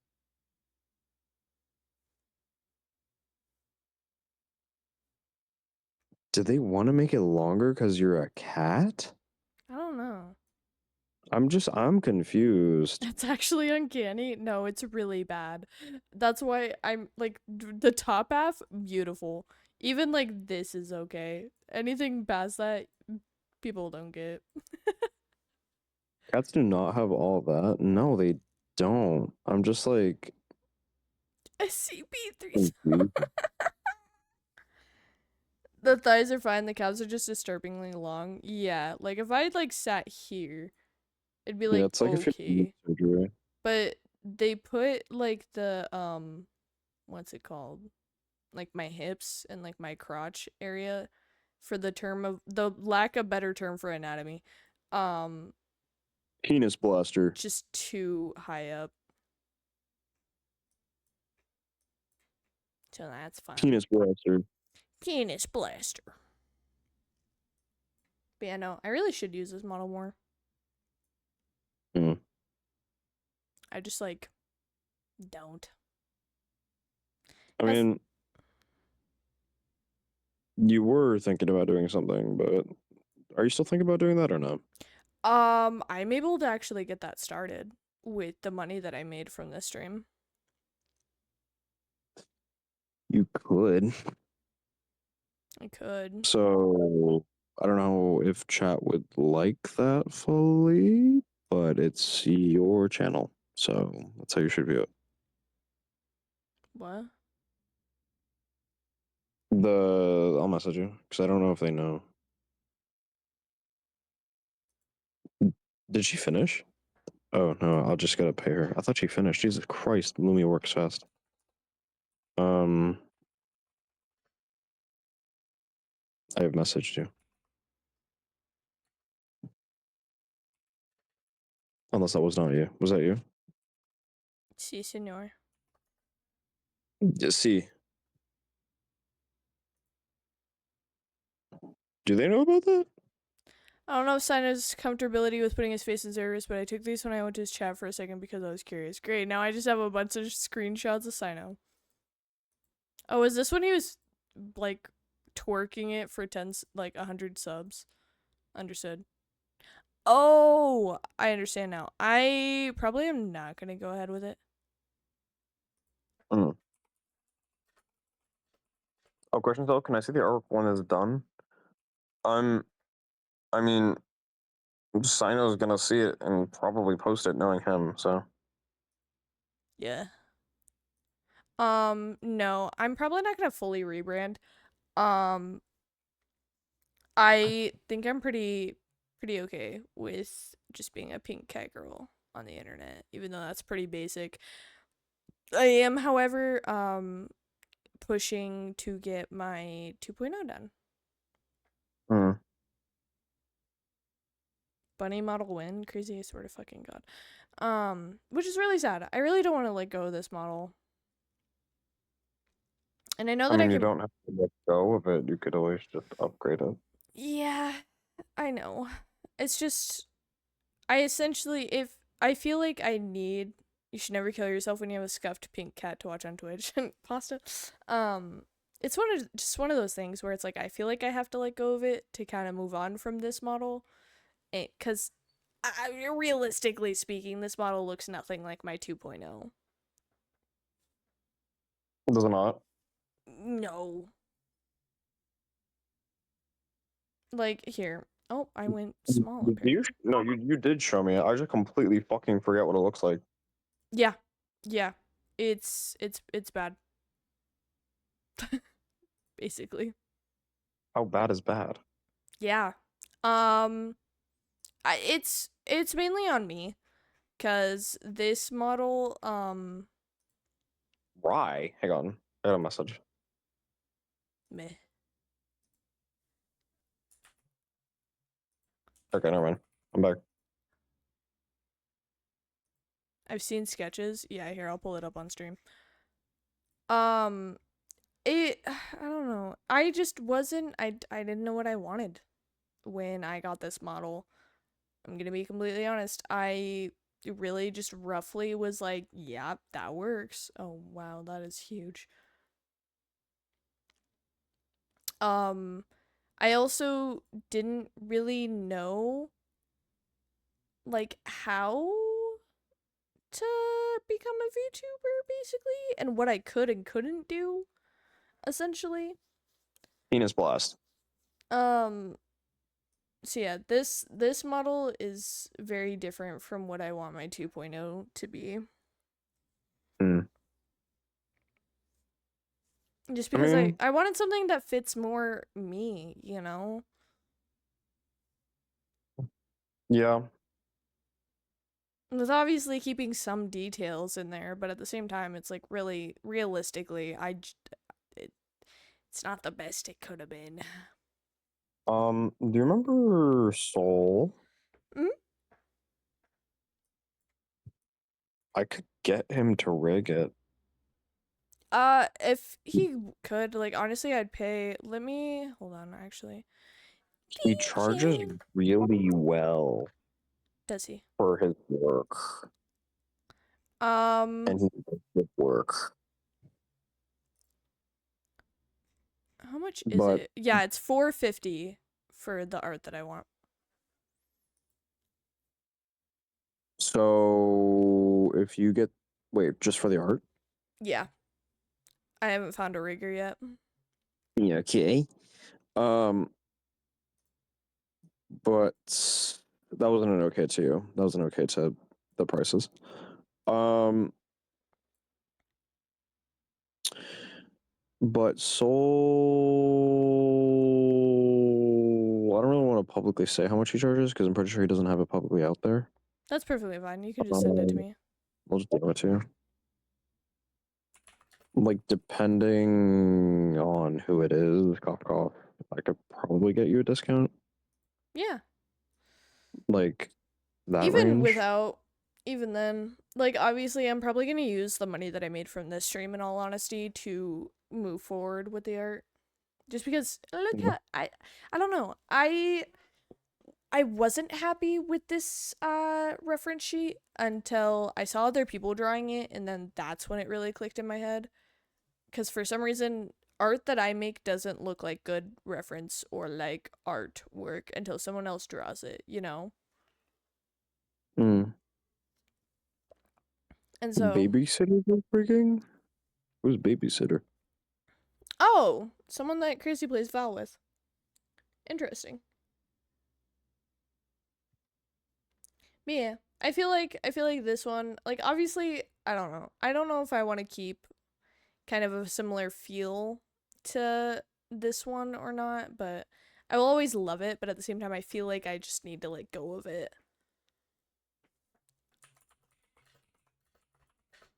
Do they want to make it longer because you're a cat? I don't know. I'm confused. It's actually uncanny. No, it's really bad. That's why I'm like the top half beautiful. Even like this is okay. Anything past that, people don't get. Cats do not have all that. No, they don't. I'm just like SCP-3. confused. The thighs are fine. The calves are just disturbingly long. Yeah, like if I like sat here, it'd be Yeah, like it's like if you're okay. surgery. But they put like the what's it called? Like my hips and like my crotch area for the term of the lack of better term for anatomy. Penis blaster. Just too high up. So that's fine. Penis blaster. Penis blaster. But yeah, no, I really should use this model more. Hmm. I just like don't. I mean, you were thinking about doing something, but are you still thinking about doing that or not? I'm able to actually get that started with the money that I made from this stream. You could. I could. So I don't know if chat would like that fully, but it's your channel, so that's how you should view it. What? I'll message you because I don't know if they know. Did she finish? Oh no, I'll just gotta pay her. I thought she finished. Jesus Christ, Lumi works fast. I have messaged you. Unless that was not you. Was that you? Si, senor. See. Do they know about that? I don't know if Sino's comfortability with putting his face in service, but I took these when I went to his chat for a second because I was curious. Great, now I just have a bunch of screenshots of Sino. Oh, is this when he was, like, twerking it for 100 subs? Understood. Oh, I understand now. I probably am not gonna go ahead with it. Oh, question though, can I see the artwork when it's done? I mean, Sino's gonna see it and probably post it knowing him, so. Yeah. No, I'm probably not gonna fully rebrand. Um, I think I'm pretty okay with just being a pink cat girl on the internet, even though that's pretty basic. I am, however, pushing to get my 2.0 done. Hmm. Bunny model win, crazy, I swear to fucking god. Which is really sad. I really don't want to let go of this model. And I know that I you can. don't have to let go of it. You could always just upgrade it. Yeah, I know. It's just, I essentially, if I feel like I need, you should never kill yourself when you have a scuffed pink cat to watch on Twitch. Pasta. It's just one of those things where it's like I feel like I have to let go of it to kind of move on from this model, because realistically speaking, this model looks nothing like my 2.0. Does it not? No. Like, here. Oh, I went small apparently. No, you did show me. I just completely fucking forget what it looks like. Yeah. Yeah. It's bad. Basically. How bad is bad? Yeah. It's mainly on me, cuz this model Why? Hang on. I got a message. meh. Okay, never mind. I'm back. I've seen sketches. Yeah, here, I'll pull it up on stream. It I don't know. I just wasn't I didn't know what I wanted when I got this model. I'm going to be completely honest. I really just roughly was like, yeah, that works. Oh, wow, that is huge. I also didn't really know, like, how to become a VTuber, basically, and what I could and couldn't do, essentially. Penis blast. So yeah, this model is very different from what I want my 2.0 to be. Hmm. Just because I wanted something that fits more me, you know? Yeah. With obviously keeping some details in there, but at the same time, it's like really, realistically, it's not the best it could have been. Do you remember Soul? Mm? I could get him to rig it. If he could, like, honestly, I'd pay. Let me hold on, actually. He charges really well. Does he? For his work. And he does good work. How much is it? Yeah, it's $450 for the art that I want. So if you get just for the art? Yeah. I haven't found a rigger yet. Yeah, okay. But that wasn't an okay to you. That wasn't okay to the prices. But Soul, I don't really want to publicly say how much he charges because I'm pretty sure he doesn't have it publicly out there. That's perfectly fine. You can just send it to me. I'll just do it to you. Like, depending on who it is, cough cough, I could probably get you a discount. Yeah. Like, that even range. Even then, like, obviously I'm probably gonna use the money that I made from this stream, in all honesty, to move forward with the art. Just because, look at, I don't know, I wasn't happy with this reference sheet until I saw other people drawing it, and then that's when it really clicked in my head. Because for some reason, art that I make doesn't look like good reference or like artwork until someone else draws it, you know? And so Babysitter was freaking? Who's babysitter? Oh, someone that Crazy plays Val with. Interesting. But yeah, I feel like this one, like, obviously, I don't know. I don't know if I want to keep kind of a similar feel to this one or not, but I will always love it, but at the same time I feel like I just need to let go of it.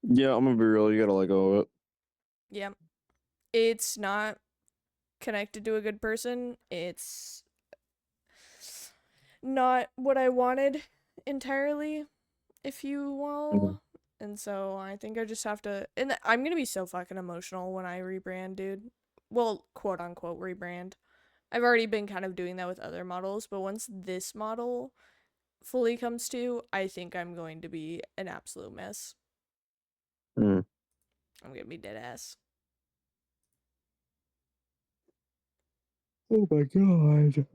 Yeah, I'm gonna be real. You gotta let go of it. Yeah. It's not connected to a good person. It's not what I wanted entirely, if you will. And so I think I just have to, and I'm gonna be so fucking emotional when I rebrand, dude. Well, quote unquote rebrand. I've already been kind of doing that with other models, but once this model fully comes to, I think I'm going to be an absolute mess. I'm gonna be dead ass. Oh my god.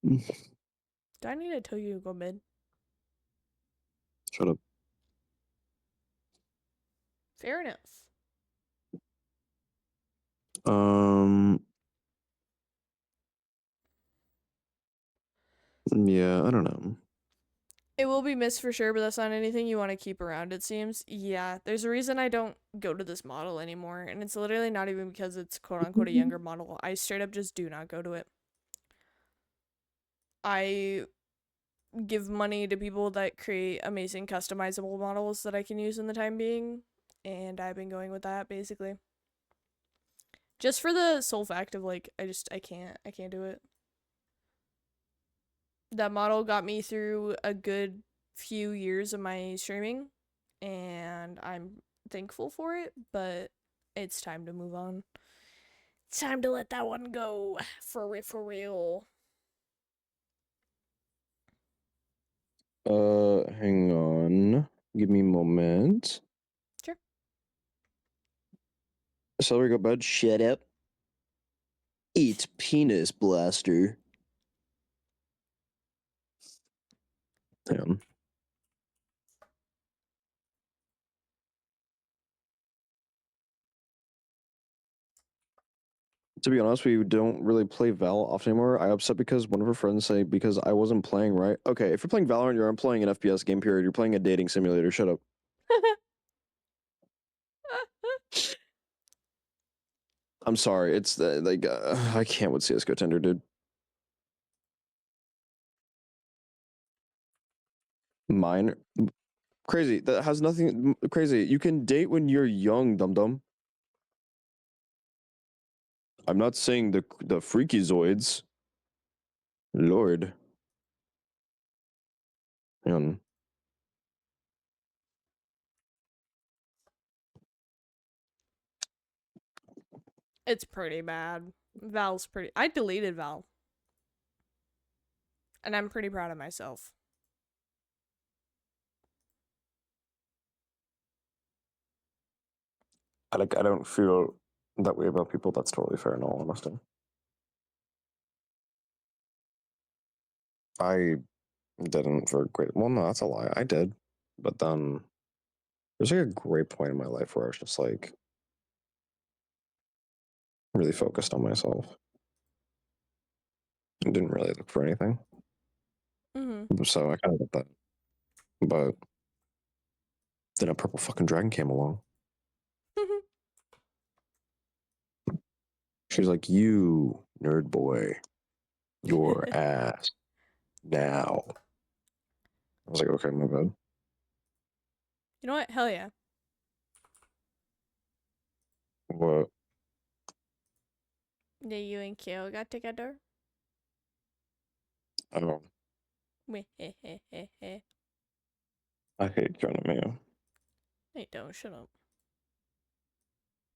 Do I need to tell you to go bed? Shut up. Fair enough. Yeah, I don't know. It will be missed for sure, but that's not anything you want to keep around, it seems. Yeah, there's a reason I don't go to this model anymore, and it's literally not even because it's quote-unquote a younger model. I straight up just do not go to it. I give money to people that create amazing customizable models that I can use in the time being, and I've been going with that, basically. Just for the sole fact of, like, I can't do it. That model got me through a good few years of my streaming, and I'm thankful for it, but it's time to move on. It's time to let that one go, for real. Hang on. Give me a moment. Sure. Celery go bud, shut up. Eat penis blaster. Damn. To be honest, we don't really play Val often anymore. I upset because one of her friends say because I wasn't playing right. Okay, if you're playing Valorant, you're not playing an FPS game period. You're playing a dating simulator. Shut up. I'm sorry. It's like I can't with CS:GO Tinder, dude. Mine, crazy. That has nothing crazy. You can date when you're young, dum dum. I'm not saying the freakyzoids. Lord. Man. It's pretty bad. Val's pretty. I deleted Val. And I'm pretty proud of myself. I don't feel that way about people. That's totally fair in all honesty. I didn't for a great. Well, no, that's a lie. I did, but then there's like a great point in my life where I was just like really focused on myself. I didn't really look for anything. So I kind of did that. But then a purple fucking dragon came along. She's like, "You nerd boy, your ass now." I was like, "Okay, my bad." You know what? Hell yeah. What? Did you and Kyo got together? I don't. I hate Jonah Mayo. Hey, don't. Shut up.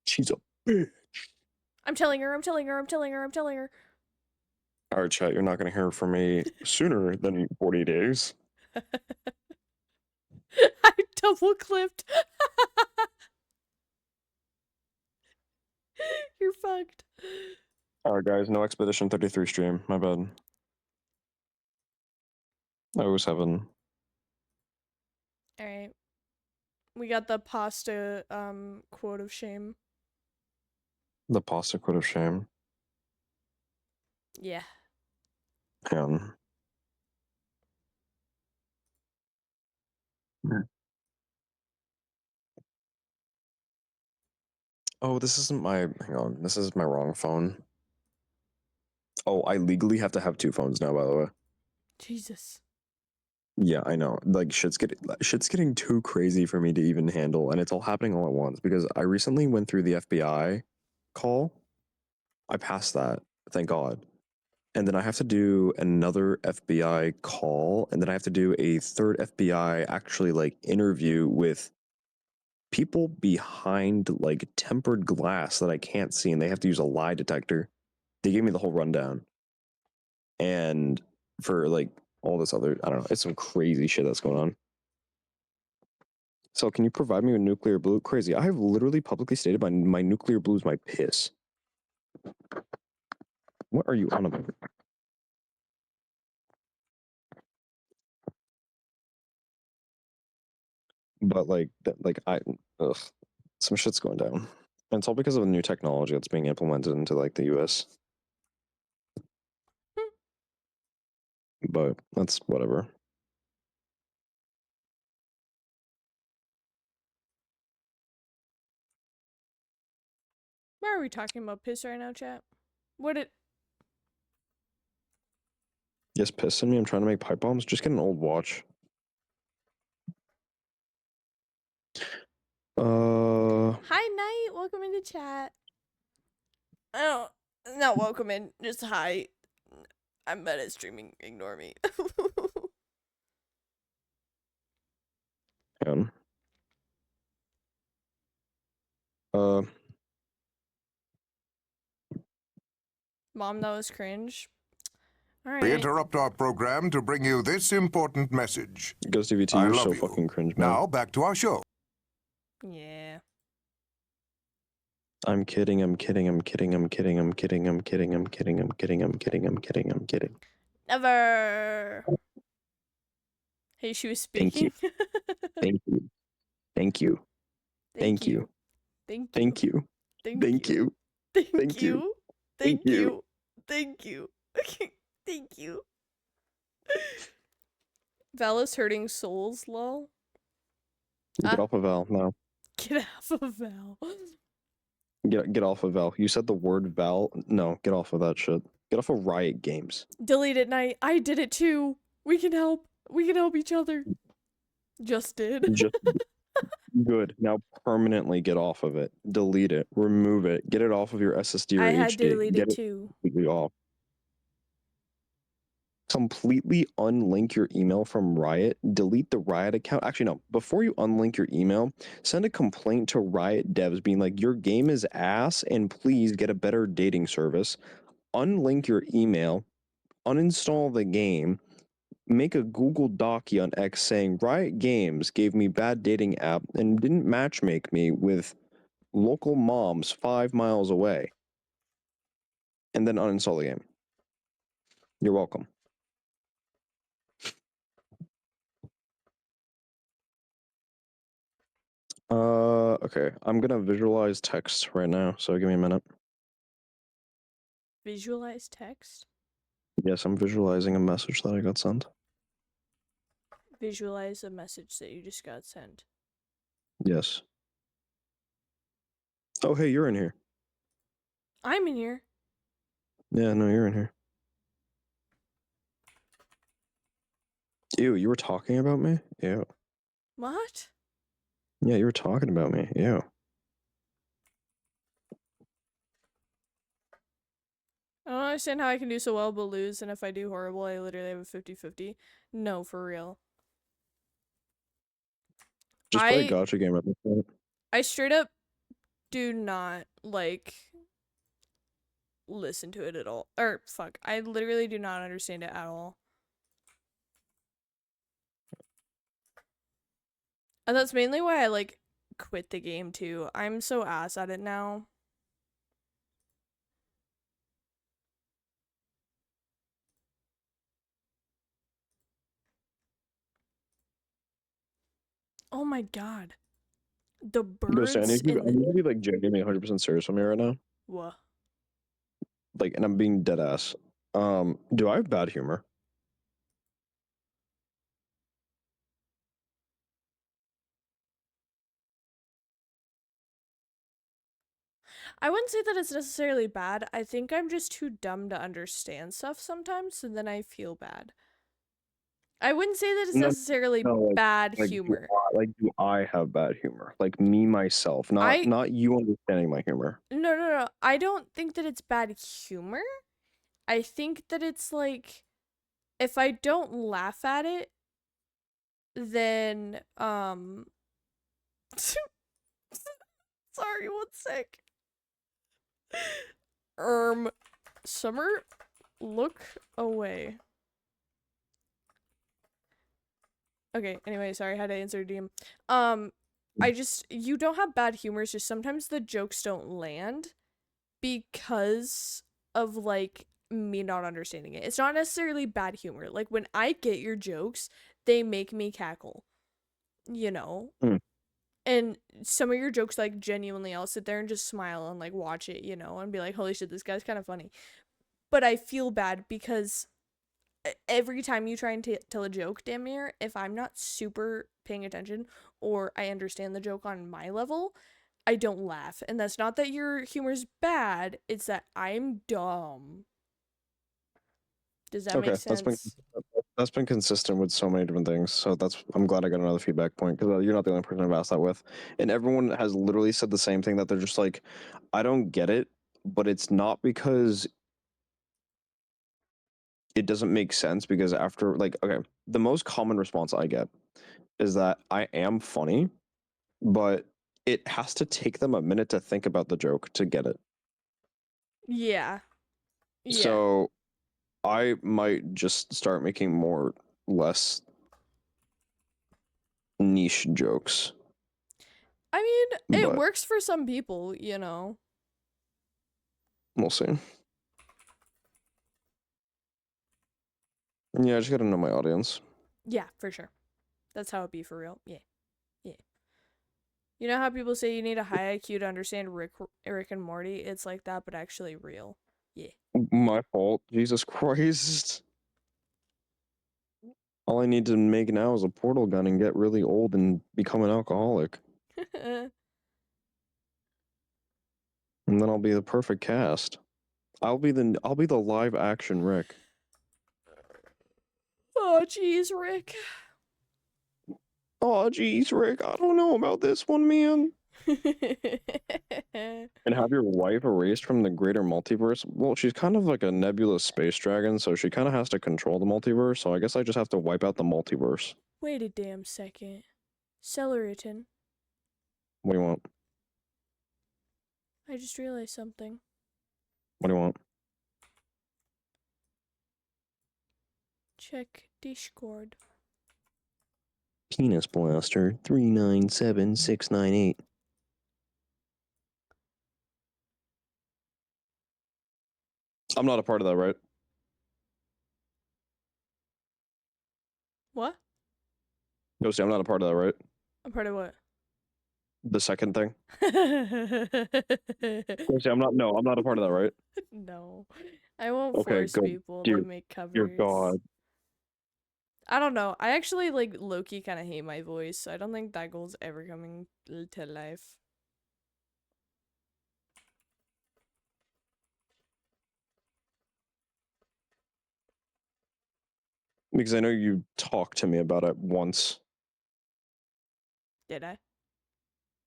She's a bitch. I'm telling her. All right, chat. You're not gonna hear from me sooner than 40 days. I double clipped. You're fucked. All right, guys. No Expedition 33 stream. My bad. Oh, 7. Alright. We got the pasta quote of shame. The pasta quit of shame. Yeah. Yeah. Oh, this isn't my. Hang on. This is my wrong phone. Oh, I legally have to have 2 phones now, by the way. Jesus. Yeah, I know. Like shit's getting too crazy for me to even handle, and it's all happening all at once because I recently went through the FBI call. I passed that, thank God. And then I have to do another FBI call, and then I have to do a third FBI actually like interview with people behind like tempered glass that I can't see, and they have to use a lie detector. They gave me the whole rundown. And for like all this other, I don't know, it's some crazy shit that's going on. So can you provide me with nuclear blue? Crazy. I have literally publicly stated my nuclear blue is my piss. What are you on about? But like, ugh, some shit's going down. And it's all because of a new technology that's being implemented into like the US. But that's whatever. Why are we talking about piss right now, chat? What it? Yes, pissing me. I'm trying to make pipe bombs. Just get an old watch. Hi, Knight. Welcome into chat. Oh, not welcome in. Just hi. I'm bad at streaming. Ignore me. Hang on. Mom, that was cringe. All We right. interrupt our program to bring you this important message. Ghostie VT, I you're love so you. fucking cringe, man. Now back to our show. Yeah. I'm kidding. I'm kidding. I'm kidding. I'm kidding. I'm kidding. I'm kidding. I'm kidding. I'm kidding. I'm kidding. I'm kidding. I'm kidding. Never. Hey, she was speaking. Thank you. Thank you. Thank you. Thank you. Thank you. Thank you. Thank Thank you. you. Thank you. Thank you. Thank you. Val is hurting souls, lol. Get off of Val now. Get off of Val. Get off of Val. You said the word Val. No, get off of that shit. Get off of Riot Games. Delete it, Night. I did it too. We can help. We can help each other. Just did. Just good. Now permanently get off of it. Delete it. Remove it. Get it off of your SSD or I HD. had to delete Get it too. completely off. Completely unlink your email from Riot. Delete the Riot account. Actually, no. Before you unlink your email, send a complaint to Riot devs being like, your game is ass and please get a better dating service. Unlink your email. Uninstall the game. Make a Google Docu on X saying Riot Games gave me bad dating app and didn't matchmake me with local moms 5 miles away. And then uninstall the game. You're welcome. Okay. I'm gonna visualize text right now, so give me a minute. Visualize text? Yes, I'm visualizing a message that I got sent. Visualize a message that you just got sent. Yes. Oh, hey, you're in here. I'm in here. Yeah, no, you're in here. Ew, you were talking about me? Ew. What? Yeah, you were talking about me. Ew. I don't understand how I can do so well but lose, and if I do horrible, I literally have a 50-50. No, for real. Just play a gacha game at this point. I straight up do not, like, listen to it at all. Or, fuck, I literally do not understand it at all. And that's mainly why I, like, quit the game, too. I'm so ass at it now. Oh my god. The birds I need in to be like genuinely 100% serious with me right now. What? Like, and I'm being dead ass. Do I have bad humor? I wouldn't say that it's necessarily bad. I think I'm just too dumb to understand stuff sometimes, and then I feel bad. I wouldn't say that it's necessarily bad humor. Do I have bad humor? Like me myself, not you understanding my humor. No. I don't think that it's bad humor. I think that it's like, if I don't laugh at it, then sorry, one sec. Summer, look away. Okay, anyway, sorry, I had to answer DM. You don't have bad humor, it's just sometimes the jokes don't land because of, like, me not understanding it. It's not necessarily bad humor. Like, when I get your jokes, they make me cackle, you know? And some of your jokes, like, genuinely, I'll sit there and just smile and, like, watch it, you know, and be like, holy shit, this guy's kind of funny. But I feel bad because every time you try and tell a joke, damn near, if I'm not super paying attention or I understand the joke on my level, I don't laugh. And that's not that your humor's bad, it's that I'm dumb. Does that make sense? That's been consistent with so many different things. So I'm glad I got another feedback point, because you're not the only person I've asked that with, and everyone has literally said the same thing, that they're just like, I don't get it, but it's not because it doesn't make sense, because after, like, okay, the most common response I get is that I am funny, but it has to take them a minute to think about the joke to get it. Yeah. So I might just start making less niche jokes. I mean, it works for some people, you know. We'll see. Yeah, I just gotta know my audience. Yeah, for sure. That's how it be for real. Yeah. You know how people say you need a high IQ to understand Rick and Morty? It's like that, but actually real. Yeah. My fault. Jesus Christ. All I need to make now is a portal gun and get really old and become an alcoholic. And then I'll be the perfect cast. I'll be the live action Rick. Oh jeez, Rick. Oh jeez, Rick. I don't know about this one, man. And have your wife erased from the greater multiverse? Well, she's kind of like a nebulous space dragon, so she kind of has to control the multiverse, so I guess I just have to wipe out the multiverse. Wait a damn second. Celeritin. What do you want? I just realized something. What do you want? Check Discord. Penis Blaster 397698. I'm not a part of that, right? What? Ghostie, I'm not a part of that, right? A part of what? The second thing? Ghostie, I'm not a part of that, right? No. I won't Okay, force good. people to make covers. Dear God. I don't know. I actually, like, low-key kind of hate my voice, so I don't think that goal's ever coming to life. Because I know you talked to me about it once. Did I?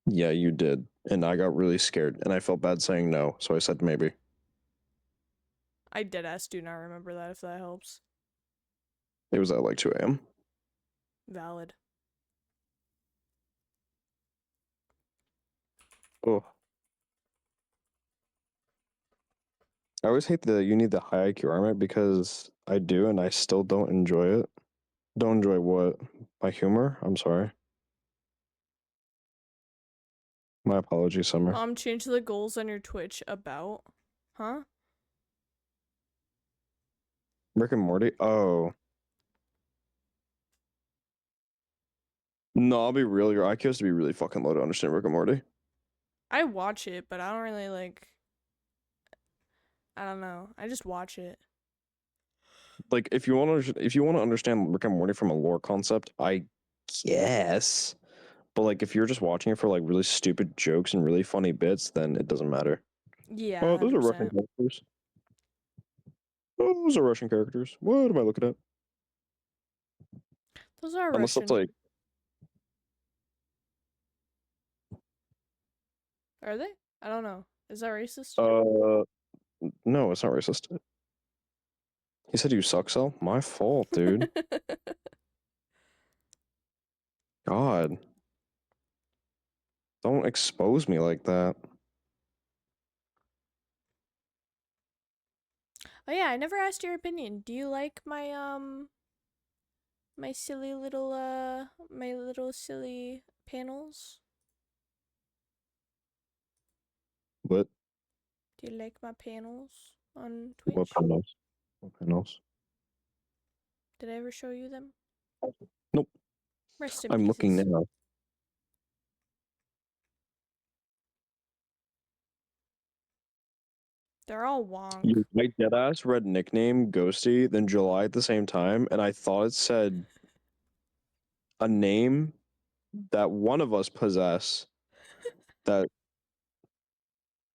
Yeah, you did. And I got really scared, and I felt bad saying no, so I said maybe. I deadass do not remember that, if that helps. It was at like 2 a.m. Valid. Oh. I always hate that you need the high IQ armor, because I do, and I still don't enjoy it. Don't enjoy what? My humor? I'm sorry. My apologies, Summer. Mom, change the goals on your Twitch about. Huh? Rick and Morty? Oh. No, I'll be real. Your IQ has to be really fucking low to understand Rick and Morty. I watch it, but I don't really, like, I don't know. I just watch it. Like, if you want to understand Rick and Morty from a lore concept, I guess. But like, if you're just watching it for like really stupid jokes and really funny bits, then it doesn't matter. Yeah, Oh, those are Russian 100%. characters. Oh, those are Russian characters. What am I looking at? Those are Unless Russian. that's like, Are they? I don't know. Is that racist? no, it's not racist. He said you suck, Cell. My fault, dude. God, don't expose me like that. Oh yeah, I never asked your opinion. Do you like my my silly little my little silly panels? What? Do you like my panels on What Twitch? panels? What panels? Did I ever show you them? Nope. Rest in I'm looking pieces. now. They're all wonk. My deadass read nickname Ghostie, then July at the same time, and I thought it said a name that one of us possess that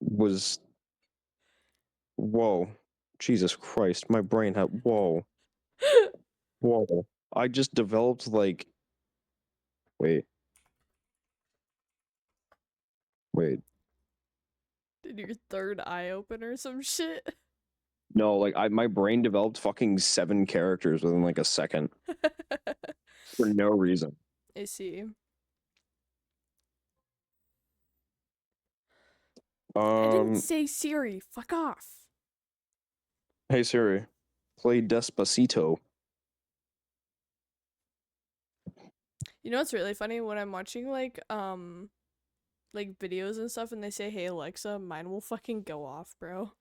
was. Whoa. Jesus Christ. My brain had. Whoa. Whoa. I just developed like. Wait. Wait. Did your third eye open or some shit? No, like my brain developed fucking 7 characters within like a second. For no reason. I see. I didn't say Siri. Fuck off. Hey Siri, play Despacito. You know what's really funny? When I'm watching like videos and stuff and they say, "Hey Alexa," mine will fucking go off, bro.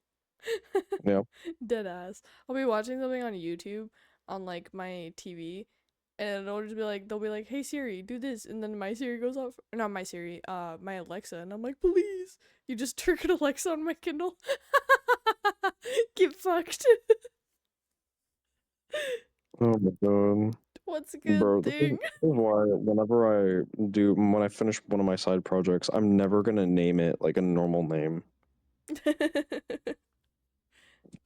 Yeah. Dead ass. I'll be watching something on YouTube on like my TV and it'll just be like they'll be like, "Hey Siri, do this," and then my Siri goes off. Or not my Siri, my Alexa, and I'm like, "Please." You just triggered Alexa on my Kindle. Get fucked. Oh my god. What's a good Bro, this thing? is why when I finish one of my side projects, I'm never gonna name it like a normal name.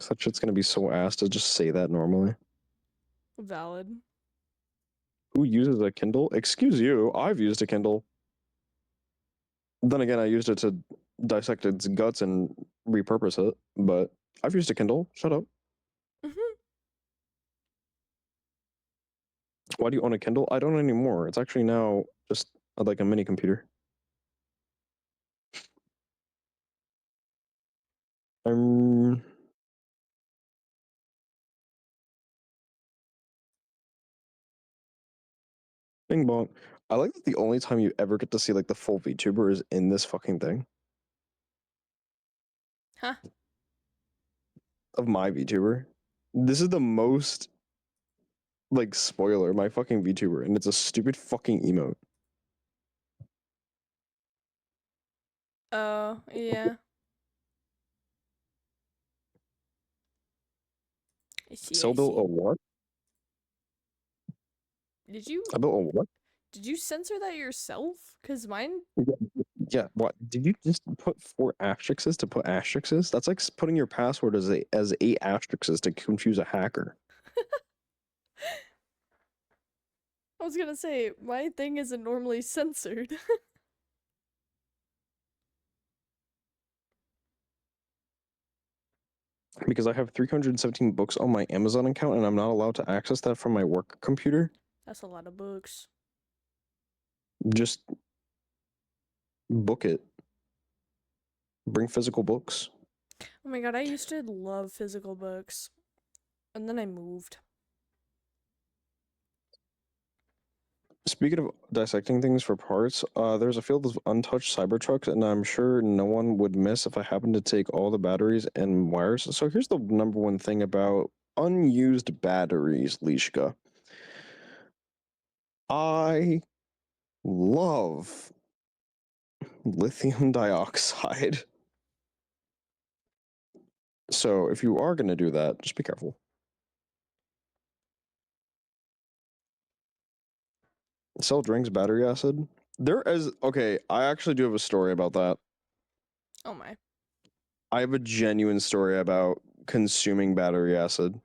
Such shit's gonna be so ass to just say that normally. Valid. Who uses a Kindle? Excuse you, I've used a Kindle. Then again, I used it to dissect its guts and repurpose it, but I've used a Kindle. Shut up. Why do you own a Kindle? I don't anymore. It's actually now just like a mini computer. Bing bong. I like that the only time you ever get to see like the full VTuber is in this fucking thing. Huh? Of my VTuber. This is the most like spoiler, my fucking VTuber, and it's a stupid fucking emote. Oh, yeah. I see. So built a what? Did you? I built a what? Did you censor that yourself? Cause mine. Yeah, what? Did you just put 4 asterisks to put asterisks? That's like putting your password as 8 asterisks to confuse a hacker. I was gonna say my thing isn't normally censored. Because I have 317 books on my Amazon account and I'm not allowed to access that from my work computer. That's a lot of books. Just book it. Bring physical books. Oh my god, I used to love physical books. And then I moved. Speaking of dissecting things for parts, there's a field of untouched Cybertrucks, and I'm sure no one would miss if I happened to take all the batteries and wires. So here's the number one thing about unused batteries, 𝚃𝚆𝙸𝚃𝙲𝙷. I love lithium dioxide. So if you are going to do that, just be careful. Sell drinks, battery acid. There is okay. I actually do have a story about that. Oh my. I have a genuine story about consuming battery acid.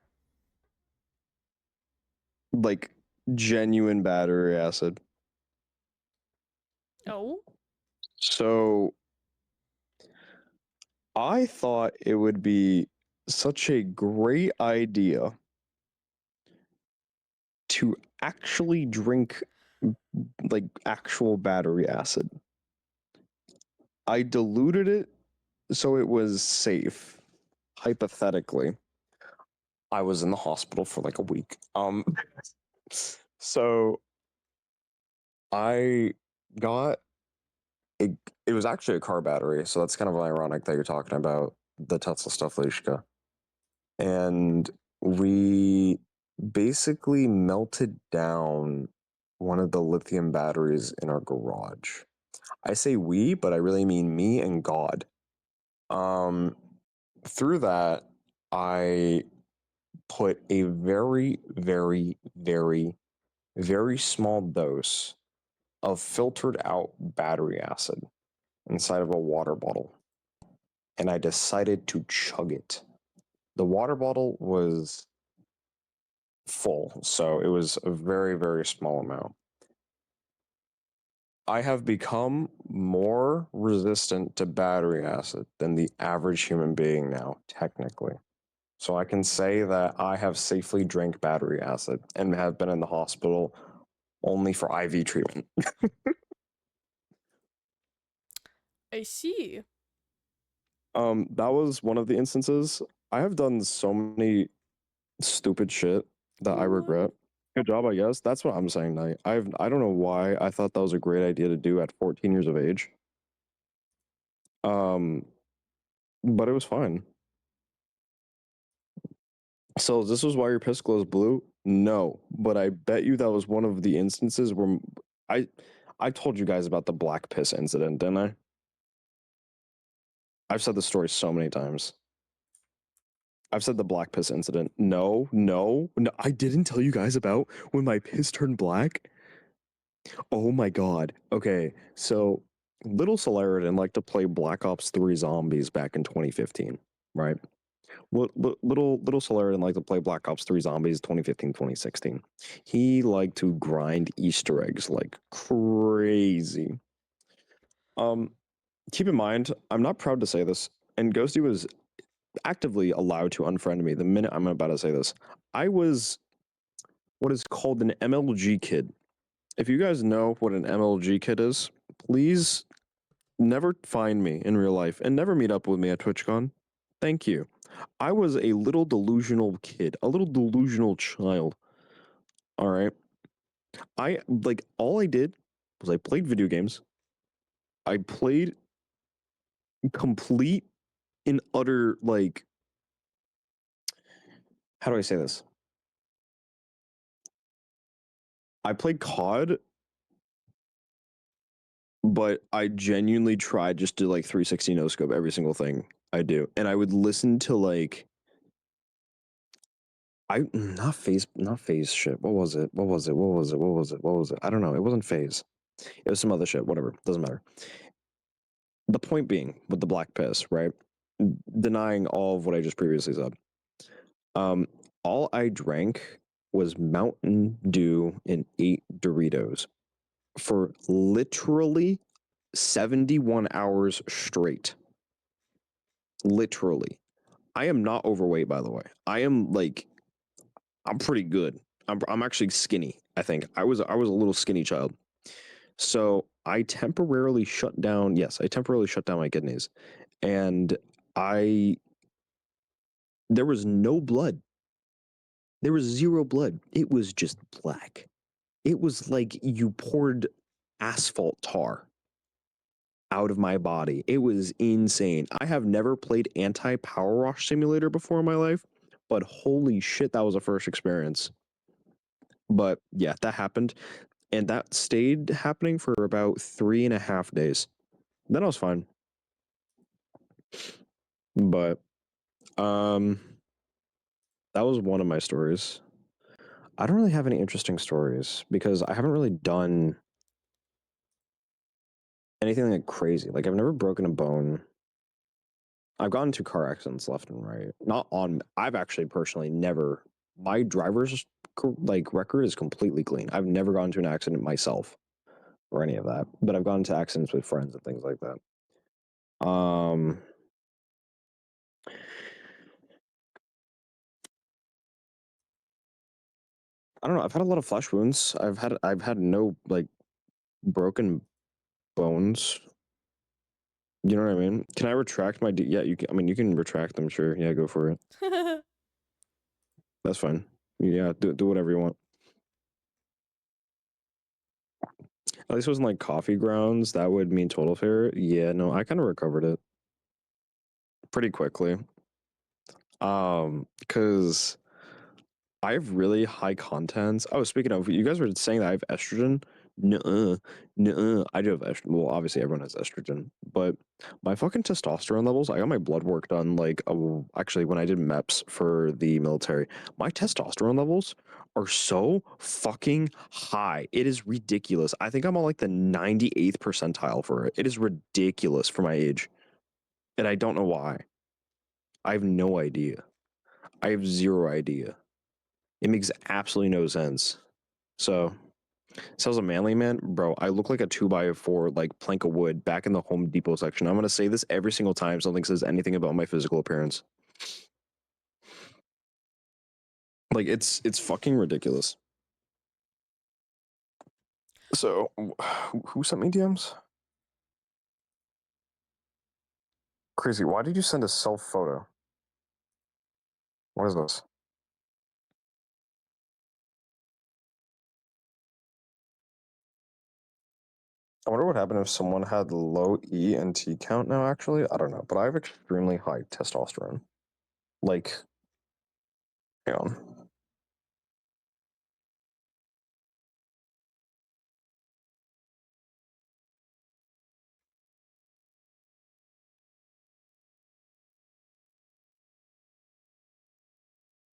Like genuine battery acid. Oh. So I thought it would be such a great idea to actually drink like actual battery acid. I diluted it so it was safe. Hypothetically, I was in the hospital for like a week. So I got it. It was actually a car battery, so that's kind of ironic that you're talking about the 𝚃𝚆𝙸𝚃𝙲𝙷. And we basically melted down one of the lithium batteries in our garage. I say we, but I really mean me and God. Through that, I put a very, very, very, very small dose of filtered out battery acid inside of a water bottle, and I decided to chug it. The water bottle was full, so it was a very, very small amount. I have become more resistant to battery acid than the average human being now, technically. So I can say that I have safely drank battery acid and have been in the hospital only for IV treatment. I see. That was one of the instances. I have done so many stupid shit that I regret. Good job, I guess. That's what I'm saying, Knight. I don't know why I thought that was a great idea to do at 14 years of age. But it was fine. So this was why your piss glows blue? No, but I bet you that was one of the instances where I told you guys about the black piss incident, didn't I? I've said the story so many times. I've said the black piss incident. No, I didn't tell you guys about when my piss turned black. Oh my god. Okay, so little 𝚃𝚷𝙷 liked to play Black Ops 3 Zombies back in 2015, right? Little 𝚃𝚷𝙷 liked to play Black Ops 3 Zombies 2015, 2016. He liked to grind Easter eggs like crazy. Keep in mind, I'm not proud to say this, and Ghostie was actively allowed to unfriend me the minute I'm about to say this. I was what is called an MLG kid. If you guys know what an MLG kid is, please never find me in real life and never meet up with me at TwitchCon. Thank you. I was a little delusional kid, a little delusional child. All right. All I did was I played video games. I played complete and utter, like, how do I say this? I played COD, but I genuinely tried just to like 360 no scope every single thing I do. And I would listen to like not phase shit. What was it? I don't know. It wasn't phase. It was some other shit. Whatever. Doesn't matter. The point being with the black piss, right? Denying all of what I just previously said. All I drank was Mountain Dew and 8 Doritos for literally 71 hours straight. Literally. I am not overweight, by the way. I'm pretty good. I'm actually skinny, I think. I was a little skinny child. So I temporarily shut down my kidneys. And there was no blood. There was zero blood. It was just black. It was like you poured asphalt tar out of my body. It was insane. I have never played anti-power wash simulator before in my life, but holy shit, that was a first experience. But yeah, that happened. And that stayed happening for about 3.5 days. Then I was fine. But Um, that was one of my stories. I don't really have any interesting stories because I haven't really done anything like crazy. Like I've never broken a bone. I've gotten into car accidents left and right. Not on. I've actually personally never. My driver's like record is completely clean. I've never gotten into an accident myself or any of that. But I've gotten into accidents with friends and things like that. I don't know. I've had a lot of flesh wounds. I've had no like broken bones. You know what I mean? Can I retract my? Yeah, you can. I mean, you can retract them. Sure. Yeah, go for it. That's fine. Yeah, do whatever you want. At least it wasn't like coffee grounds. That would mean total failure. Yeah, no, I kind of recovered it pretty quickly. Because I have really high contents. Oh, speaking of, you guys were saying that I have estrogen. Nuh-uh. Nuh-uh. I do have estrogen. Well, obviously everyone has estrogen, but my fucking testosterone levels, I got my blood work done like, actually when I did MEPS for the military, my testosterone levels are so fucking high. It is ridiculous. I think I'm on like the 98th percentile for it. It is ridiculous for my age. And I don't know why. I have no idea. I have zero idea. It makes absolutely no sense. So, as a manly man, bro, I look like a 2x4 like plank of wood back in the Home Depot section. I'm gonna say this every single time something says anything about my physical appearance. Like it's fucking ridiculous. So, who sent me DMs? Crazy. Why did you send a self photo? What is this? I wonder what happened if someone had low E and T count now, actually. I don't know, but I have extremely high testosterone. Like, hang on.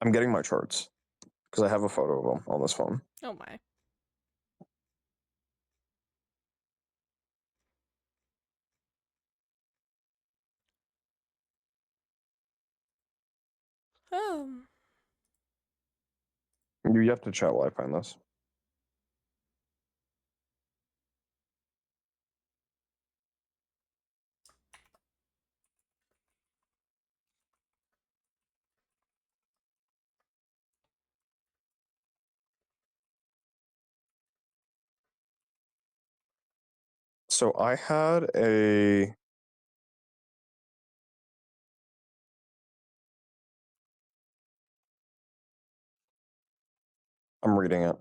I'm getting my charts because I have a photo of them on this phone. Oh my. You have to chat while I find this. So I had a I'm reading it.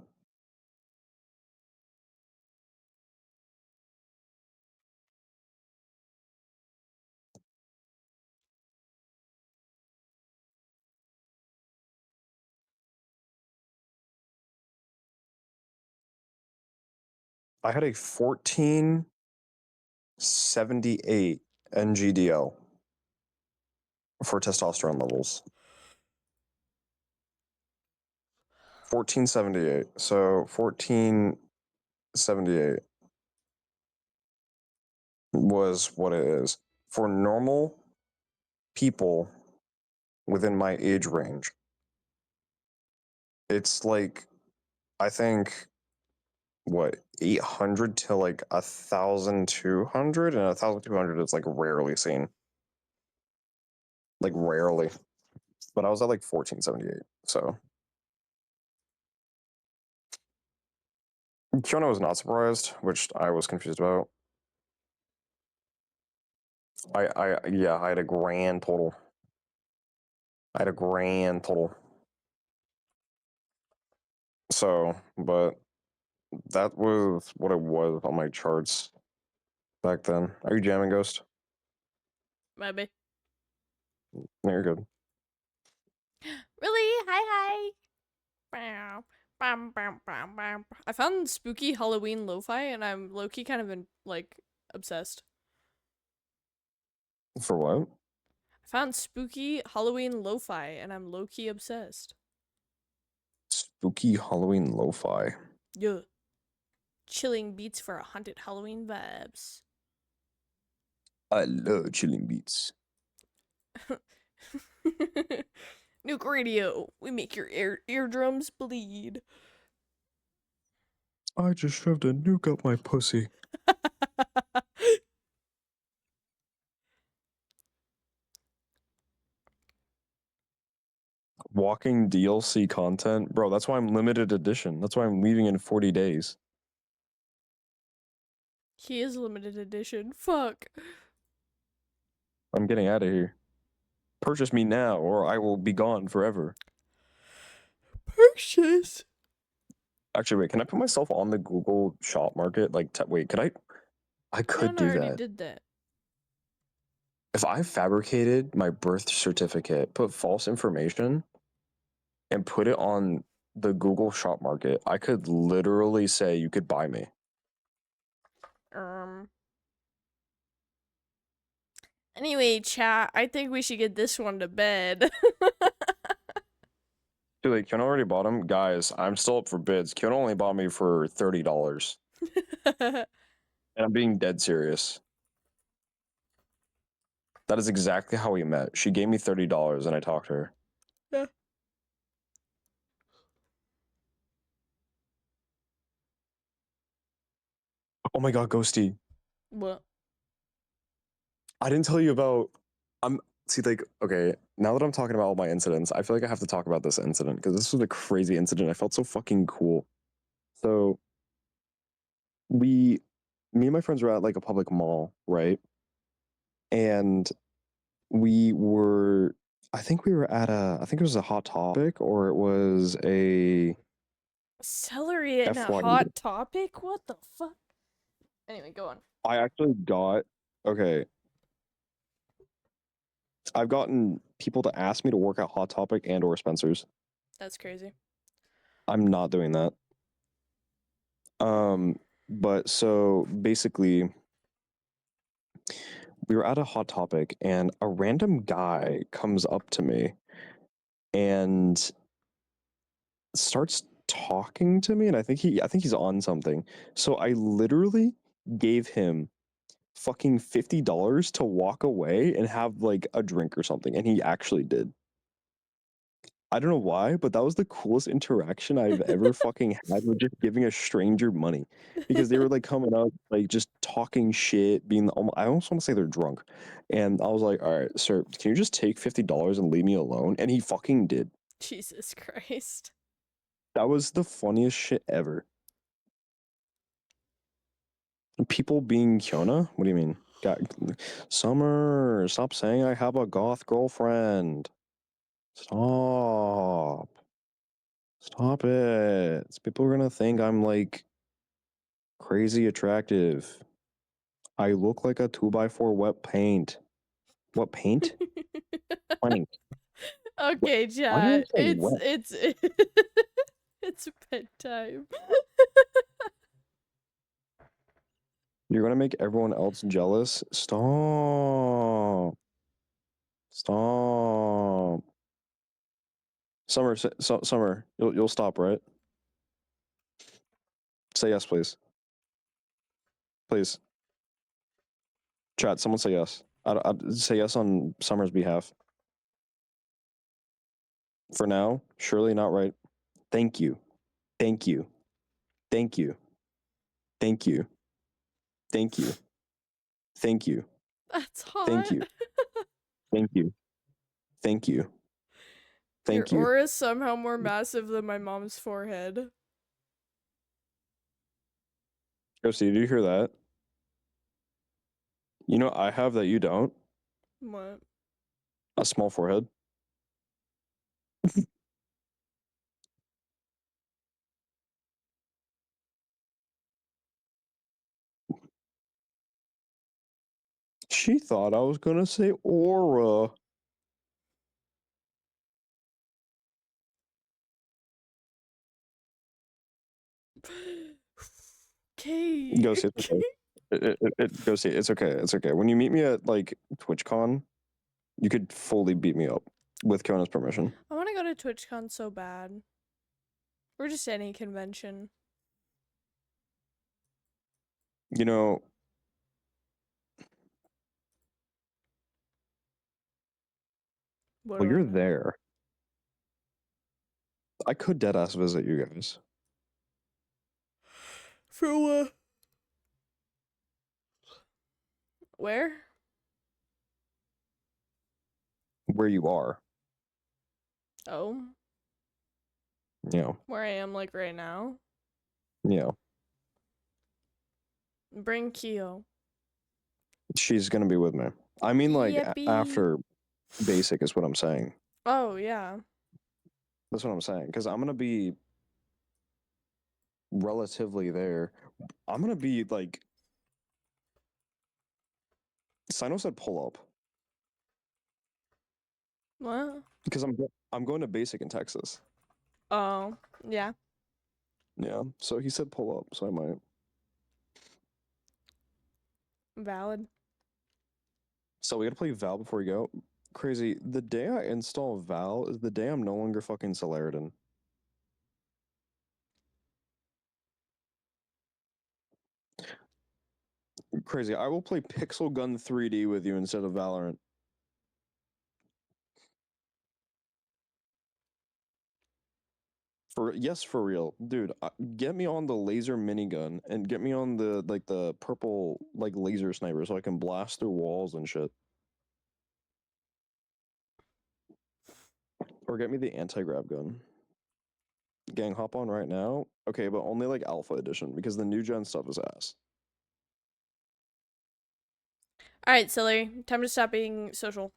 I had a 1478 NGDL for testosterone levels. 1478. So 1478 was what it is. For normal people within my age range, it's like, I think, what, 800 to like 1,200? And 1,200 is like rarely seen. Like rarely. But I was at like 1478. So Kiona was not surprised, which I was confused about. Yeah, I had a grand total. So, but that was what it was on my charts back then. Are you jamming, Ghost? Maybe. No, you're good. Really? Hi. Bow. Bam, bam, bam, bam. I found spooky Halloween lo-fi and I'm low-key kind of like obsessed. For what? Found spooky Halloween lo-fi, and I'm low-key obsessed. Spooky Halloween lo-fi. Yeah. Chilling beats for haunted Halloween vibes. I love chilling beats. Nuke Radio. We make your eardrums bleed. I just shoved a nuke up my pussy. Walking DLC content? Bro, that's why I'm limited edition. That's why I'm leaving in 40 days. He is limited edition. Fuck. I'm getting out of here. Purchase me now, or I will be gone forever. Purchase? Actually, wait, can I put myself on the Google shop market? Like, wait, could I? I could Kiana do already that. did that. If I fabricated my birth certificate, put false information, and put it on the Google shop market, I could literally say you could buy me. Anyway, chat, I think we should get this one to bed. Dude, like, Kiona already bought him. Guys, I'm still up for bids. Kiona only bought me for $30. And I'm being dead serious. That is exactly how we met. She gave me $30 and I talked to her. Yeah. Oh my god, Ghostie. What? I didn't tell you about. See, like, okay, now that I'm talking about all my incidents, I feel like I have to talk about this incident because this was a crazy incident. I felt so fucking cool. So, me and my friends were at like a public mall, right? And we were, I think we were at I think it was a Hot Topic or it was a Celery in a FYE. hot topic? What the fuck? Anyway, go on. I actually got, okay, I've gotten people to ask me to work at Hot Topic and or Spencer's. That's crazy. I'm not doing that. But so basically, we were at a Hot Topic and a random guy comes up to me and starts talking to me, and I think he's on something. So I literally gave him fucking $50 to walk away and have like a drink or something, and he actually did. I don't know why, but that was the coolest interaction I've ever fucking had with just giving a stranger money, because they were like coming up, like just talking shit, being I almost want to say they're drunk, and I was like, all right, sir, can you just take $50 and leave me alone? And he fucking did. Jesus Christ. That was the funniest shit ever. People being Kiona? What do you mean? Summer, stop saying I have a goth girlfriend. Stop. Stop it. People are gonna think I'm like crazy attractive. I look like a 2x4 wet paint. What paint? Plank. Okay, Why do you chat. say wet? It's bedtime. You're gonna make everyone else jealous? Stop. Stop. Summer, you'll stop, right? Say yes, please. Please. Chat, someone say yes. I say yes on Summer's behalf. For now, surely not right. Thank you. Thank you. Thank you. Thank you. Thank you. Thank you. That's hot. Thank you. Thank you. Thank you. Thank Your you. aura is somehow more massive than my mom's forehead. Ghostie, did you hear that? You know I have that you don't? What? A small forehead. She thought I was gonna say aura. Okay. Ghostie, it's okay. Ghostie, it's okay. It's okay. When you meet me at like TwitchCon, You could fully beat me up with Kona's permission. I want to go to TwitchCon so bad. Or just any convention. You know, What well, do I you're know? there. I could deadass visit you guys. For what? Where? Where you are. Oh. Yeah. Where I am like right now. Yeah. Bring Kyo. She's gonna be with me. I mean, like, Yippee. after basic is what I'm saying. Oh, yeah. That's what I'm saying. Because I'm gonna be relatively there. I'm gonna be, like... Sino said pull up. What? Because I'm going to basic in Texas. Oh, yeah. Yeah, so he said pull up, so I might. Valid. So we gotta play Val before we go. Crazy. The day I install Val is the day I'm no longer fucking 𝚃𝚘𝙷𝚃𝙲𝙷. Crazy. I will play Pixel Gun 3D with you instead of Valorant. Yes, for real, dude. Get me on the laser minigun and get me on the purple laser sniper so I can blast through walls and shit. Or get me the anti-grav gun. Gang, hop on right now. Okay, but only like Alpha Edition because the new gen stuff is ass. Alright, silly. Time to stop being social.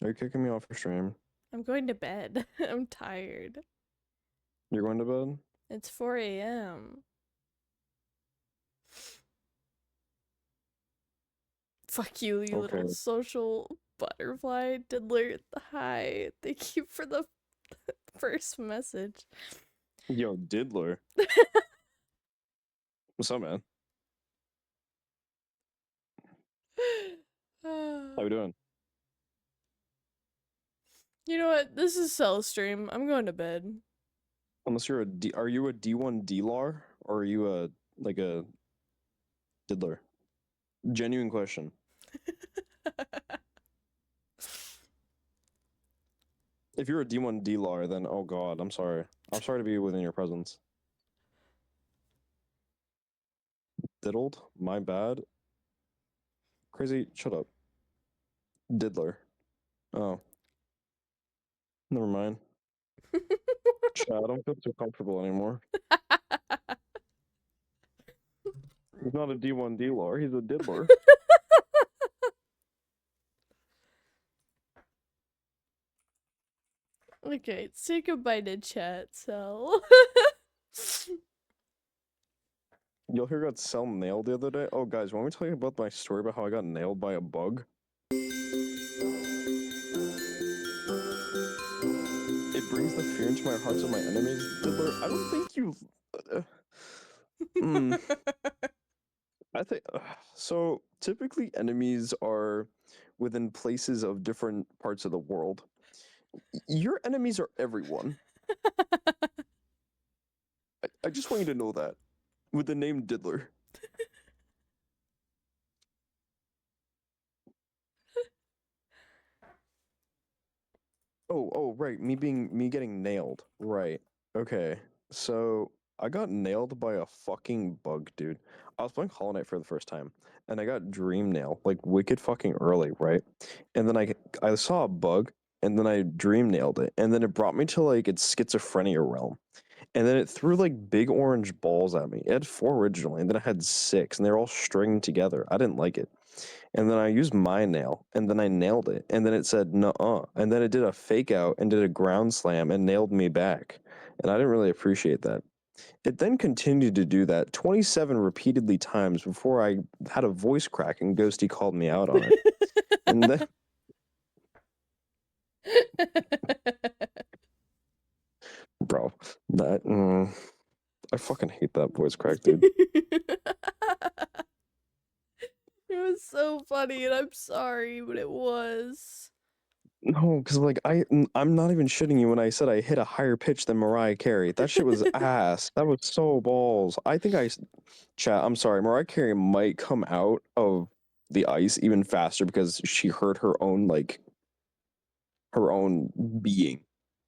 Are you kicking me off your stream? I'm going to bed. I'm tired. You're going to bed? It's 4 a.m. Fuck you, you little social butterfly diddler. Hi. Thank you for the first message. Yo, diddler. What's up, man? How we doing? You know what? This is Cell Stream. I'm going to bed. Unless you're are you a D1 DLAR or are you a diddler? Genuine question. If you're a D1 DLAR, then oh god, I'm sorry. I'm sorry to be within your presence. Diddled? My bad. Crazy, shut up. Diddler. Oh. Never mind. Chat, I don't feel too comfortable anymore. He's not a D1 DLAR, he's a diddler. Okay, say goodbye to chat, Cell. Y'all hear got Cell nailed the other day? Oh guys, want me to tell you about my story about how I got nailed by a bug? It brings the fear into my hearts of my enemies. Diddler, I don't think you... I think... so, typically enemies are within places of different parts of the world. Your enemies are everyone. I just want you to know that. With the name Diddler. Oh, right. Me getting nailed. Right. Okay. So I got nailed by a fucking bug, dude. I was playing Hollow Knight for the first time, and I got dream nail like wicked fucking early, right? And then I saw a bug, and then I dream nailed it, and then it brought me to like its schizophrenia realm, and then it threw like big orange balls at me. It had 4 originally, and then it had 6, and they're all stringed together. I didn't like it. And then I used my nail, and then I nailed it, and then it said nuh-uh, and then it did a fake out and did a ground slam and nailed me back, and I didn't really appreciate that. It then continued to do that 27 repeatedly times before I had a voice crack and Ghostie called me out on it. And then... Bro, that... I fucking hate that voice crack, dude. It was so funny, and I'm sorry, but it was. No, because like I'm not even shitting you when I said I hit a higher pitch than Mariah Carey. That shit was ass. That was so balls. I think chat. I'm sorry. Mariah Carey might come out of the ice even faster because she heard her own being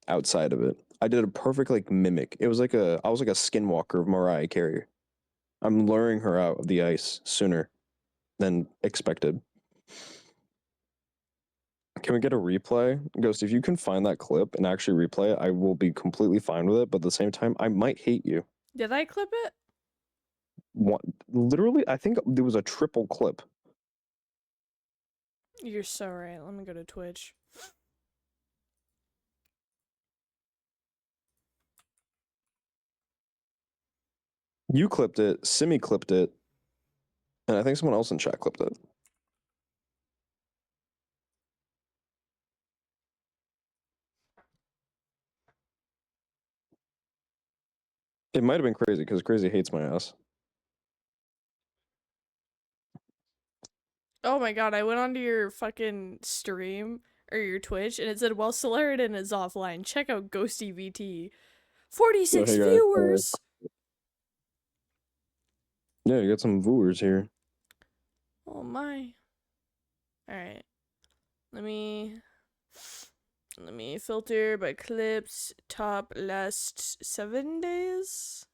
outside of it. I did a perfect like mimic. It was like I was like a skinwalker of Mariah Carey. I'm luring her out of the ice sooner than expected. Can we get a replay? Ghost, if you can find that clip and actually replay it, I will be completely fine with it, but at the same time, I might hate you. Did I clip it? What, literally, I think there was a triple clip. You're so right. Let me go to Twitch. You clipped it, Simi clipped it, and I think someone else in chat clipped it. It might have been Crazy, because Crazy hates my ass. Oh my god, I went onto your fucking stream, or your Twitch, and it said, well, Solaridan is offline. Check out Ghostie VT. 46 hey guys, viewers! Yeah, you got some viewers here. Oh my. Alright. Let me filter by clips, top last 7 days?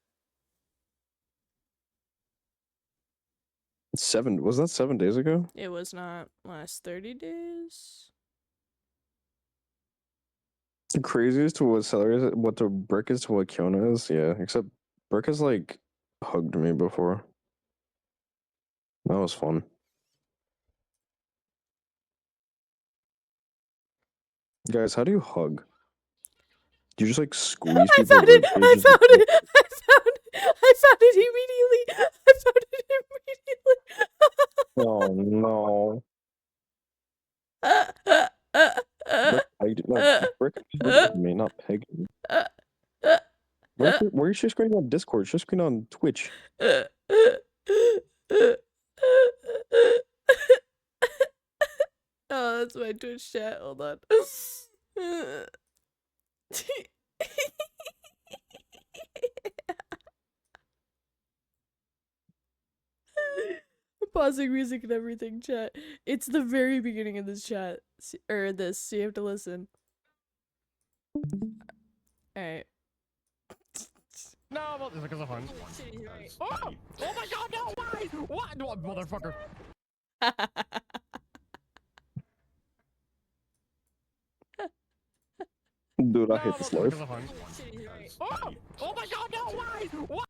Was that 7 days ago? It was not last 30 days. The craziest to what Celery is, what the Brick is to what Kiona is, yeah. Except Brick has like hugged me before. That was fun. Guys, how do you hug? Do you just like squeeze I people? found it! I found it! I found it immediately! I found it immediately! Oh no. Brick hugged me, not pegged me. Where is she screening on Discord? She's screening on Twitch. Oh, that's my Twitch chat. Hold on. Pausing music and everything, chat. It's the very beginning of this chat. Or this, so you have to listen. Alright. No, well, this is because of fun. Oh! Oh my god, no! Why? What? No, motherfucker! Dude, I hate this life. Oh! Oh my god, no! Why? What?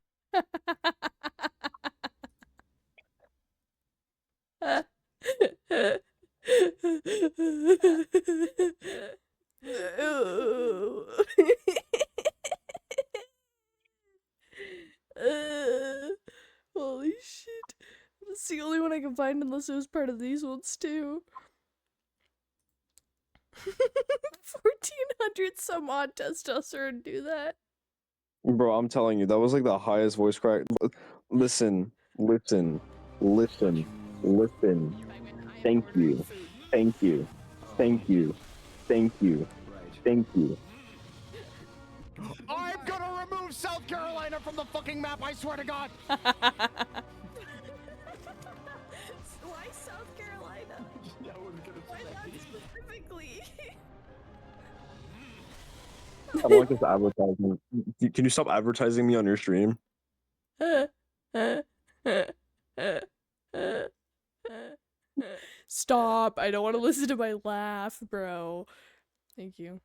Holy shit. That's the only one I can find unless it was part of these ones too. 1400 some odd testosterone do that. Bro, I'm telling you, that was like the highest voice crack. Listen. Thank you. Thank you. Thank you. Thank you. Thank you. I'm gonna remove South Carolina from the fucking map, I swear to God! Why South Carolina? Why that specifically? I don't like this advertisement. Can you stop advertising me on your stream? Stop. I don't want to listen to my laugh, bro. Thank you.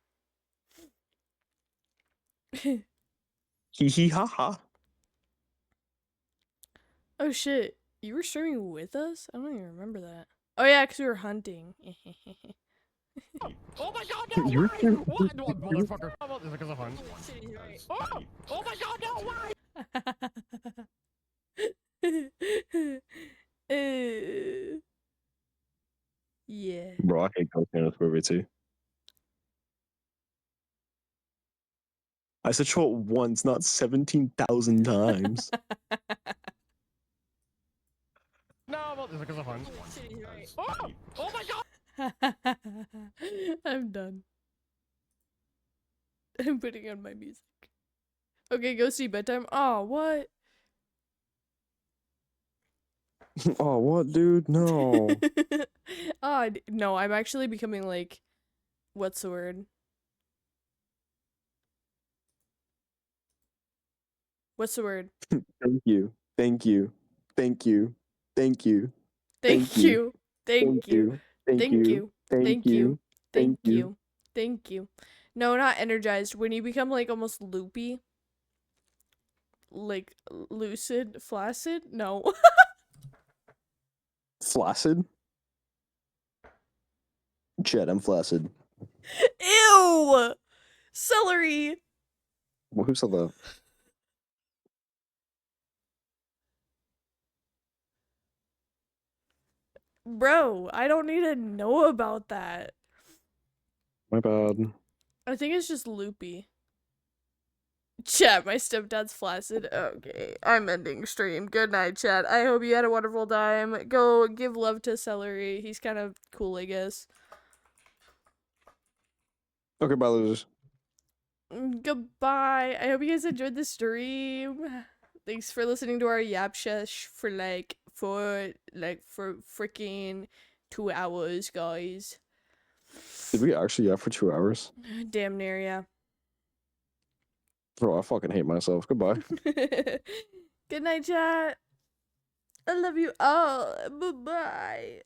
Hee hee ha ha. Oh shit. You were streaming with us? I don't even remember that. Oh yeah, because we were hunting. Oh my god, no! Why? What? No, motherfucker! This is because of fun. Oh! Oh my god, no! Why? Yeah. Bro, I hate Ghostie in this movie too. I said show it once, not 17,000 times. No, well, Oh, there's like a fun. Oh! Oh my god! I'm done. I'm putting on my music. Okay, go see bedtime. Oh, what? Oh, what, dude? No. No, I'm actually becoming like, what's the word? What's the word? Thank you. Thank you. Thank you. Thank you. Thank you. Thank you. Thank Thank you. you. Thank you. Thank you. Thank you. No, not energized. When you become like almost loopy. Like lucid, flaccid? No. Flaccid? Chet, I'm flaccid. Ew! Celery! Well, who said that? Bro, I don't need to know about that. My bad. I think it's just loopy. Chat, my stepdad's flaccid. Okay, I'm ending stream. Good night, chat. I hope you had a wonderful time. Go give love to Celery. He's kind of cool, I guess. Okay, bye, losers. Goodbye. I hope you guys enjoyed the stream. Thanks for listening to our yap shesh for freaking 2 hours, guys. Did we actually yap for 2 hours? Damn near, yeah. Bro, I fucking hate myself. Goodbye. Good night, chat. I love you all. Bye-bye.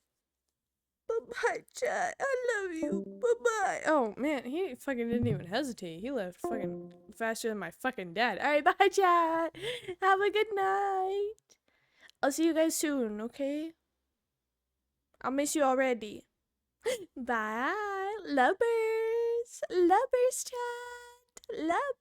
Bye-bye, chat. I love you. Bye-bye. Oh, man, he fucking didn't even hesitate. He left fucking faster than my fucking dad. Alright, bye, chat. Have a good night. I'll see you guys soon, okay? I'll miss you already. Bye. Lovers. Lovers, chat. Lovers.